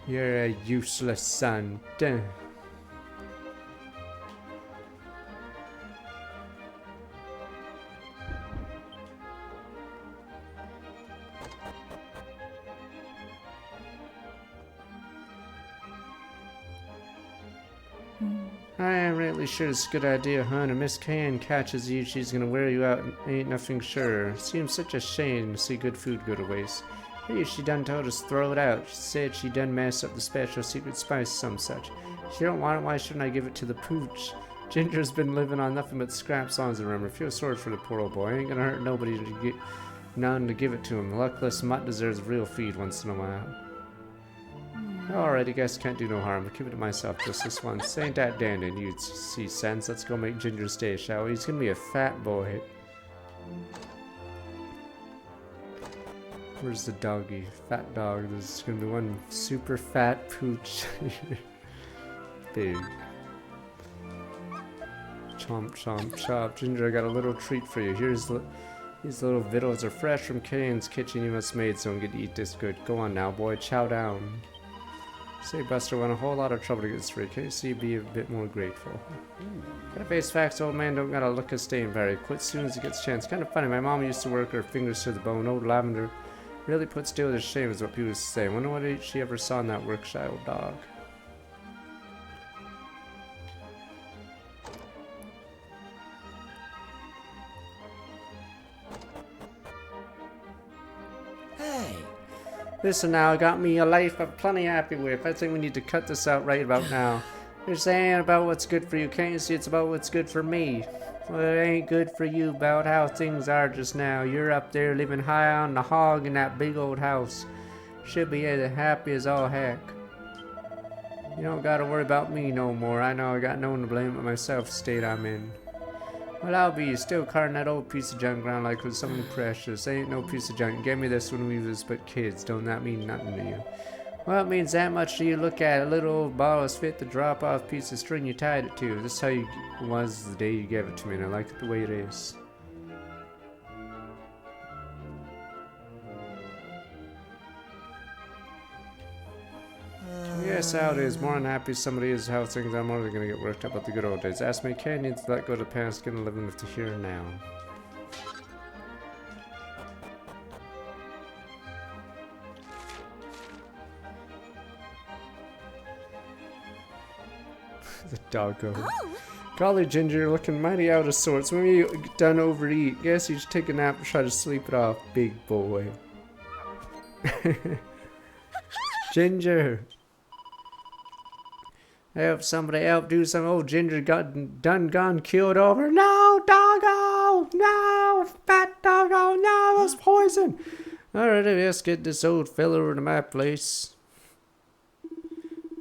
You're a useless son. Damn. I am really sure it's a good idea, hon. If Miss Kane catches you, she's gonna wear you out and ain't nothing sure. Seems such a shame to see good food go to waste. Hey, she done told us throw it out. She said she done mess up the special secret spice, some such. She don't want it, why shouldn't I give it to the pooch? Ginger's been living on nothing but scrap songs, remember. Feel sorry for the poor old boy. Ain't gonna hurt nobody to get none to give it to him. The luckless mutt deserves real feed once in a while. Alright, I guess can't do no harm. I'll keep it to myself just this once. Ain't that dandy, you'd see sense. Let's go make Ginger stay, shall we? He's gonna be a fat boy. Where's the doggy? Fat dog. There's gonna be one super fat pooch. Big. Chomp, chomp, chomp. Ginger, I got a little treat for you. These little victuals are fresh from Kane's kitchen you must made, so I'm gonna eat this good. Go on now, boy. Chow down. Say, Buster went a whole lot of trouble to get straight. Can't you see be a bit more grateful? Gotta face facts, old man don't gotta look a staying very. Quit soon as he gets a chance. Kinda funny, my mom used to work her fingers to the bone. Old Lavender really puts Dill to shame is what people say. Wonder what she ever saw in that work-shy old dog. Listen now, I got me a life I'm plenty happy with. I think we need to cut this out right about now. You're saying about what's good for you, can't you see it's about what's good for me? Well, it ain't good for you about how things are just now. You're up there living high on the hog in that big old house. Should be as happy as all heck. You don't gotta worry about me no more. I know I got no one to blame but myself, state I'm in. Well, I'll be still carting that old piece of junk around like it was something precious. Ain't no piece of junk. Gave me this when we was but kids. Don't that mean nothing to you? Well, it means that much to you. Look at it. A little old ball is fit the drop off piece of string you tied it to. This is how you was the day you gave it to me, and I like it the way it is. Yes, how it is. More unhappy somebody is how things are, more they're gonna get worked up about the good old days. Ask me, Kay needs to let go of the past, get a living with the here and now. The doggo. Oh, Golly, Ginger, you're looking mighty out of sorts. When you done overeat, guess you should take a nap and try to sleep it off, big boy. Ginger. Help somebody help do something. Oh, Ginger got gone killed over. No, doggo! No, fat doggo! No, it's poison! Alright, let's get this old fella over to my place.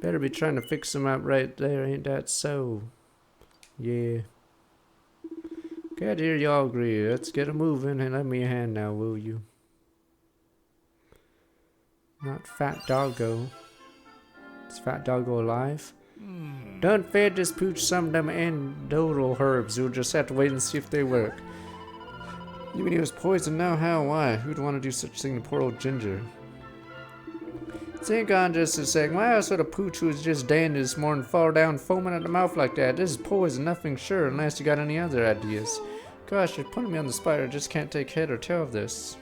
Better be trying to fix him up right there, ain't that so? Yeah. Glad to hear y'all agree. Let's get him moving and lend me a hand now, will you? Not fat doggo. Is fat doggo alive? Don't fear this pooch some of them antidotal herbs. You'll just have to wait and see if they work. You mean he was poisoned now? How? Why? Who'd want to do such a thing to poor old Ginger? Think on just a second. Why else would a pooch who was just dandy this morning fall down foaming at the mouth like that? This is poison, nothing sure, unless you got any other ideas. Gosh, you're putting me on the spot. I just can't take head or tail of this.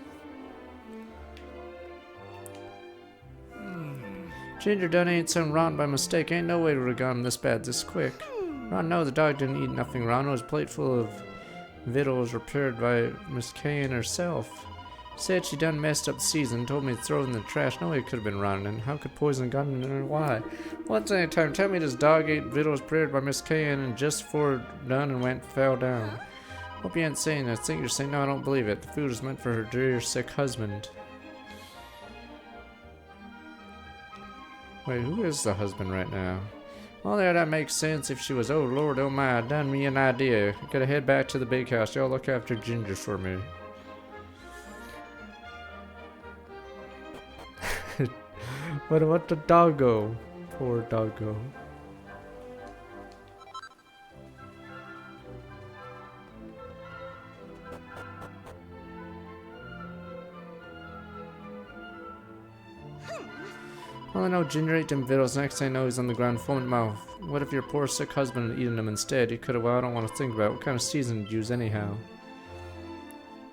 Ginger done ain't something wrong by mistake. Ain't no way to have gone this bad this quick. Ron, no, the dog didn't eat nothing wrong. It was a plate full of victuals prepared by Miss Kay herself. Said she done messed up the season, told me to throw it in the trash. No way it could have been rotten, and how could poison gotten in her? Why? Once at a time, tell me this dog ate victuals prepared by Miss Kay and just before done and fell down. Hope you ain't saying that. I think you're saying no, I don't believe it. The food was meant for her dear sick husband. Wait, who is the husband right now? Well, there, that makes sense if she was. Oh, Lord, oh my, done me an idea. Gotta head back to the big house. Y'all look after Ginger for me. What about the doggo? Poor doggo. Well, I know Ginger ate them victuals. Next thing I know, he's on the ground, foaming mouth. What if your poor sick husband had eaten them instead? He could have. Well, I don't want to think about it. What kind of season did you use anyhow?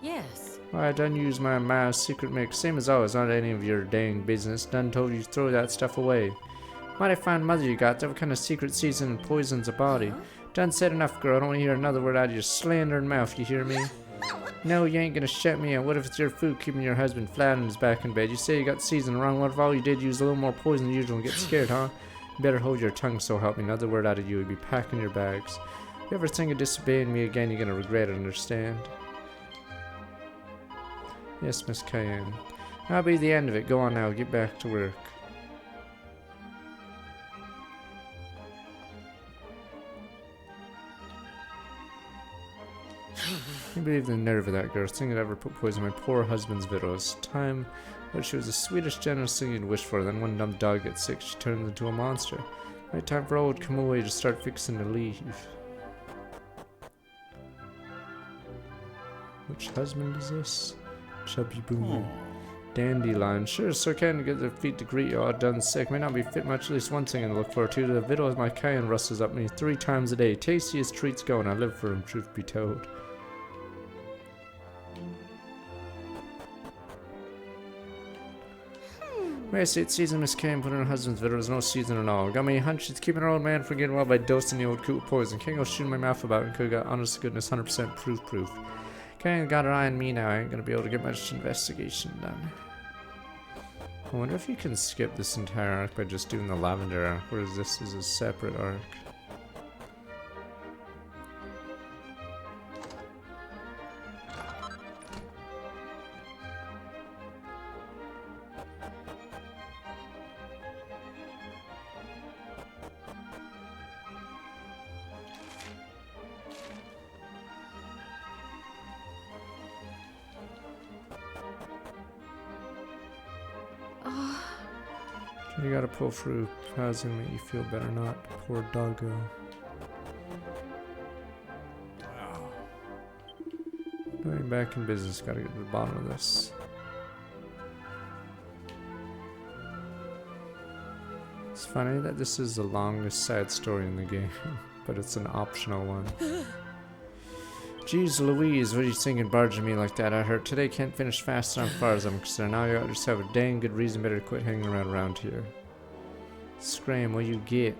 Yes. Well, I done use my Ma's secret mix. Same as always, not any of your dang business. Done told you to throw that stuff away. Mighty fine mother you got. What kind of secret season poisons a body? Done said enough, girl. I don't want to hear another word out of your slandering mouth, you hear me? No, you ain't gonna shut me out. What if it's your food keeping your husband flat on his back in bed? You say you got season wrong. What if all you did use a little more poison than usual and get scared, huh? You better hold your tongue, so help me. Another word out of you would be packing your bags. If you ever think of disobeying me again, you're gonna regret it, understand? Yes, Miss Cayenne. That'll be the end of it. Go on now. Get back to work. I can't believe the nerve of that girl. Thing that ever put poison in my poor husband's victuals. Time, but she was the sweetest, generous thing you'd wish for. Then one dumb dog gets sick, she turns into a monster. Right time for old come away to start fixing to leave. Which husband is this? Chubby Boomer. Dandelion. Sure, so kind to get their feet to greet you all done sick. May not be fit much, at least one thing to look forward to. The victuals my cayenne rustles up me 3 times a day. Tastiest treats going. I live for them, truth be told. May say it's season Miss Kane put in her husband's victuals, no season at all. Got me a hunch she's keeping her old man from getting well by dosing the old coot with poison. Can't go shooting my mouth about it and could have got honest to goodness 100% proof. Kane got her eye on me now. I ain't gonna be able to get much investigation done. I wonder if you can skip this entire arc by just doing the lavender arc, whereas this is a separate arc. You gotta pull through. How's gonna make you feel better, not poor doggo. Going back in business, gotta get to the bottom of this. It's funny that this is the longest side story in the game, but it's an optional one. Jeez Louise, what are you thinking barging me like that? I heard today can't finish fast enough as far as I'm concerned. Now you just have a dang good reason better to quit hanging around here. Scram, what you get?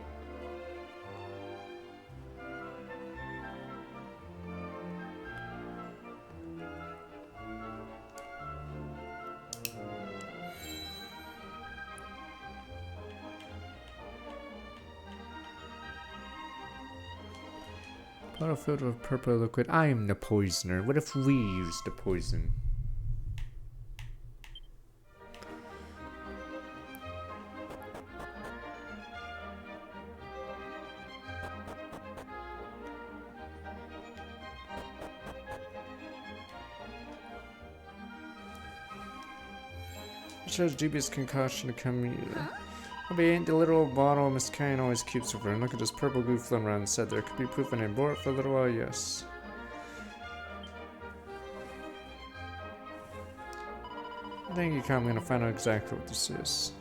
Bottle filled with purple liquid. I am the poisoner. What if we use the poison? It shows dubious concoction to come here. Maybe ain't the little bottle Miss Kane always keeps with her. And look at this purple goo floating around inside there. Could be proof and I bore it for a little while, yes. I think you come, I'm gonna find out exactly what this is.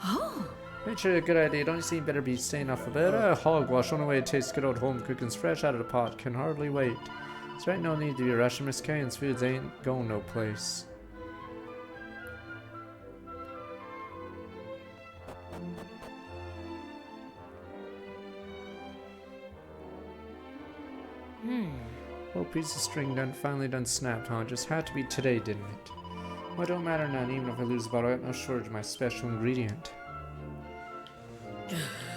Oh! Ain't sure a good idea. Don't you see you better be staying off of it? Hogwash, only way it tastes good old home cooking's fresh out of the pot. Can hardly wait. It's right, no need to be rushing. Miss Kane's foods ain't going no place. Whole piece of string finally done snapped, huh? Just had to be today, didn't it? Well, it don't matter none, even if I lose the bottle, I got no shortage of my special ingredient.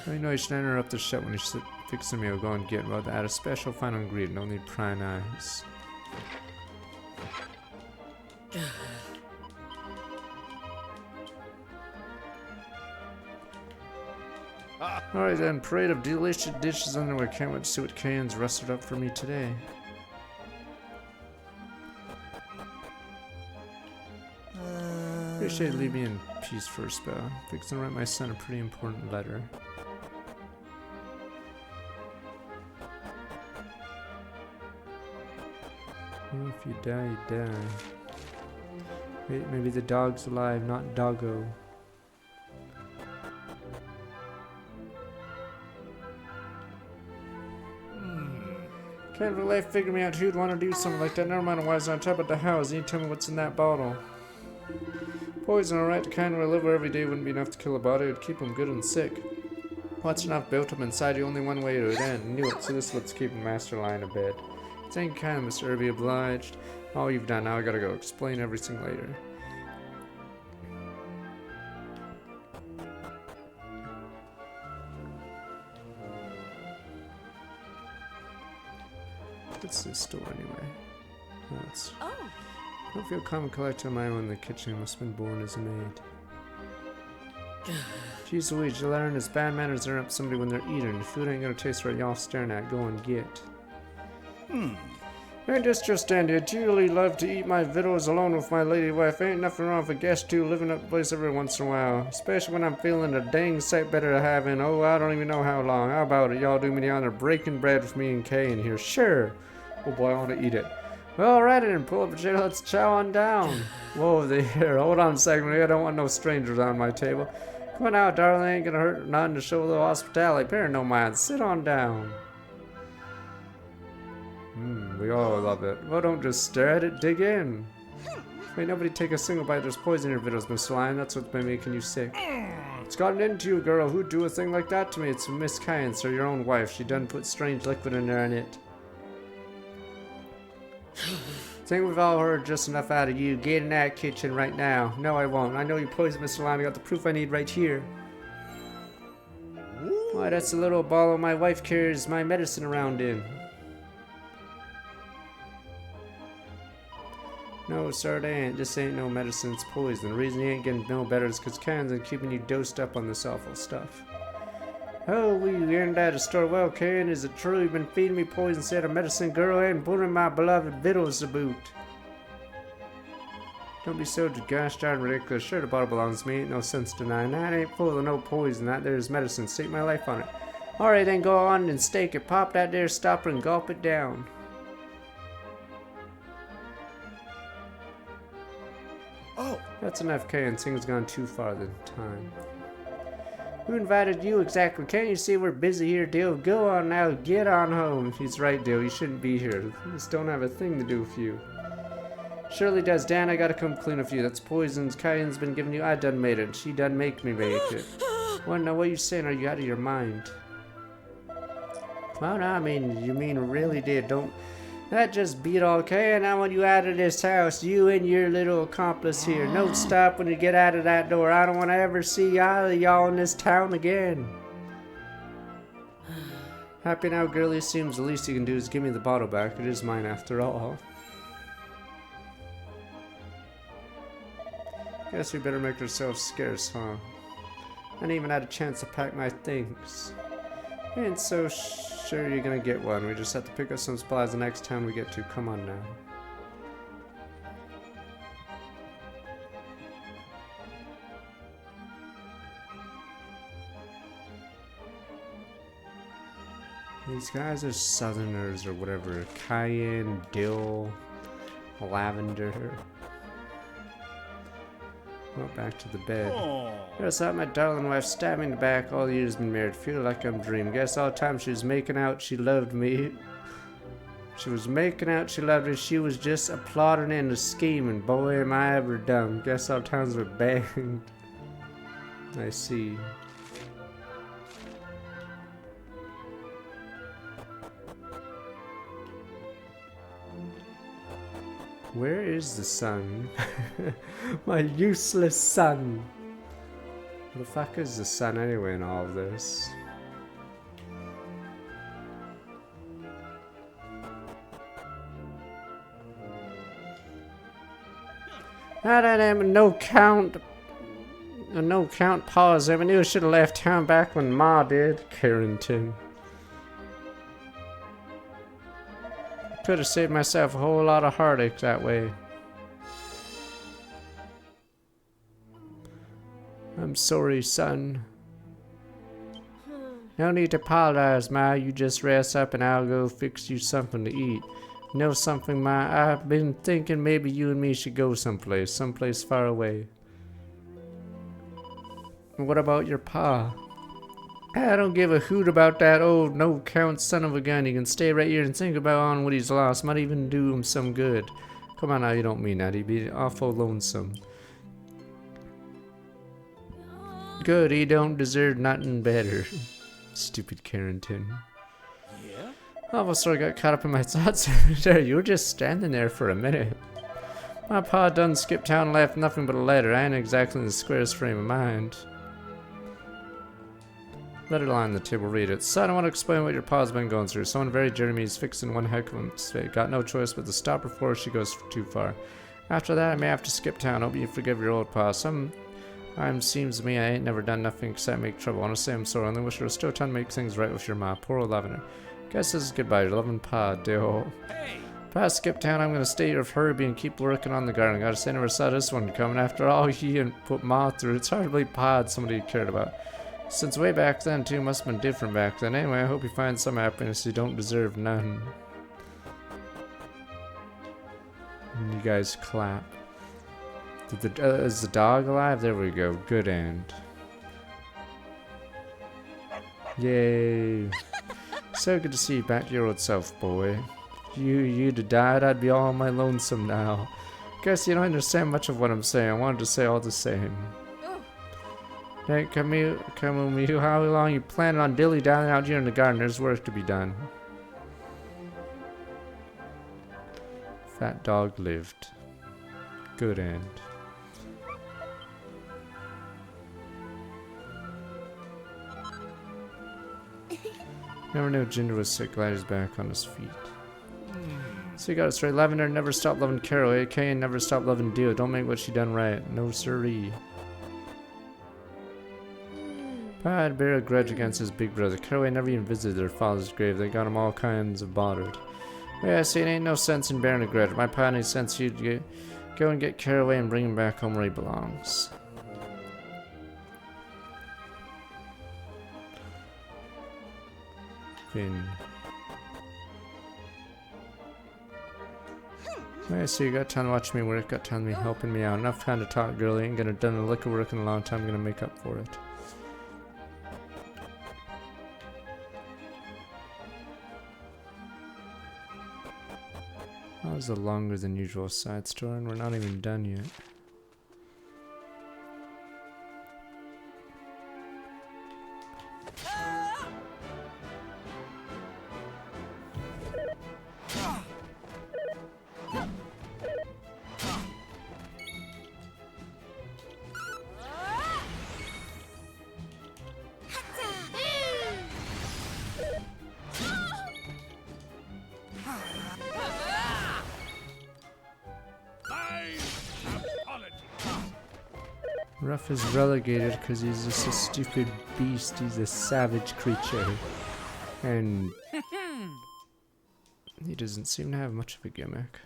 I know you should interrupt the shot when you fix a meal. Go and get well to add a special final ingredient. No need prying eyes. Alright then, parade of delicious dishes underway. Can't wait to see what Kane's rusted up for me today. Appreciate leave me in peace for a spell. Fixing to write my son a pretty important letter. Well, if you die, you die. Wait, maybe the dog's alive, not doggo. Can't really figure me out who'd want to do something like that. Never mind why it's on top of the house. You tell me what's in that bottle. Poison, alright, the kind where I live where every day wouldn't be enough to kill a body. It would keep him good and sick. What's enough built up inside you? Only one way to it end. Knew it, so this lets keeping Master lying in bed. Same kind, Mr. Irby, obliged. All you've done, now I gotta go explain everything later. What's this store anyway? Oh, it's... Oh! I don't feel calm and collected on my own in the kitchen. Must have been born as a maid. Jeez Louise, you learn his bad manners are up somebody when they're eating. The food ain't gonna taste right y'all staring at. Go and get. Ain't this just dandy? I dearly love to eat my victuals alone with my lady wife. Ain't nothing wrong with a guest too living up the place every once in a while. Especially when I'm feeling a dang sight better to have in. Oh, I don't even know how long. How about it? Y'all do me the honor of breaking bread with me and Kay in here. Sure. Oh boy, I want to eat it. Well, alright then, pull up a chair, let's chow on down. Whoa there, hold on a second, I don't want no strangers on my table. Come on out, darling, ain't gonna hurt nothing to show a little hospitality. Parent no mind, sit on down. We all love it. Well, don't just stare at it, dig in. Ain't nobody take a single bite, there's poison in your victuals, Mr. Lion, that's what's been making you sick. It's gotten into you, girl, who'd do a thing like that to me? It's Miss Kyan, sir, your own wife. She done put strange liquid in there and it. Think we've all heard just enough out of you. Get in that kitchen right now. No, I won't. I know you poisoned Mr. Lime. I got the proof I need right here. Why, that's the little bottle my wife carries my medicine around in. No, sir, it ain't. This ain't no medicine. It's poison. The reason you ain't getting no better is because Karen's been keeping you dosed up on this awful stuff. Oh, we learned at a store. Well, Karen, is it true you've been feeding me poison instead of medicine, girl, and putting my beloved victuals to boot? Don't be so gosh darn ridiculous. Sure, the bottle belongs to me. Ain't no sense denying that. Ain't full of no poison. That there's medicine. Stake my life on it. Alright, then go on and stake it. Pop that there stopper and gulp it down. Oh, That's enough, Kay, and things gone too far this time. Who invited you exactly? Can't you see we're busy here, Dale? Go on now, get on home. He's right, Dale. You shouldn't be here. You just don't have a thing to do with you. Surely does. Dan, I gotta come clean with you. That's poisons Cayenne's been giving you. I done made it. She done make me make it. What now? What you saying? Are you out of your mind? Well, no, I mean, you mean really did. Don't... That just beat all, Cayenne. I want you out of this house. You and your little accomplice here. No stop when you get out of that door. I don't want to ever see either of y'all in this town again. Happy now, girlie? Seems the least you can do is give me the bottle back. It is mine after all. Guess we better make ourselves scarce, huh? I ain't even had a chance to pack my things. Ain't so sure you're gonna get one. We just have to pick up some supplies the next time we get to. Come on now. These guys are southerners or whatever. Cayenne, dill, lavender. Well, back to the bed. Yes, that my darling wife stabbed me in the back. All the years been married. Feel like I'm dreaming. Guess all the time she was making out she loved me. She was making out she loved me. She was just applauding and scheming. Boy, am I ever dumb. Guess all times we're banged. I see. Where is the sun? My useless sun. Where the fuck is the sun anyway in all of this? That ain't no count pause. I knew I should have left town back when Ma did. Carrington. Could have saved myself a whole lot of heartache that way. I'm sorry, son. No need to apologize, Ma. You just rest up and I'll go fix you something to eat. You know something, Ma? I've been thinking maybe you and me should go someplace far away. What about your pa? I don't give a hoot about that old no-count son of a gun. He can stay right here and think about on what he's lost. Might even do him some good. Come on now, you don't mean that. He'd be awful lonesome. Good, he don't deserve nothing better. Stupid Carrington. yeah? I almost sort of got caught up in my thoughts there. You were just standing there for a minute. My pa done skipped town and left nothing but a letter. I ain't exactly in the squarest frame of mind. Letter lie on the table, read it. Son, I want to explain what your pa's been going through. Someone very Jeremy is fixing one heck of a mistake. Got no choice but to stop her before she goes too far. After that, I may have to skip town. Hope you forgive your old pa. Sometimes seems to me I ain't never done nothing except make trouble. I want to say I'm sorry. I only wish there was still time to make things right with your ma. Poor old Lavender. Guess this is goodbye. Your loving pa, Dale. Hey! Past skip town, I'm gonna stay here with Herbie and keep working on the garden. Gotta say, I never saw this one coming. After all he and put ma through, it's hard to believe pa had somebody he cared about. Since way back then, too, must have been different back then. Anyway, I hope you find some happiness. You don't deserve none. And you guys clap. Is the dog alive? There we go. Good end. Yay. So good to see you back to your old self, boy. If you'd have died, I'd be all on my lonesome now. Guess you don't understand much of what I'm saying. I wanted to say all the same. Hey, come with me. How long you planning on dilly-dallying out here in the garden? There's work to be done. That dog lived. Good end. Never knew Ginger was sick. Glad he's back on his feet. So you got it straight. Lavender never stopped loving Carol. AK and never stopped loving Dio. Don't make what she done right. No siree. Pa had bear a grudge against his big brother. Caraway never even visited their father's grave. They got him all kinds of bothered. Yeah, see, it ain't no sense in bearing a grudge. My pa ain't sense you'd Go and get Caraway and bring him back home where he belongs. Finn. Yeah, so you got time to watch me work, got time to be helping me out. Enough time to talk, girl. You ain't gonna done a lick of work in a long time. I'm gonna make up for it. That was a longer than usual side story, and we're not even done yet. Ruff is relegated because he's just a stupid beast. He's a savage creature. And he doesn't seem to have much of a gimmick.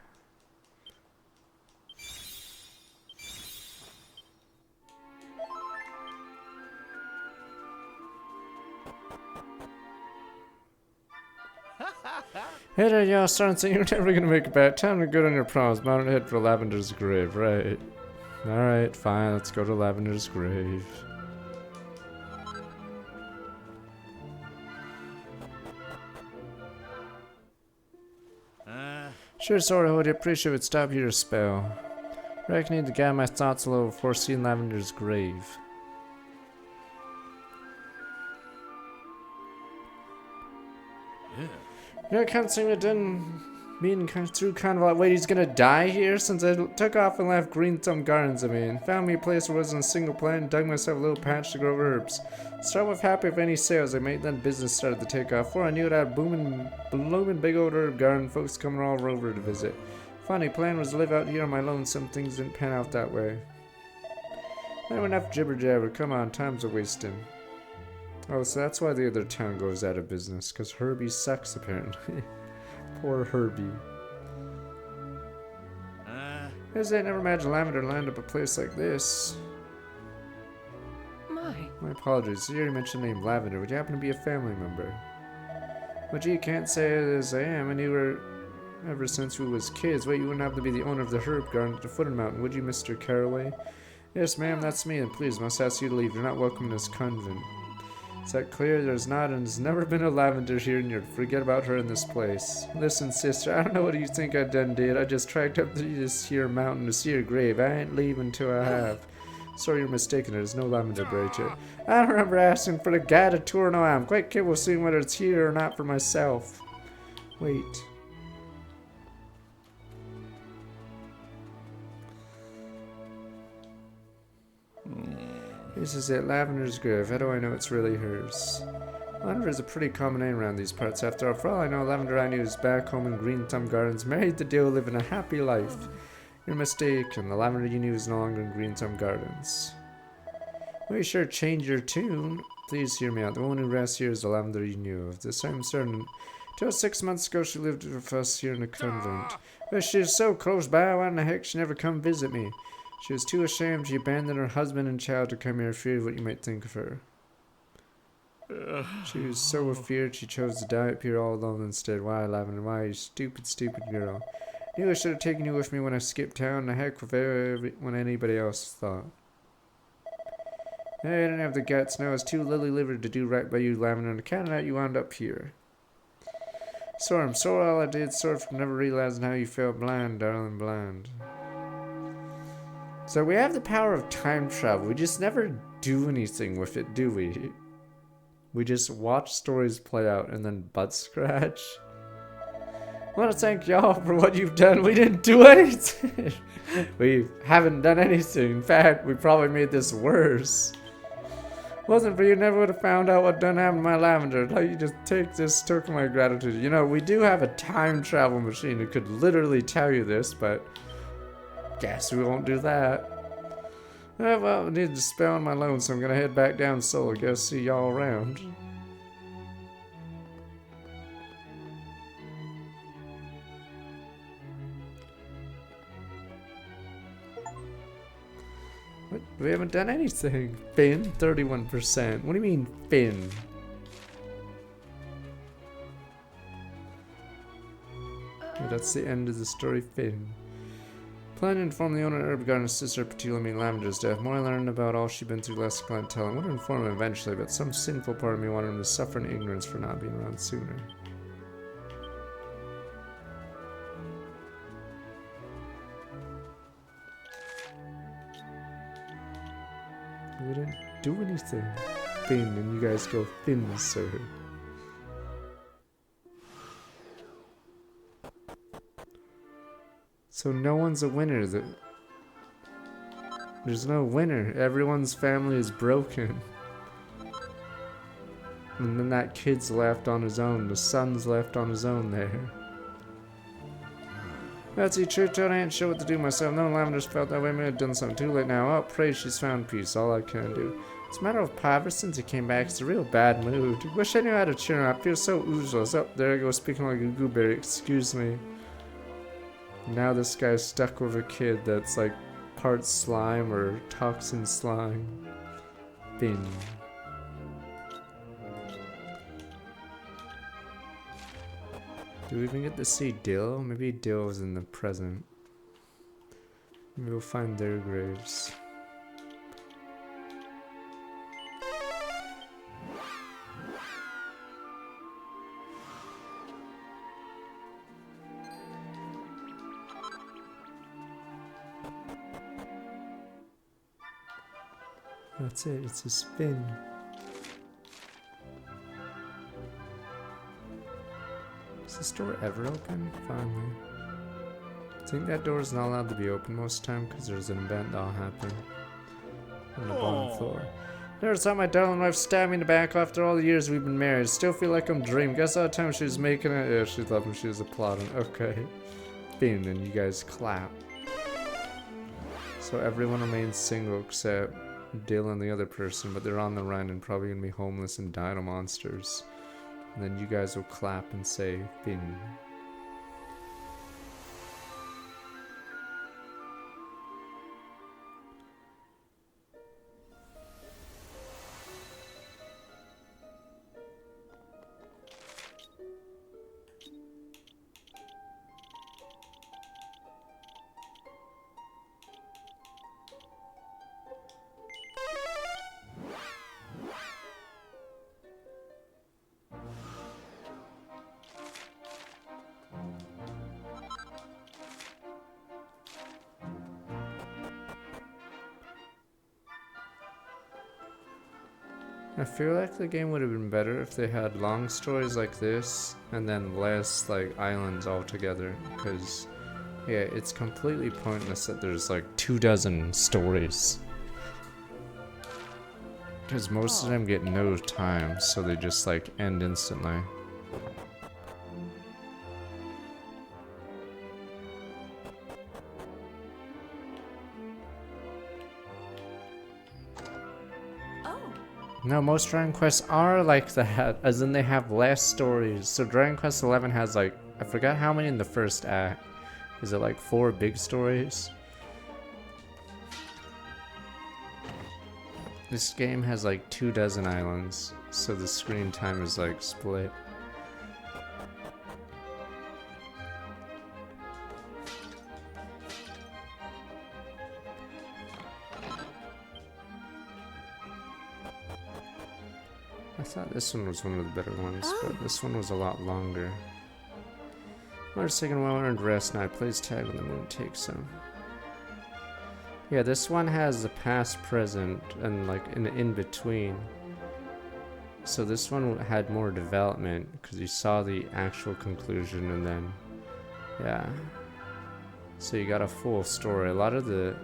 Hey there, y'all, starting to say you're never gonna make it back. Time to go on your promise. Bound to head for Lavender's grave, right? Alright, fine, let's go to Lavender's grave. Sure, sorry, Hody, appreciate it. Stop here a spell. Reckon I need to gather my thoughts a little before seeing Lavender's grave. Yeah, I can't seem to done being through kind of like, wait, he's gonna die here? Since I took off and left Green Thumb Gardens, I mean. Found me a place where wasn't a single plant and dug myself a little patch to grow herbs. Start with happy if any sales I made, then business started to take off. Before I knew it, I had a blooming big old herb garden, folks coming all over to visit. Funny, plan was to live out here on my own, some things didn't pan out that way. Anyway, enough jibber jabber, come on, time's a wasting. Oh, so that's why the other town goes out of business, because Herbie sucks apparently. Poor Herbie. As I never imagined Lavender land up a place like this. My apologies, you already mentioned the name Lavender. Would you happen to be a family member? Well, gee, you can't say it as I am. I knew her ever since we was kids. Wait, you wouldn't happen to be the owner of the herb garden at the foot of the mountain, would you, Mr. Caraway? Yes, ma'am, that's me, and please, must ask you to leave. You're not welcome in this convent. Is that clear? There's not, and there's never been a Lavender here, and you'd forget about her in this place. Listen, sister, I don't know what you think I done did. I just tracked up to this here mountain to see her grave. I ain't leaving till I have. Sorry, you're mistaken. There's no Lavender buried here. I don't remember asking for the guided tour. No, I'm quite capable of seeing whether it's here or not for myself. Wait. This is it, Lavender's grave. How do I know it's really hers? Lavender is a pretty common name around these parts. After all, for all I know, Lavender I knew is back home in Green Thumb Gardens, married to Dale, living a happy life. You're mistaken. The Lavender you knew is no longer in Green Thumb Gardens. Well, you sure change your tune. Please hear me out. The woman who rests here is the Lavender you knew of. This I'm certain. Till 6 months ago, she lived with us here in the convent. But she is so close by, why in the heck she never come visit me? She was too ashamed. She abandoned her husband and child to come here, feared what you might think of her. She was so afeared she chose to die up here all alone instead. Why, Lavender? Why, you stupid, stupid girl? Knew I should have taken you with me when I skipped town. The heck with when anybody else thought. Hey, I didn't have the guts. No, I was too lily-livered to do right by you, Lavender. On account of that, you wound up here. Sorry, I'm sorry all I did. Sorry for never realizing how you felt blind, darling, blind. So we have the power of time travel. We just never do anything with it, do we? We just watch stories play out and then butt scratch. I want to thank y'all for what you've done. We didn't do anything. We haven't done anything. In fact, we probably made this worse. Wasn't for you, never would have found out what done happened to my Lavender. Like, you just take this token of my gratitude. You know, we do have a time travel machine that could literally tell you this, but guess we won't do that. Well, I need to spell on my loan, so I'm gonna head back down solo. Go see y'all around. What? We haven't done anything. Finn, 31%. What do you mean, Finn? That's the end of the story, Finn. Plan to inform the owner of Herb Garden's sister Petula Lavender's death. More I learned about all she'd been through, less I can't tell. I want to inform him eventually, but some sinful part of me wanted him to suffer in ignorance for not being around sooner. We didn't do anything. Finn, and you guys go, Finn, sir. So no one's a winner. There's no winner. Everyone's family is broken. And then that kid's left on his own. The son's left on his own there. That's the truth. I ain't sure what to do myself. No, Lavender's felt that way. May have done something too late now. Oh, pray she's found peace. All I can do. It's a matter of power. Since he came back, it's a real bad mood. Wish I knew how to cheer him up. I feel so useless. Oh, there I go, speaking like a gooberry. Excuse me. Now this guy's stuck with a kid that's like part slime or toxin slime. Finn. Do we even get to see Dill? Maybe Dill was in the present. Maybe we'll find their graves. That's it, it's a spin. Is this door ever open? Finally. I think that door is not allowed to be open most of the time because there's an event that'll happen on the bottom floor. Never saw my darling wife stab me in the back after all the years we've been married. Still feel like I'm dreaming. Guess all the time she was making it. Yeah, she loved me. She was applauding. Okay. Finn, and you guys clap. So everyone remains single except Dill and the other person, but they're on the run and probably gonna be homeless and die to monsters. And then you guys will clap and say, Finn. I feel like the game would have been better if they had long stories like this and then less like islands altogether, because yeah, it's completely pointless that there's like 24 stories, because most of them get no time, so they just like end instantly. No, most Dragon Quests are like that, as in they have less stories. So Dragon Quest XI has like, I forgot how many in the first act. Is it like 4 big stories? This game has like 24 islands, so the screen time is like split. I thought this one was one of the better ones, but this one was a lot longer. I'm just taking a well-earned rest now. Plays tag when the moon takes him. Yeah, this one has the past, present, and like an in-between. So this one had more development, because you saw the actual conclusion and then, yeah. So you got a full story. A lot of the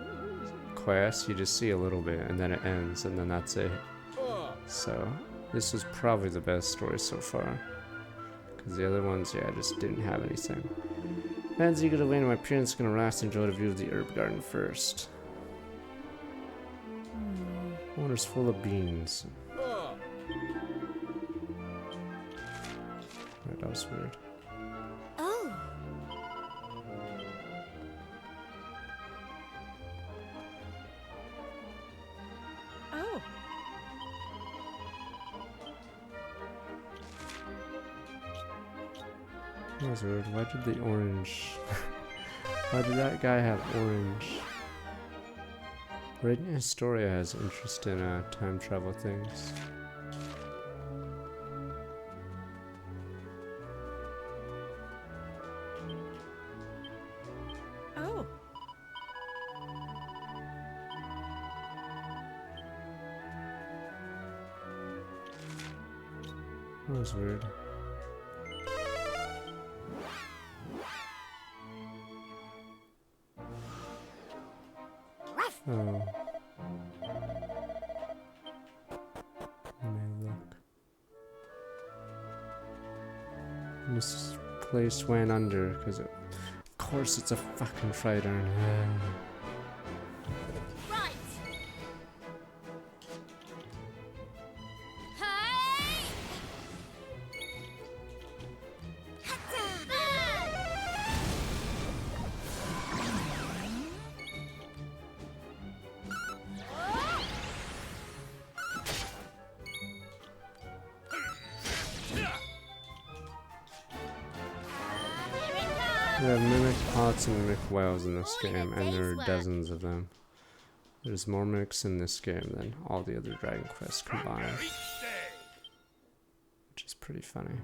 quests, you just see a little bit, and then it ends, and then that's it. So this was probably the best story so far. Because the other ones, yeah, just didn't have anything. Man's eager to win. My parents gonna rest and enjoy the view of the herb garden first. Water's full of beans. Right, that was weird. Oh. That was weird. Why did the orange... Why did that guy have orange? Reading Historia has interest in time travel things. Oh. That was weird. Oh. Let me look. This place went under because of course it's a fucking fighter. Right. Hey! There are mimic pots and mimic whales in this game, and there are dozens of them. There's more mimics in this game than all the other Dragon Quests combined, which is pretty funny.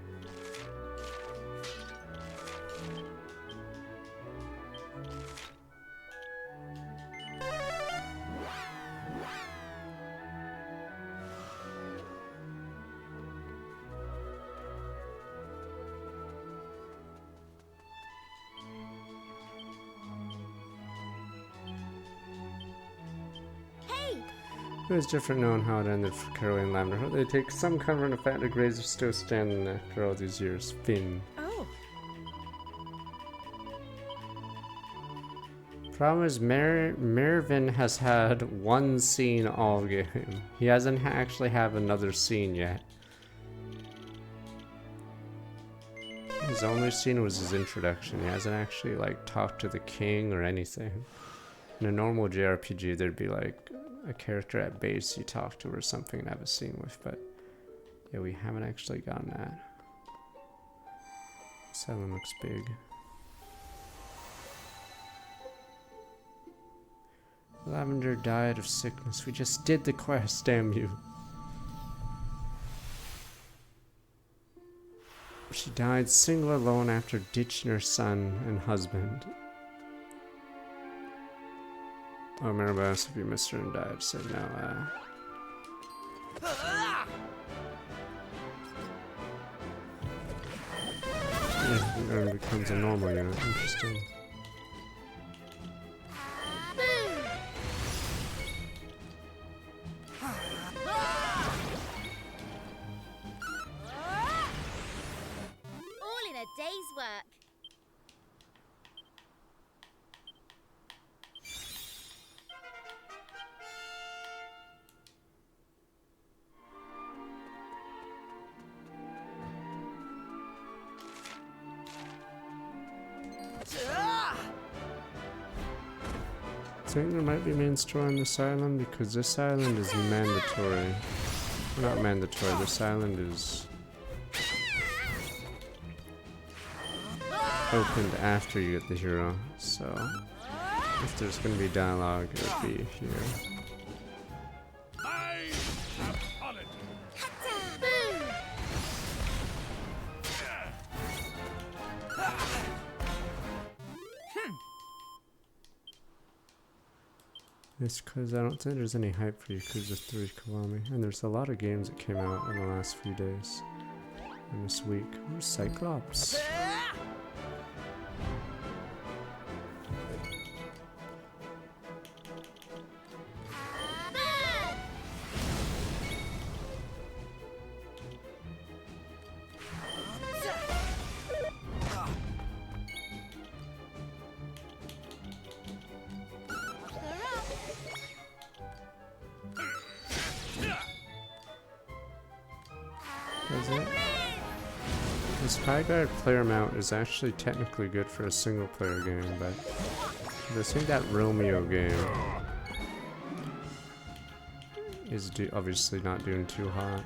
It was different knowing how it ended for Caroline and Lavender. They take some comfort in the fact that Graves are still standing after all these years. Finn. Oh. Problem is, Mervyn has had one scene all game. He hasn't actually had another scene yet. His only scene was his introduction. He hasn't actually like talked to the king or anything. In a normal JRPG, there'd be like a character at base you talk to or something and have a scene with, but yeah, we haven't actually gotten that. This island looks big. Lavender died of sickness. We just did the quest, damn you. She died single alone after ditching her son and husband. Oh, remember I asked if you missed her and died, so now, yeah, it becomes a normal unit. Interesting. All in a day's work. I think there might be main story on this island because this island is mandatory. Well, not mandatory, this island is opened after you get the hero, so if there's gonna be dialogue, it would be here. It's because I don't think there's any hype for Yakuza 3 Kiwami, and there's a lot of games that came out in the last few days and this week. Ooh, Cyclops. Is it? This Highguard player mount is actually technically good for a single player game, but I think that Romeo game is obviously not doing too hot.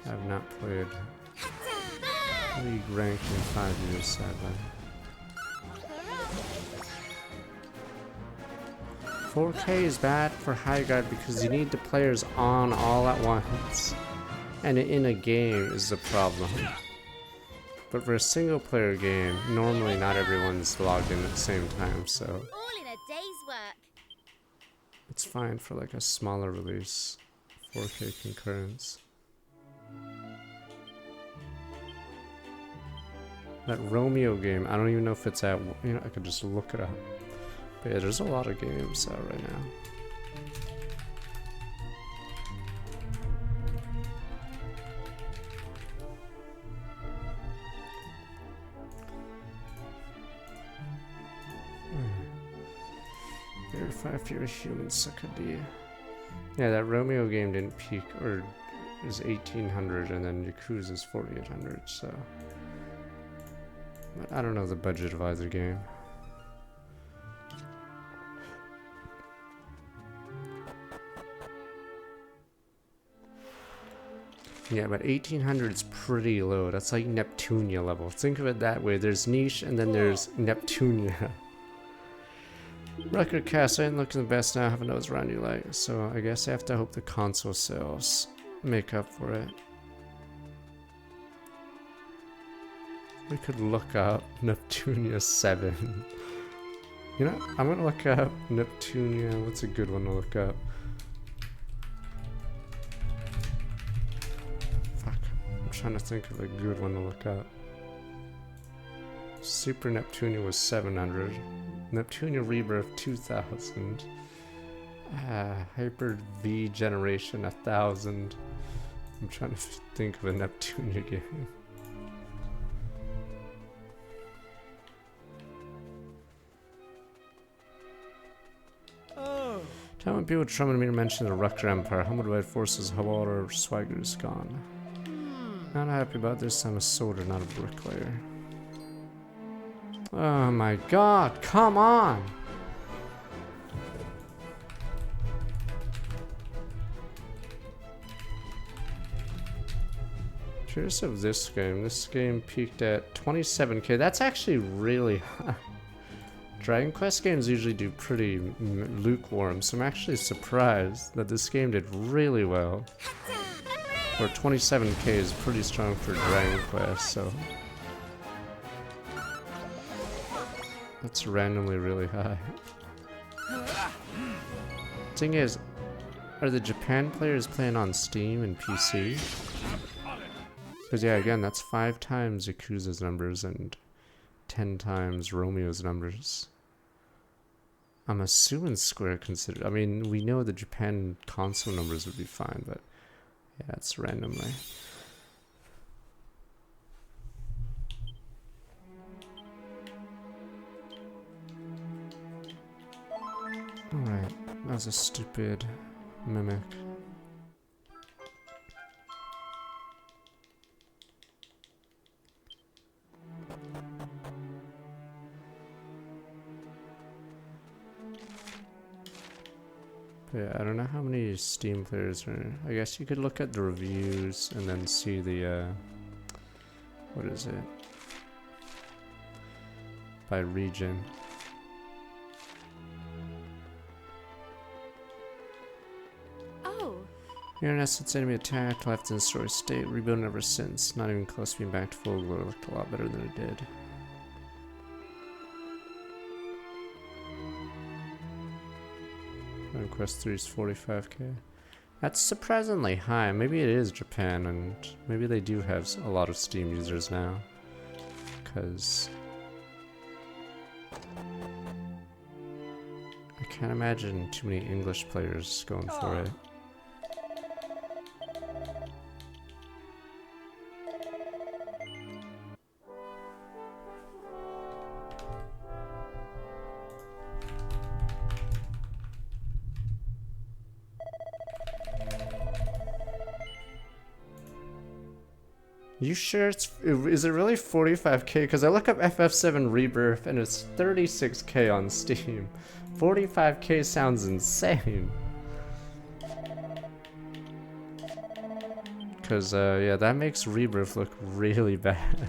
I have not played League ranked in 5 years, sadly. 4K is bad for high guard because you need the players on all at once, and in a game is the problem. But for a single player game, normally not everyone's logged in at the same time, so All in a day's work. it's fine for like a smaller release. 4K concurrence. That Romeo game, I don't even know if it's at, you know, I could just look it up. But yeah, there's a lot of games out right now. Verify if you're a human, suck a D. Yeah, that Romeo game didn't peak, or is 1800, and then Yakuza is 4800, so. But I don't know the budget of either game. Yeah, but 1800 is pretty low. That's like Neptunia level. Think of it that way. There's niche, and then there's Neptunia. Record cast ain't looking the best now. I haven't noticed around you like, so I guess I have to hope the console sales make up for it. We could look up Neptunia 7. You know, I'm gonna look up Neptunia. What's a good one to look up? Fuck. I'm trying to think of a good one to look up. Super Neptunia was 700. Neptunia Rebirth 2000. Hyper V Generation 1000. I'm trying to think of a Neptunia game. Tell me people trying me to mention the Rucker Empire. Humble forces, however, Swagger is gone. Not happy about this. I'm a soldier, not a bricklayer. Oh my god, come on! Curious of this game. This game peaked at 27k. That's actually really high. Dragon Quest games usually do pretty lukewarm, so I'm actually surprised that this game did really well. Or 27k is pretty strong for Dragon Quest, so that's randomly really high. Thing is, are the Japan players playing on Steam and PC? Because yeah, again, that's 5 times Yakuza's numbers and 10 times Romeo's numbers. I'm assuming Square considered. I mean, we know the Japan console numbers would be fine, but yeah, it's randomly. Alright, that was a stupid mimic. Yeah, I don't know how many Steam players are. I guess you could look at the reviews and then see the, what is it? By region. Oh. Internet since enemy attacked, left in story state, rebuilding ever since. Not even close to being back to full glory. Looked a lot better than it did. Quest 3 is 45k. That's surprisingly high. Maybe it is Japan, and maybe they do have a lot of Steam users now. Because I can't imagine too many English players going for it. You sure is it really 45k? Because I look up FF7 Rebirth and it's 36k on Steam. 45k sounds insane. because yeah, that makes Rebirth look really bad.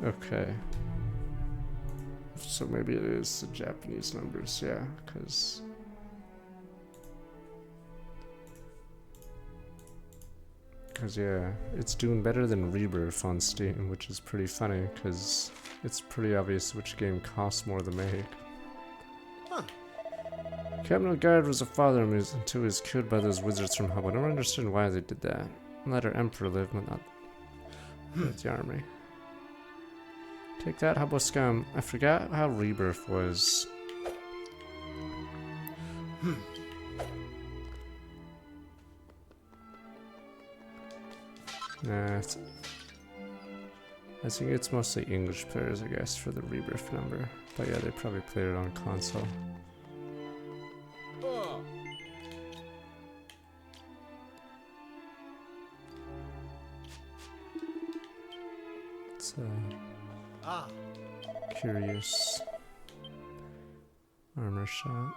Okay. So maybe it is the Japanese numbers, yeah, because... Because, yeah, it's doing better than Rebirth on Steam, which is pretty funny, because it's pretty obvious which game costs more to make. Huh. Captain Guard was a father until he was killed by those wizards from Hubble. I never understood why they did that. Let our emperor live, but not the army. Take that, Hubble scum. I forgot how Rebirth was. Nah, I think it's mostly English players, I guess, for the Rebirth number. But yeah, they probably played it on console. It's curious armor shot.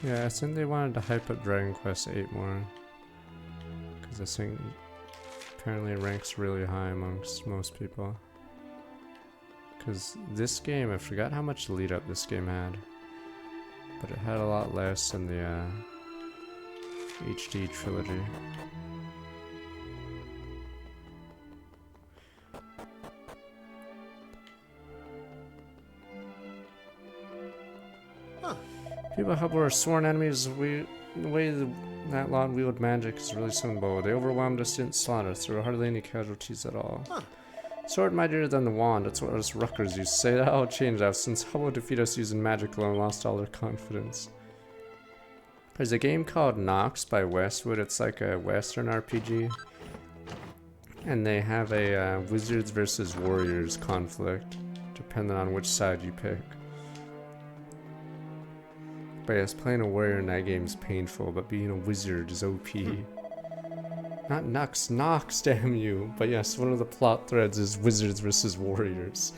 Yeah, I think they wanted to hype up Dragon Quest 8 more. Because I think apparently it ranks really high amongst most people. Because this game, I forgot how much lead up this game had. But it had a lot less than the HD trilogy. People of Hubble are sworn enemies. The way that lot wielded magic is really simple. They overwhelmed us, didn't slaughter us. There were hardly any casualties at all. Sword mightier than the wand, that's what us ruckers used to say. That all changed out since Hubble defeated us using magic alone, lost all their confidence. There's a game called Nox by Westwood. It's like a Western RPG. And they have a Wizards versus Warriors conflict, depending on which side you pick. But yes, playing a warrior in that game is painful, but being a wizard is OP. Not Nux, Nox, damn you! But yes, one of the plot threads is wizards versus warriors.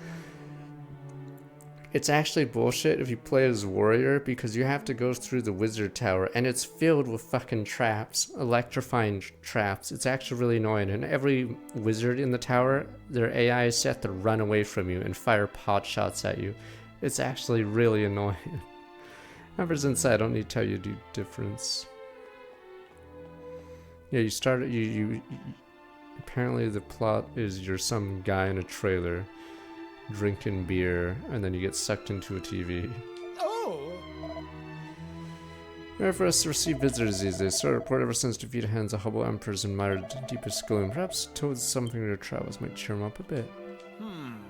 It's actually bullshit if you play as warrior, because you have to go through the wizard tower, and it's filled with fucking traps, electrifying traps. It's actually really annoying, and every wizard in the tower, their AI is set to run away from you and fire pot shots at you. It's actually really annoying. Whoever's inside, I don't need to tell you the difference. Yeah, you start, you apparently the plot is you're some guy in a trailer drinking beer, and then you get sucked into a TV. Oh! Rare for us to receive visitors these days. Sort of report ever since defeated hands of Hubble emperors and mired deepest gloom. Perhaps towards something in their travels might cheer them up a bit.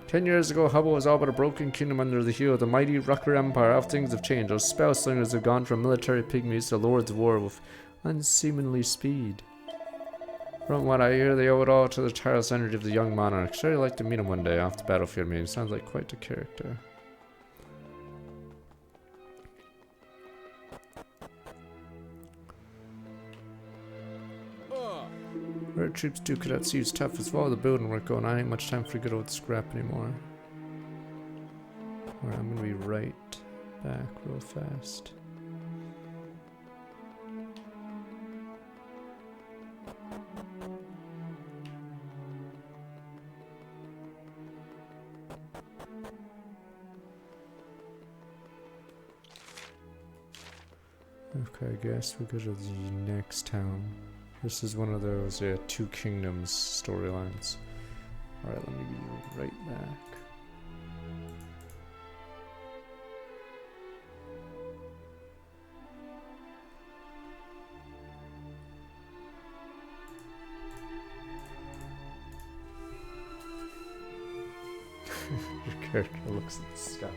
10 years ago, Hubble was all but a broken kingdom under the heel of the mighty Rucker Empire. How things have changed. Those spell slingers have gone from military pygmies to lords of war with unseemly speed. From what I hear, they owe it all to the tireless energy of the young monarch. Sure, I'd like to meet him one day off the battlefield. Maybe sounds like quite a character. Rare troops do cadets use tough as well. The building work going on. Ain't much time for good old scrap anymore. Alright, I'm gonna be right back real fast. Okay, I guess we go to the next town. This is one of those Two Kingdoms storylines. Alright, let me be right back. Your character looks at the sky.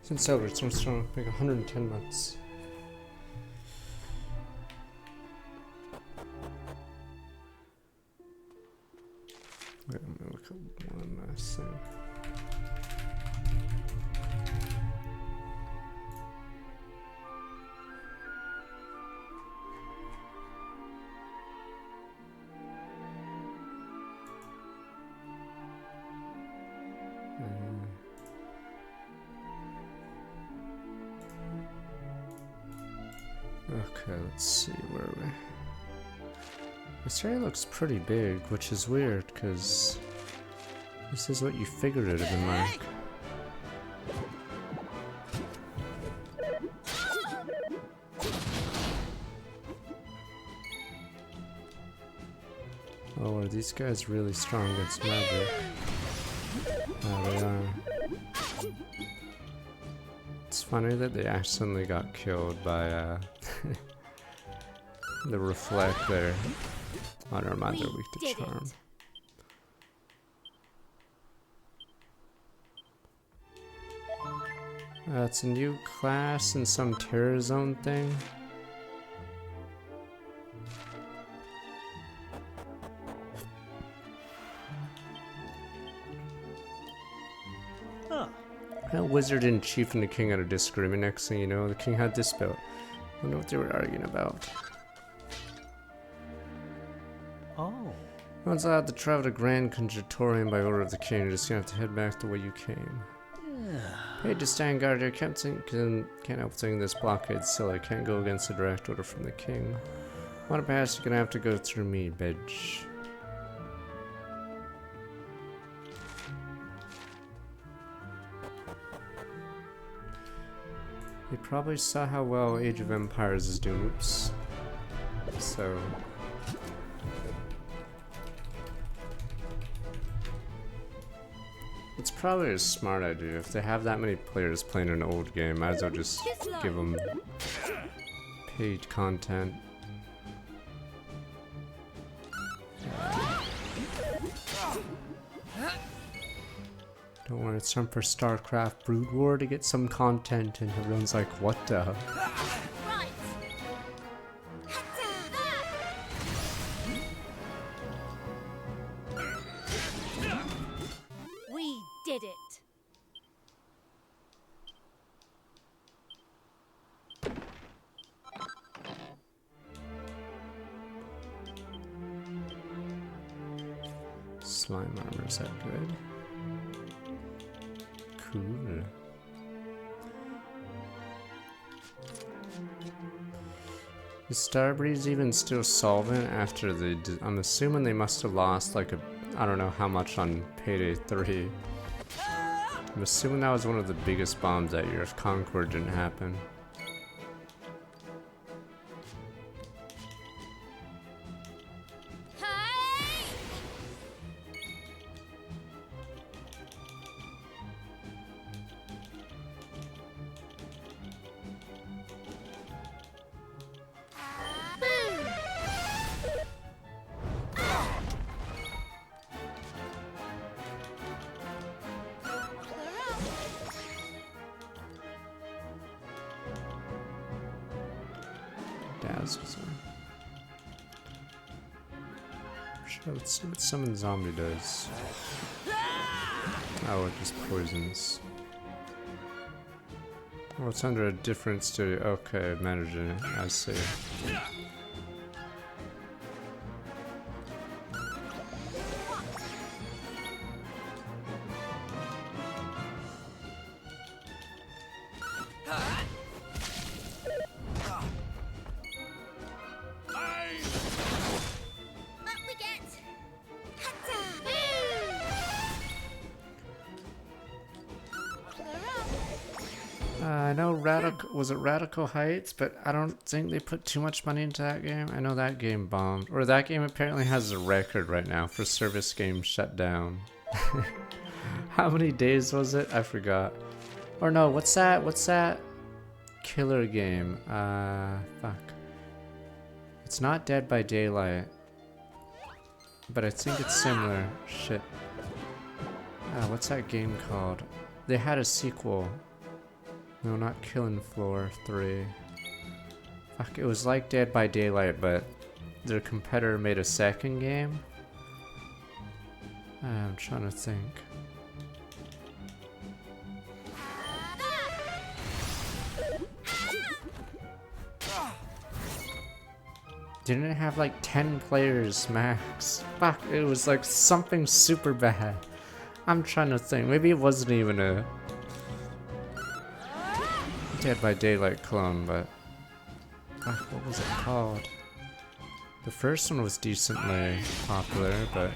Since sober, it's so strong, like 110 months. Wait, I'm gonna look up one last thing. Okay, let's see where are we. This area looks pretty big, which is weird, because this is what you figured it would have been like. Oh, are these guys really strong against magic? Oh, they are. It's funny that they accidentally got killed by the reflect there. Oh, never mind, they're weak to charm. It's a new class and some terror zone thing. A wizard and chief and the king had a disagreement. Next thing you know, the king had this belt. I don't know what they were arguing about. Oh. Once allowed to travel to Grand Conjuratorium by order of the king, you're just gonna have to head back the way you came. Hey, just stand guard here. Can't help thinking this blockade's silly. Can't go against the direct order from the king. Want to pass, you're gonna have to go through me, bitch. You probably saw how well Age of Empires is doing. Oops. So. It's probably a smart idea. If they have that many players playing an old game, might as well just give them paid content. Don't worry, it's time for StarCraft Brood War to get some content, and everyone's like, what the? Right. We did it. Slime armor, is that good? Cool. Is Starbreeze even still solvent after the... I'm assuming they must have lost like a... I don't know how much on Payday 3. I'm assuming that was one of the biggest bombs that year if Concord didn't happen. Let's see what summon zombie does. Oh, it just poisons. Oh, it's under a different studio. Okay, managing it. I see. I know was it Radical Heights, but I don't think they put too much money into that game. I know that game bombed. Or that game apparently has a record right now for service games shut down. How many days was it? I forgot. Or no, what's that killer game? Fuck. It's not Dead by Daylight. But I think it's similar. Shit. What's that game called? They had a sequel. No, not Killing Floor 3. Fuck, it was like Dead by Daylight, but their competitor made a second game. I'm trying to think. Didn't it have like 10 players max? Fuck, it was like something super bad. I'm trying to think. Maybe it wasn't even a Dead by Daylight clone, but fuck, what was it called? The first one was decently popular, but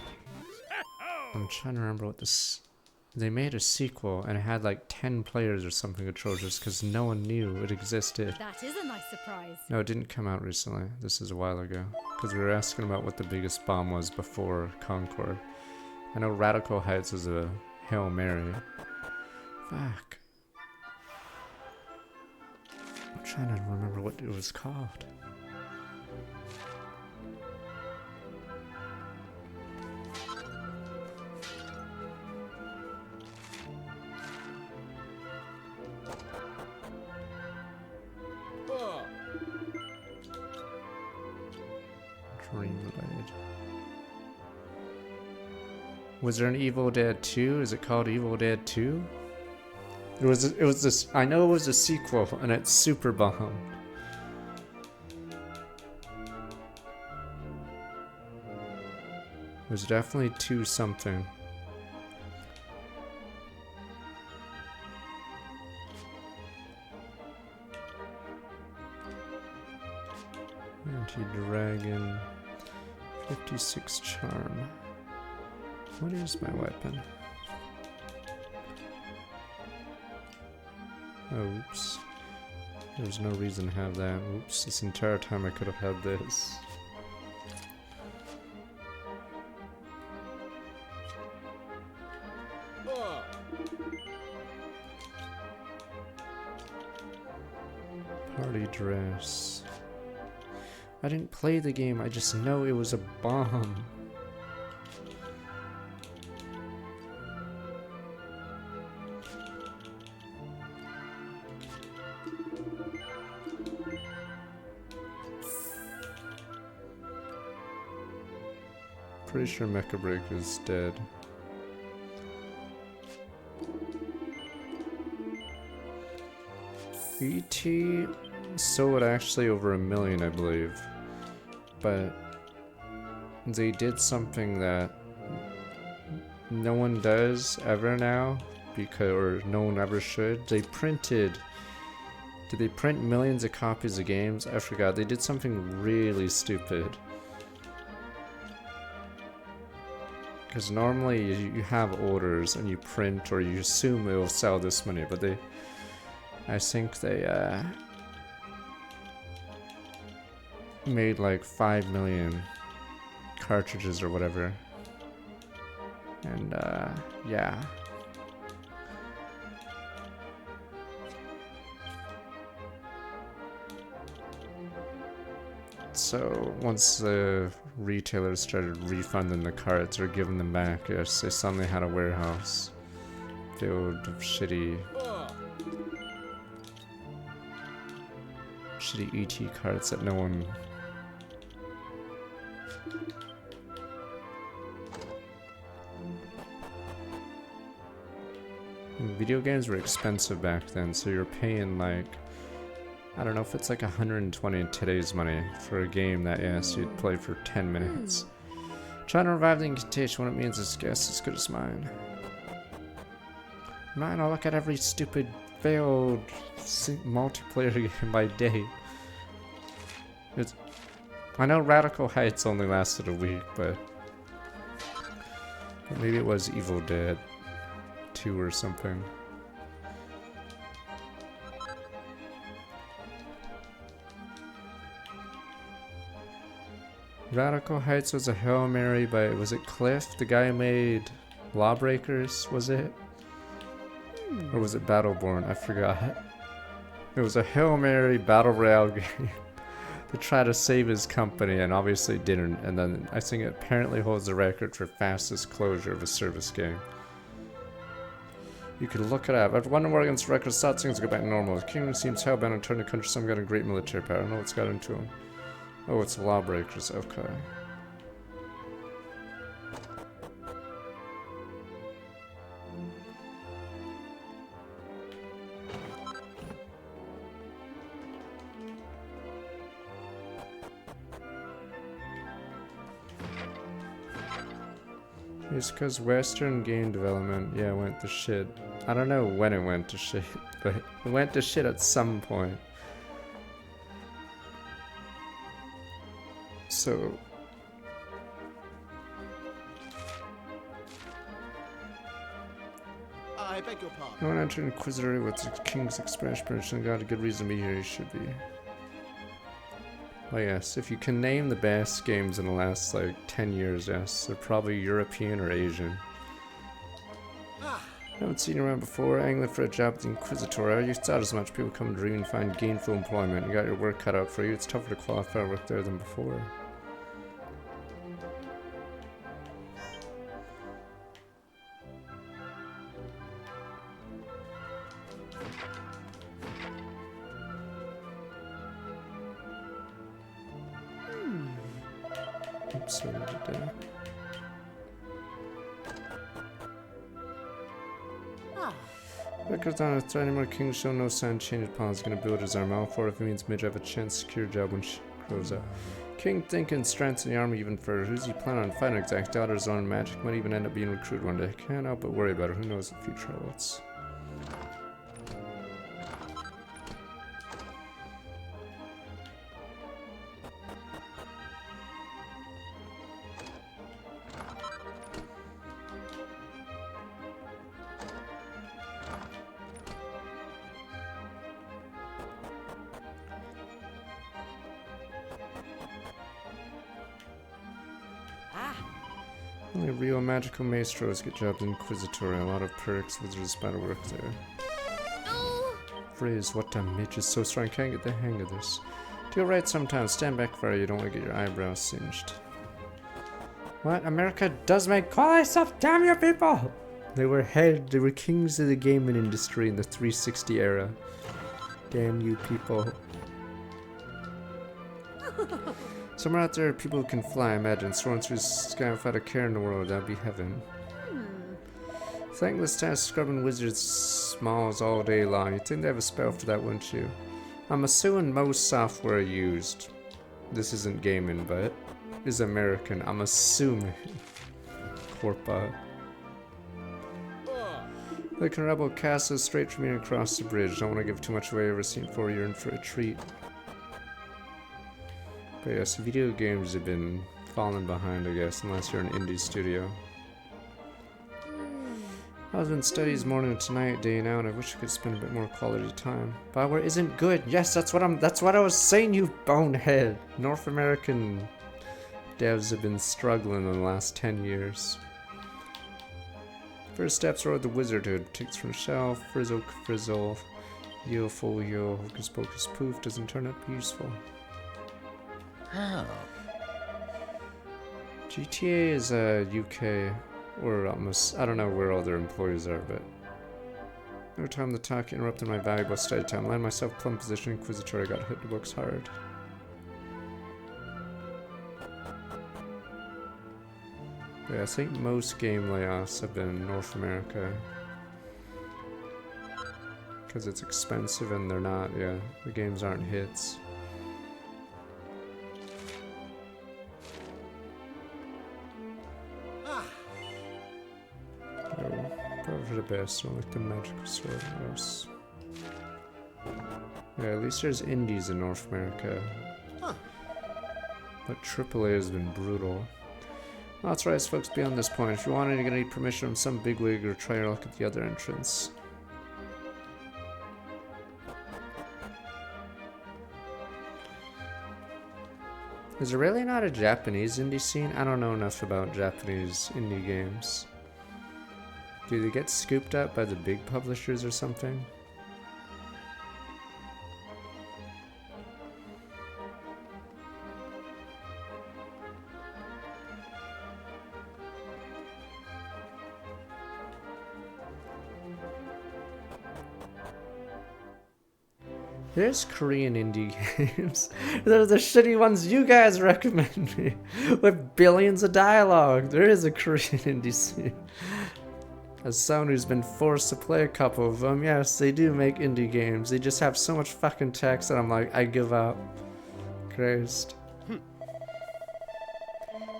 I'm trying to remember what this. They made a sequel and it had like 10 players or something atrocious because no one knew it existed. That is a nice surprise. No, it didn't come out recently. This is a while ago. Because we were asking about what the biggest bomb was before Concord. I know Radical Heights was a Hail Mary. Fuck. I'm trying to remember what it was called. Was there an Evil Dead 2? Is it called Evil Dead 2? It was this. I know it was a sequel, and it's super bomb. There's definitely 2 something. Anti-Dragon. 56 charm. What is my weapon? Oops. There's no reason to have that. Oops, this entire time I could have had this. Party dress. I didn't play the game, I just know it was a bomb. Pretty sure Mecha Break is dead. E.T. sold actually over 1 million, I believe. But they did something that no one does ever now, or no one ever should. They printed. Did they print millions of copies of games? I forgot. They did something really stupid. Because normally you have orders and you print or you assume it will sell this many, but I think they made like 5 million cartridges or whatever. And yeah. So once the retailers started refunding the carts or giving them back, yes, they suddenly had a warehouse filled with shitty ET carts that no one. Video games were expensive back then, so you're paying like, I don't know if it's like 120 in today's money for a game that, yes, you'd play for 10 minutes. Trying to revive the incantation when it means its guess as good as mine. Mine, I'll look at every stupid failed multiplayer game by day. I know Radical Heights only lasted a week, but maybe it was Evil Dead 2 or something. Radical Heights was a Hail Mary by, was it Cliff? The guy who made Lawbreakers, was it? Or was it Battleborn? I forgot. It was a Hail Mary Battle Royale game to try to save his company, and obviously didn't. And then I think it apparently holds the record for fastest closure of a service game. You could look it up. After one war against the record, thought things go back to normal. The kingdom seems hellbent on turning the country. Some got a great military power. I don't know what's got into him. Oh, it's the lawbreakers. Okay. It's because Western game development, yeah, went to shit. I don't know when it went to shit, but it went to shit at some point. So... I beg your pardon. No one entered Inquisitor with the King's express permission. Got a good reason to be here, he should be. Oh yes, if you can name the best games in the last, like, 10 years, yes, they're probably European or Asian. I haven't seen you around before, angling for a job at the Inquisitor. You thought as much. People come dream and find gainful employment. You got your work cut out for you. It's tougher to qualify work there than before. Oops, sorry, today. Records on a threat anymore. King show no sign changed plans. Gonna build his army. All for if it means Midge have a chance to secure a job when she grows up. King thinking strengthen the army even further. Who's he planning on fighting exact? Daughter his own magic. Might even end up being recruited one day. Can't help but worry about it. Who knows the future holds. Only real magical maestros get jobs in Inquisitor. A lot of perks, wizards better work there. Phrase, what a Midge is so strong, can't get the hang of this. Do it right sometimes, stand back far, you don't want to get your eyebrows singed. What? America does make quality stuff, damn you people! They were kings of the gaming industry in the 360 era. Damn you people. Somewhere out there, people who can fly, imagine. Soaring through the sky without a care in the world, that'd be heaven. Thankless task scrubbing wizards' smalls all day long. You'd think they have a spell for that, wouldn't you? I'm assuming most software used, this isn't gaming, but is American. I'm assuming. Corpa. Like a rebel castle straight from here across the bridge. Don't want to give too much away. Ever seen before, you're in for a treat. But yes, video games have been falling behind, I guess, unless you're an indie studio. Husband studies morning and tonight, day and out. I wish I could spend a bit more quality time. Bioware isn't good. Yes, that's what I was saying, you bonehead. North American devs have been struggling in the last 10 years. First steps are the wizardhood. Takes from shelf, frizzle, frizzle, yo, full yo, hocus pocus poof, doesn't turn out to be useful. How? GTA is UK, or almost, I don't know where all their employees are, but no time to talk, interrupted my valuable study time. Land myself plumb position, Inquisitor, I got hit the books hard. Yeah, I think most game layoffs have been in North America. Because it's expensive and they're not, yeah, the games aren't hits. Probably for the best, I don't like the magical sword horse. Yeah, at least there's indies in North America. Huh. But AAA has been brutal. That's right, folks, beyond this point. If you want it, you're gonna need permission from some bigwig or try your luck at the other entrance. Is there really not a Japanese indie scene? I don't know enough about Japanese indie games. Do they get scooped up by the big publishers or something? There's Korean indie games. They're the shitty ones you guys recommend me. With billions of dialogue. There is a Korean indie scene. As someone who's been forced to play a couple of them, yes, they do make indie games. They just have so much fucking text that I'm like, I give up. Christ.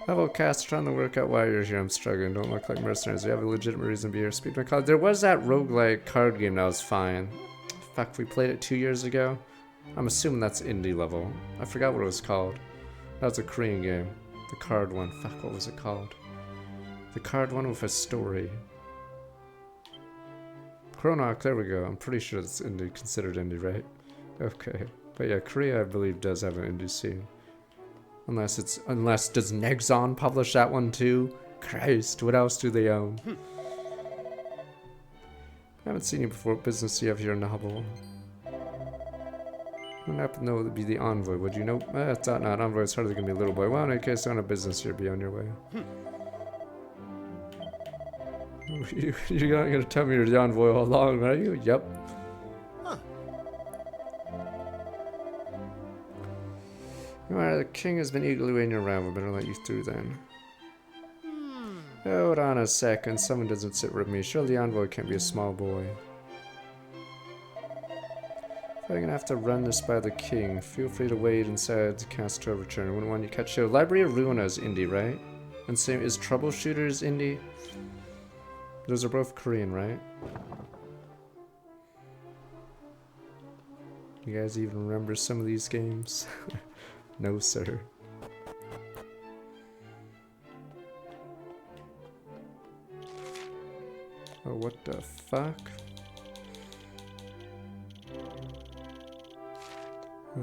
Level cast trying to work out why you're here. I'm struggling. Don't look like mercenaries. We have a legitimate reason to be here. Speak my call. There was that roguelike card game that was fine. Fuck, we played it 2 years ago. I'm assuming that's indie level. I forgot what it was called. That was a Korean game. The card one. Fuck, what was it called? The card one with a story. Chronoc, there we go. I'm pretty sure it's indie, considered indie, right? Okay. But yeah, Korea, I believe, does have an indie scene. Unless does Nexon publish that one too? Christ, what else do they own? I haven't seen you before. What business do you have here in the Hubble? I don't happen to know it would be the envoy, would you know? It's not envoy, it's hardly gonna be a little boy. Well, in any case, on a business here, be on your way. You're not gonna tell me you're the envoy all along, are you? Yep. Alright, the king has been eagerly waiting around. We better let you through then. Hold on a second. Someone doesn't sit with me. Surely the envoy can't be a small boy. If I'm gonna have to run this by the king, feel free to wait inside the castle return. I wouldn't want you to catch you. Library of Ruina is indie, right? And same is Troubleshooters indie? Those are both Korean, right? You guys even remember some of these games? No, sir. Oh, what the fuck? Huh.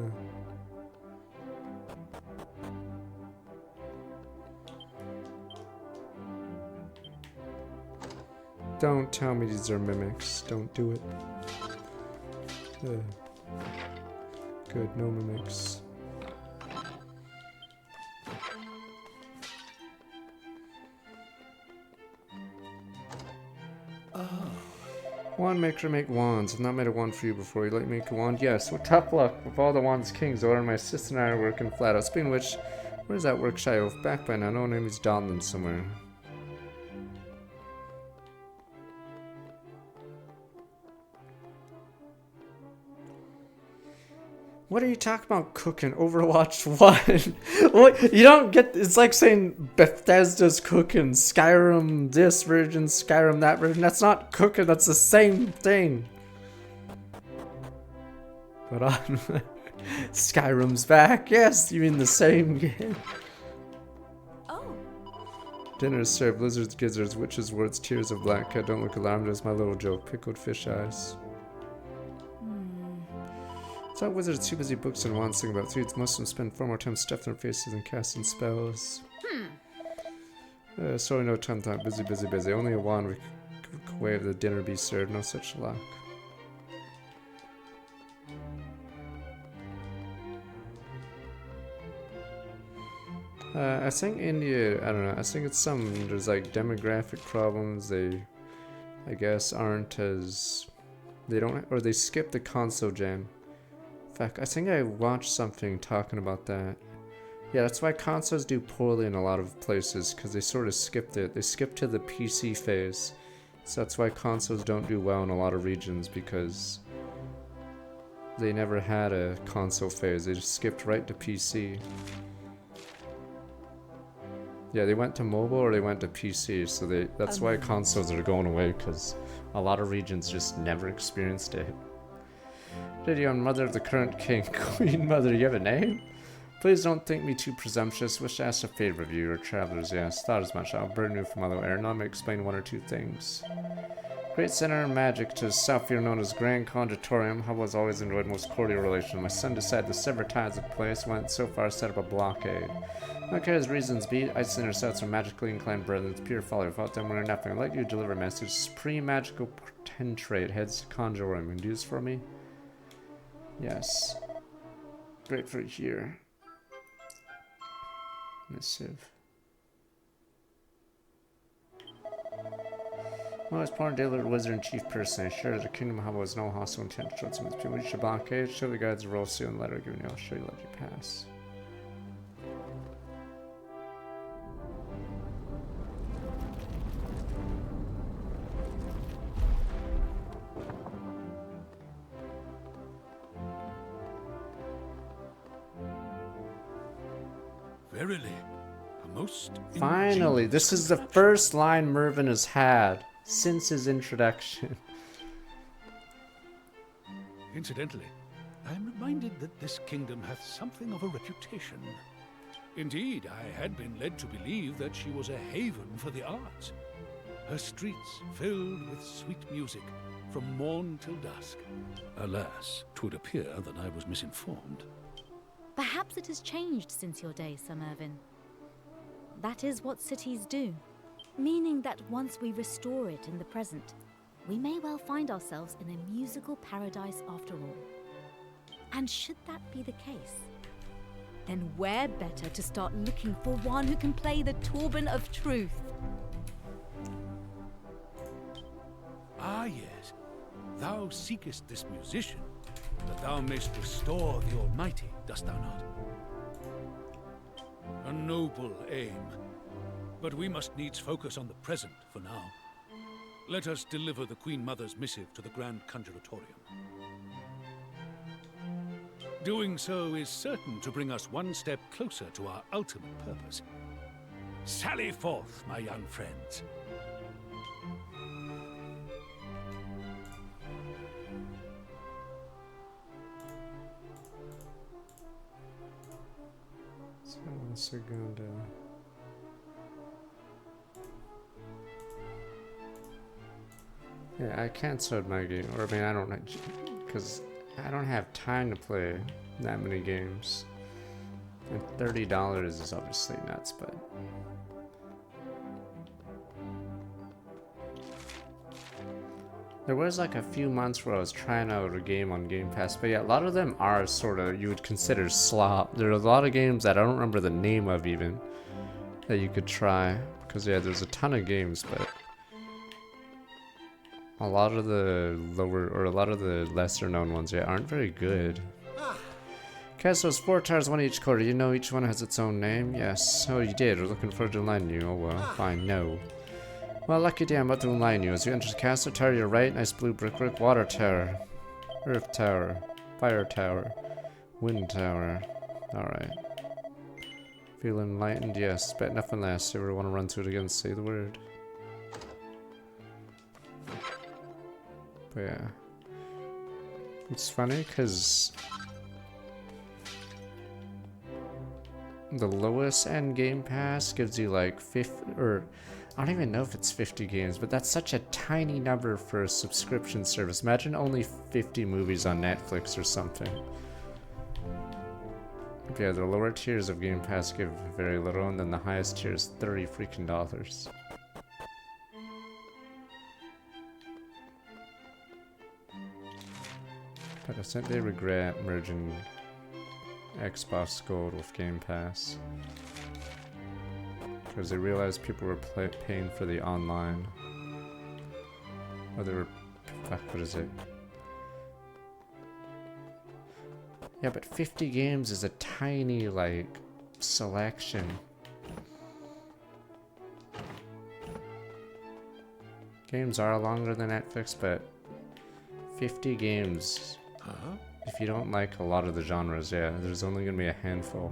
Don't tell me these are mimics. Don't do it. Good, no mimics. Wand maker make wands. I've not made a wand for you before. You'd like me to make a wand? Yes. Well, tough luck. With all the wands kings, order my sister and I are working flat out. Speaking of which, where's that work shy oaf? Back by now. No name is Donlan somewhere. What are you talking about cooking? Overwatch 1? What? You don't get... It's like saying Bethesda's cooking. Skyrim this version, Skyrim that version. That's not cooking. That's the same thing. But on... Skyrim's back. Yes, you mean the same game. Oh. Dinner is served. Lizards, gizzards, witches' words, tears of black cat. Don't look alarmed. It's my little joke. Pickled fish eyes. I thought wizards too busy books and wands thing about threats. Most of them spend far more time stuffed in their faces than casting spells. Sorry, no time thought. Busy, busy, busy. Only a wand way of the dinner be served. No such luck. I think India, I don't know, I think it's there's like demographic problems. They, I guess, aren't as, they don't, or they skip the console gen. In fact, I think I watched something talking about that. Yeah, that's why consoles do poorly in a lot of places, because they sort of skipped it. They skipped to the PC phase. So that's why consoles don't do well in a lot of regions, because they never had a console phase. They just skipped right to PC. Yeah, they went to mobile or they went to PC, so that's why consoles are going away, because a lot of regions just never experienced it. Lady on mother of the current king, Queen Mother, you have a name? Please don't think me too presumptuous. Wish to ask a favor of you, your travelers. Yes, thought as much. I'll burden you from other air. Now let me explain one or two things. Great center of magic to south here known as Grand Conditorium. Hubble has always enjoyed most cordial relations. My son decided to sever ties with the place, went so far as set up a blockade. Not care his reasons be, Ice intercepts are magically inclined brethren. It's pure folly. Without them, we're nothing. I'd like you to deliver a message. Supreme magical potentate heads to Conjurum. Can you do this for me? Yes. Great for here. Missive. Most important daily wizard and chief person. Sure, the kingdom has no hostile intent towards him. People reach the blockade. Show the guards a roll seal and letter giving you. I'll show you let you pass. Verily, a most Finally, ingenious this is the contraption. first line Mervyn has had since his introduction. Incidentally, I am reminded that this kingdom hath something of a reputation. Indeed, I had been led to believe that she was a haven for the arts. Her streets filled with sweet music from morn till dusk. Alas, 'twould appear that I was misinformed. Perhaps it has changed since your day, Sir Mervyn. That is what cities do, meaning that once we restore it in the present, we may well find ourselves in a musical paradise after all. And should that be the case, then where better to start looking for one who can play the Torban of Truth? Ah, yes. Thou seekest this musician, that thou mayst restore the Almighty, dost thou not? A noble aim. But we must needs focus on the present for now. Let us deliver the Queen Mother's missive to the Grand Conjuratorium. Doing so is certain to bring us one step closer to our ultimate purpose. Sally forth, my young friends. So, one second. Yeah, I canceled my game. Or, I mean, I don't know. Because I don't have time to play that many games. And $30 is obviously nuts, but... There was like a few months where I was trying out a game on Game Pass, but yeah, a lot of them are sort of, you would consider slop. There are a lot of games that I don't remember the name of even, that you could try. Because yeah, there's a ton of games, but... A lot of the lower, or a lot of the lesser known ones, yeah, aren't very good. Castles, 4 towers, 1 each quarter. You know each one has its own name? Yes. Oh, you did. We're looking forward to enlightening you. Oh, well. Fine, no. Well, lucky day, I'm about to enlighten you. As you enter the castle tower, your right, nice blue brickwork. Water tower. Earth tower. Fire tower. Wind tower. Alright. Feel enlightened? Yes. Bet nothing lasts. You ever want to run through it again, say the word. But yeah. It's funny, because... the lowest end Game Pass gives you like 50, or I don't even know if it's 50 games, but that's such a tiny number for a subscription service. Imagine only 50 movies on Netflix or something. But yeah, the lower tiers of Game Pass give very little, and then the highest tier is $30 freaking dollars. But I think they regret merging Xbox Gold with Game Pass, because they realized people were paying for the online, or they were, fuck, what is it? Yeah, but 50 games is a tiny, like, selection. Games are longer than Netflix, but 50 games. If you don't like a lot of the genres, yeah, there's only gonna be a handful.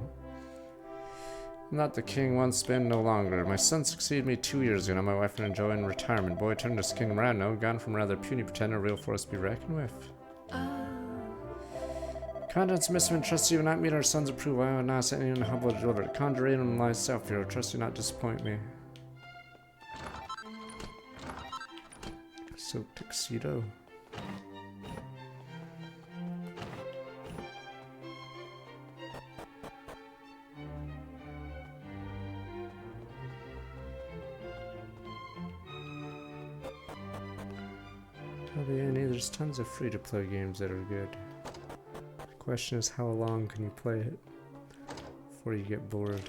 I'm not the king once been, no longer. My son succeeded me 2 years ago, now my wife and enjoying retirement. Boy turned this kingdom around, no, gone from rather puny pretender, real force to be reckoned with. Contents miss and trust you will not meet our son's approval. I will not send anyone humble to deliver it. Conjure in and lies self-hero, trust you not disappoint me. So tuxedo. There's tons of free-to-play games that are good. The question is, how long can you play it before you get bored?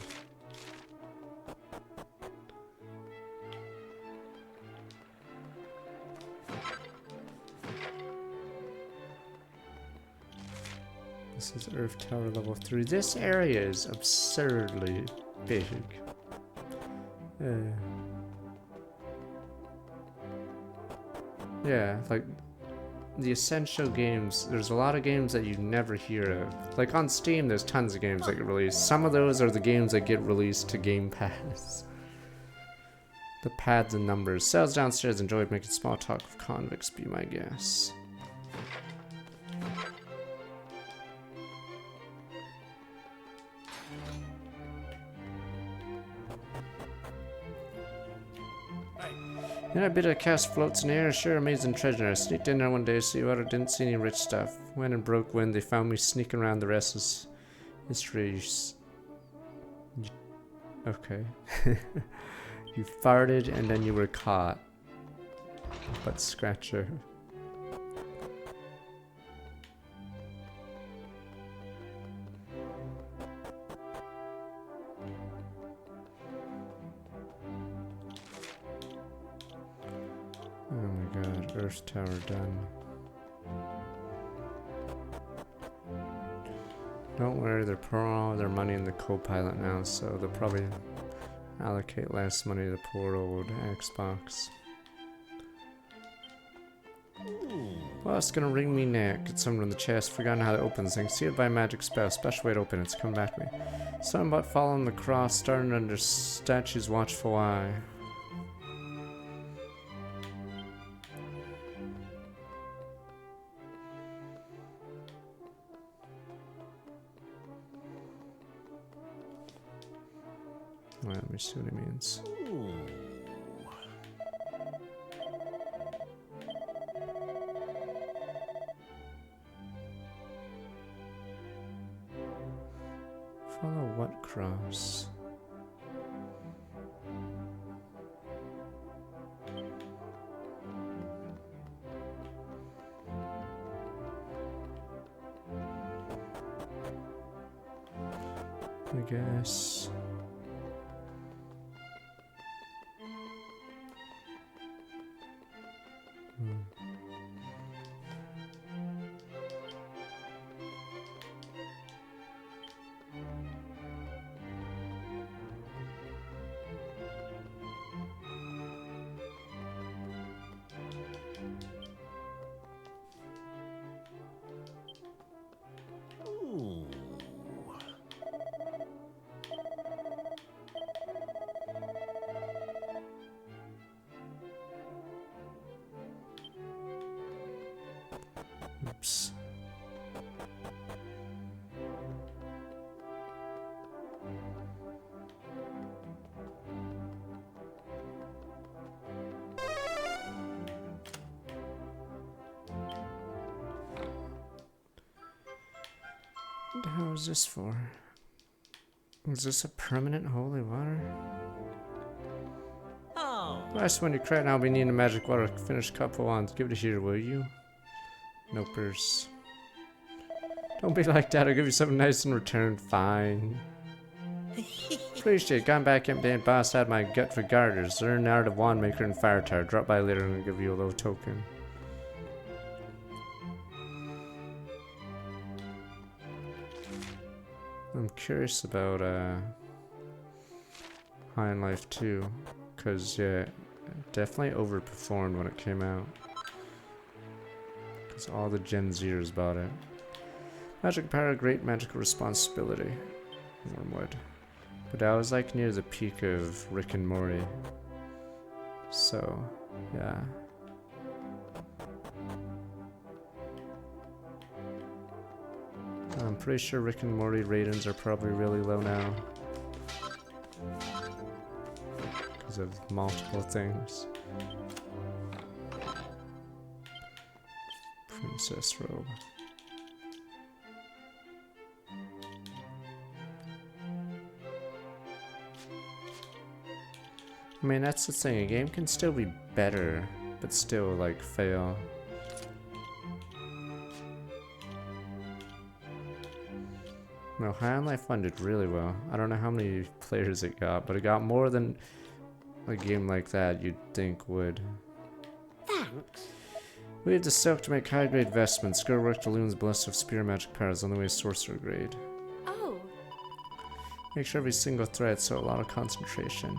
This is Earth Tower level 3. This area is absurdly big. Yeah, like the essential games, there's a lot of games that you never hear of. Like on Steam, there's tons of games that get released. Some of those are the games that get released to Game Pass. The pads and numbers. Cells downstairs enjoyed making small talk with convicts, be my guess. And a bit of cash floats in the air, sure amazing treasure. I sneaked in there one day to see what I didn't see any rich stuff. Went and broke when they found me sneaking around. The rest is history. Okay. You farted and then you were caught. Butt scratcher. Oh my god, Earth Tower done. Don't worry, they're pouring all their money in the co-pilot now, so they'll probably allocate less money to the poor old Xbox. Well, it's gonna ring me neck. Get someone in the chest. Forgotten how to open this thing. Sealed by a magic spell. Special way to open it. It's come back to me. Something about following the cross, starting under statue's watchful eye. Alright, let me see what it means. Follow what cross? I guess. Oops. What the hell is this for? Is this a permanent holy water? Oh. Last one you cried, and I'll be needing a magic water. Finish cup of wands. Give it here, will you? Nopers. Don't be like that. I'll give you something nice in return. Fine. Appreciate it. Gone back empty and boss had my gut for garters. Learn the art of wand maker and fire tower. Drop by later and I'll give you a little token. I'm curious about High in Life 2, because yeah, it definitely overperformed when it came out. Because all the Gen Zers bought it. Magic power, great magical responsibility. Wormwood. But I was like near the peak of Rick and Morty. So, yeah. I'm pretty sure Rick and Morty ratings are probably really low now. Because of multiple things. Princess robe. I mean, that's the thing. A game can still be better, but still, like, fail. No, High on Life 1 did really well. I don't know how many players it got, but it got more than a game like that you'd think would. Thanks. We have the silk to make high-grade vestments. Go work the loons blessed with spear magic powers on the way sorcerer grade. Oh, Make sure every single thread, so a lot of concentration.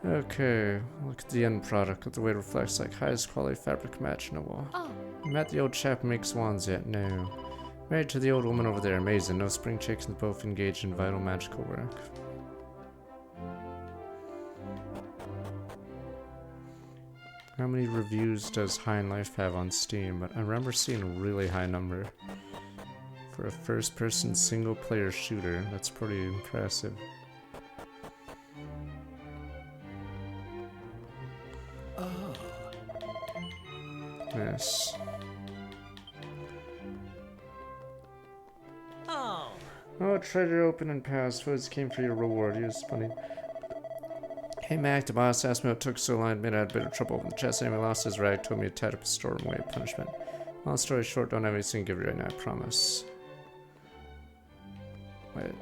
Okay, look at the end product. The way it reflects like highest quality fabric imaginable. Oh, Met the old chap who makes wands yet? No. Married to the old woman over there. Amazing. No spring chickens, both engaged in vital magical work. How many reviews does High on Life have on Steam? But I remember seeing a really high number. For a first-person single-player shooter, that's pretty impressive. Oh. Yes. Oh, treasure open and passed. Foods came for your reward. He was funny. Hey Mac, the boss asked me what took so long. Admit I had a bit of trouble with the chest. Anyway, lost his rag. Told me to tied up his store and way of punishment. Long story short, don't have anything to give you right now, I promise. Wait.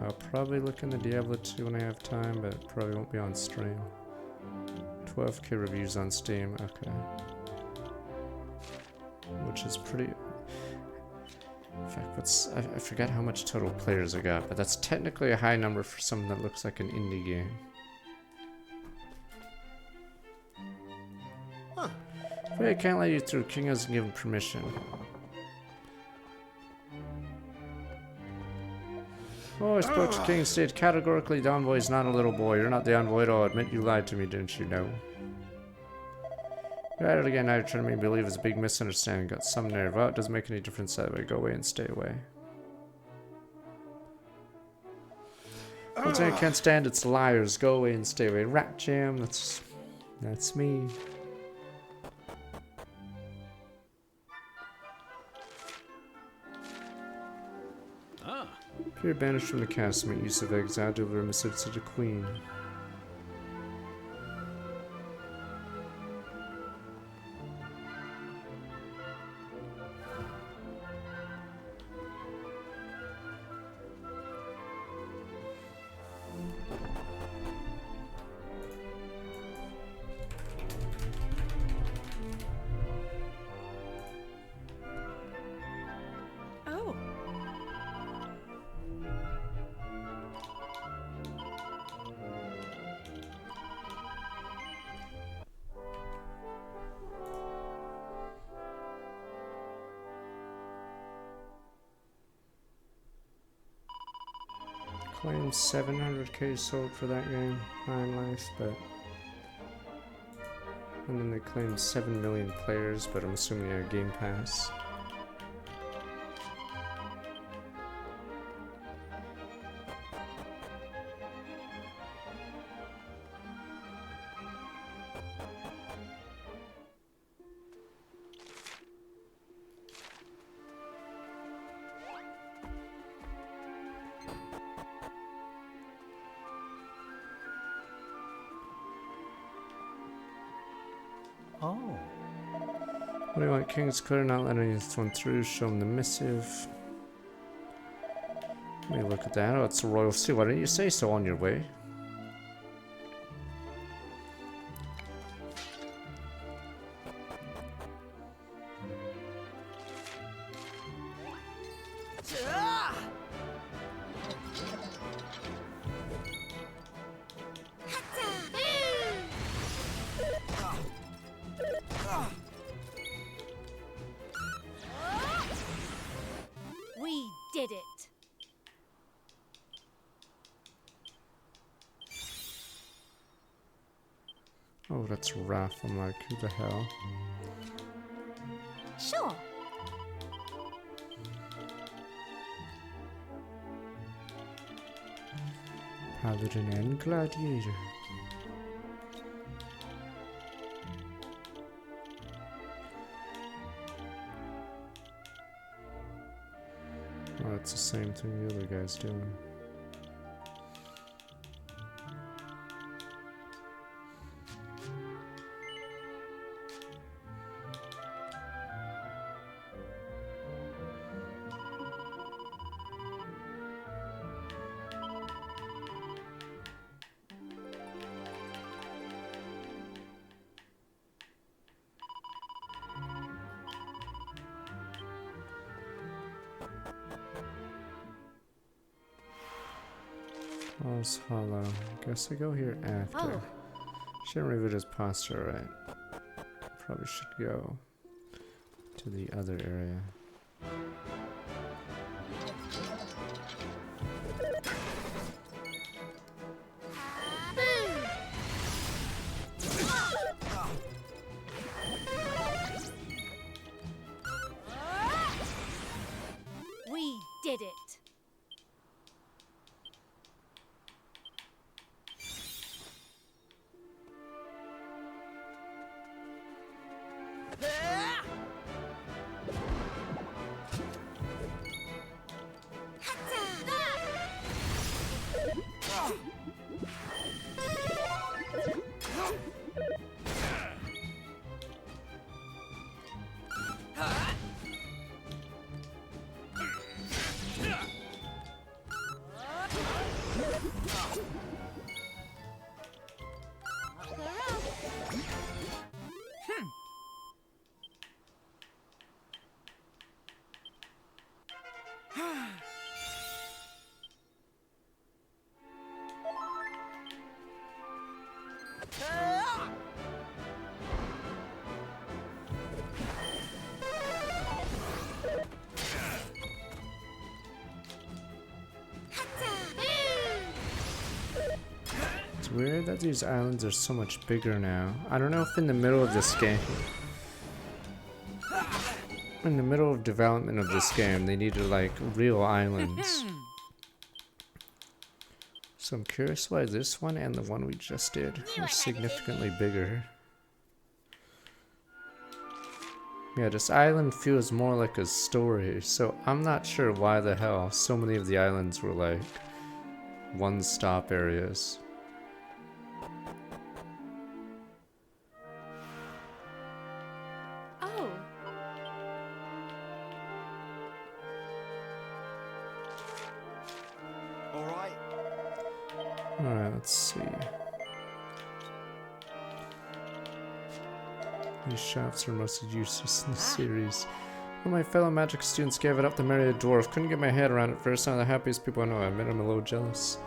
I'll probably look into Diablo 2 when I have time, but it probably won't be on stream. 12k reviews on Steam. Okay. Which is pretty... In fact, I forget how much total players I got, but that's technically a high number for something that looks like an indie game. Huh. But I can't let you through. King hasn't given permission. Oh, I spoke to King State. Categorically, the envoy is not a little boy. You're not the envoy at all. Admit you lied to me, didn't you? No. You're at it again. Now you're trying to make me believe it's a big misunderstanding. Got some nerve. Well, it doesn't make any difference that way. Go away and stay away. One thing I can't stand, it's liars. Go away and stay away. Rat Jam, that's me. If you're banished from the castle, make use of exile, deliver a message to the queen. oh. Claimed 700k sold for that game, High on Life, but... And then they claimed 7 million players, but I'm assuming they have Game Pass. Oh. What do you want? King's clear, not letting anyone through. Show him the missive. Let me look at that. Oh, it's a royal seal. Why didn't you say so on your way? we did it. Oh, that's Wrath. I'm like, who the hell? Sure. Paladin and Gladiator. Oh, it's the same thing the other guy's doing. Falls Hollow. Guess I go here after. Oh. Shouldn't reboot his posture, right? Probably should go to the other area. We did it. It's weird that these islands are so much bigger now. I don't know if in the middle of this game, in the middle of development of this game, they needed like real islands. So I'm curious why this one and the one we just did are significantly bigger. Yeah, this island feels more like a story, so I'm not sure why the hell so many of the islands were like one-stop areas. Oh. Alright. Alright, let's see. These shops are mostly useless in the series. When my fellow magic students gave it up to marry a dwarf, couldn't get my head around it first. One of the happiest people I know. I made him a little jealous.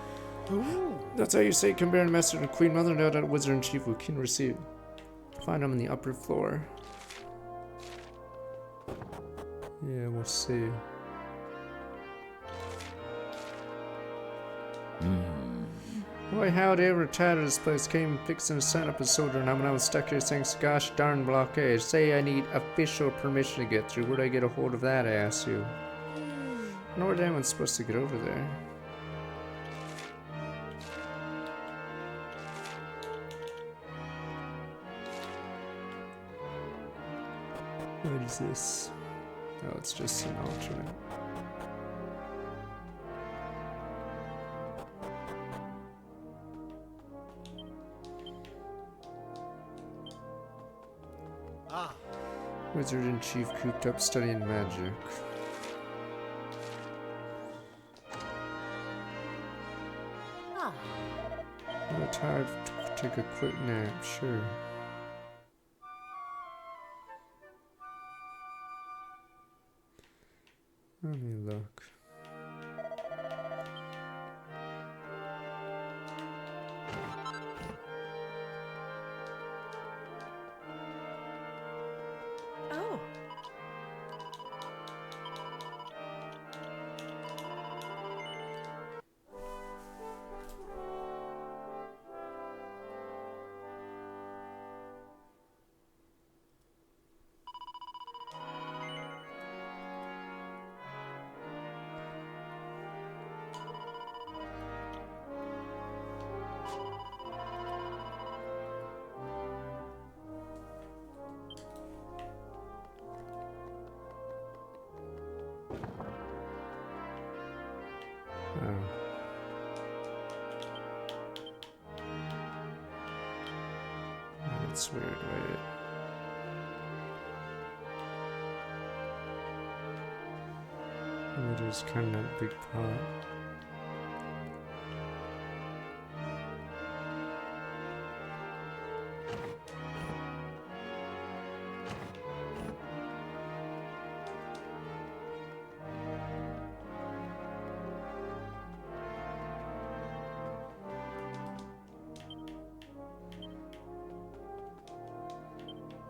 Ooh. That's how you say compare master and queen mother, no doubt wizard in chief who can receive. Find him on the upper floor. Yeah, we'll see. Boy, how'd I ever tired of this place? Came fixing to sign up a soldier, and I'm stuck here saying, gosh darn blockade. Say I need official permission to get through. Where'd I get a hold of that, I ask you? I know where anyone's supposed to get over there. What is this? Oh, it's just an alternate. Wizard in chief cooped up studying magic. I'm tired to take a quick nap, sure. Let me look. Oh. Oh. That's weird, wait. It is kind of that big pot.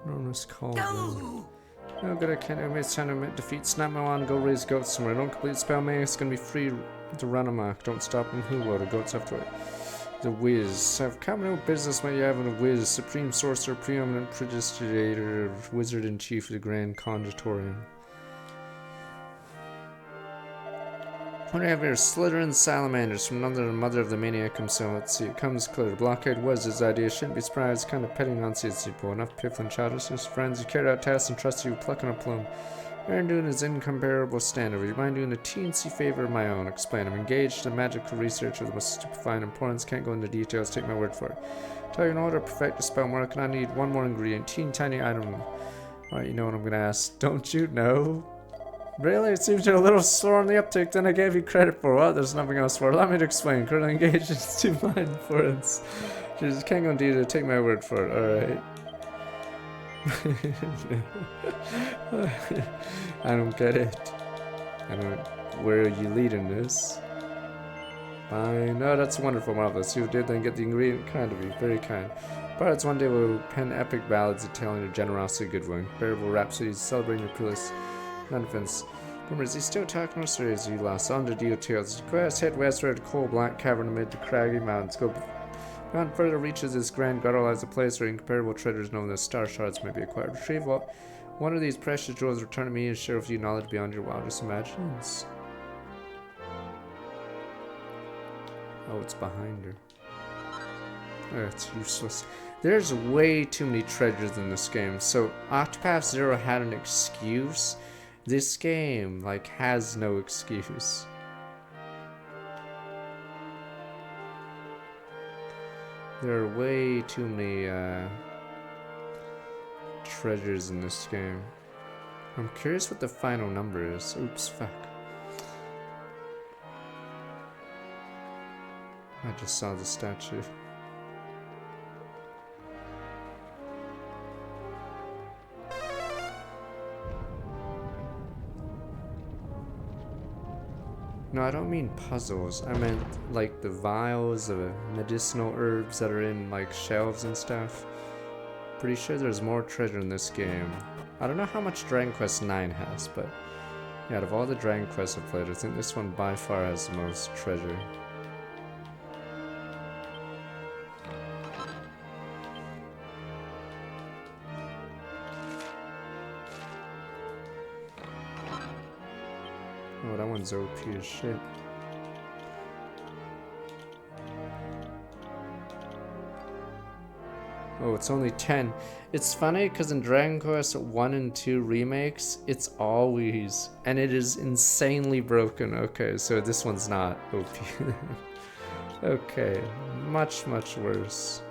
Enormous cauldron. No good, I can't admit time to defeat. Snap my wand, go raise goats somewhere. Don't complete spell, man. It's gonna be free to run amok. Don't stop him. Who will? The goats have to. The whiz. I've come no business when you have a whiz. Supreme sorcerer, preeminent prestigiator, wizard in chief of the Grand Conjuratorium. What do I have here? Slithering salamanders from under the mother of the maniac himself. Let's see, it comes clear. The blockade was his idea. Shouldn't be surprised. Kind of petting nonsense people. Enough piffling childishness. Friends, you carried out tasks and trusted you plucking a plum. Aaron doing his incomparable standard. Would you mind doing a teensy favor of my own? Explain. I'm engaged in magical research of the most stupefying importance. Can't go into details. Take my word for it. Tell you in order to perfect the spell work, and I need one more ingredient. Teeny tiny item. Alright, you know what I'm gonna ask. Don't you know? Really? It seems you're a little slower on the uptake than I gave you credit for. Well, there's nothing else for it. Allow me to explain. Currently engaged in stupefying importance. Just can't go into detail. Take my word for it. Alright. I don't get it. I don't. Where are you leading this? Fine. Oh, that's wonderful, marvelous. You did then get the ingredient. Kind of you, very kind. Bards one day will pen epic ballads detailing your generosity, goodwill, bearable rhapsodies celebrating your peerless non-defense. Remember, is he still talking to us, or is he lost? On to details. Quest head westward, coal black cavern amid the craggy mountains. Go beyond further reaches this grand grotto lies a place where incomparable treasures known as star shards may be acquired. Retrieve one of these precious jewels, return to me, and share with you knowledge beyond your wildest imaginations. Oh, it's behind her. Oh, it's useless. There's way too many treasures in this game. So Octopath Zero had an excuse. This game, like, has no excuse. There are way too many treasures in this game. I'm curious what the final number is. Oops, fuck. I just saw the statue. No, I don't mean puzzles. I meant like the vials of medicinal herbs that are in like shelves and stuff. Pretty sure there's more treasure in this game. I don't know how much Dragon Quest IX has, but yeah, out of all the Dragon Quests I've played, I think this one by far has the most treasure. Oh, that one's OP as shit. Oh, it's only 10. It's funny because in Dragon Quest 1 and 2 remakes, it's always, and it is insanely broken. Okay, so this one's not OP. Okay, much, much worse.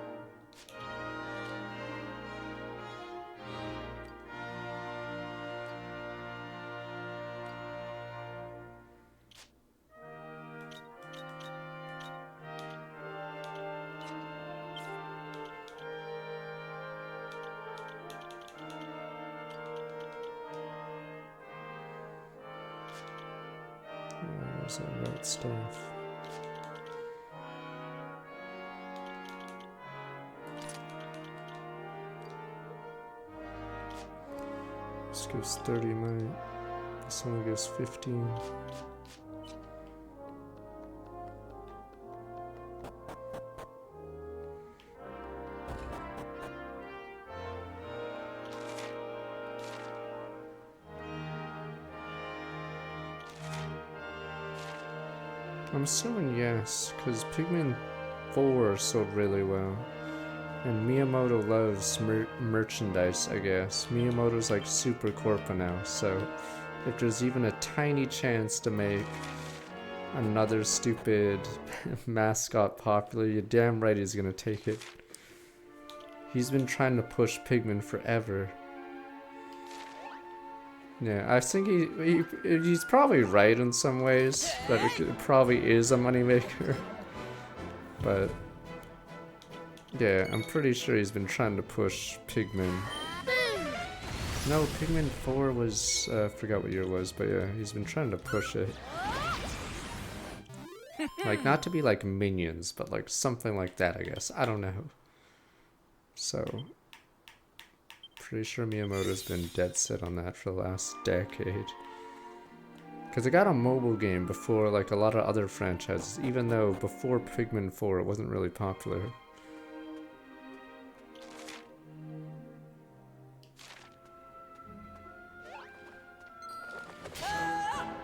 Where's that red stuff? This gives 30 might. This only gives 15. I'm assuming yes, because Pigman 4 sold really well. And Miyamoto loves merchandise, I guess. Miyamoto's like super corporate now, so if there's even a tiny chance to make another stupid mascot popular, you're damn right he's gonna take it. He's been trying to push Pigman forever. Yeah, I think he's probably right in some ways, that it probably is a moneymaker. But yeah, I'm pretty sure he's been trying to push Pigman. No, Pigman 4 was, I forgot what year it was, but yeah, he's been trying to push it. Like, not to be like Minions, but like something like that, I guess. I don't know. So, Pretty sure Miyamoto's been dead set on that for the last decade. Because it got a mobile game before like a lot of other franchises, even though before Pikmin 4 it wasn't really popular.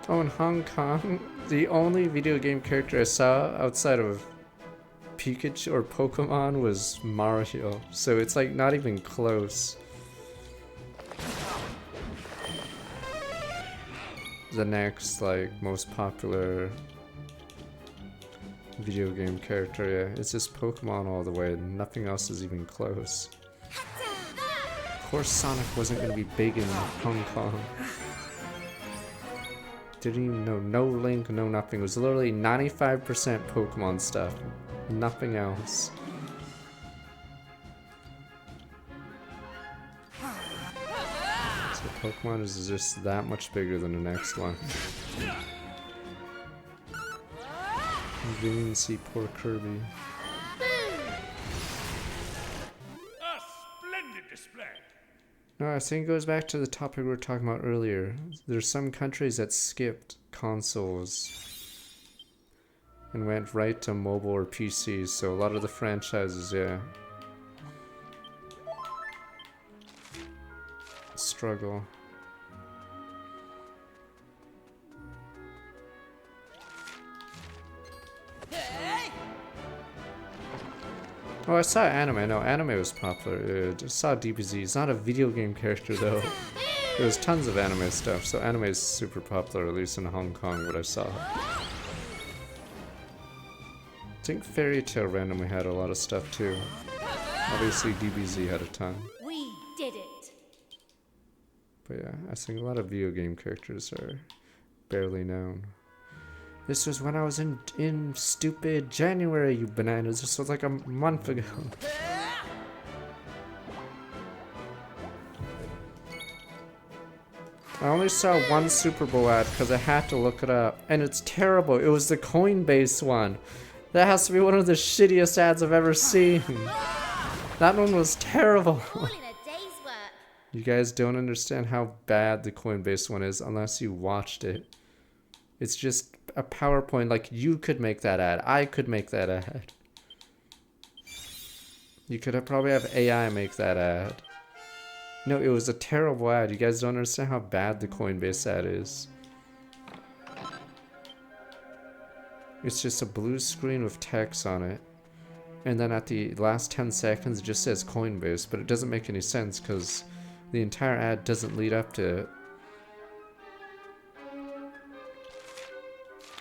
Oh, in Hong Kong, the only video game character I saw outside of Pikachu or Pokemon was Mario, so it's like not even close. The next like most popular video game character, yeah, it's just Pokemon all the way, nothing else is even close. Of course Sonic wasn't gonna be big in Hong Kong. Didn't even know, no Link, no nothing. It was literally 95% Pokemon stuff. Nothing else. So Pokemon is just that much bigger than the next one. You didn't even see poor Kirby. A splendid display. No, I think it goes back to the topic we were talking about earlier. There's some countries that skipped consoles and went right to mobile or PCs, so a lot of the franchises, yeah, struggle. Oh, I saw anime. No, anime was popular. I saw DBZ. It's not a video game character though. There was tons of anime stuff, so anime is super popular, at least in Hong Kong, what I saw. I think Fairy Tail randomly had a lot of stuff too. Obviously DBZ had a ton. We did it. But yeah, I think a lot of video game characters are barely known. This was when I was in stupid January, you bananas. This was like a month ago. I only saw one Super Bowl ad because I had to look it up. And it's terrible. It was the Coinbase one. That has to be one of the shittiest ads I've ever seen. That one was terrible. All in a day's work. You guys don't understand how bad the Coinbase one is unless you watched it. It's just a PowerPoint. Like, you could make that ad. I could make that ad. You could probably have AI make that ad. No, it was a terrible ad. You guys don't understand how bad the Coinbase ad is. It's just a blue screen with text on it. And then at the last 10 seconds it just says Coinbase, but it doesn't make any sense because the entire ad doesn't lead up to it.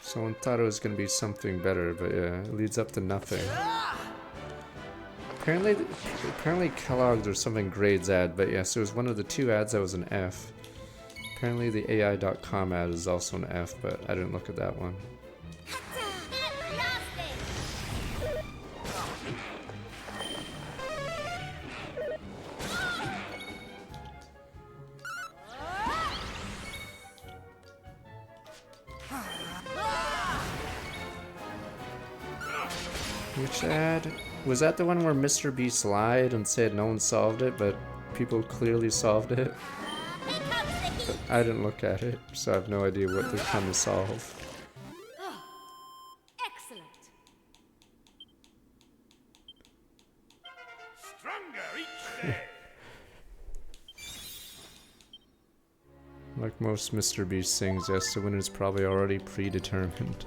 Someone thought it was going to be something better, but yeah, it leads up to nothing. Apparently Kellogg's or something grades ad, but yes, it was one of the two ads that was an F. Apparently the AI.com ad is also an F, but I didn't look at that one. Which ad? Was that the one where Mr. Beast lied and said no one solved it, but people clearly solved it? But I didn't look at it, so I have no idea what they're trying to solve. Excellent. Stronger each day. Like most Mr. Beast things, yes, the winner's probably already predetermined.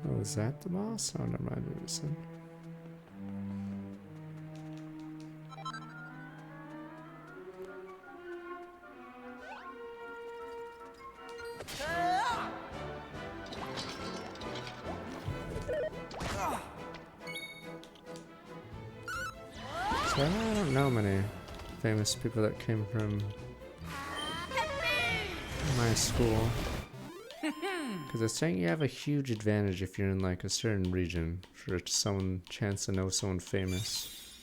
Oh, is that the boss? Oh, never mind, we're missing. So I don't know many famous people that came from my school. Because it's saying you have a huge advantage if you're in like a certain region for someone chance to know someone famous.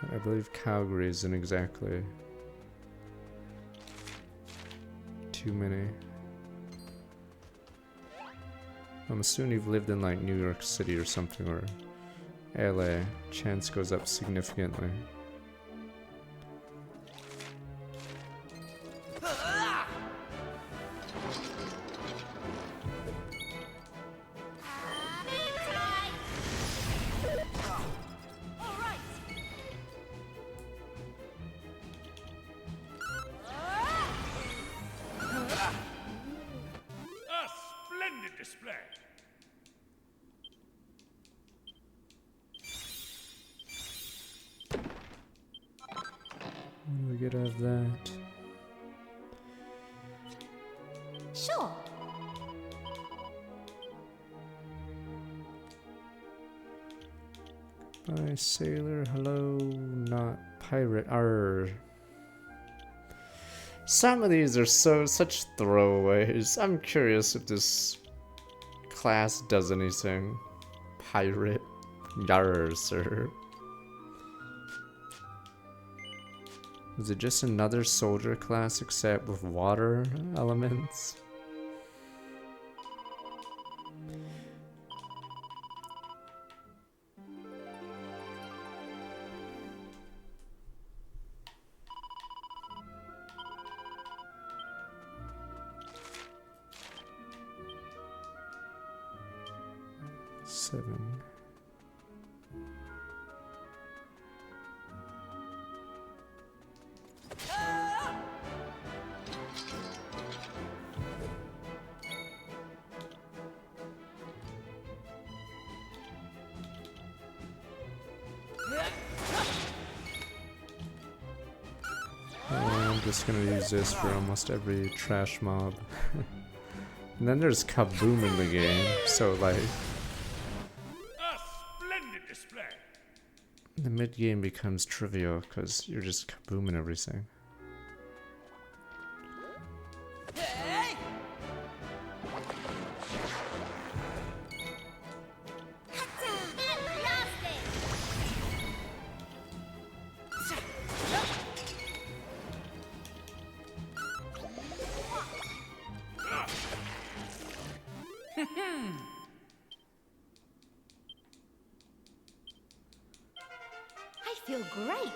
But I believe Calgary isn't exactly too many. I'm assuming you've lived in like New York City or something, or LA. Chance goes up significantly. A splendid display. What do we get out of that? Sure. Bye, sailor. Hello, not pirate. Arr. Some of these are such throwaways. I'm curious if this class does anything. Pirate. Yarr, sir. Is it just another soldier class except with water elements? Seven. I'm just gonna use this for almost every trash mob. And then there's Kaboom in the game, so like A splendid display. the mid game becomes trivial because you're just kabooming everything. I feel great.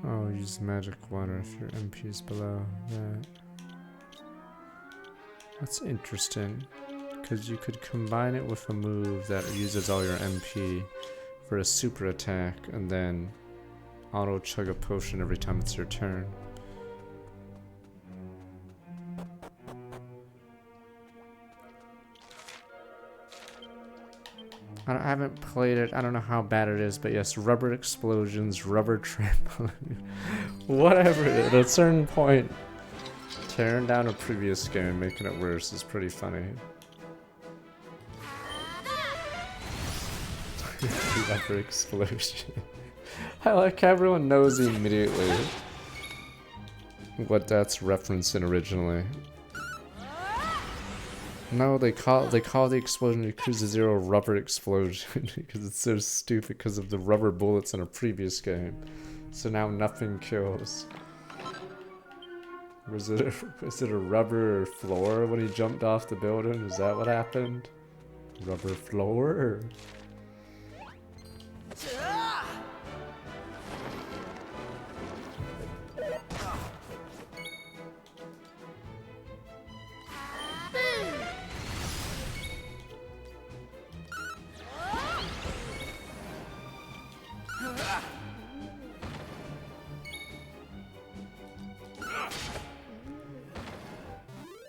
Oh, use magic water if your MP is below that. That's interesting, because you could combine it with a move that uses all your MP for a super attack and then auto chug a potion every time it's your turn. I haven't played it, I don't know how bad it is, but yes, rubber explosions, rubber trampoline, whatever. At a certain point, tearing down a previous game and making it worse is pretty funny. Rubber explosion. I like how everyone knows immediately what that's referencing originally. No, they call the explosion Yakuza 0 rubber explosion because it's so stupid because of the rubber bullets in a previous game. So now nothing kills. Was it a rubber floor when he jumped off the building? Is that what happened? Rubber floor?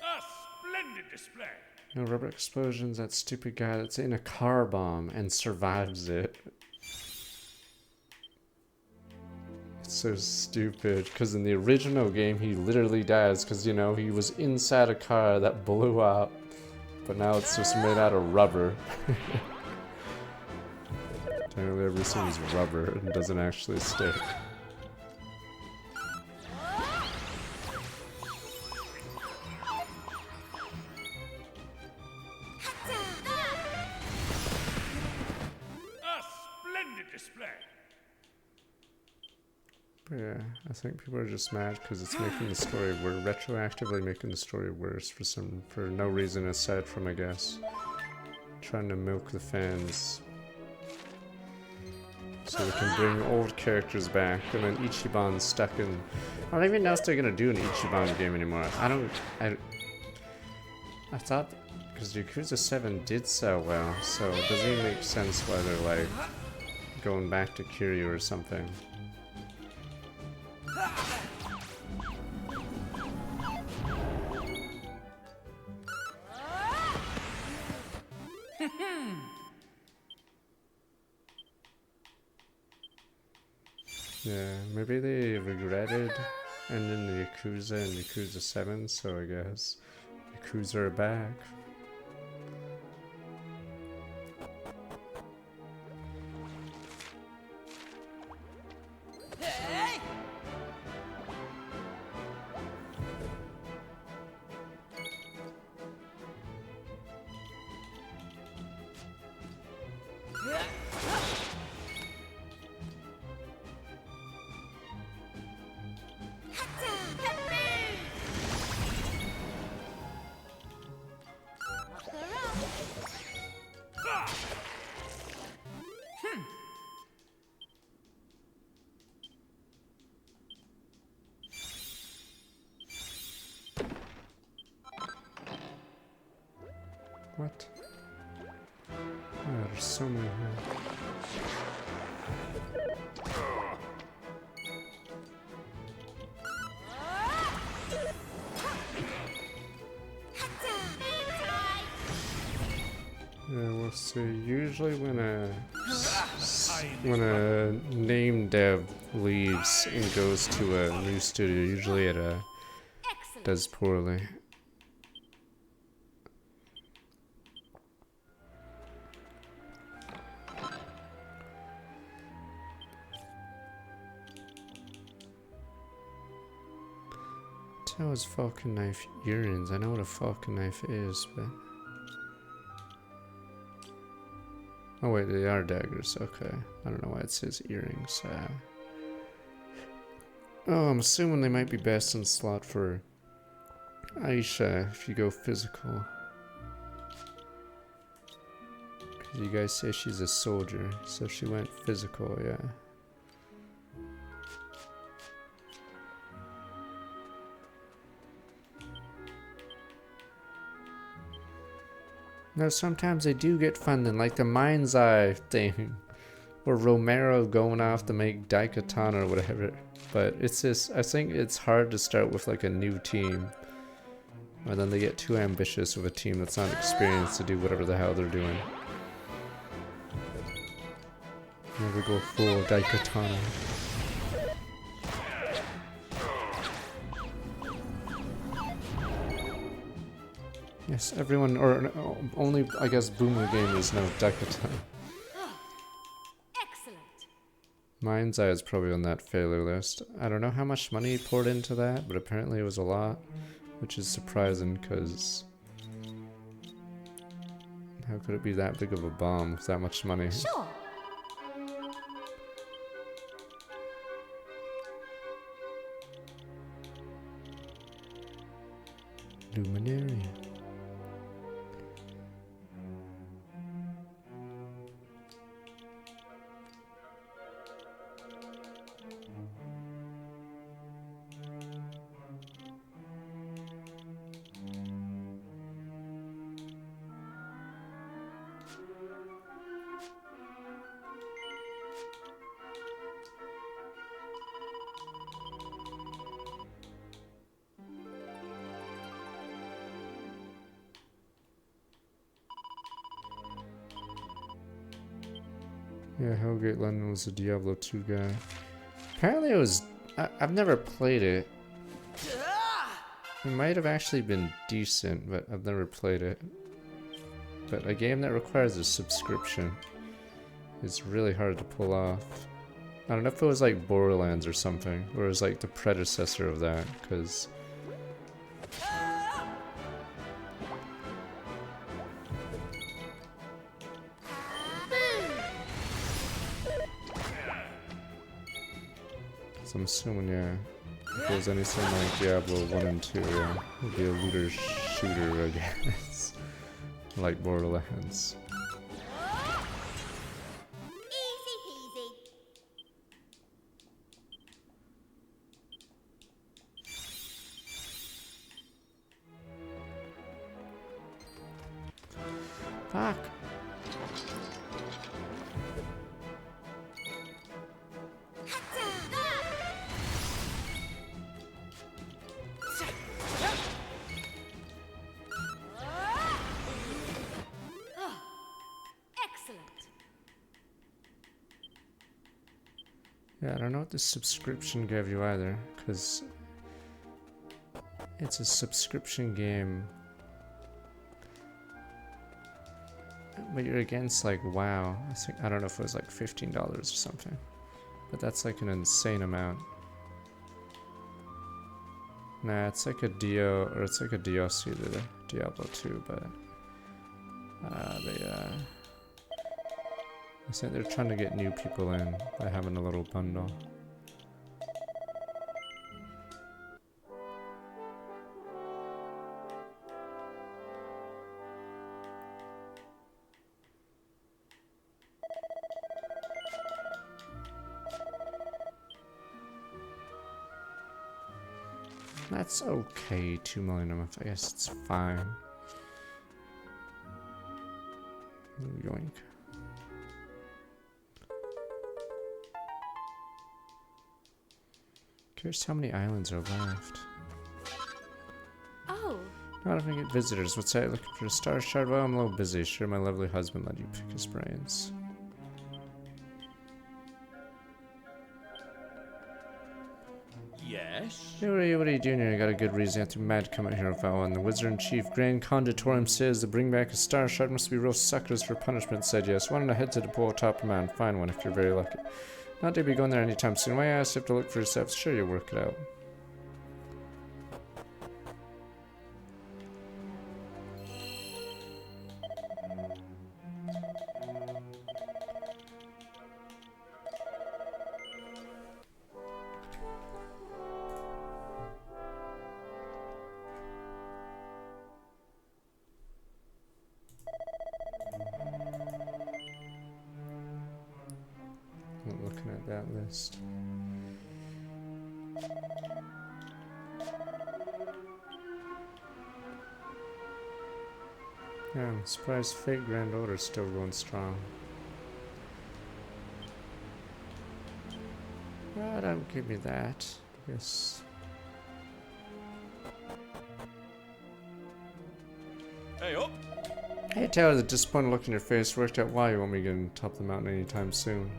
A splendid display. No rubber explosions, that stupid guy that's in a car bomb and survives it. It's so stupid, because in the original game he literally dies because, you know, he was inside a car that blew up. But now it's just made out of rubber. Apparently everything's rubber and doesn't actually stick. Yeah, I think people are just mad because it's making the story worse, retroactively making the story worse for no reason aside from, I guess, trying to milk the fans so they can bring old characters back, and then Ichiban's stuck in. I don't even know if they're gonna do an Ichiban game anymore. I thought because Yakuza 7 did so well, so it doesn't even make sense why they're like going back to Kiryu or something. Yeah, maybe they regretted ending the Yakuza and Yakuza 7, so I guess Yakuza are back. What? Oh, there's so many here. Yeah, well, so usually when a name dev leaves and goes to a new studio, usually it does poorly. That was falcon knife earrings. I know what a falcon knife is, but oh wait, they are daggers. Okay, I don't know why it says earrings. Oh, I'm assuming they might be best in slot for Aisha if you go physical. Cause you guys say she's a soldier, so she went physical, yeah. Now sometimes they do get funding, like the Mind's Eye thing, or Romero going off to make Daikatana or whatever. But it's just, I think it's hard to start with like a new team, and then they get too ambitious with a team that's not experienced to do whatever the hell they're doing. Never go full Daikatana. Yes, everyone, or only, I guess, Boomer gamers know Daikatana. Excellent. Mind's Eye is probably on that failure list. I don't know how much money he poured into that, but apparently it was a lot, which is surprising, because how could it be that big of a bomb with that much money? Sure. Luminaria. Yeah, Hellgate London was a Diablo 2 guy. Apparently it was... I've never played it. It might have actually been decent, but I've never played it. But a game that requires a subscription is really hard to pull off. I don't know if it was like Borderlands or something, or it was like the predecessor of that, because... So I'm assuming, yeah, if it was anything like Diablo 1 and 2, yeah, it would be a looter shooter, I guess. Like Borderlands. Easy peasy. Fuck! Yeah, I don't know what the subscription gave you either, because it's a subscription game, but you're against like WoW. I don't know if it was like $15 or something, but that's like an insane amount. Nah, it's like a DO, or it's like a DLC to Diablo 2, but I think they're trying to get new people in by having a little bundle. That's okay, 2 million a month, I guess it's fine. Yoink. Curious how many islands are left. Oh. Not if I get visitors. What's that? Looking for a star shard? Well, I'm a little busy. Sure, my lovely husband let you pick his brains. Yes? Hey, what are you doing here? I got a good reason to mad come out here if I want. The Wizard-in-Chief Grand Conditorium says to bring back a star shard must be real suckers for punishment, said yes. Why don't I head to the pole top of the mountain, find one if you're very lucky. Not to be going there anytime soon. Why I asked you have to look for yourself? Sure, you'll work it out. I'm looking at that list. Yeah, I'm surprised Fate Grand Order's still going strong. Well, don't give me that. Yes. Hey, up! Hey Taylor, the disappointed look in your face worked out why you won't be getting top of the mountain anytime soon.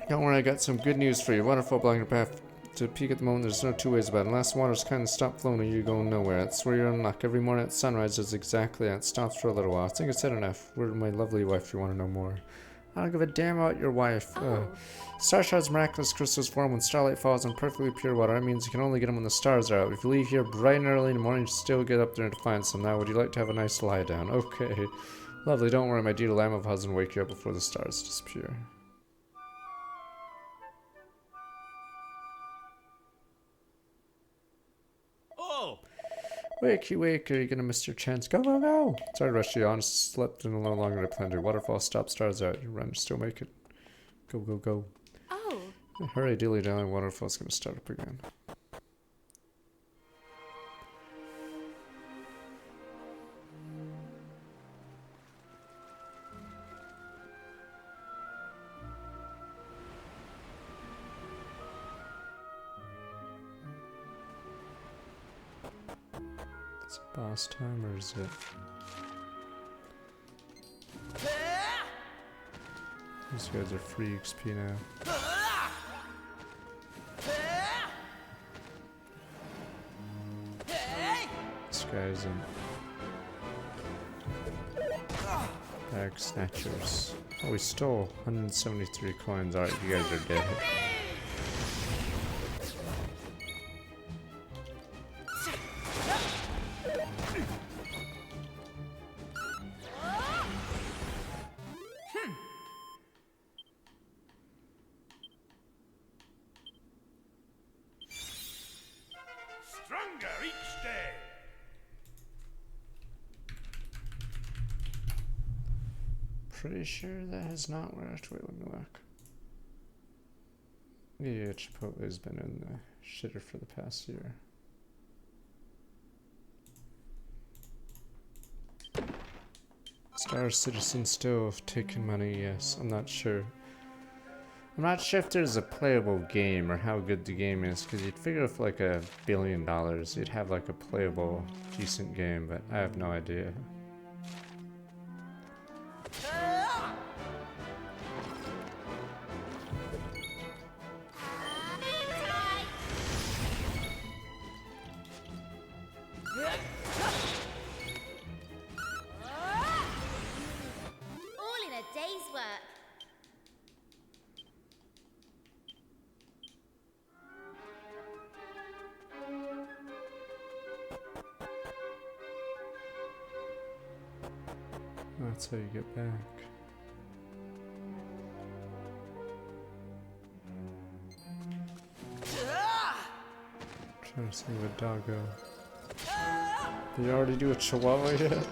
Don't worry, I got some good news for you. Waterfall blocking your path to peak at the moment. There's no two ways about it. Unless the water's kind of stopped flowing or you're going nowhere. That's where you're in luck. Every morning at sunrise is exactly that. It stops for a little while. I think I said enough. We're my lovely wife if you want to know more. I don't give a damn about your wife. Star shards, miraculous crystals form when starlight falls on perfectly pure water. That means you can only get them when the stars are out. If you leave here bright and early in the morning, you still get up there to find some. Now, would you like to have a nice lie down? Okay. Lovely. Don't worry, my dear lamb of a husband will wake you up before the stars disappear. Wakey, wake, are you gonna miss your chance? Go, go, go! Sorry to rush you on, slept in a little longer than I planned to. Waterfall, stop, stars out. You run, still make it. Go, go, go. Oh. Hurry, dilly dally, waterfall's gonna start up again. Is it boss time or is it... These guys are free XP now. This guy's in bag snatchers. Oh, we stole 173 coins. Alright, you guys are dead. Stronger each day. Pretty sure that has not worked. Wait, let me look. Yeah, Chipotle's been in the shitter for the past year. Star Citizen still taking money, yes. I'm not sure. I'm not sure if there's a playable game or how good the game is, because you'd figure if like $1 billion, you'd have like a playable, decent game, but I have no idea. All in a day's work. That's how you get back. Trying to see what doggo. Did you already do a chihuahua yet? Oof.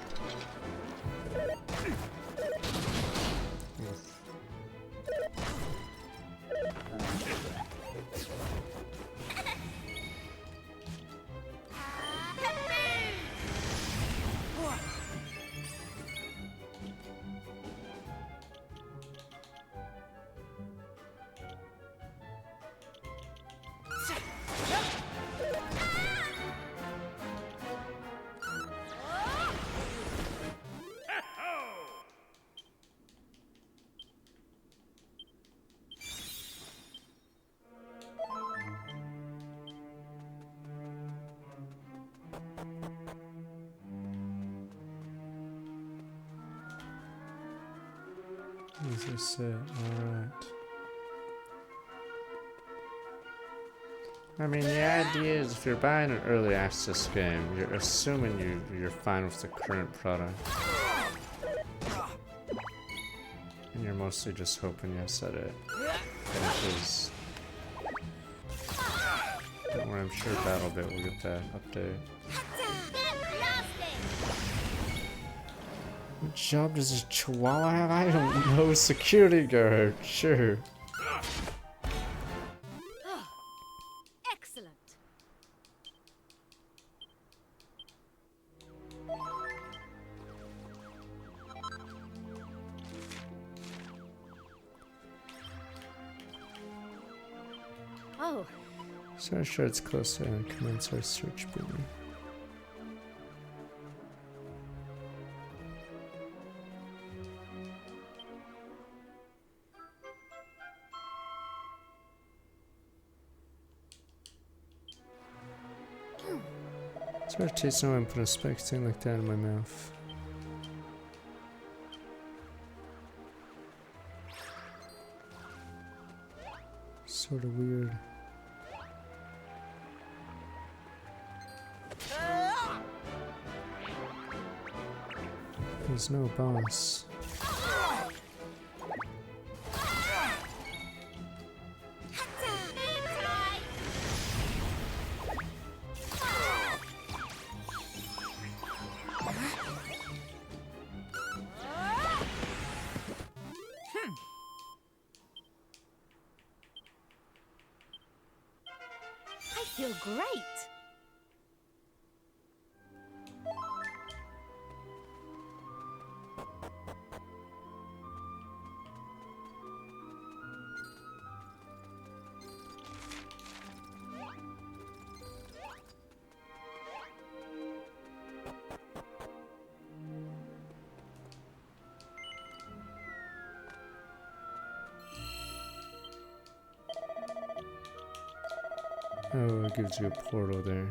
As I said, alright. I mean, the idea is if you're buying an early access game, you're assuming you're fine with the current product. And you're mostly just hoping, yes, that it finishes. Don't worry, I'm sure BattleBit will get that update. What job does a chihuahua have? I don't know. Security guard, sure. Excellent. Oh. So sure it's close and commence our search boom. It's hard to taste someone put a spike thing like that in my mouth. Sort of weird. There's no boss. I feel great. Oh, it gives you a portal there.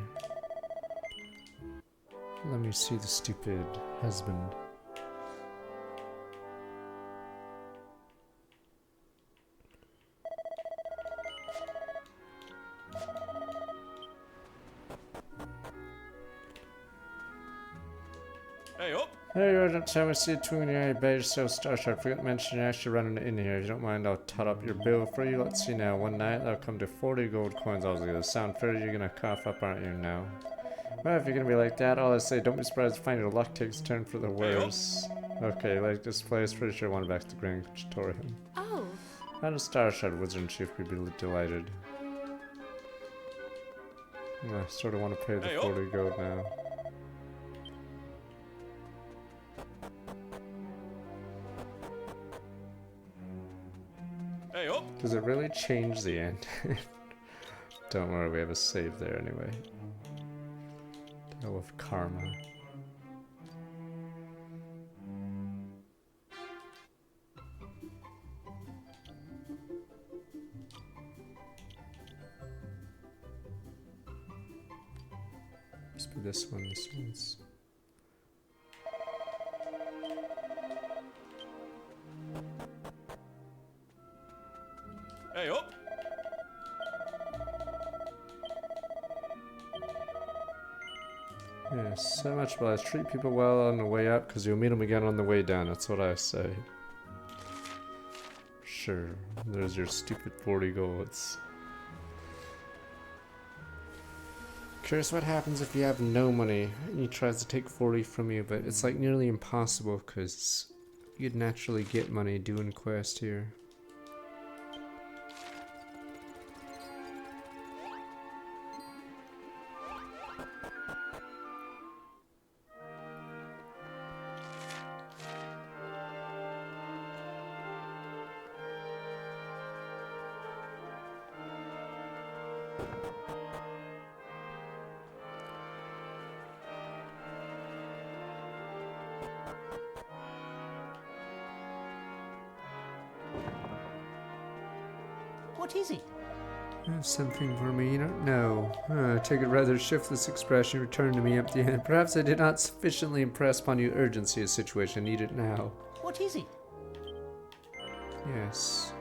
Let me see the stupid husband. Hey, up! Hey, Regent Sam, I see a twin in your eye, beige so starshot. Forgot to mention you're actually running in here. If you don't mind, I'll tot up your bill for you. Let's see now. One night, that'll come to 40 gold coins altogether. Sound fair? You're gonna cough up, aren't you now? Well, if you're gonna be like that, all I say, don't be surprised to find your luck takes a turn for the worse. Okay, like this place, pretty sure I want back to the Grand Tutorial. Oh, And a starshot wizard and chief would be delighted. I sort of want to pay the 40 gold now. Hey, up! Does it really change the end? Don't worry, we have a save there anyway. Deal with karma. Must be this one, this one's. Hey, up! Yeah, so much obliged. Treat people well on the way up, because you'll meet them again on the way down. That's what I say. Sure. There's your stupid 40 golds. Curious what happens if you have no money and he tries to take 40 from you, but it's like nearly impossible because you'd naturally get money doing quest here. What is it? Something for me you don't know. Take a rather shiftless expression, return to me empty handed. Perhaps I did not sufficiently impress upon you urgency of situation. Need it now. What is it? Yes.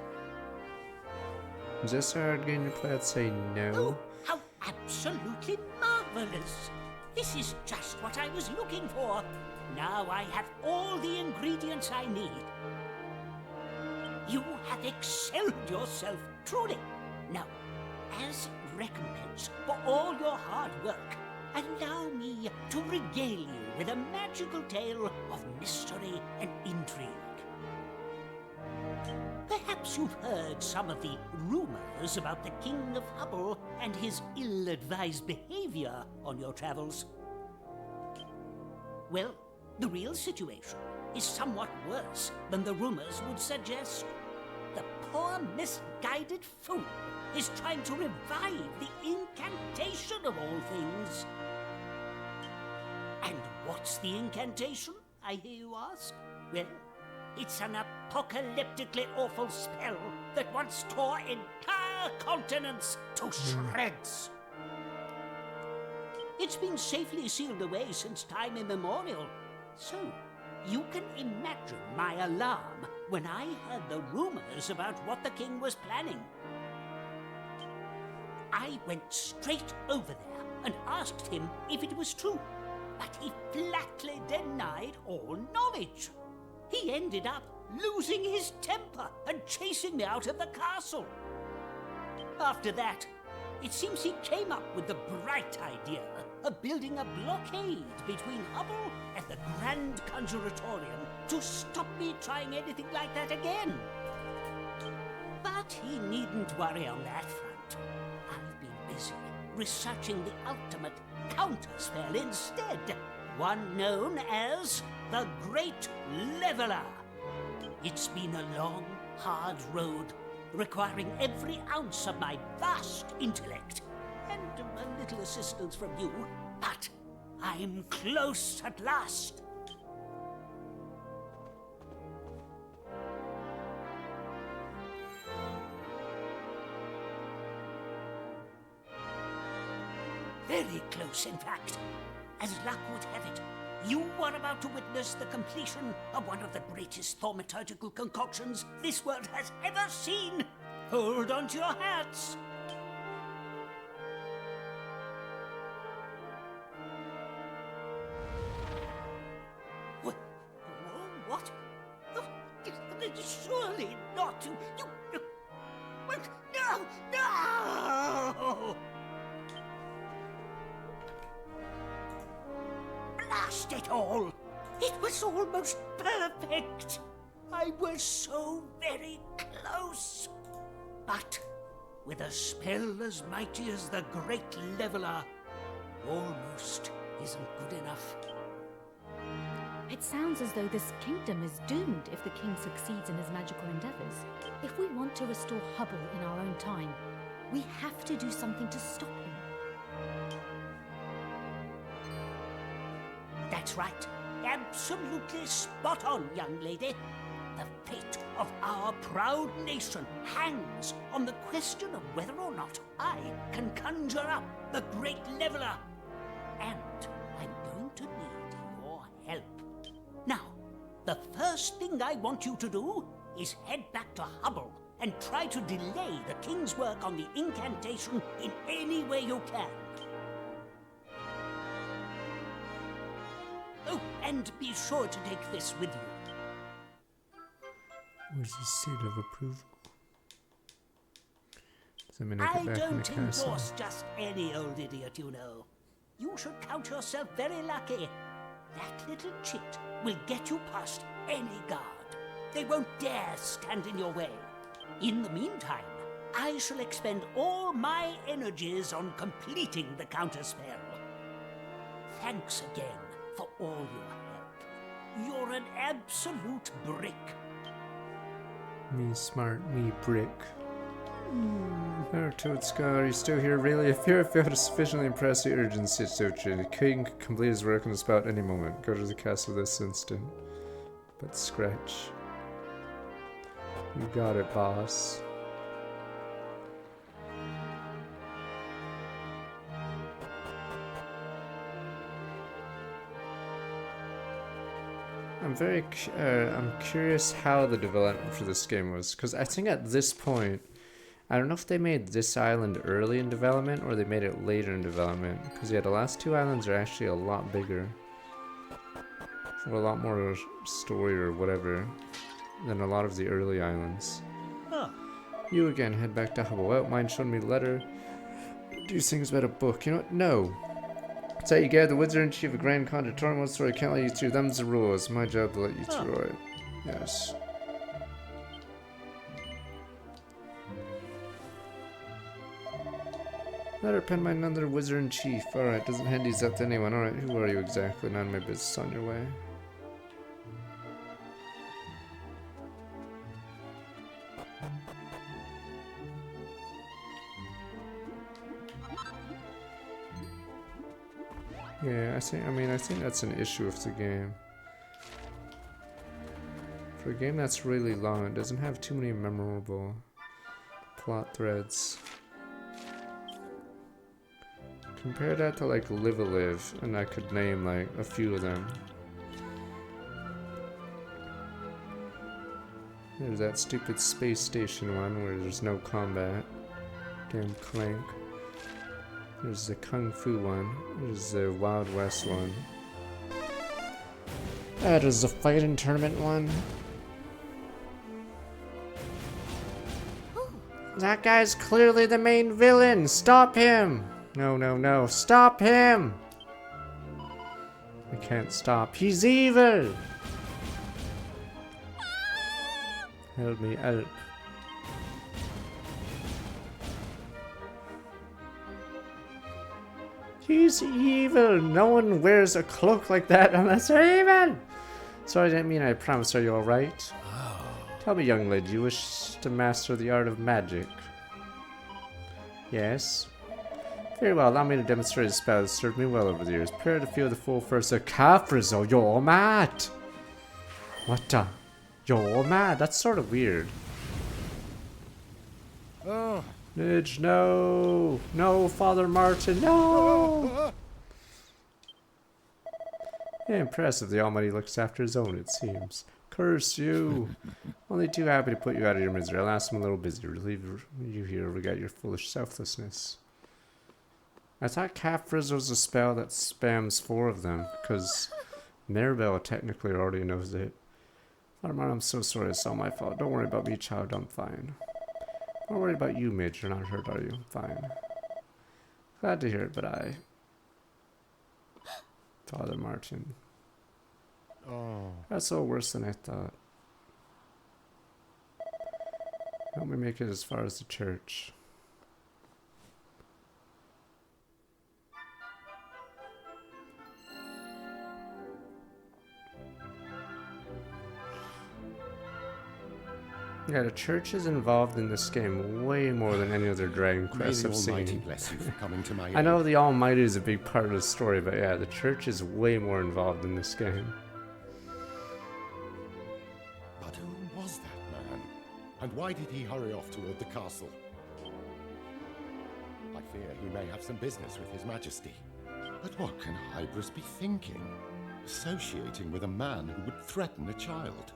Is this hard game to play? I'd say no. Oh, how absolutely marvelous! This is just what I was looking for. Now I have all the ingredients I need. You have excelled yourself, truly. Now, as recompense for all your hard work, allow me to regale you with a magical tale of mystery and intrigue. Perhaps you've heard some of the rumors about the King of Hubble and his ill-advised behavior on your travels. Well, the real situation is somewhat worse than the rumors would suggest. The poor, misguided fool is trying to revive the incantation of all things. And what's the incantation, I hear you ask? Well, it's an apocalyptically awful spell that once tore entire continents to shreds. It's been safely sealed away since time immemorial. So, you can imagine my alarm when I heard the rumors about what the king was planning. I went straight over there and asked him if it was true, but he flatly denied all knowledge. He ended up losing his temper and chasing me out of the castle. After that, it seems he came up with the bright idea of building a blockade between Hubble and the Grand Conjuratorium to stop me trying anything like that again. But he needn't worry on that front. I've been busy researching the ultimate counterspell instead, one known as the Great Leveler. It's been a long, hard road, requiring every ounce of my vast intellect and a little assistance from you, but I'm close at last. close, in fact. As luck would have it, you are about to witness the completion of one of the greatest thaumaturgical concoctions this world has ever seen. Hold on to your hats. What? Oh, surely not. You. What? No! Blast it all! It was almost perfect. I was so very close. But with a spell as mighty as the Great Leveler, almost isn't good enough. It sounds as though this kingdom is doomed if the king succeeds in his magical endeavors. If we want to restore Hubble in our own time, we have to do something to stop him. That's right. Absolutely spot on, young lady. The fate of our proud nation hangs on the question of whether or not I can conjure up the Great Leveler. And I'm going to need your help. Now, the first thing I want you to do is head back to Hubble and try to delay the king's work on the incantation in any way you can. Oh, and be sure to take this with you. Where's the seal of approval? Does that mean I I get back in the don't castle? endorse just any old idiot, you know. You should count yourself very lucky. That little chit will get you past any guard. They won't dare stand in your way. In the meantime, I shall expend all my energies on completing the counterspell. Thanks again for all your help. You're an absolute brick. Me smart, me brick. Toad Scar, are you still here really? If you failed to sufficiently impress the urgency, Sochi, the king could complete his work on the spot any moment. Go to the castle this instant. But Scratch. You got it, boss. I'm curious how the development for this game was, because I think at this point, I don't know if they made this island early in development or they made it later in development, because yeah, the last two islands are actually a lot bigger, or a lot more story or whatever than a lot of the early islands. Huh. You again, head back to Hubble. Well, mine showed me the letter. Do things about a book. You know what? No. It's how you get the wizard in chief of Grand Conditorium. What story? Can't let you through. Them's the rules. My job to let you through it. Yes. Letter penned by another wizard in chief. Alright, doesn't hand these up to anyone. Alright, who are you exactly? None of my business. On your way. Yeah, I think that's an issue with the game. For a game that's really long, it doesn't have too many memorable plot threads. Compare that to like Live a Live, and I could name like a few of them. There's that stupid space station one where there's no combat. Damn Clank. There's the Kung Fu one. There's the Wild West one. There's the fighting tournament one. That guy's clearly the main villain. Stop him! No, no, no. Stop him! I can't stop. He's evil! Help me out. He's evil. No one wears a cloak like that unless they're evil. Sorry, I didn't mean. I promise. Are you alright? Tell me, young lady, you wish to master the art of magic? Yes. Very well, allow me to demonstrate a spell that served me well over the years. Prepare to feel the full force of Kafrizo. You're mad! What the? You're mad? That's sort of weird. Oh. Nidge, no! No, Father Martin, no! Yeah, impressive. The Almighty looks after his own, it seems. Curse you! Only too happy to put you out of your misery. Alas, I'm a little busy. Relieve you here, regret your foolish selflessness. I thought Calf Frizz was a spell that spams 4 of them, because Maribel technically already knows it. Armand, I'm so sorry, it's all my fault. Don't worry about me, child, I'm fine. Don't worry about you, Midge. You're not hurt, are you? Fine. Glad to hear it, but I... Father Martin. Oh. That's all worse than I thought. Help me make it as far as the church. Yeah, the church is involved in this game way more than any other Dragon Quest I've seen. Bless you for coming to my I know the Almighty is a big part of the story, but yeah, the church is way more involved in this game. But who was that man? And why did he hurry off toward the castle? I fear he may have some business with His Majesty. But what can Hybris be thinking? Associating with a man who would threaten a child?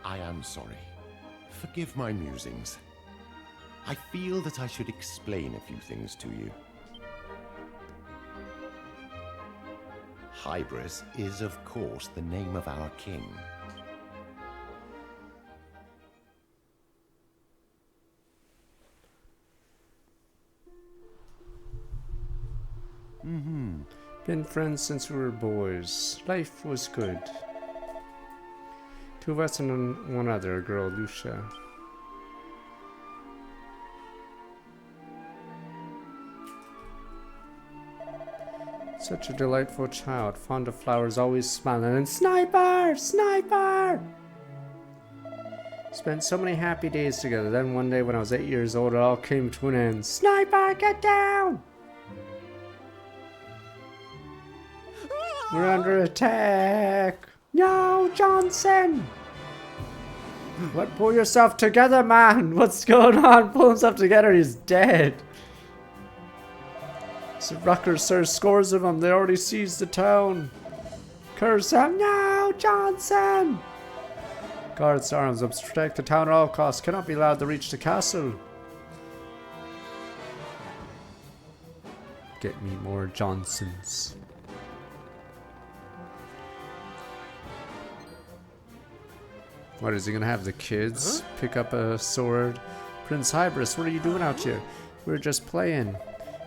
I am sorry. Forgive my musings. I feel that I should explain a few things to you. Hybris is, of course, the name of our king. Been friends since we were boys. Life was good. 2 of us and one other girl, Lucia. Such a delightful child, fond of flowers, always smiling, and Sniper! Sniper! Spent so many happy days together. Then one day when I was 8 years old, it all came to an end. Sniper, get down! We're under attack! No, Johnson! What? Pull yourself together, man! What's going on? Pull himself together, he's dead! So Rucker, sir, scores of them. They already seized the town. Curse him! No, Johnson! Guards arms up to protect the town at all costs. Cannot be allowed to reach the castle. Get me more Johnsons. What, is he gonna have the kids pick up a sword? Prince Hybris, what are you doing out here? We were just playing.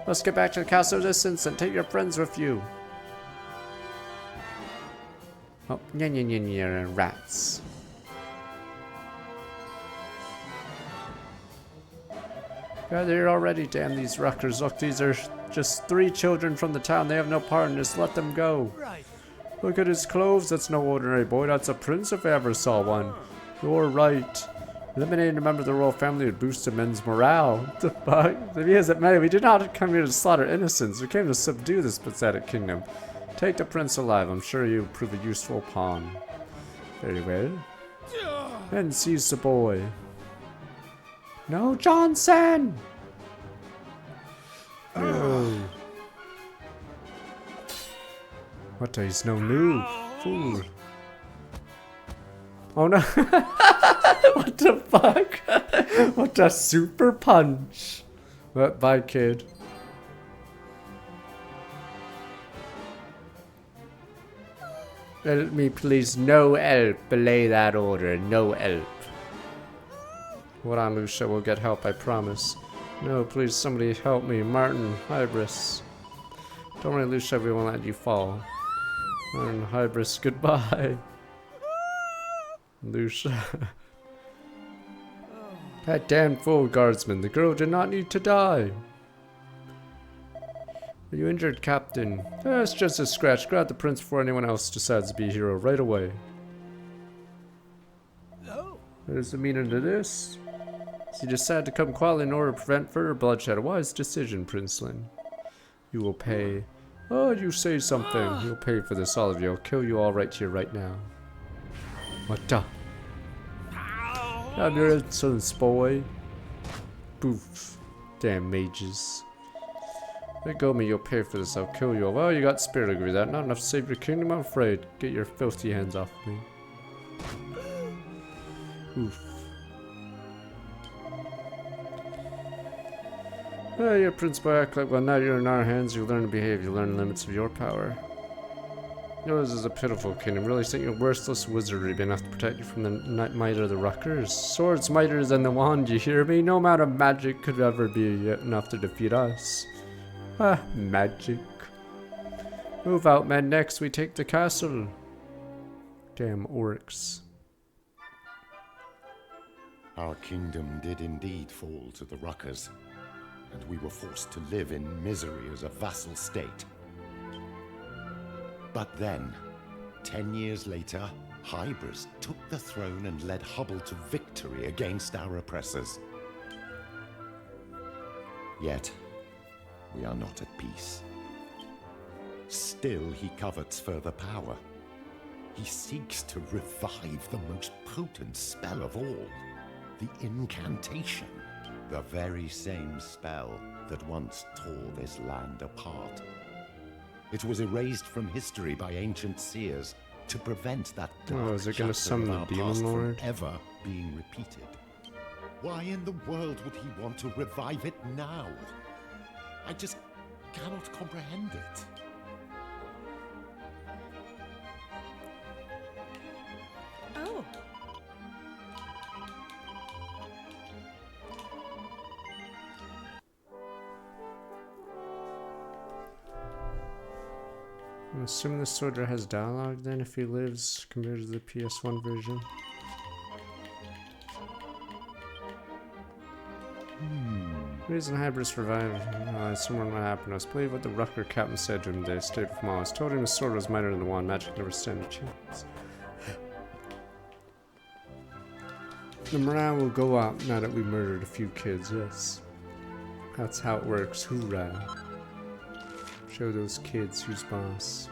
Let's get back to the castle this instant. Take your friends with you. Oh, nya, rats. Yeah, they're already. Damn these Ruckers. Look, these are just 3 children from the town. They have no part in this. Let them go. Right. Look at his clothes. That's no ordinary boy. That's a prince if I ever saw one. You're right. Eliminating a member of the royal family would boost the men's morale. What the fuck? If he isn't many, we did not come here to slaughter innocents. We came to subdue this pathetic kingdom. Take the prince alive. I'm sure you prove a useful pawn. Very well. Then seize the boy. No, Johnson! No. What? He's no new. Fool. Oh no. What the fuck? What a super punch. Bye, kid. Help me, please. No help. Belay that order. No help. Hold on, Lucia. We'll get help, I promise. No, please, somebody help me. Martin, Hybris. Don't worry, Lucia. We won't let you fall. Martin, Hybris, goodbye. Lucia. That damn fool guardsman. The girl did not need to die. Are you injured, Captain? It's just a scratch. Grab the prince before anyone else decides to be a hero right away. No. What is the meaning of this? You decided to come quietly in order to prevent further bloodshed. A wise decision, Princeling. You will pay. Oh, you say something. You'll pay for this, all of you. I'll kill you all right here, right now. What the? I'm your insolence, boy. Boof. Damn mages. Let go of me, you'll pay for this, I'll kill you. Well, you got spirit, agree that. Not enough to save your kingdom, I'm afraid. Get your filthy hands off me. Oof. Oh, your prince boy act like, well, now you're in our hands, you learn to behave, you learn the limits of your power. Yours is a pitiful kingdom. Really think your worthless wizardry be enough to protect you from the might of the Ruckers? Swords mightier than the wand, you hear me? No amount of magic could ever be enough to defeat us. Ah, magic. Move out, men. Next, we take the castle. Damn orcs. Our kingdom did indeed fall to the Ruckers, and we were forced to live in misery as a vassal state. But then, 10 years later, Hybris took the throne and led Hubble to victory against our oppressors. Yet, we are not at peace. Still, he covets further power. He seeks to revive the most potent spell of all, the incantation. The very same spell that once tore this land apart. It was erased from history by ancient seers to prevent that dark is it gonna summon the Demon Lord? from ever being repeated. Why in the world would he want to revive it now? I just cannot comprehend it. Oh. I'm assuming the soldier has dialogue then if he lives compared to the PS1 version. Reason Hybris revived. Someone might happen to us. Believe what the Rucker captain said to him today. Stayed with Moss. Told him his sword was mightier than the wand. Magic never stand a chance. The morale will go up now that we murdered a few kids, yes. That's how it works. Hoorah. Show those kids who's boss.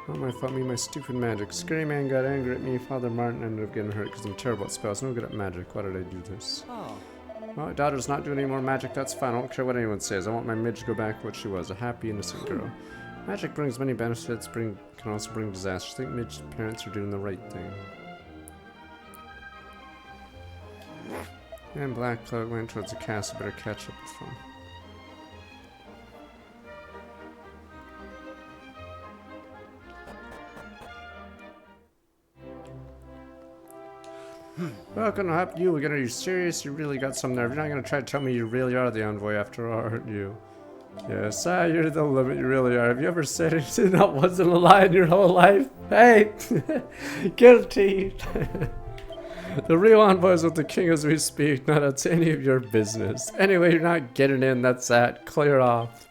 Not my fault, me my stupid magic. Scary man got angry at me. Father Martin ended up getting hurt because I'm terrible at spells. No good at magic. Why did I do this? Oh. Well, my daughter's not doing any more magic. That's fine. I don't care what anyone says. I want my midge to go back to what she was. A happy, innocent girl. Magic brings many benefits. Can also bring disaster. I think Midge's parents are doing the right thing. And Black Cloak went towards the castle. Better catch up with them. Well, gonna help you. Are you serious? You really got some nerve. You're not gonna try to tell me you really are the envoy after all, aren't you? Yes, you're the limit. You really are. Have you ever said anything that wasn't a lie in your whole life? Hey! Guilty! The real envoy is with the king as we speak. Not that's any of your business. Anyway, you're not getting in. That's that. Clear off.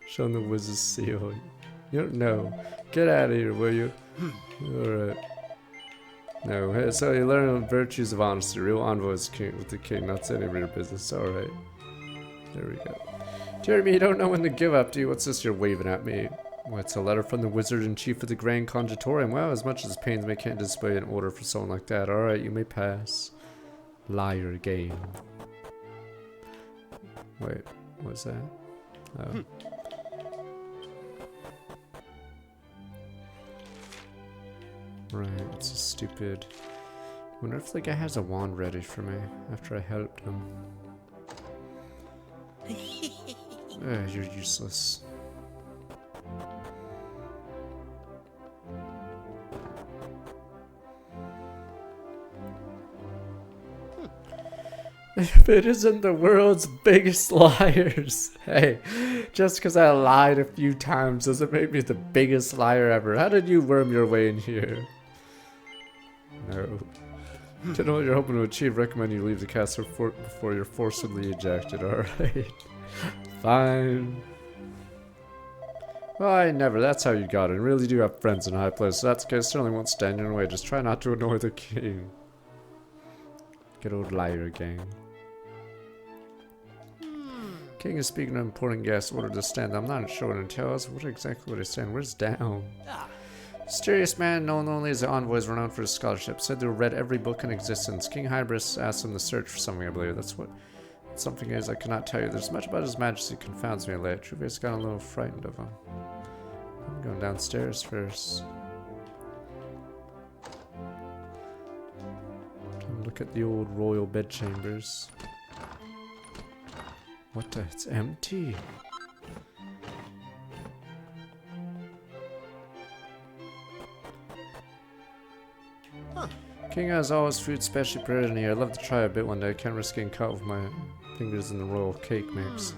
Showing the wizard's seal. You don't know. Get out of here, will you? Alright. No, so you learn the virtues of honesty. Real envoy is with the king, not any of your business. Alright. There we go. Jeremy, you don't know when to give up, do you? What's this you're waving at me? Well, it's a letter from the wizard-in-chief of the Grand Conjuratorium. Well, as much as pains me, can't display an order for someone like that. Alright, you may pass. Liar game. Wait, what's that? Oh. Right, it's a stupid... I wonder if the guy has a wand ready for me after I helped him. You're useless. If it isn't the world's biggest liars. Hey, just because I lied a few times doesn't make me the biggest liar ever. How did you worm your way in here? No. To know what you're hoping to achieve, recommend you leave the castle before you're forcibly ejected, alright? Fine. Well, I never. That's how you got it. You really do have friends in high places. So that's okay. Certainly won't stand in your way. Just try not to annoy the king. Good old liar gang. King is speaking to important guests. Order to stand. I'm not sure what it tells. What exactly would it stand? Where's down? Mysterious man, known only as the envoy, is renowned for his scholarship. Said to have read every book in existence. King Hybris asked him to search for something, I believe. That's what something is, I cannot tell you. There's much about his majesty confounds me lately. Trueface got a little frightened of him. I'm going downstairs first. Look at the old royal bedchambers. What the? It's empty. Huh. King has always food specially prepared in here. I'd love to try a bit one day. I can't risk getting caught with my fingers in the royal cake mix.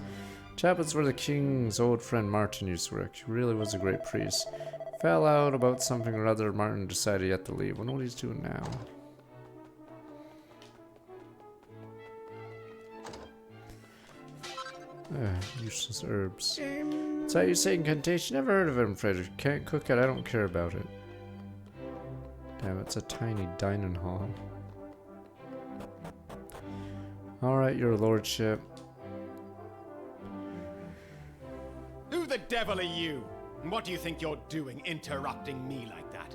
Chaplains were the king's old friend Martin used to work. He really was a great priest. Fell out about something or other. Martin decided he had to leave. I wonder what he's doing now. Useless herbs. Is that you say incantation? Never heard of it, I'm afraid. If you can't cook it, I don't care about it. Damn, it's a tiny dining hall. Alright, your lordship. Who the devil are you? And what do you think you're doing, interrupting me like that?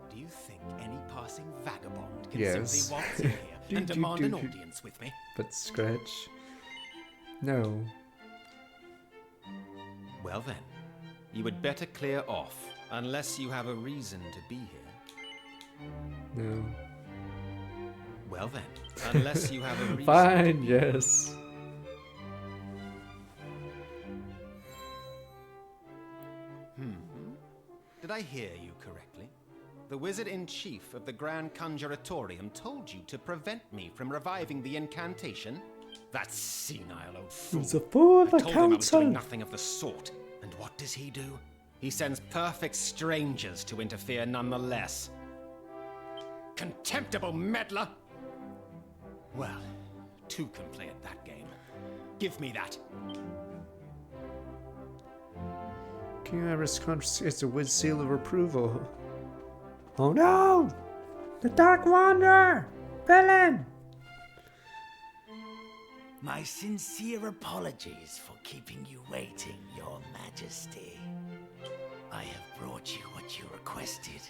Do you think any passing vagabond can simply waltz in here and demand an audience with me? But scratch. No. Well then, you would better clear off, unless you have a reason to be here. No. Well then, unless you have a reason. Fine, yes. Did I hear you correctly? The Wizard-in-Chief of the Grand Conjuratorium told you to prevent me from reviving the incantation? That senile old fool. He's a fool, I the told him I was council. doing nothing of the sort. And what does he do? He sends perfect strangers to interfere nonetheless. Contemptible meddler! Well, two can play at that game. Give me that. King Iris confiscates the Wiz seal of approval. Oh no! The Dark Wanderer! Villain! My sincere apologies for keeping you waiting, Your Majesty. I have brought you what you requested.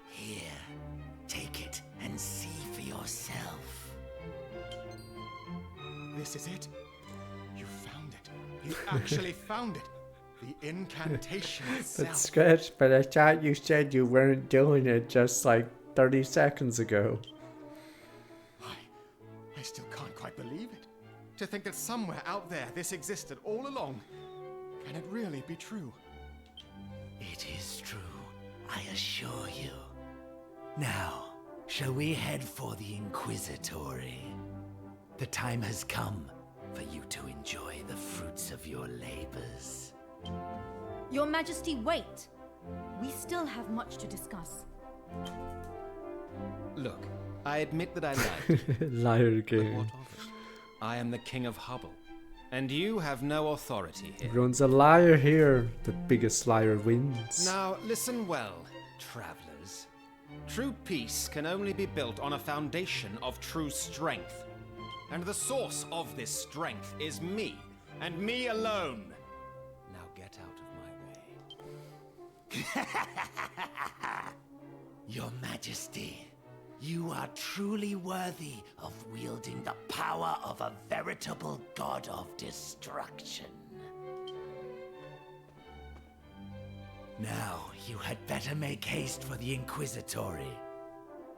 Here, take it and see for yourself. This is it. You found it. You actually found it. The incantation itself. But Scratch, but I thought you said you weren't doing it just like 30 seconds ago. I still can't quite believe it. To think that somewhere out there this existed all along. Can it really be true? It is true, I assure you. Now, shall we head for the Inquisitory? The time has come for you to enjoy the fruits of your labors. Your Majesty, wait! We still have much to discuss. Look, I admit that I lied. Liar But game. what of it? I am the King of Hubble, and you have no authority here. Everyone's a liar here. The biggest liar wins. Now, listen well, travelers. True peace can only be built on a foundation of true strength. And the source of this strength is me, and me alone. Now get out of my way. Your Majesty, you are truly worthy of wielding the power of a veritable god of destruction. Now, you had better make haste for the Inquisitory.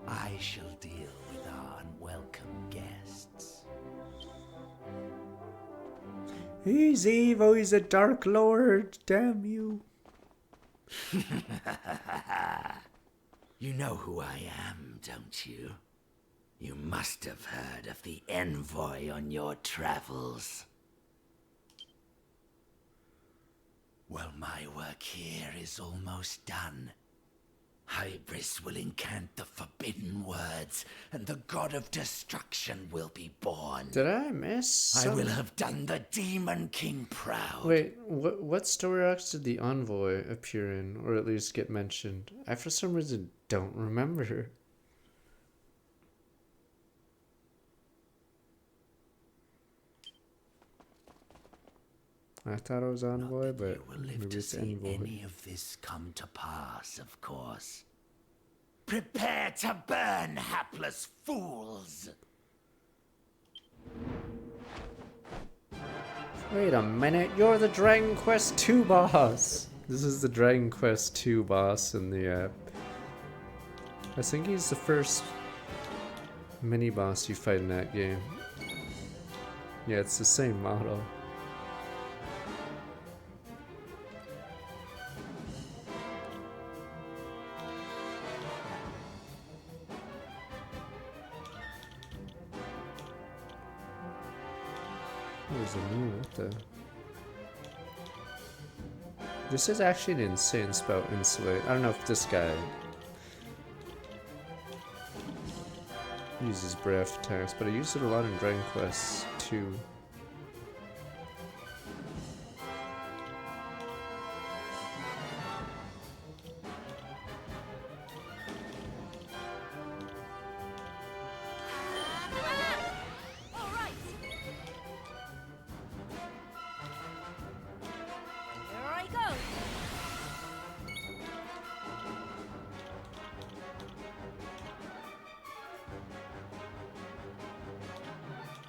I shall deal with our unwelcome guests. He's evil, he's a dark lord, damn you. You know who I am, don't you? You must have heard of the envoy on your travels. Well, my work here is almost done. Hybris will incant the forbidden words, and the god of destruction will be born. Did I miss I some- will have done the Demon King proud. Wait, what story arcs did the envoy appear in, or at least get mentioned? I for some reason don't remember. I thought it was envoy, but You will live maybe to it's see envoy. any of this come to pass, of course. Prepare to burn, hapless fools! Wait a minute, you're the Dragon Quest 2 boss! This is the Dragon Quest 2 boss in the I think he's the first mini boss you fight in that game. Yeah, it's the same model. There's a new, what the? This is actually an insane spell, insulate. I don't know if this guy uses breath attacks, but I used it a lot in Dragon Quest 2.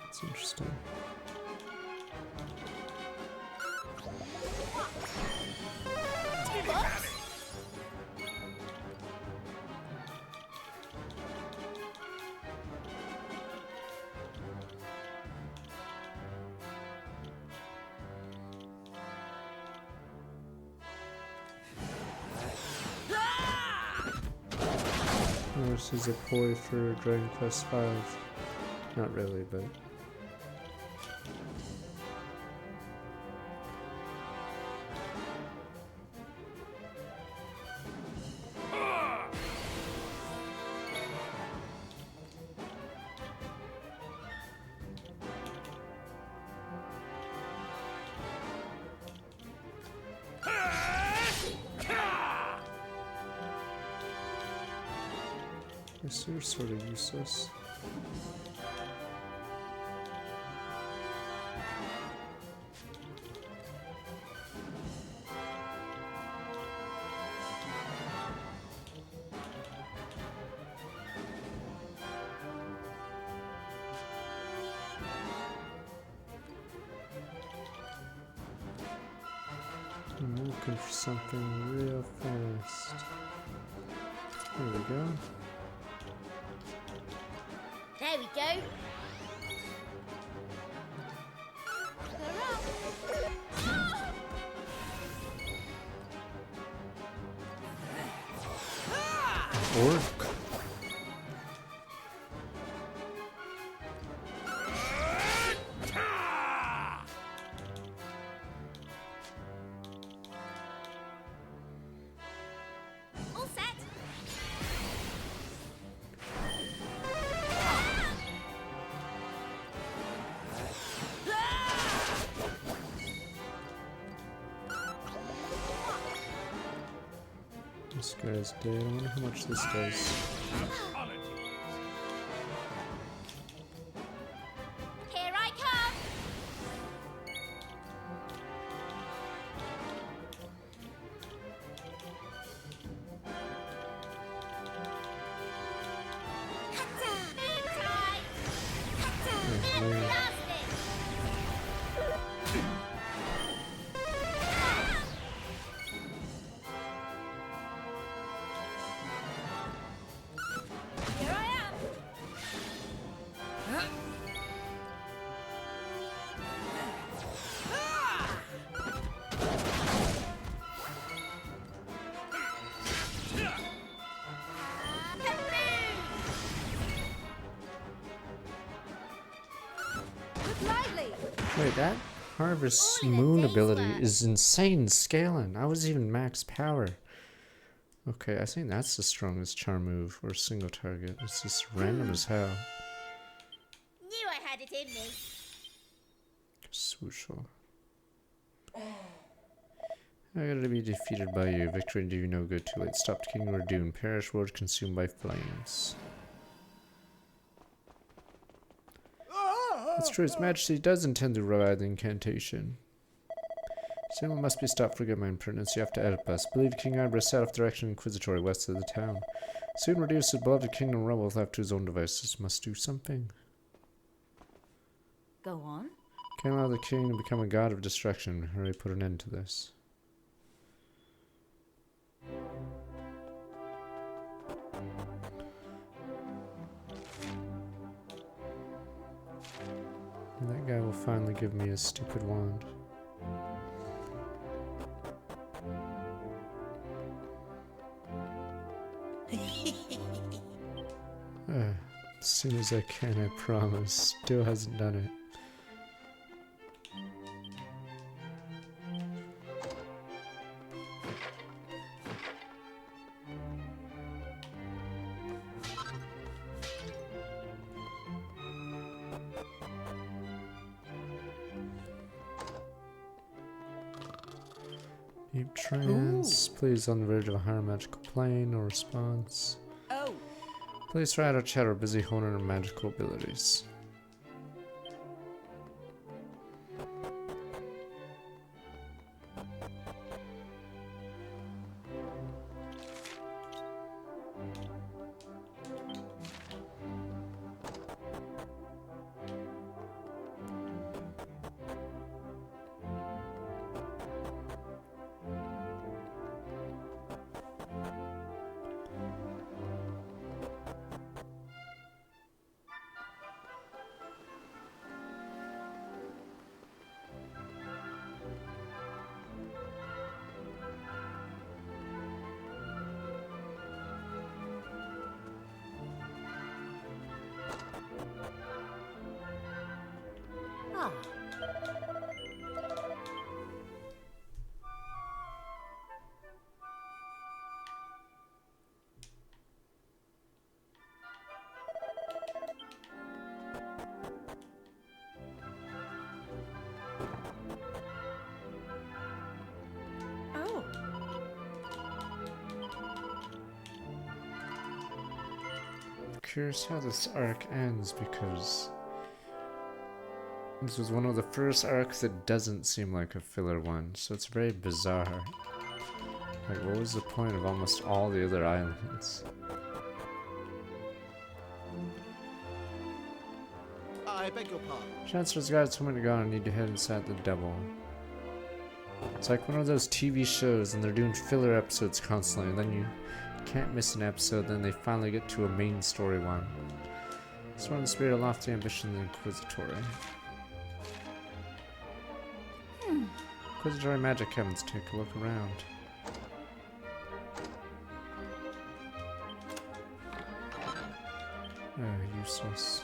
That's interesting. Oh, this is a ploy for Dragon Quest V. Not really, but... This is sort of useless. I'm looking for something real fast. There we go. There we go. Orc. All set. This guy's dead. I wonder how much this does. Here I come. Oh, man. Wait, that Harvest Moon ability is insane scaling. I was even max power. Okay, I think that's the strongest charm move or single target. It's just random as hell. Knew I had it in me. Swooshel. I gotta be defeated by you. Victory and do you no good. Too late. Stopped king or doom. Perish world consumed by flames. It's true, His Majesty does intend to revive the incantation. Cinema must be stopped. Forget my impertinence. You have to help us. Believe King Ibra set off direction Inquisitory west of the town. Soon reduce his beloved kingdom rebel left to his own devices. Must do something. Go on. Can't allow the king to become a god of destruction. Hurry, put an end to this. And that guy will finally give me his stupid wand. As soon as I can, I promise. Still hasn't done it. Deep trance. Please on the verge of a higher magical plane. No response. Oh. Please Rat or Chat are busy honing her magical abilities. Curious how this arc ends because this was one of the first arcs that doesn't seem like a filler one, so it's very bizarre. Like, what was the point of almost all the other islands? I beg your pardon. Chancellor's guard told me to go and need to head inside the devil. It's like one of those TV shows and they're doing filler episodes constantly, and then you can't miss an episode, then they finally get to a main story one. It's one of the spirit of lofty ambition and inquisitory. Inquisitory magic heavens, take a look around. Oh, useless.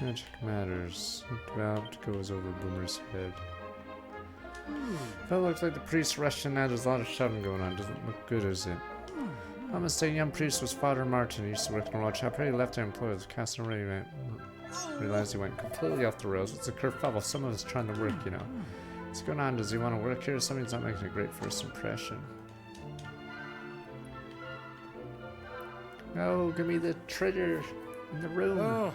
Magic matters. It developed goes over Boomer's head. That looks like the priest rushed in now. There's a lot of shoving going on. Doesn't look good, is it? I'm mistaken. Young priest was Father Martin. He used to work in a watch shop. He left our employees. Cast already went. Realized he went completely off the rails. It's a kerfuffle. Some of us trying to work, you know. What's going on? Does he want to work here? Something's not making a great first impression. Oh, give me the treasure in the room. Oh.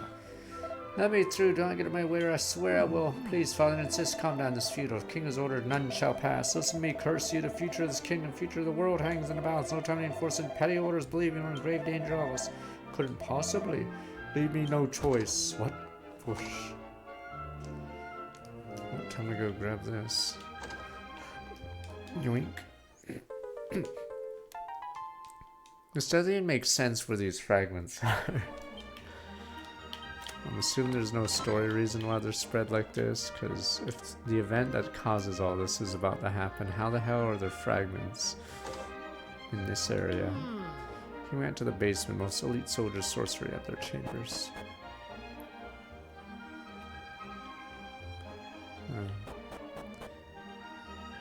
Let me through, don't get in my way or I swear I will. Please, Father, insist, calm down this feud. If king has ordered, none shall pass. Listen to me, curse you. The future of this kingdom, future of the world hangs in the balance. No time to enforce it. Petty orders, believing we're in grave danger of us. Couldn't possibly. Leave me no choice. What? Whoosh. Time to go grab this. Yoink. This doesn't even make sense where these fragments are. I'm assuming there's no story reason why they're spread like this, because if the event that causes all this is about to happen, how the hell are there fragments in this area? He went to the basement. Most elite soldiers sorcery at their chambers.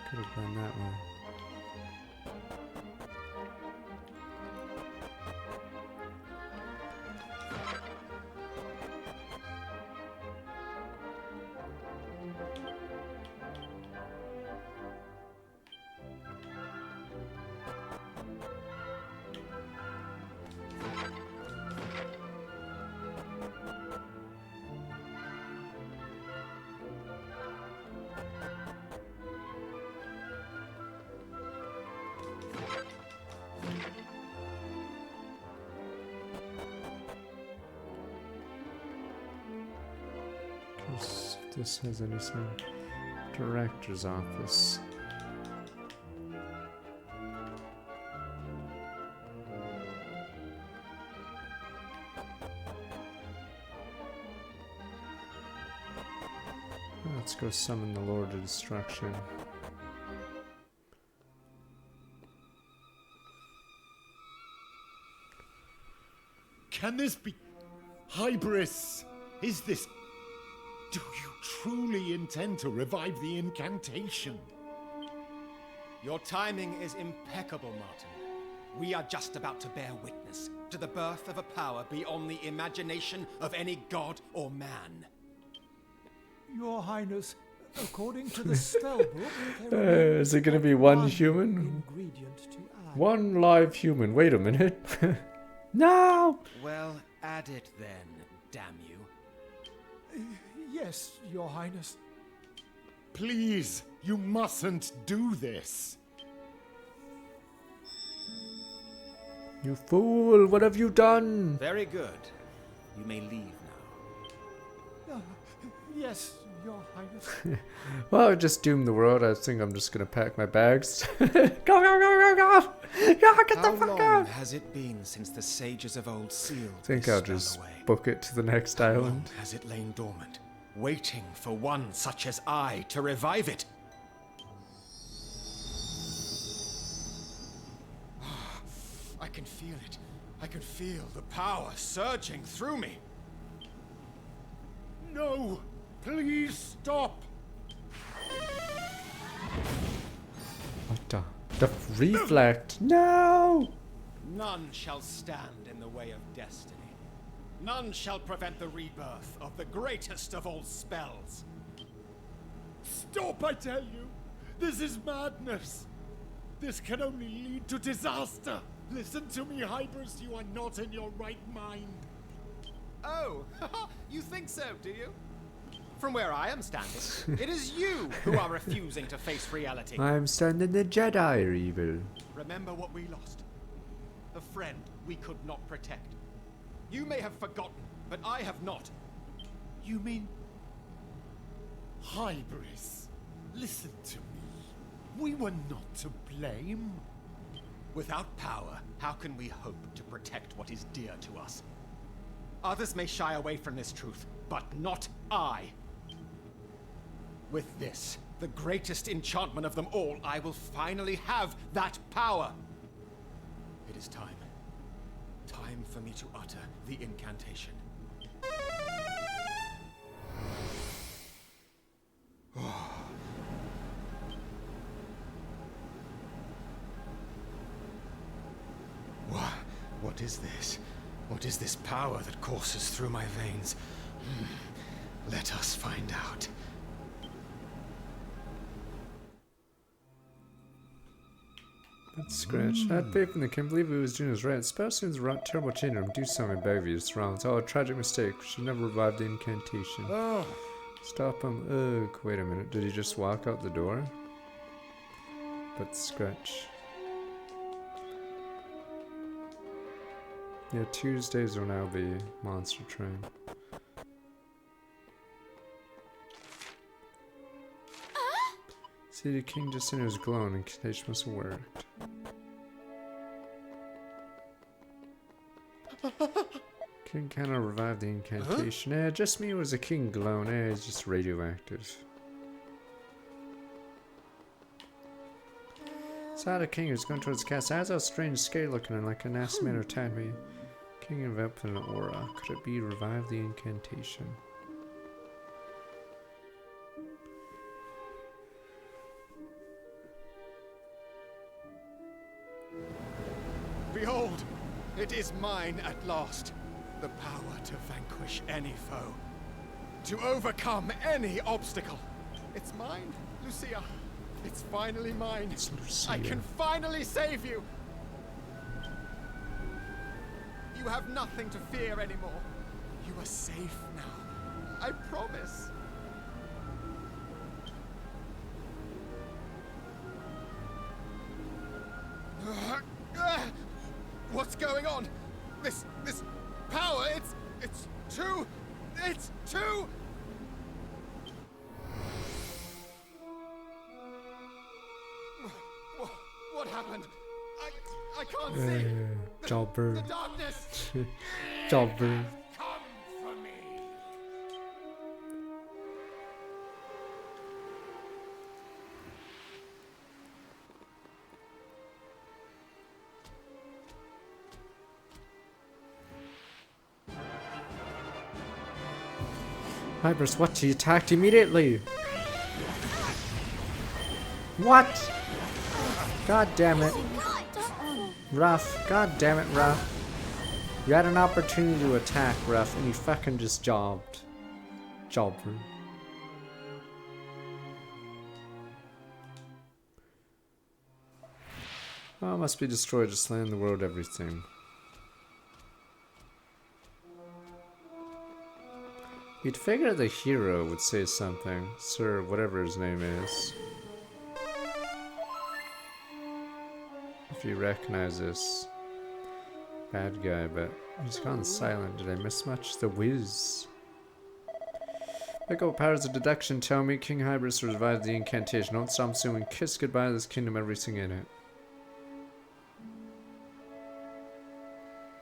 Could have gone that way. Office. If this has anything. Director's Office. Let's go summon the Lord of Destruction. Can this be... Hybris? Is this... Do you truly intend to revive the incantation? Your timing is impeccable, Martin. We are just about to bear witness to the birth of a power beyond the imagination of any god or man. Your Highness, according to the spell book, there Is it going to be one human? ingredient to add. One live human. Wait a minute. No! Well, add it then, damn you. Yes, Your Highness. Please, you mustn't do this. You fool! What have you done? Very good. You may leave now. Yes, Your Highness. Well, I just doomed the world. I think I'm just gonna pack my bags. Go, go, go, go, go! Go, get the fuck How long out! has it been since the sages of old sealed I think this I'll spell just away? book it to the next How long island. has it lain dormant, waiting for one such as I to revive it? I can feel it. I can feel the power surging through me. No! Please stop! What the? The reflect! No! None shall stand in the way of destiny. None shall prevent the rebirth of the greatest of all spells. Stop, I tell you! This is madness! This can only lead to disaster! Listen to me, Hybris, you are not in your right mind. Oh, you think so, do you? From where I am standing, it is you who are refusing to face reality. I'm standing the Jedi are evil. Remember what we lost. A friend we could not protect. You may have forgotten, but I have not. You mean... Hybris, listen to me. We were not to blame. Without power, how can we hope to protect what is dear to us? Others may shy away from this truth, but not I. With this, the greatest enchantment of them all, I will finally have that power. It is time. Time for me to utter the incantation. What is this? What is this power that courses through my veins? Let us find out. That's Scratch. I had faith in the can't believe he was doing his right. Spell seems right. Terrible change him. Do something, I beg of you. It's wrong. It's all a tragic mistake. We should never revive the incantation. Oh. Stop him. Ugh. Wait a minute. Did he just walk out the door? But Scratch. Yeah, Tuesdays will now be Monster Train. See, the king just in his glowing, incantation must have worked. King cannot revive the incantation. Eh, just me was a king glowing. Eh, it's just radioactive. Saw the king who's going towards the castle. Has a strange, scary looking and like a nasty man attacked me. King enveloped in an aura. Could it be revive the incantation? Behold, it is mine at last. The power to vanquish any foe. To overcome any obstacle. It's mine, Lucia. It's finally mine. It's Lucia. I can finally save you. You have nothing to fear anymore. You are safe now. I promise. What's going on? This power, it's too... What happened? I can't see. Jobber. The darkness. Jobber. Come for me. Hybris, what? He attacked immediately. What? God damn it. Ruff. God damn it, Ruff. You had an opportunity to attack, Ruff, and you fucking just jobbed. Jobber. Oh, must be destroyed, just land the world, everything. You'd figure the hero would say something, Sir, whatever his name is. If you recognize this bad guy, but he's gone silent. Did I miss much? The Wiz. Echo powers of deduction tell me King Hybris revived the incantation. Don't stop soon and kiss goodbye to this kingdom, everything in it.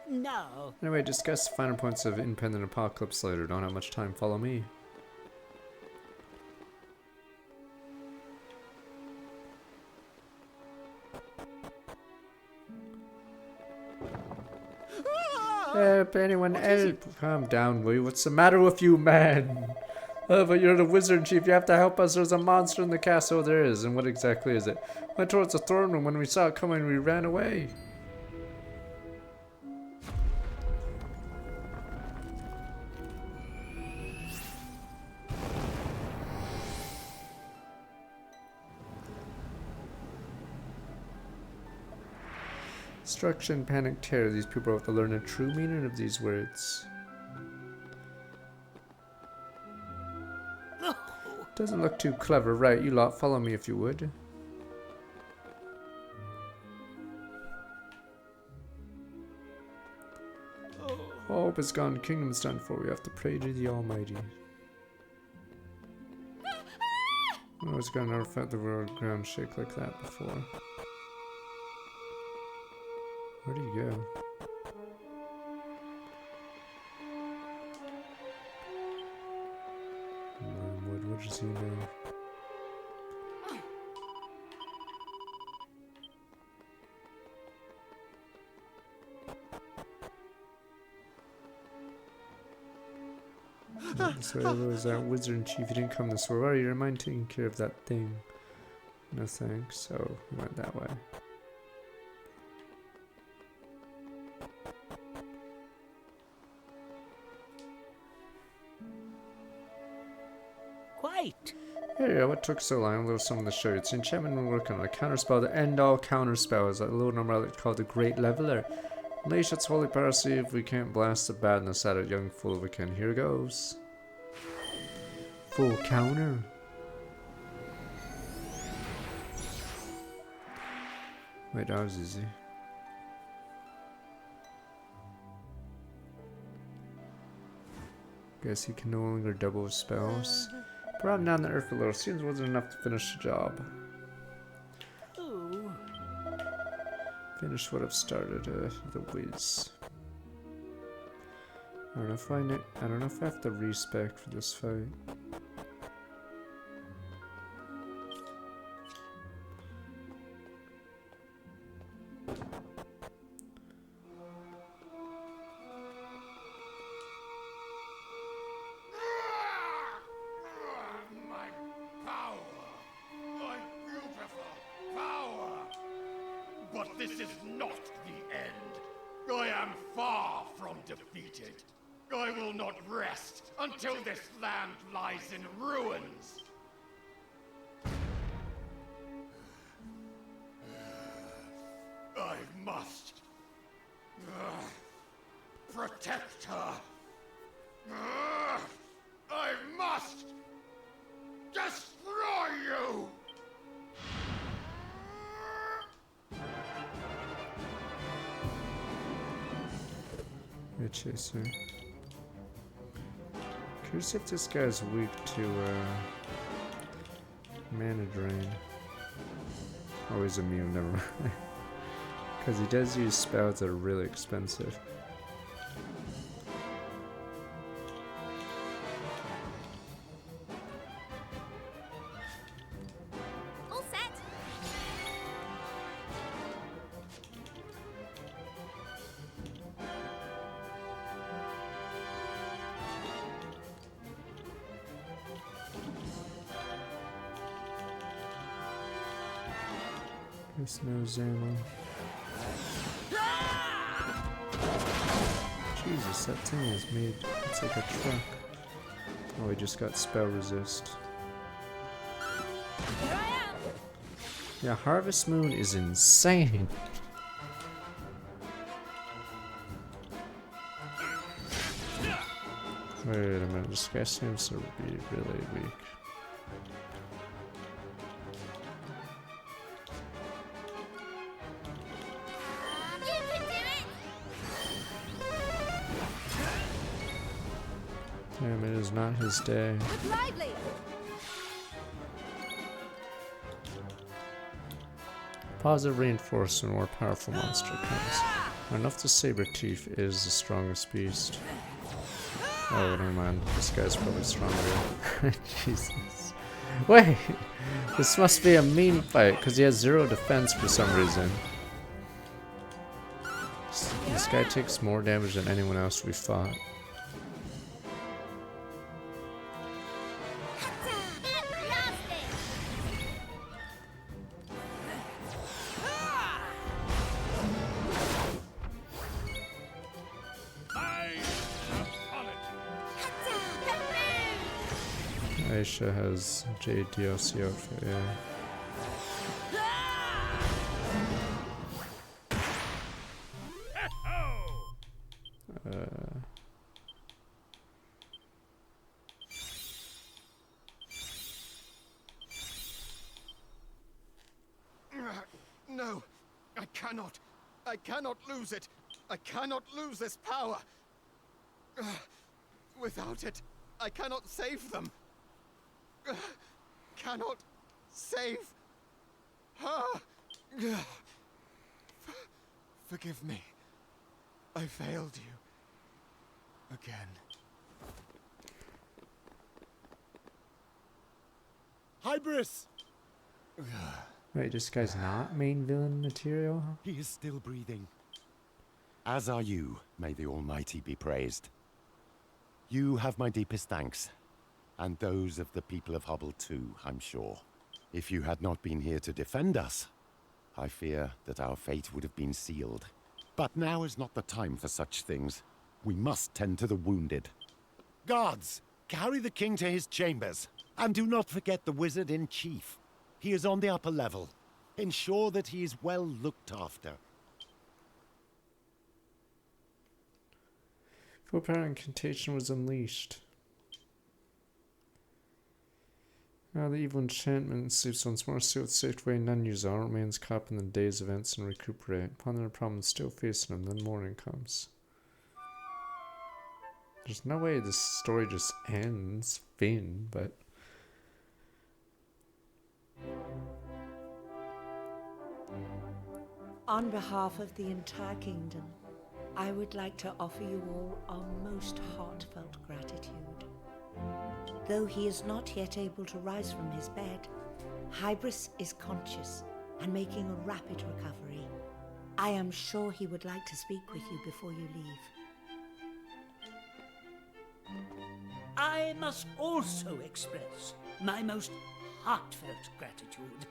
No. Anyway, discuss the final points of Independent Apocalypse later. Don't have much time. Follow me. Help, anyone help. Calm down, will you? What's the matter with you, man? Oh, but you're the wizard chief. You have to help us. There's a monster in the castle. There is. And what exactly is it? Went towards the throne room. When we saw it coming, we ran away. Destruction, panic, terror. These people have to learn the true meaning of these words. Doesn't look too clever, right? You lot, follow me if you would. All hope is gone, kingdom's done for. We have to pray to the Almighty. I was gonna never felt the world ground shake like that before. Where'd he go? Wormwood, what does he know? So I was that wizard in chief. You didn't come this way. Why are you mind taking care of that thing? No thanks. So we went that way. Quite. Hey, what took so long? A little something to show you. It's an enchantment we're working on. A counterspell to end all counterspells. A little number called the Great Leveler. Unleash its holy power, see if we can't blast the badness out of young fool if we can. Here goes. Full counter. Wait, that was easy. Guess he can no longer double his spells. Brought him down to earth a little. Seems wasn't enough to finish the job. Ooh. Finish what I've started, the whiz. I don't know if I have to respec for this fight. But this is not the end. I am far from defeated. I will not rest until this land lies in ruins. I must protect her. I must destroy you. Hey, Chaser. Curious if this guy's weak to mana drain. Oh, he's immune, never mind. Because he does use spells that are really expensive. All set. There's no Zama. Jesus, that thing is made. It's like a truck. Oh, he just got spell resist. Here I am. Yeah, Harvest Moon is insane. Wait a minute, this guy seems to be really weak. You can do it. Damn, it is not his day. Look lively. Positive reinforcement, more powerful monster comes. Enough to Sabertooth is the strongest beast. Oh, never mind. This guy's probably stronger. Jesus. Wait! This must be a meme fight, because he has 0 defense for some reason. This guy takes more damage than anyone else we fought. Aisha has JDLC outfit, yeah. No, I cannot. I cannot lose it. I cannot lose this power. Without it, I cannot save them. Cannot save her. Forgive me. I failed you. Again. Hybris! Wait, this guy's not main villain material? He is still breathing. As are you, may the Almighty be praised. You have my deepest thanks, and those of the people of Hubble too, I'm sure. If you had not been here to defend us, I fear that our fate would have been sealed. But now is not the time for such things. We must tend to the wounded. Guards, carry the king to his chambers, and do not forget the wizard in chief. He is on the upper level. Ensure that he is well looked after. Full power incantation was unleashed. Now the evil enchantment sleeps once more. See what safe way none use on. Remains caught up in the day's events and recuperate. Ponder the problem still facing him, then morning comes. There's no way this story just ends. Finn, but... On behalf of the entire kingdom, I would like to offer you all our most heartfelt gratitude. Though he is not yet able to rise from his bed, Hybris is conscious and making a rapid recovery. I am sure he would like to speak with you before you leave. I must also express my most heartfelt gratitude.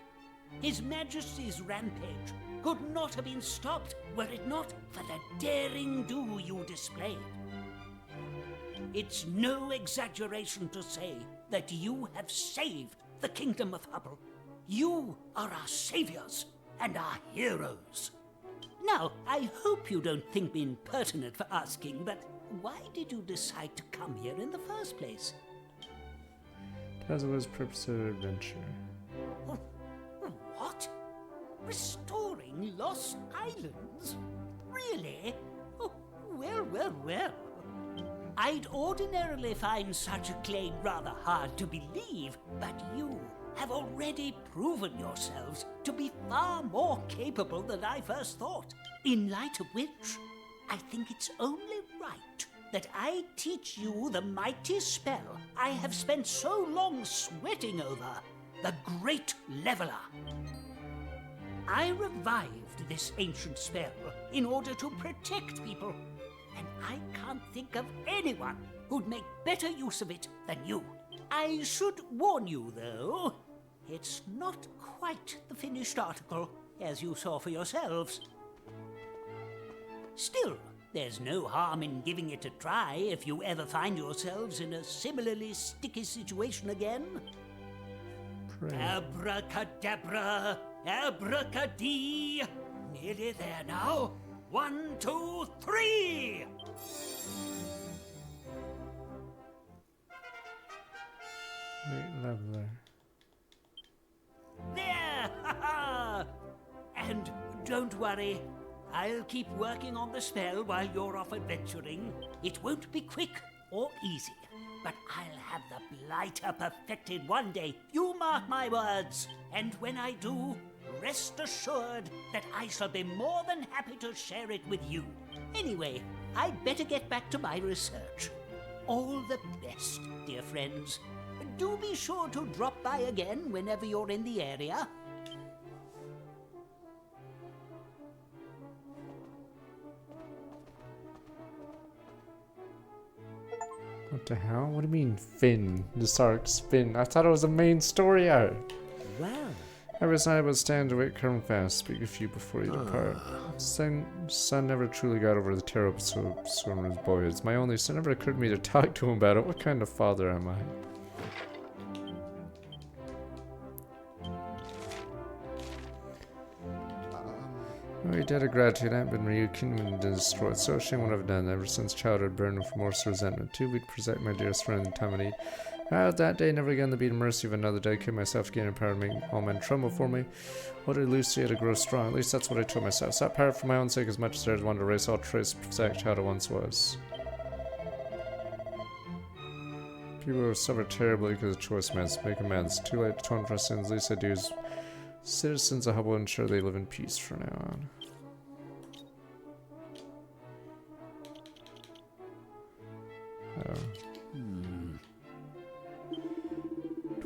His Majesty's rampage could not have been stopped were it not for the daring do you displayed. It's no exaggeration to say that you have saved the Kingdom of Hubble. You are our saviors and our heroes. Now, I hope you don't think me impertinent for asking, but why did you decide to come here in the first place? That was purpose of adventure. What? Restoring lost islands? Really? Oh, well. I'd ordinarily find such a claim rather hard to believe, but you have already proven yourselves to be far more capable than I first thought. In light of which, I think it's only right that I teach you the mighty spell I have spent so long sweating over, the Great Leveler. I revived this ancient spell in order to protect people, and I can't think of anyone who'd make better use of it than you. I should warn you, though, it's not quite the finished article, as you saw for yourselves. Still, there's no harm in giving it a try if you ever find yourselves in a similarly sticky situation again. Pray. Abracadabra, abracadee. Nearly there now. 1, 2, 3! Great Leveler. There! Ha ha! And don't worry, I'll keep working on the spell while you're off adventuring. It won't be quick or easy, but I'll have the blighter perfected one day. You mark my words. And when I do, rest assured that I shall be more than happy to share it with you. Anyway, I'd better get back to my research. All the best, dear friends. Do be sure to drop by again whenever you're in the area. What the hell? What do you mean, Finn? This arc's Finn. I thought it was a main story arc. Well. Every night I would stand awake, come fast, speak a few before you depart. Son never truly got over the terrible storm of his boy. It's my only son. Never occurred to me to talk to him about it. What kind of father am I? Oh, your debt of gratitude I haven't been reunited and destroyed. So ashamed what I've done. Ever since childhood, burned with remorse and resentment. Too weak to protect my dearest friend in time of need. That day, never again to be the mercy of another. Dedicate myself to gaining power to make all men tremble for me. What did Lucia to grow strong? At least that's what I told myself. Sought power for my own sake as much as there's one to erase all trace of protect child I once was. People who suffer terribly because of choice amends. Make amends. Too late to atone for sins. Least I do is citizens of Hubble ensure they live in peace from now on. Oh.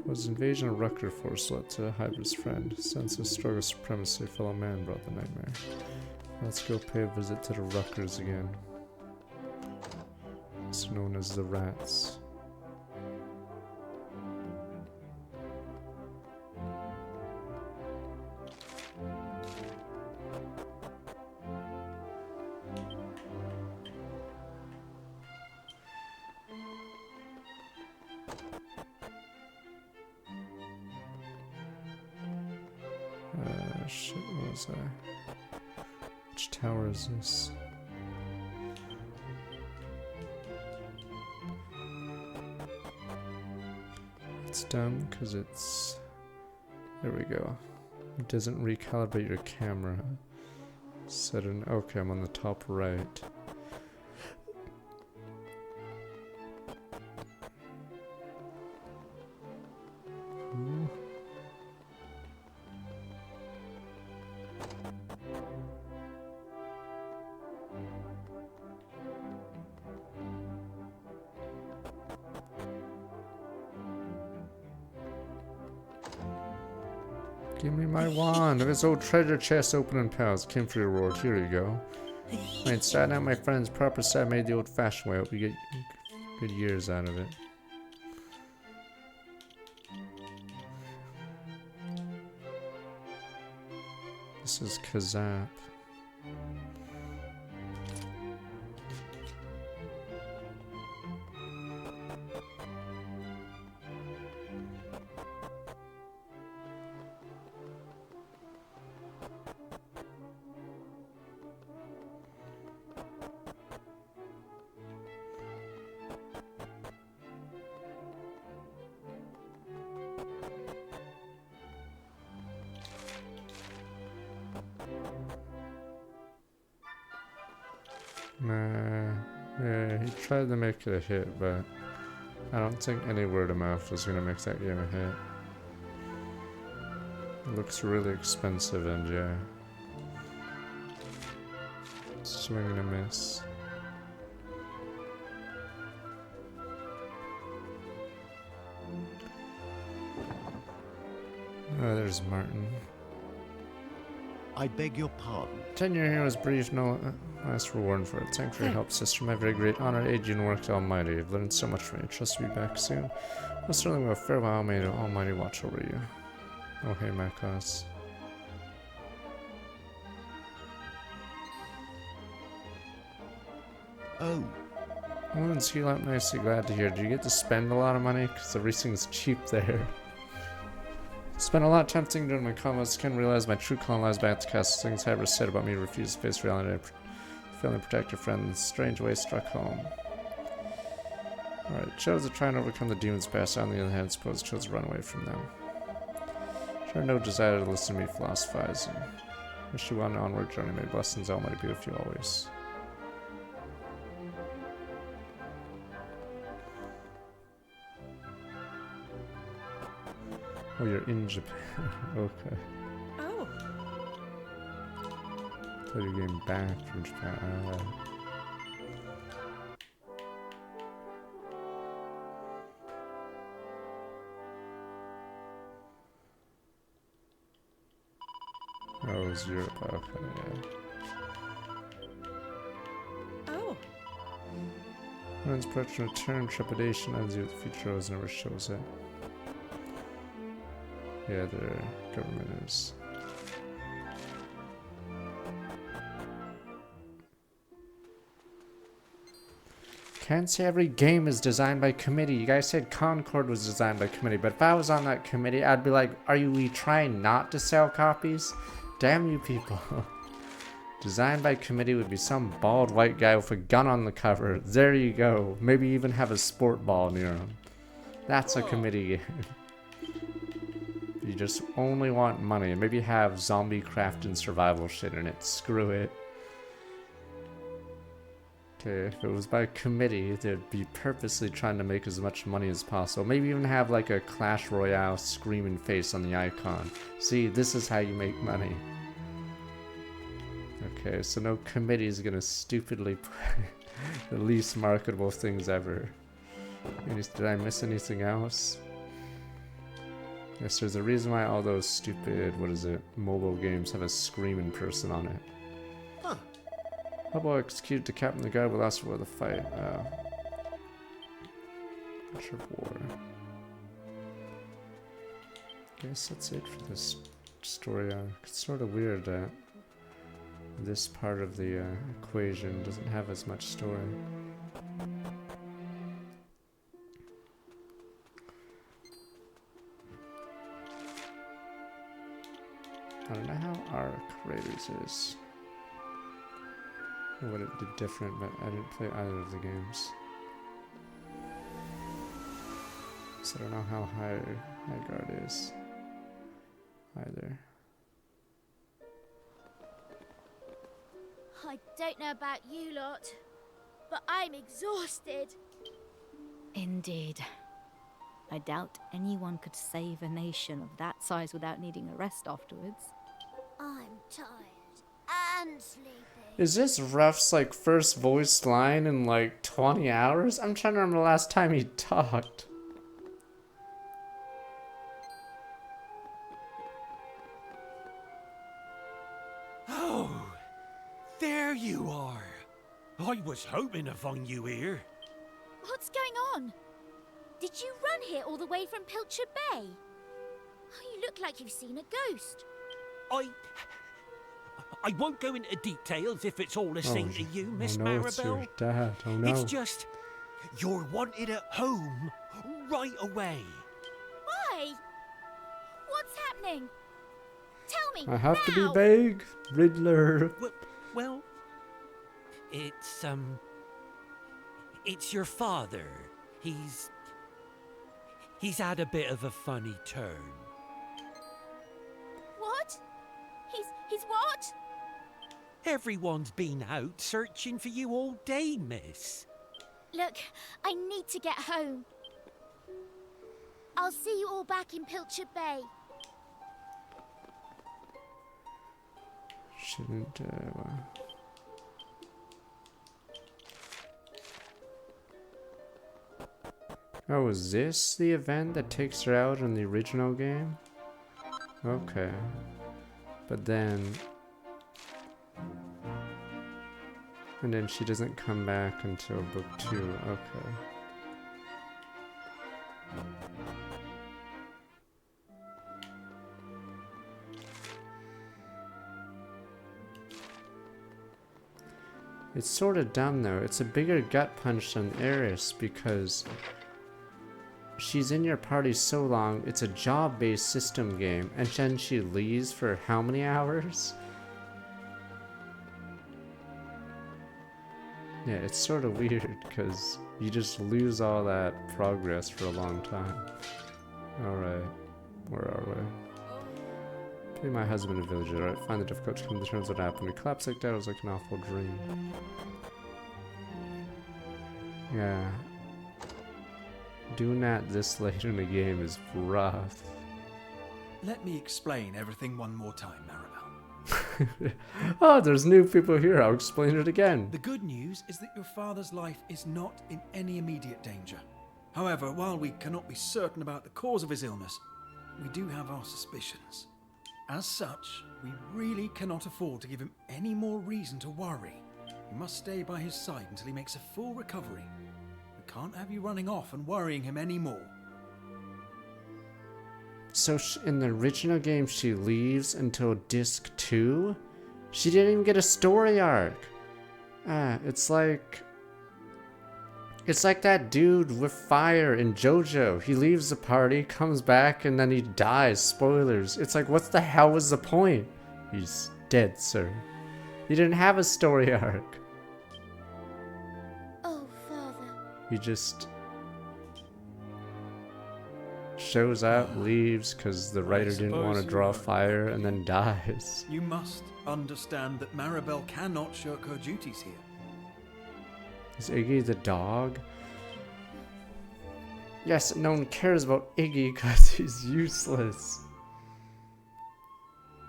Was invasion of Rucker force led to Hydra's friend. Sense of struggle supremacy, fellow man brought the nightmare. Let's go pay a visit to the Ruckers again. It's known as the Rats. Shit, what was I? Which tower is this? It's dumb because it's... There we go. It doesn't recalibrate your camera. Set an... Okay, I'm on the top right. Ooh. Give me my wand. If it's old treasure chest opening pals, came for your reward. Here you go. I ain't starting out my friend's proper set made the old fashioned way. Hope you get good years out of it. This is Kazap. Nah, yeah, he tried to make it a hit, but I don't think any word of mouth was gonna make that game a hit. It looks really expensive, and yeah. Swing and a miss. Oh, there's Martin. I beg your pardon. Tenure here was brief, no last reward for it. Thank you for your help, sister. My very great honor, aid you and work to Almighty. I've learned so much from you. Trust to be back soon. Most certainly will farewell, may the Almighty watch over you. Oh, hey, my cause. Oh. Oh, and ski lap, nicely glad to hear. Do you get to spend a lot of money? Because everything's cheap there. Spent a lot tempting during my combos. Can't realize my true calling lies back at the castle. Things Hybrid said about me refused to face reality. Failing to protect your friend. Strange way struck home. Alright, chose to try and overcome the demons past. On the other hand, suppose chose to run away from them. Sure, no desire to listen to me philosophize. And wish you well on an onward journey. May blessings Almighty be with you always. Oh, you're in Japan. Okay. Oh. So you're getting back from Japan. Oh, it was Europe. Okay, yeah. Oh. One's approach and return, trepidation, ends you with the future always never shows it. Yeah, their government is. Can't say every game is designed by committee. You guys said Concord was designed by committee, but if I was on that committee, I'd be like, are we trying not to sell copies? Damn you people. Designed by committee would be some bald white guy with a gun on the cover. There you go. Maybe even have a sport ball near him. That's a committee game. You just only want money, and maybe have zombie craft and survival shit in it. Screw it. Okay, if it was by committee, they'd be purposely trying to make as much money as possible. Maybe even have like a Clash Royale screaming face on the icon. See, this is how you make money. Okay, so no committee is gonna stupidly play the least marketable things ever. Did I miss anything else? Yes, there's a reason why all those stupid, mobile games have a screaming person on it. Huh. Hubble executed the captain of the guard with us for the fight. March of War. Guess that's it for this story arc. It's sort of weird that this part of the equation doesn't have as much story. I don't know how Arc Raiders is. Or what it did different, but I didn't play either of the games. So I don't know how high guard is either. I don't know about you lot, but I'm exhausted. Indeed. I doubt anyone could save a nation of that size without needing a rest afterwards. I'm tired and sleepy. Is this Ruff's like first voiced line in like 20 hours? I'm trying to remember the last time he talked. Oh, there you are. I was hoping to find you here. What's going on? Did you run here all the way from Pilcher Bay? Oh, you look like you've seen a ghost. I won't go into details if it's all the same to you, Miss no, Maribel. It's your dad. Oh no. It's just, you're wanted at home right away. Why? What's happening? Tell me. I have now. to be vague, Riddler. Well, it's your father. He's had a bit of a funny turn. What? He's what? Everyone's been out searching for you all day, miss. Look, I need to get home. I'll see you all back in Pilcher Bay. shouldn't. Oh, is this the event that takes her out in the original game? Okay. But then... And then she doesn't come back until book 2. Okay. It's sort of dumb though. It's a bigger gut punch than Eris because she's in your party so long, it's a job-based system game, and then she leaves for how many hours? Yeah, it's sort of weird because you just lose all that progress for a long time. Alright, where are we? Pay my husband a villager, alright? Find the difficult to come to terms with what happened. We collapsed like that, it was like an awful dream. Yeah. Doing that this late in the game is rough. Let me explain everything one more time, Maribel. Oh, there's new people here, I'll explain it again. The good news is that your father's life is not in any immediate danger. However, while we cannot be certain about the cause of his illness, we do have our suspicions. As such, we really cannot afford to give him any more reason to worry. We must stay by his side until he makes a full recovery. We can't have you running off and worrying him anymore. So in the original game she leaves until disc 2? She didn't even get a story arc. It's like that dude with fire in JoJo. He leaves the party, comes back, and then he dies. Spoilers. It's like, what the hell was the point? He's dead, sir. He didn't have a story arc. Oh, Father. He just shows up, leaves because the writer didn't want to draw fire, and then dies. You must understand that Maribel cannot shirk her duties here. Is Iggy the dog? Yes, no one cares about Iggy because he's useless.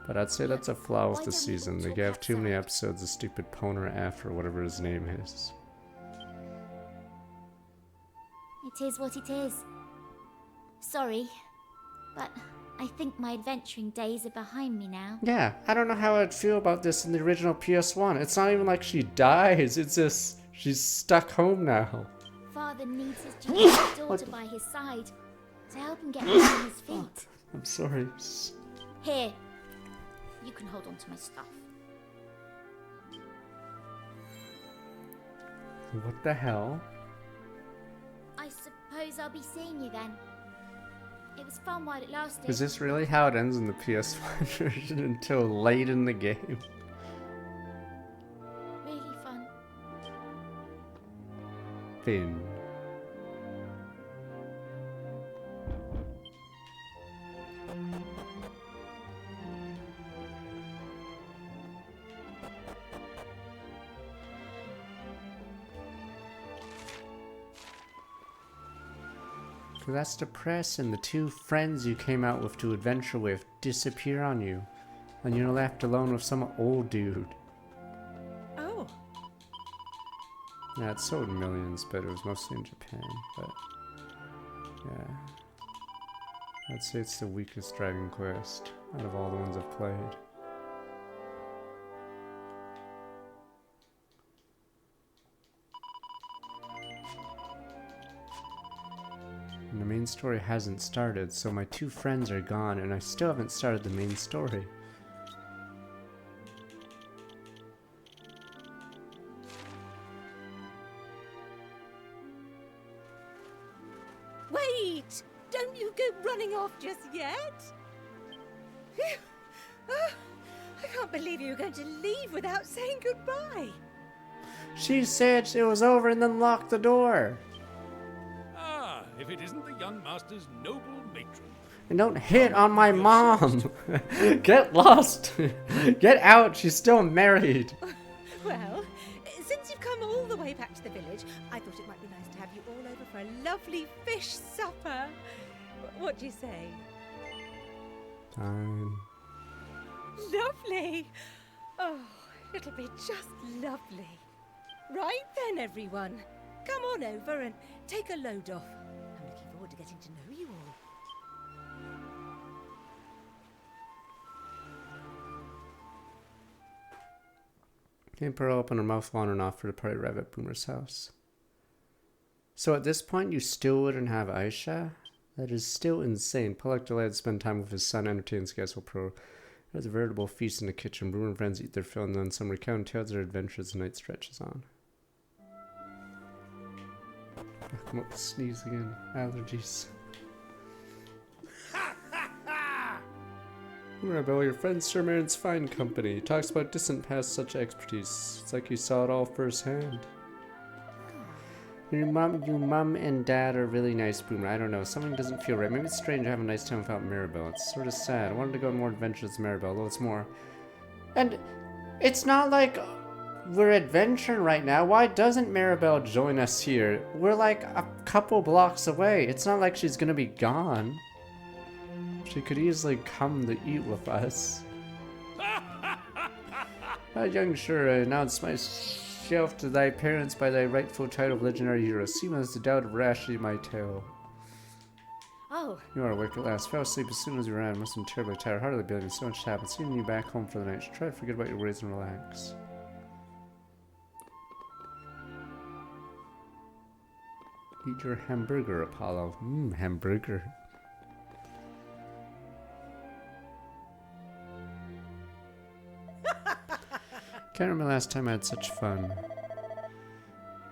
But I'd say that's a flaw with the season. They gave too many episodes of stupid Poner F or whatever his name is. It is what it is. Sorry, but I think my adventuring days are behind me now. Yeah, I don't know how I'd feel about this in the original PS1. It's not even like she dies, it's just she's stuck home now. Father needs his genius daughter by his side to help him get back on his feet. I'm sorry. Here, you can hold on to my stuff. What the hell? I suppose I'll be seeing you then. It was fun while it lasted. Is this really how it ends in the PS1 version until late in the game? Really fun. Finn. That's depressing. The two friends you came out with to adventure with disappear on you, and you're left alone with some old dude. Oh. Yeah, it sold millions, but it was mostly in Japan. But yeah, I'd say it's the weakest Dragon Quest out of all the ones I've played. And the main story hasn't started, so my two friends are gone, and I still haven't started the main story. Wait! Don't you go running off just yet! Phew. Oh, I can't believe you were going to leave without saying goodbye. She said it was over and then locked the door. If it isn't the young master's noble matron. And don't hit on my mom! Get lost! Get out! She's still married! Well, since you've come all the way back to the village, I thought it might be nice to have you all over for a lovely fish supper. What do you say? Fine. Lovely! Oh, it'll be just lovely. Right then, everyone. Come on over and take a load off. I'm looking forward to getting to know you all. Pearl opened her mouth long enough for the party to arrive at Boomer's house. So at this point, you still wouldn't have Aisha? That is still insane. Paul looked delighted to spend time with his son, entertains guests while Pro. It was a veritable feast in the kitchen. Boomer and friends eat their fill, and then some recount tales of their adventures as the night stretches on. Come up, sneeze again. Allergies. Mirabelle, your friend Sir Marin's fine company. He talks about distant past such expertise. It's like you saw it all firsthand. Your mom and dad are really nice, Boomer. I don't know. Something doesn't feel right. Maybe it's strange to have a nice time without Mirabelle. It's sort of sad. I wanted to go on more adventures with Mirabelle, though it's more. And it's not like we're adventuring right now. Why doesn't Mirabelle join us here? We're like a couple blocks away. It's not like she's gonna be gone. She could easily come to eat with us. Young Shura, announce myself to thy parents by thy rightful title of legendary hero. See as the doubt of rashly my tale. Oh. You are awake at last. Fell asleep as soon as you ran. Must have been terribly tired. Hardly believing so much happened. Seeing you back home for the night. Try to forget about your worries and relax. Eat your hamburger, Apollo. Hamburger. Can't remember the last time I had such fun.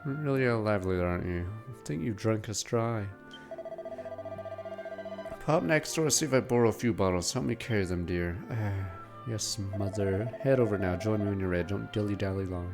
You're really lively, aren't you? I think you've drunk us dry. Pop next door, see if I borrow a few bottles. Help me carry them, dear. Yes, mother. Head over now. Join me when you're ready. Don't dilly-dally long.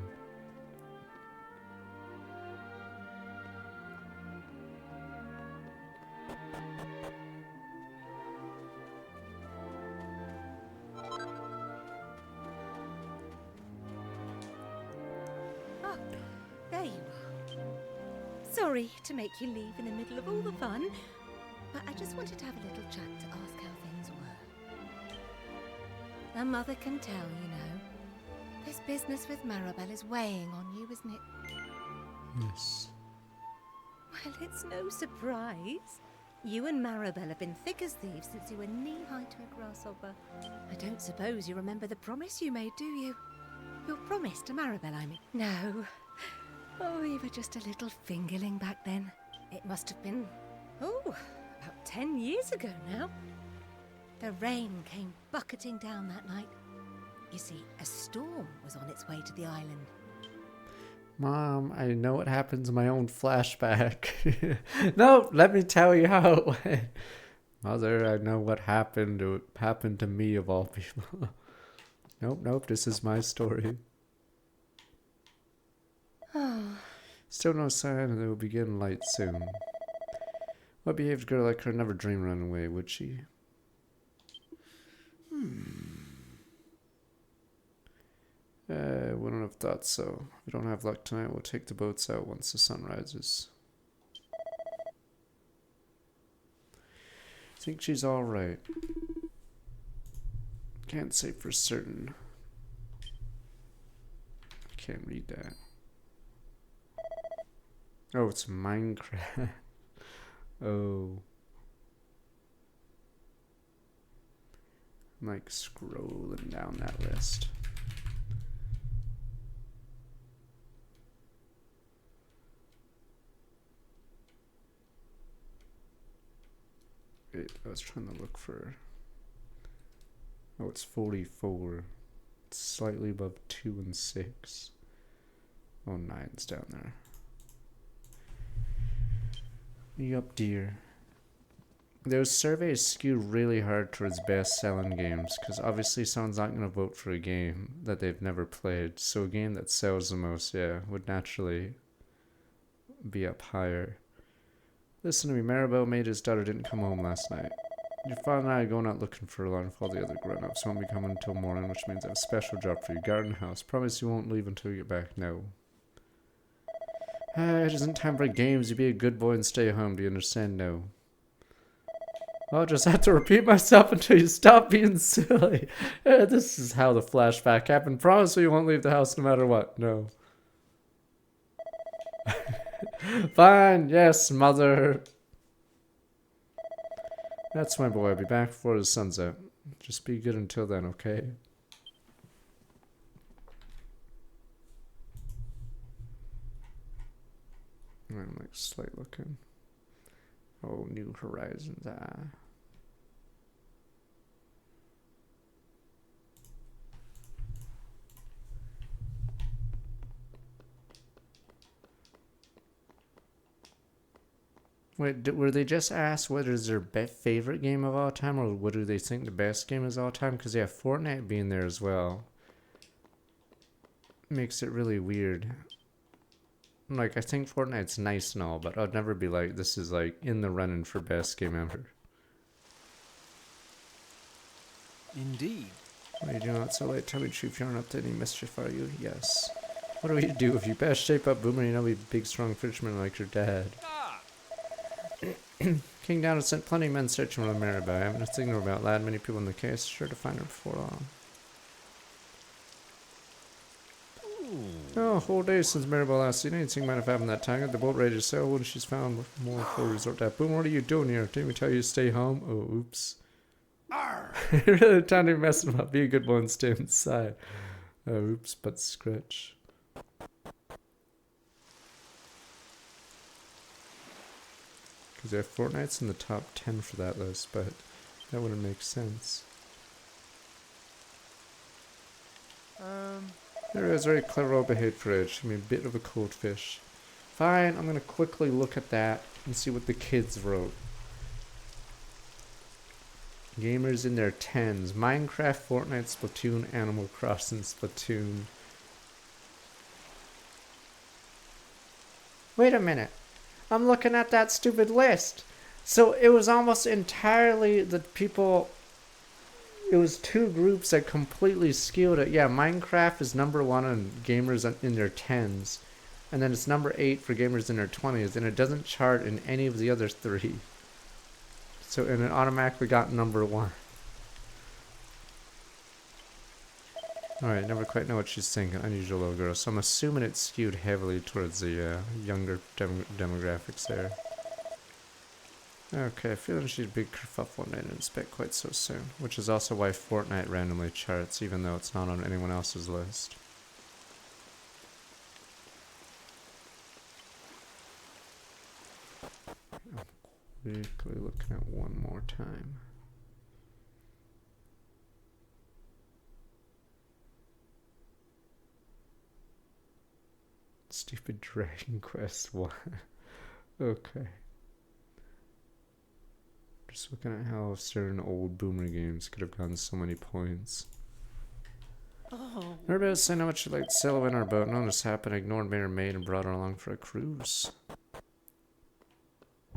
Sorry to make you leave in the middle of all the fun, but I just wanted to have a little chat to ask how things were. A mother can tell, you know. This business with Maribel is weighing on you, isn't it? Yes. Well, it's no surprise. You and Maribel have been thick as thieves since you were knee-high to a grasshopper. I don't suppose you remember the promise you made, do you? Your promise to Maribel, I mean. No. Oh, you were just a little fingerling back then. It must have been, about 10 years ago now. The rain came bucketing down that night. You see, a storm was on its way to the island. Mom, I know what happens in my own flashback. No, let me tell you how it went. Mother, I know what happened. It happened to me of all people. Nope, this is my story. Still no sign that it will begin light soon. What behaved girl like her never dream running away, would she? Wouldn't have thought so. If we don't have luck tonight, we'll take the boats out once the sun rises. Think she's alright. Can't say for certain. Can't read that. Oh, it's Minecraft. Oh. I'm like scrolling down that list. Wait, I was trying to look for... Oh, it's 44. It's slightly above 2 and 6. Oh, 9's down there. Yup, dear. Those surveys skew really hard towards best-selling games, because obviously someone's not going to vote for a game that they've never played, so a game that sells the most, yeah, would naturally be up higher. Listen to me, Maribel made his daughter didn't come home last night. Your father and I are going out looking for her along with all the other grown-ups. Won't be coming until morning, which means I have a special job for you. Garden house. Promise you won't leave until you get back. No. It isn't time for games. You be a good boy and stay home. Do you understand? No. I'll just have to repeat myself until you stop being silly. This is how the flashback happened. Promise me you won't leave the house no matter what. No. Fine, yes, mother. That's my boy. I'll be back before the sun's out. Just be good until then, okay? I'm like slight looking. Oh, New Horizons. Wait, were they just asked what is their favorite game of all time, or what do they think the best game is all time? Because they have Fortnite being there as well. Makes it really weird. Like, I think Fortnite's nice and all, but I'd never be like, this is like in the running for best game ever. Indeed. What are you doing out so late? Tell me the truth, you aren't up to any mischief, are you? Yes. What do we do if you best shape up Boomer, you know, be a big strong fisherman like your dad. King Down has sent plenty of men searching for Maribel. I haven't a signal about lad. Many people in the case, sure to find her before long. Oh, whole day since Maribel last seen. Anything might have happened that time. Got the boat ready to sail when she's found more for resort to that. Boom, what are you doing here? Didn't we tell you to stay home? Oh, oops. Really trying to mess him up. Be a good one, stay inside. Oh, oops, but scratch. Because they have Fortnite's in the top 10 for that list, but that wouldn't make sense. There is very clever old behaved for age. I mean, a bit of a cold fish. Fine, I'm gonna quickly look at that and see what the kids wrote. Gamers in their 10s. Minecraft, Fortnite, Splatoon, Animal Crossing, Splatoon. Wait a minute. I'm looking at that stupid list. So it was almost entirely the people... It was two groups that completely skewed it. Yeah, Minecraft is number 1 on gamers in their 10s. And then it's number 8 for gamers in their 20s. And it doesn't chart in any of the other 3. So, and it automatically got number 1. Alright, never quite know what she's thinking. Unusual little girl. So I'm assuming it's skewed heavily towards the younger demographics there. Okay, feeling she'd be kerfuffle and didn't expect quite so soon. Which is also why Fortnite randomly charts, even though it's not on anyone else's list. I'm quickly looking at one more time. Stupid Dragon Quest 1. Okay. Just looking at how certain old boomer games could have gotten so many points. Oh. Everybody was saying how much she'd like to sail in our boat. None of this happened. Ignored Mayor Maid and brought her along for a cruise.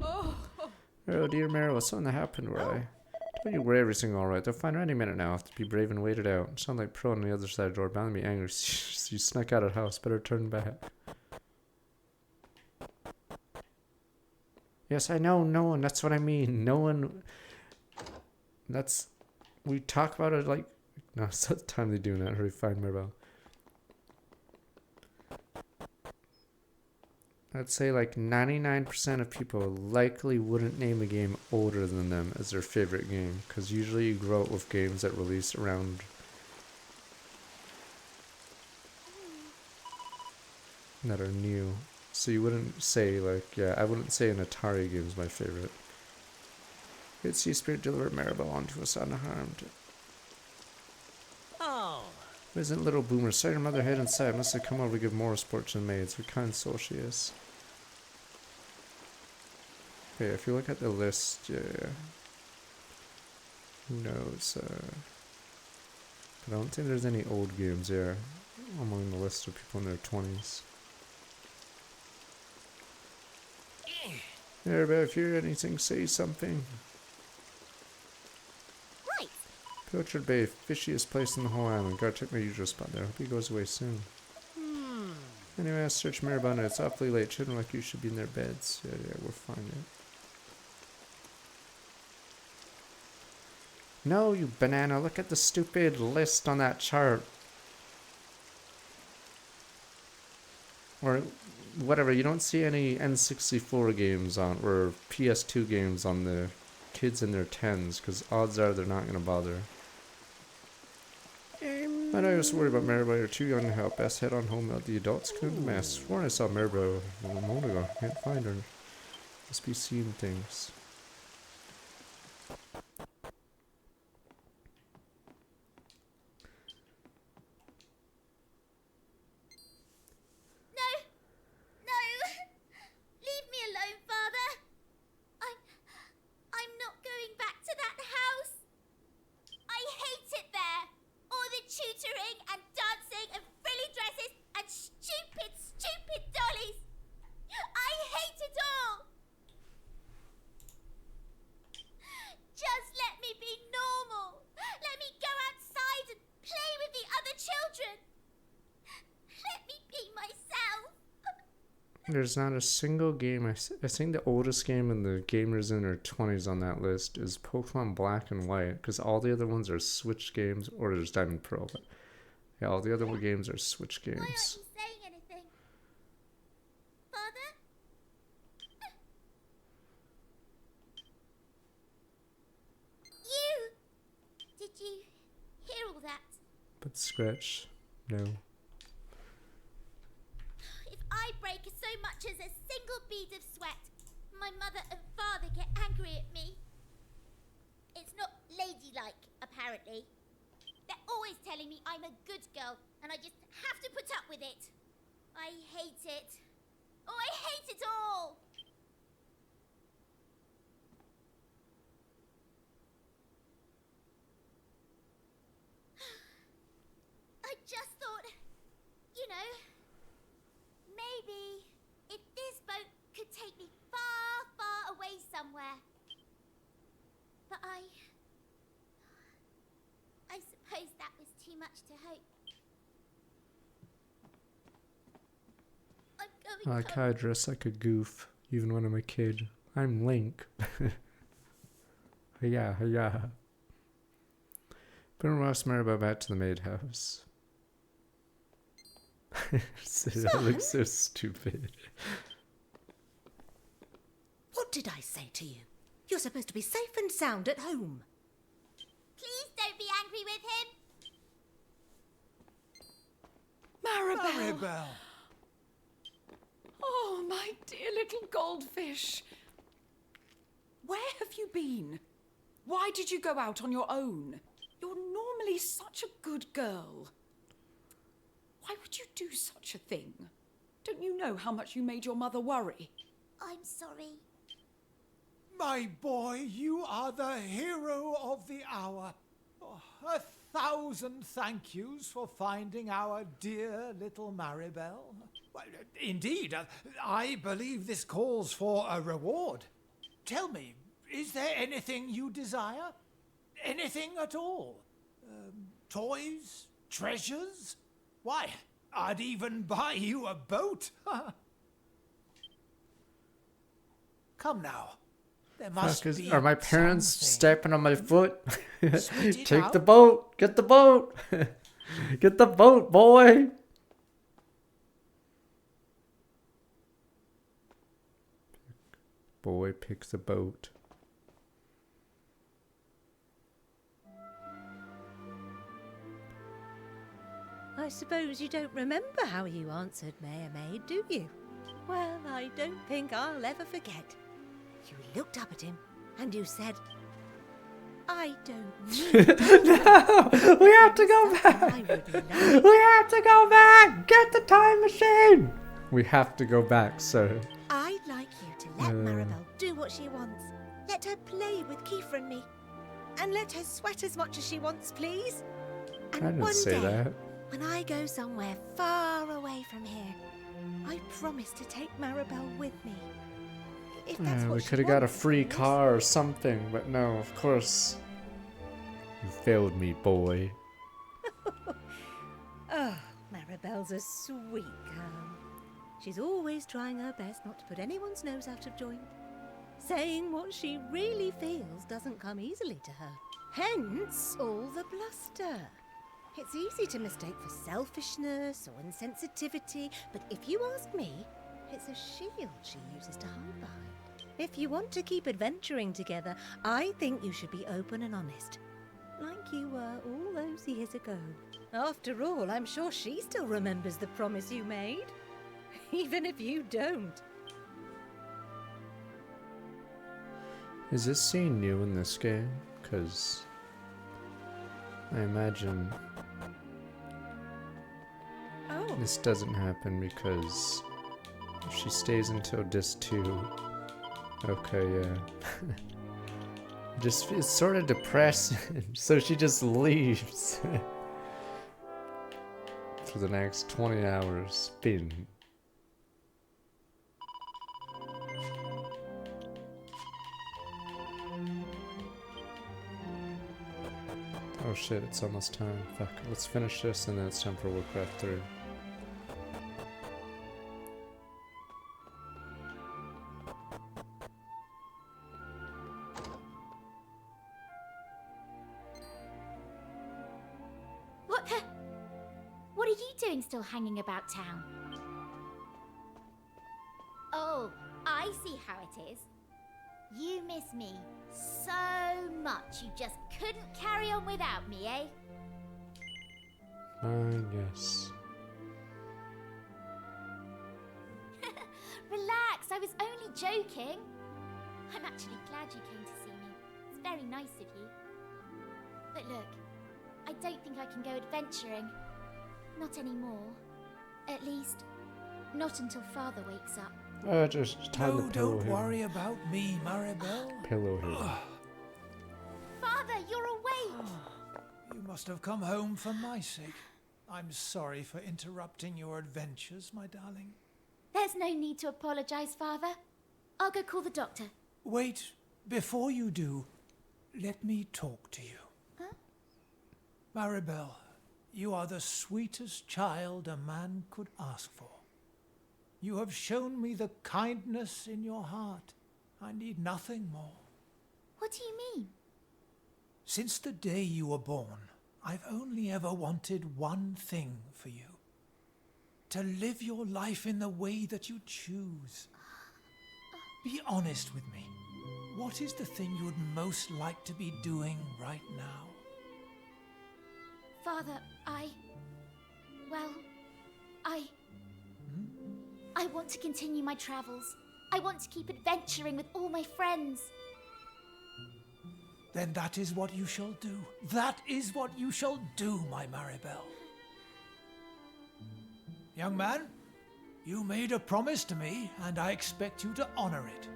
Oh dear Mary, what's something that happened where I... Don't you worry, everything alright. They'll find her any minute now. Have to be brave and wait it out. Sound like Pro on the other side of the door. Bound to be angry. You snuck out of the house. Better turn back. Yes, I know, no one. That's what I mean. No one... That's... We talk about it like... No, it's not the time they do that. Hurry, find Maribel. I'd say like 99% of people likely wouldn't name a game older than them as their favorite game. Because usually you grow up with games that release around... that are new. So you wouldn't say like, yeah, I wouldn't say an Atari game is my favorite. Great Sea Spirit delivered Maribel onto us unharmed. Oh. Isn't little Boomer? Saw your mother head inside. Must have come over to give more sport to the maids. What kind soul she is. Okay, if you look at the list, yeah. Who knows? But I don't think there's any old games there among the list of people in their 20s. There, but if you hear anything, say something. Right. Pilchard Bay, fishiest place in the whole island. Gotta check my usual spot there. Hope he goes away soon. Anyway, I searched Maribel. It's awfully late. Children like you should be in their beds. Yeah, we're fine. Yeah. No, you banana, look at the stupid list on that chart. Or whatever, you don't see any N64 games on, or PS2 games on the kids in their 10s, because odds are they're not going to bother. I know you're just worried about Maribel, you're too young to help. Best head on home without the adults. Couldn't mess. Sworn I saw Maribel a moment ago. Can't find her. Must be seeing things. tutoring and dancing and frilly dresses and stupid, stupid dollies. I hate it all. Just let me be normal. Let me go outside and play with the other children. Let me be myself. There's not a single game. I think the oldest game in the gamers in their 20s on that list is Pokemon Black and White, because all the other ones are Switch games, or there's Diamond Pearl. But yeah, all the other games are Switch games. Why aren't you saying anything? Father? You! Did you hear all that? But Scratch, no. If I break so much as a single bead of sweat, my mother and father get angry at me. It's not ladylike, apparently. They're always telling me I'm a good girl, and I just have to put up with it. I hate it. Oh, I hate it all! I just thought, you know, maybe if this boat could take me far, far away somewhere. But I suppose that was too much to hope. I'm going I like how I dress like a goof, even when I'm a kid. I'm Link. Yeah. Bring Ross Maribel back to the maid house. That looks so stupid. What did I say to you? You're supposed to be safe and sound at home. Please don't be angry with him. Maribel! Oh, my dear little goldfish. Where have you been? Why did you go out on your own? You're normally such a good girl. Why would you do such a thing? Don't you know how much you made your mother worry? I'm sorry. My boy, you are the hero of the hour. Oh, 1,000 thank yous for finding our dear little Maribel. Well, indeed, I believe this calls for a reward. Tell me, is there anything you desire? Anything at all? Toys? Treasures? Why, I'd even buy you a boat. Come now. There must be Are my parents something. stepping on my foot? Spit it Take out. the boat! Get the boat! Get the boat, boy! Boy picks a boat. I suppose you don't remember how you answered Mayor Maid, do you? Well, I don't think I'll ever forget. You looked up at him and you said, I don't need No! We have to go back! We have to go back! Get the time machine! We have to go back, sir. I'd like you to let Maribel do what she wants. Let her play with Kiefer and me. And let her sweat as much as she wants, please. And I didn't one say day, that. when I go somewhere far away from here, I promise to take Maribel with me. If that's We what she could have got a wants, free of course. car or something, but no, of course. You failed me, boy. Oh, Maribel's a sweet girl. She's always trying her best not to put anyone's nose out of joint. Saying what she really feels doesn't come easily to her. Hence all the bluster. It's easy to mistake for selfishness or insensitivity, but if you ask me, it's a shield she uses to hide behind. If you want to keep adventuring together, I think you should be open and honest, like you were all those years ago. After all, I'm sure she still remembers the promise you made, even if you don't. Is this scene new in this game? Because I imagine this doesn't happen because if she stays until disc 2. Okay, yeah. Just, it's sort of depressing, so she just leaves for the next 20 hours. Spin. Oh shit, it's almost time. Fuck, let's finish this and then it's time for Warcraft 3. What are you doing still hanging about town? Oh, I see how it is. You miss me so much you just couldn't carry on without me, eh? I guess. Relax, I was only joking. I'm actually glad you came to see me. It's very nice of you. But look, I don't think I can go adventuring. Not anymore. At least, not until Father wakes up. Just time the pillow Don't here. worry about me, Maribel. Pillow here. Father, you're awake! You must have come home for my sake. I'm sorry for interrupting your adventures, my darling. There's no need to apologize, Father. I'll go call the doctor. Wait, before you do, let me talk to you. Huh? Maribel, you are the sweetest child a man could ask for. You have shown me the kindness in your heart. I need nothing more. What do you mean? Since the day you were born, I've only ever wanted one thing for you. To live your life in the way that you choose. Be honest with me. What is the thing you would most like to be doing right now? Father, I want to continue my travels. I want to keep adventuring with all my friends. Then that is what you shall do. That is what you shall do, my Maribel. Young man, you made a promise to me, and I expect you to honor it.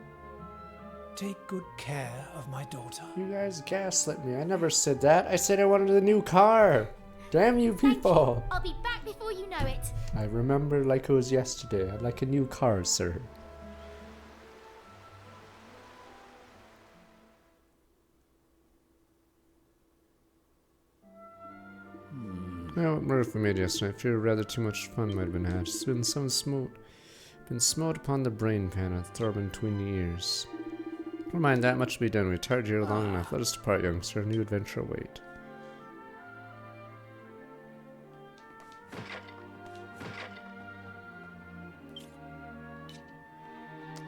Take good care of my daughter. You guys gaslit me. I never said that. I said I wanted a new car. Damn you people. I'll be back before you know it. I remember like it was yesterday. I'd like a new car, sir. Well, what murder we made yesterday. I fear rather too much fun might have been had. It's been smote upon the brain pan and throbbing between the ears. Never mind that, much to be done. We've tarried here long enough. Let us depart, youngster. A new adventure await.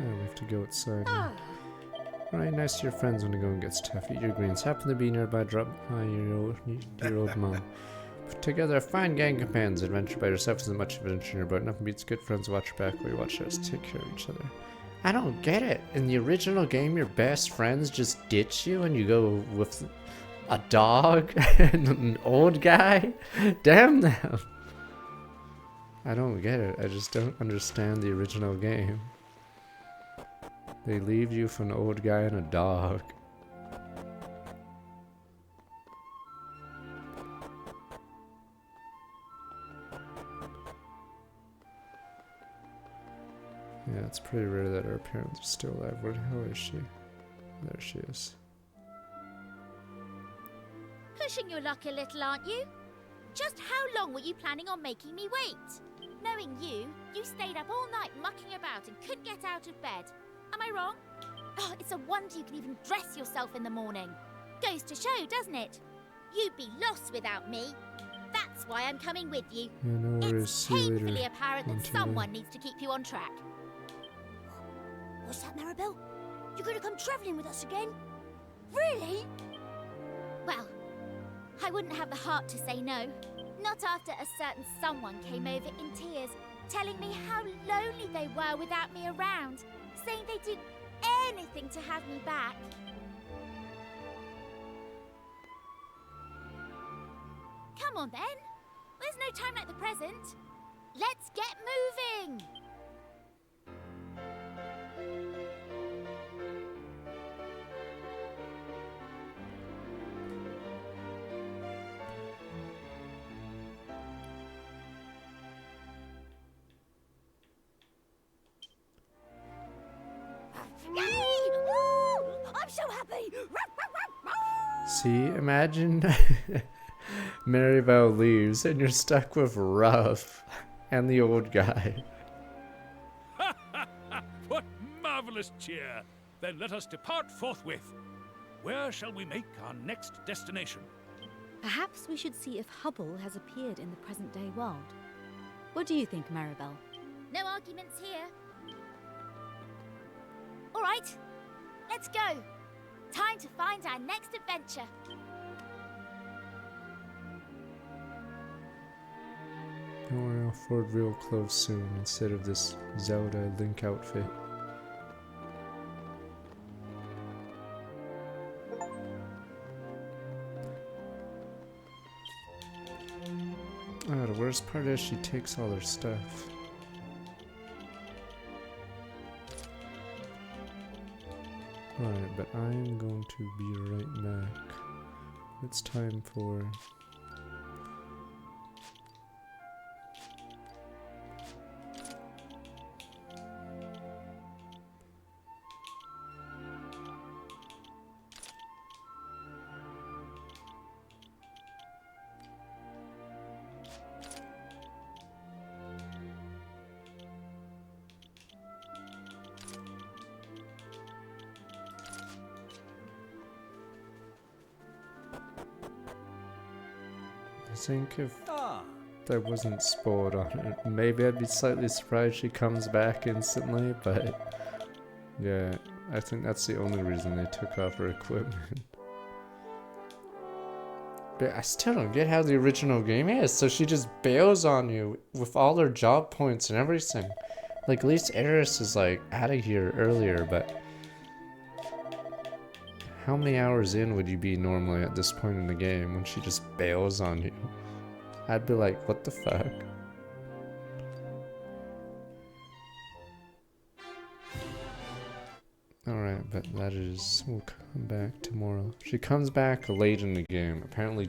Oh, we have to go outside. Right, nice to your friends when the going gets tough. Eat your greens. Happen to be nearby, drop by your old mom. Put together a fine gang of companions. Adventure by yourself isn't much of an adventure in your boat. Nothing beats good friends watch your back while you watch us take care of each other. I don't get it. In the original game, your best friends just ditch you and you go with a dog and an old guy? Damn them. I don't get it. I just don't understand the original game. They leave you for an old guy and a dog. Yeah, it's pretty rare that our parents are still alive. Where the hell is she? There she is. Pushing your luck a little, aren't you? Just how long were you planning on making me wait? Knowing you stayed up all night mucking about and couldn't get out of bed. Am I wrong? Oh, it's a wonder you can even dress yourself in the morning. Goes to show, doesn't it? You'd be lost without me. That's why I'm coming with you. Yeah, no worries. It's See you painfully later. apparent On that to you someone later. needs to keep you on track. What's that, Maribel? You're going to come travelling with us again? Really? Well, I wouldn't have the heart to say no. Not after a certain someone came over in tears, telling me how lonely they were without me around, saying they'd do anything to have me back. Come on then. There's no time like the present. Let's get moving. Yay! Woo! I'm so happy. See, imagine Maribel leaves and you're stuck with Ruff and the old guy. What marvelous cheer! Then let us depart forthwith. Where shall we make our next destination? Perhaps we should see if Hubble has appeared in the present-day world. What do you think, Maribel? No arguments here. All right, let's go. Time to find our next adventure. Don't worry, I'll afford real clothes soon instead of this Zelda Link outfit. The worst part is she takes all her stuff. Alright, but I'm going to be right back. It's time for... I think if there wasn't spoiled on it, maybe I'd be slightly surprised she comes back instantly, but yeah, I think that's the only reason they took off her equipment. But I still don't get how the original game is, so she just bails on you with all her job points and everything. Like, at least Eris is like out of here earlier, but how many hours in would you be normally at this point in the game when she just bails on you? I'd be like, what the fuck? Alright, but that is... we'll come back tomorrow. She comes back late in the game. Apparently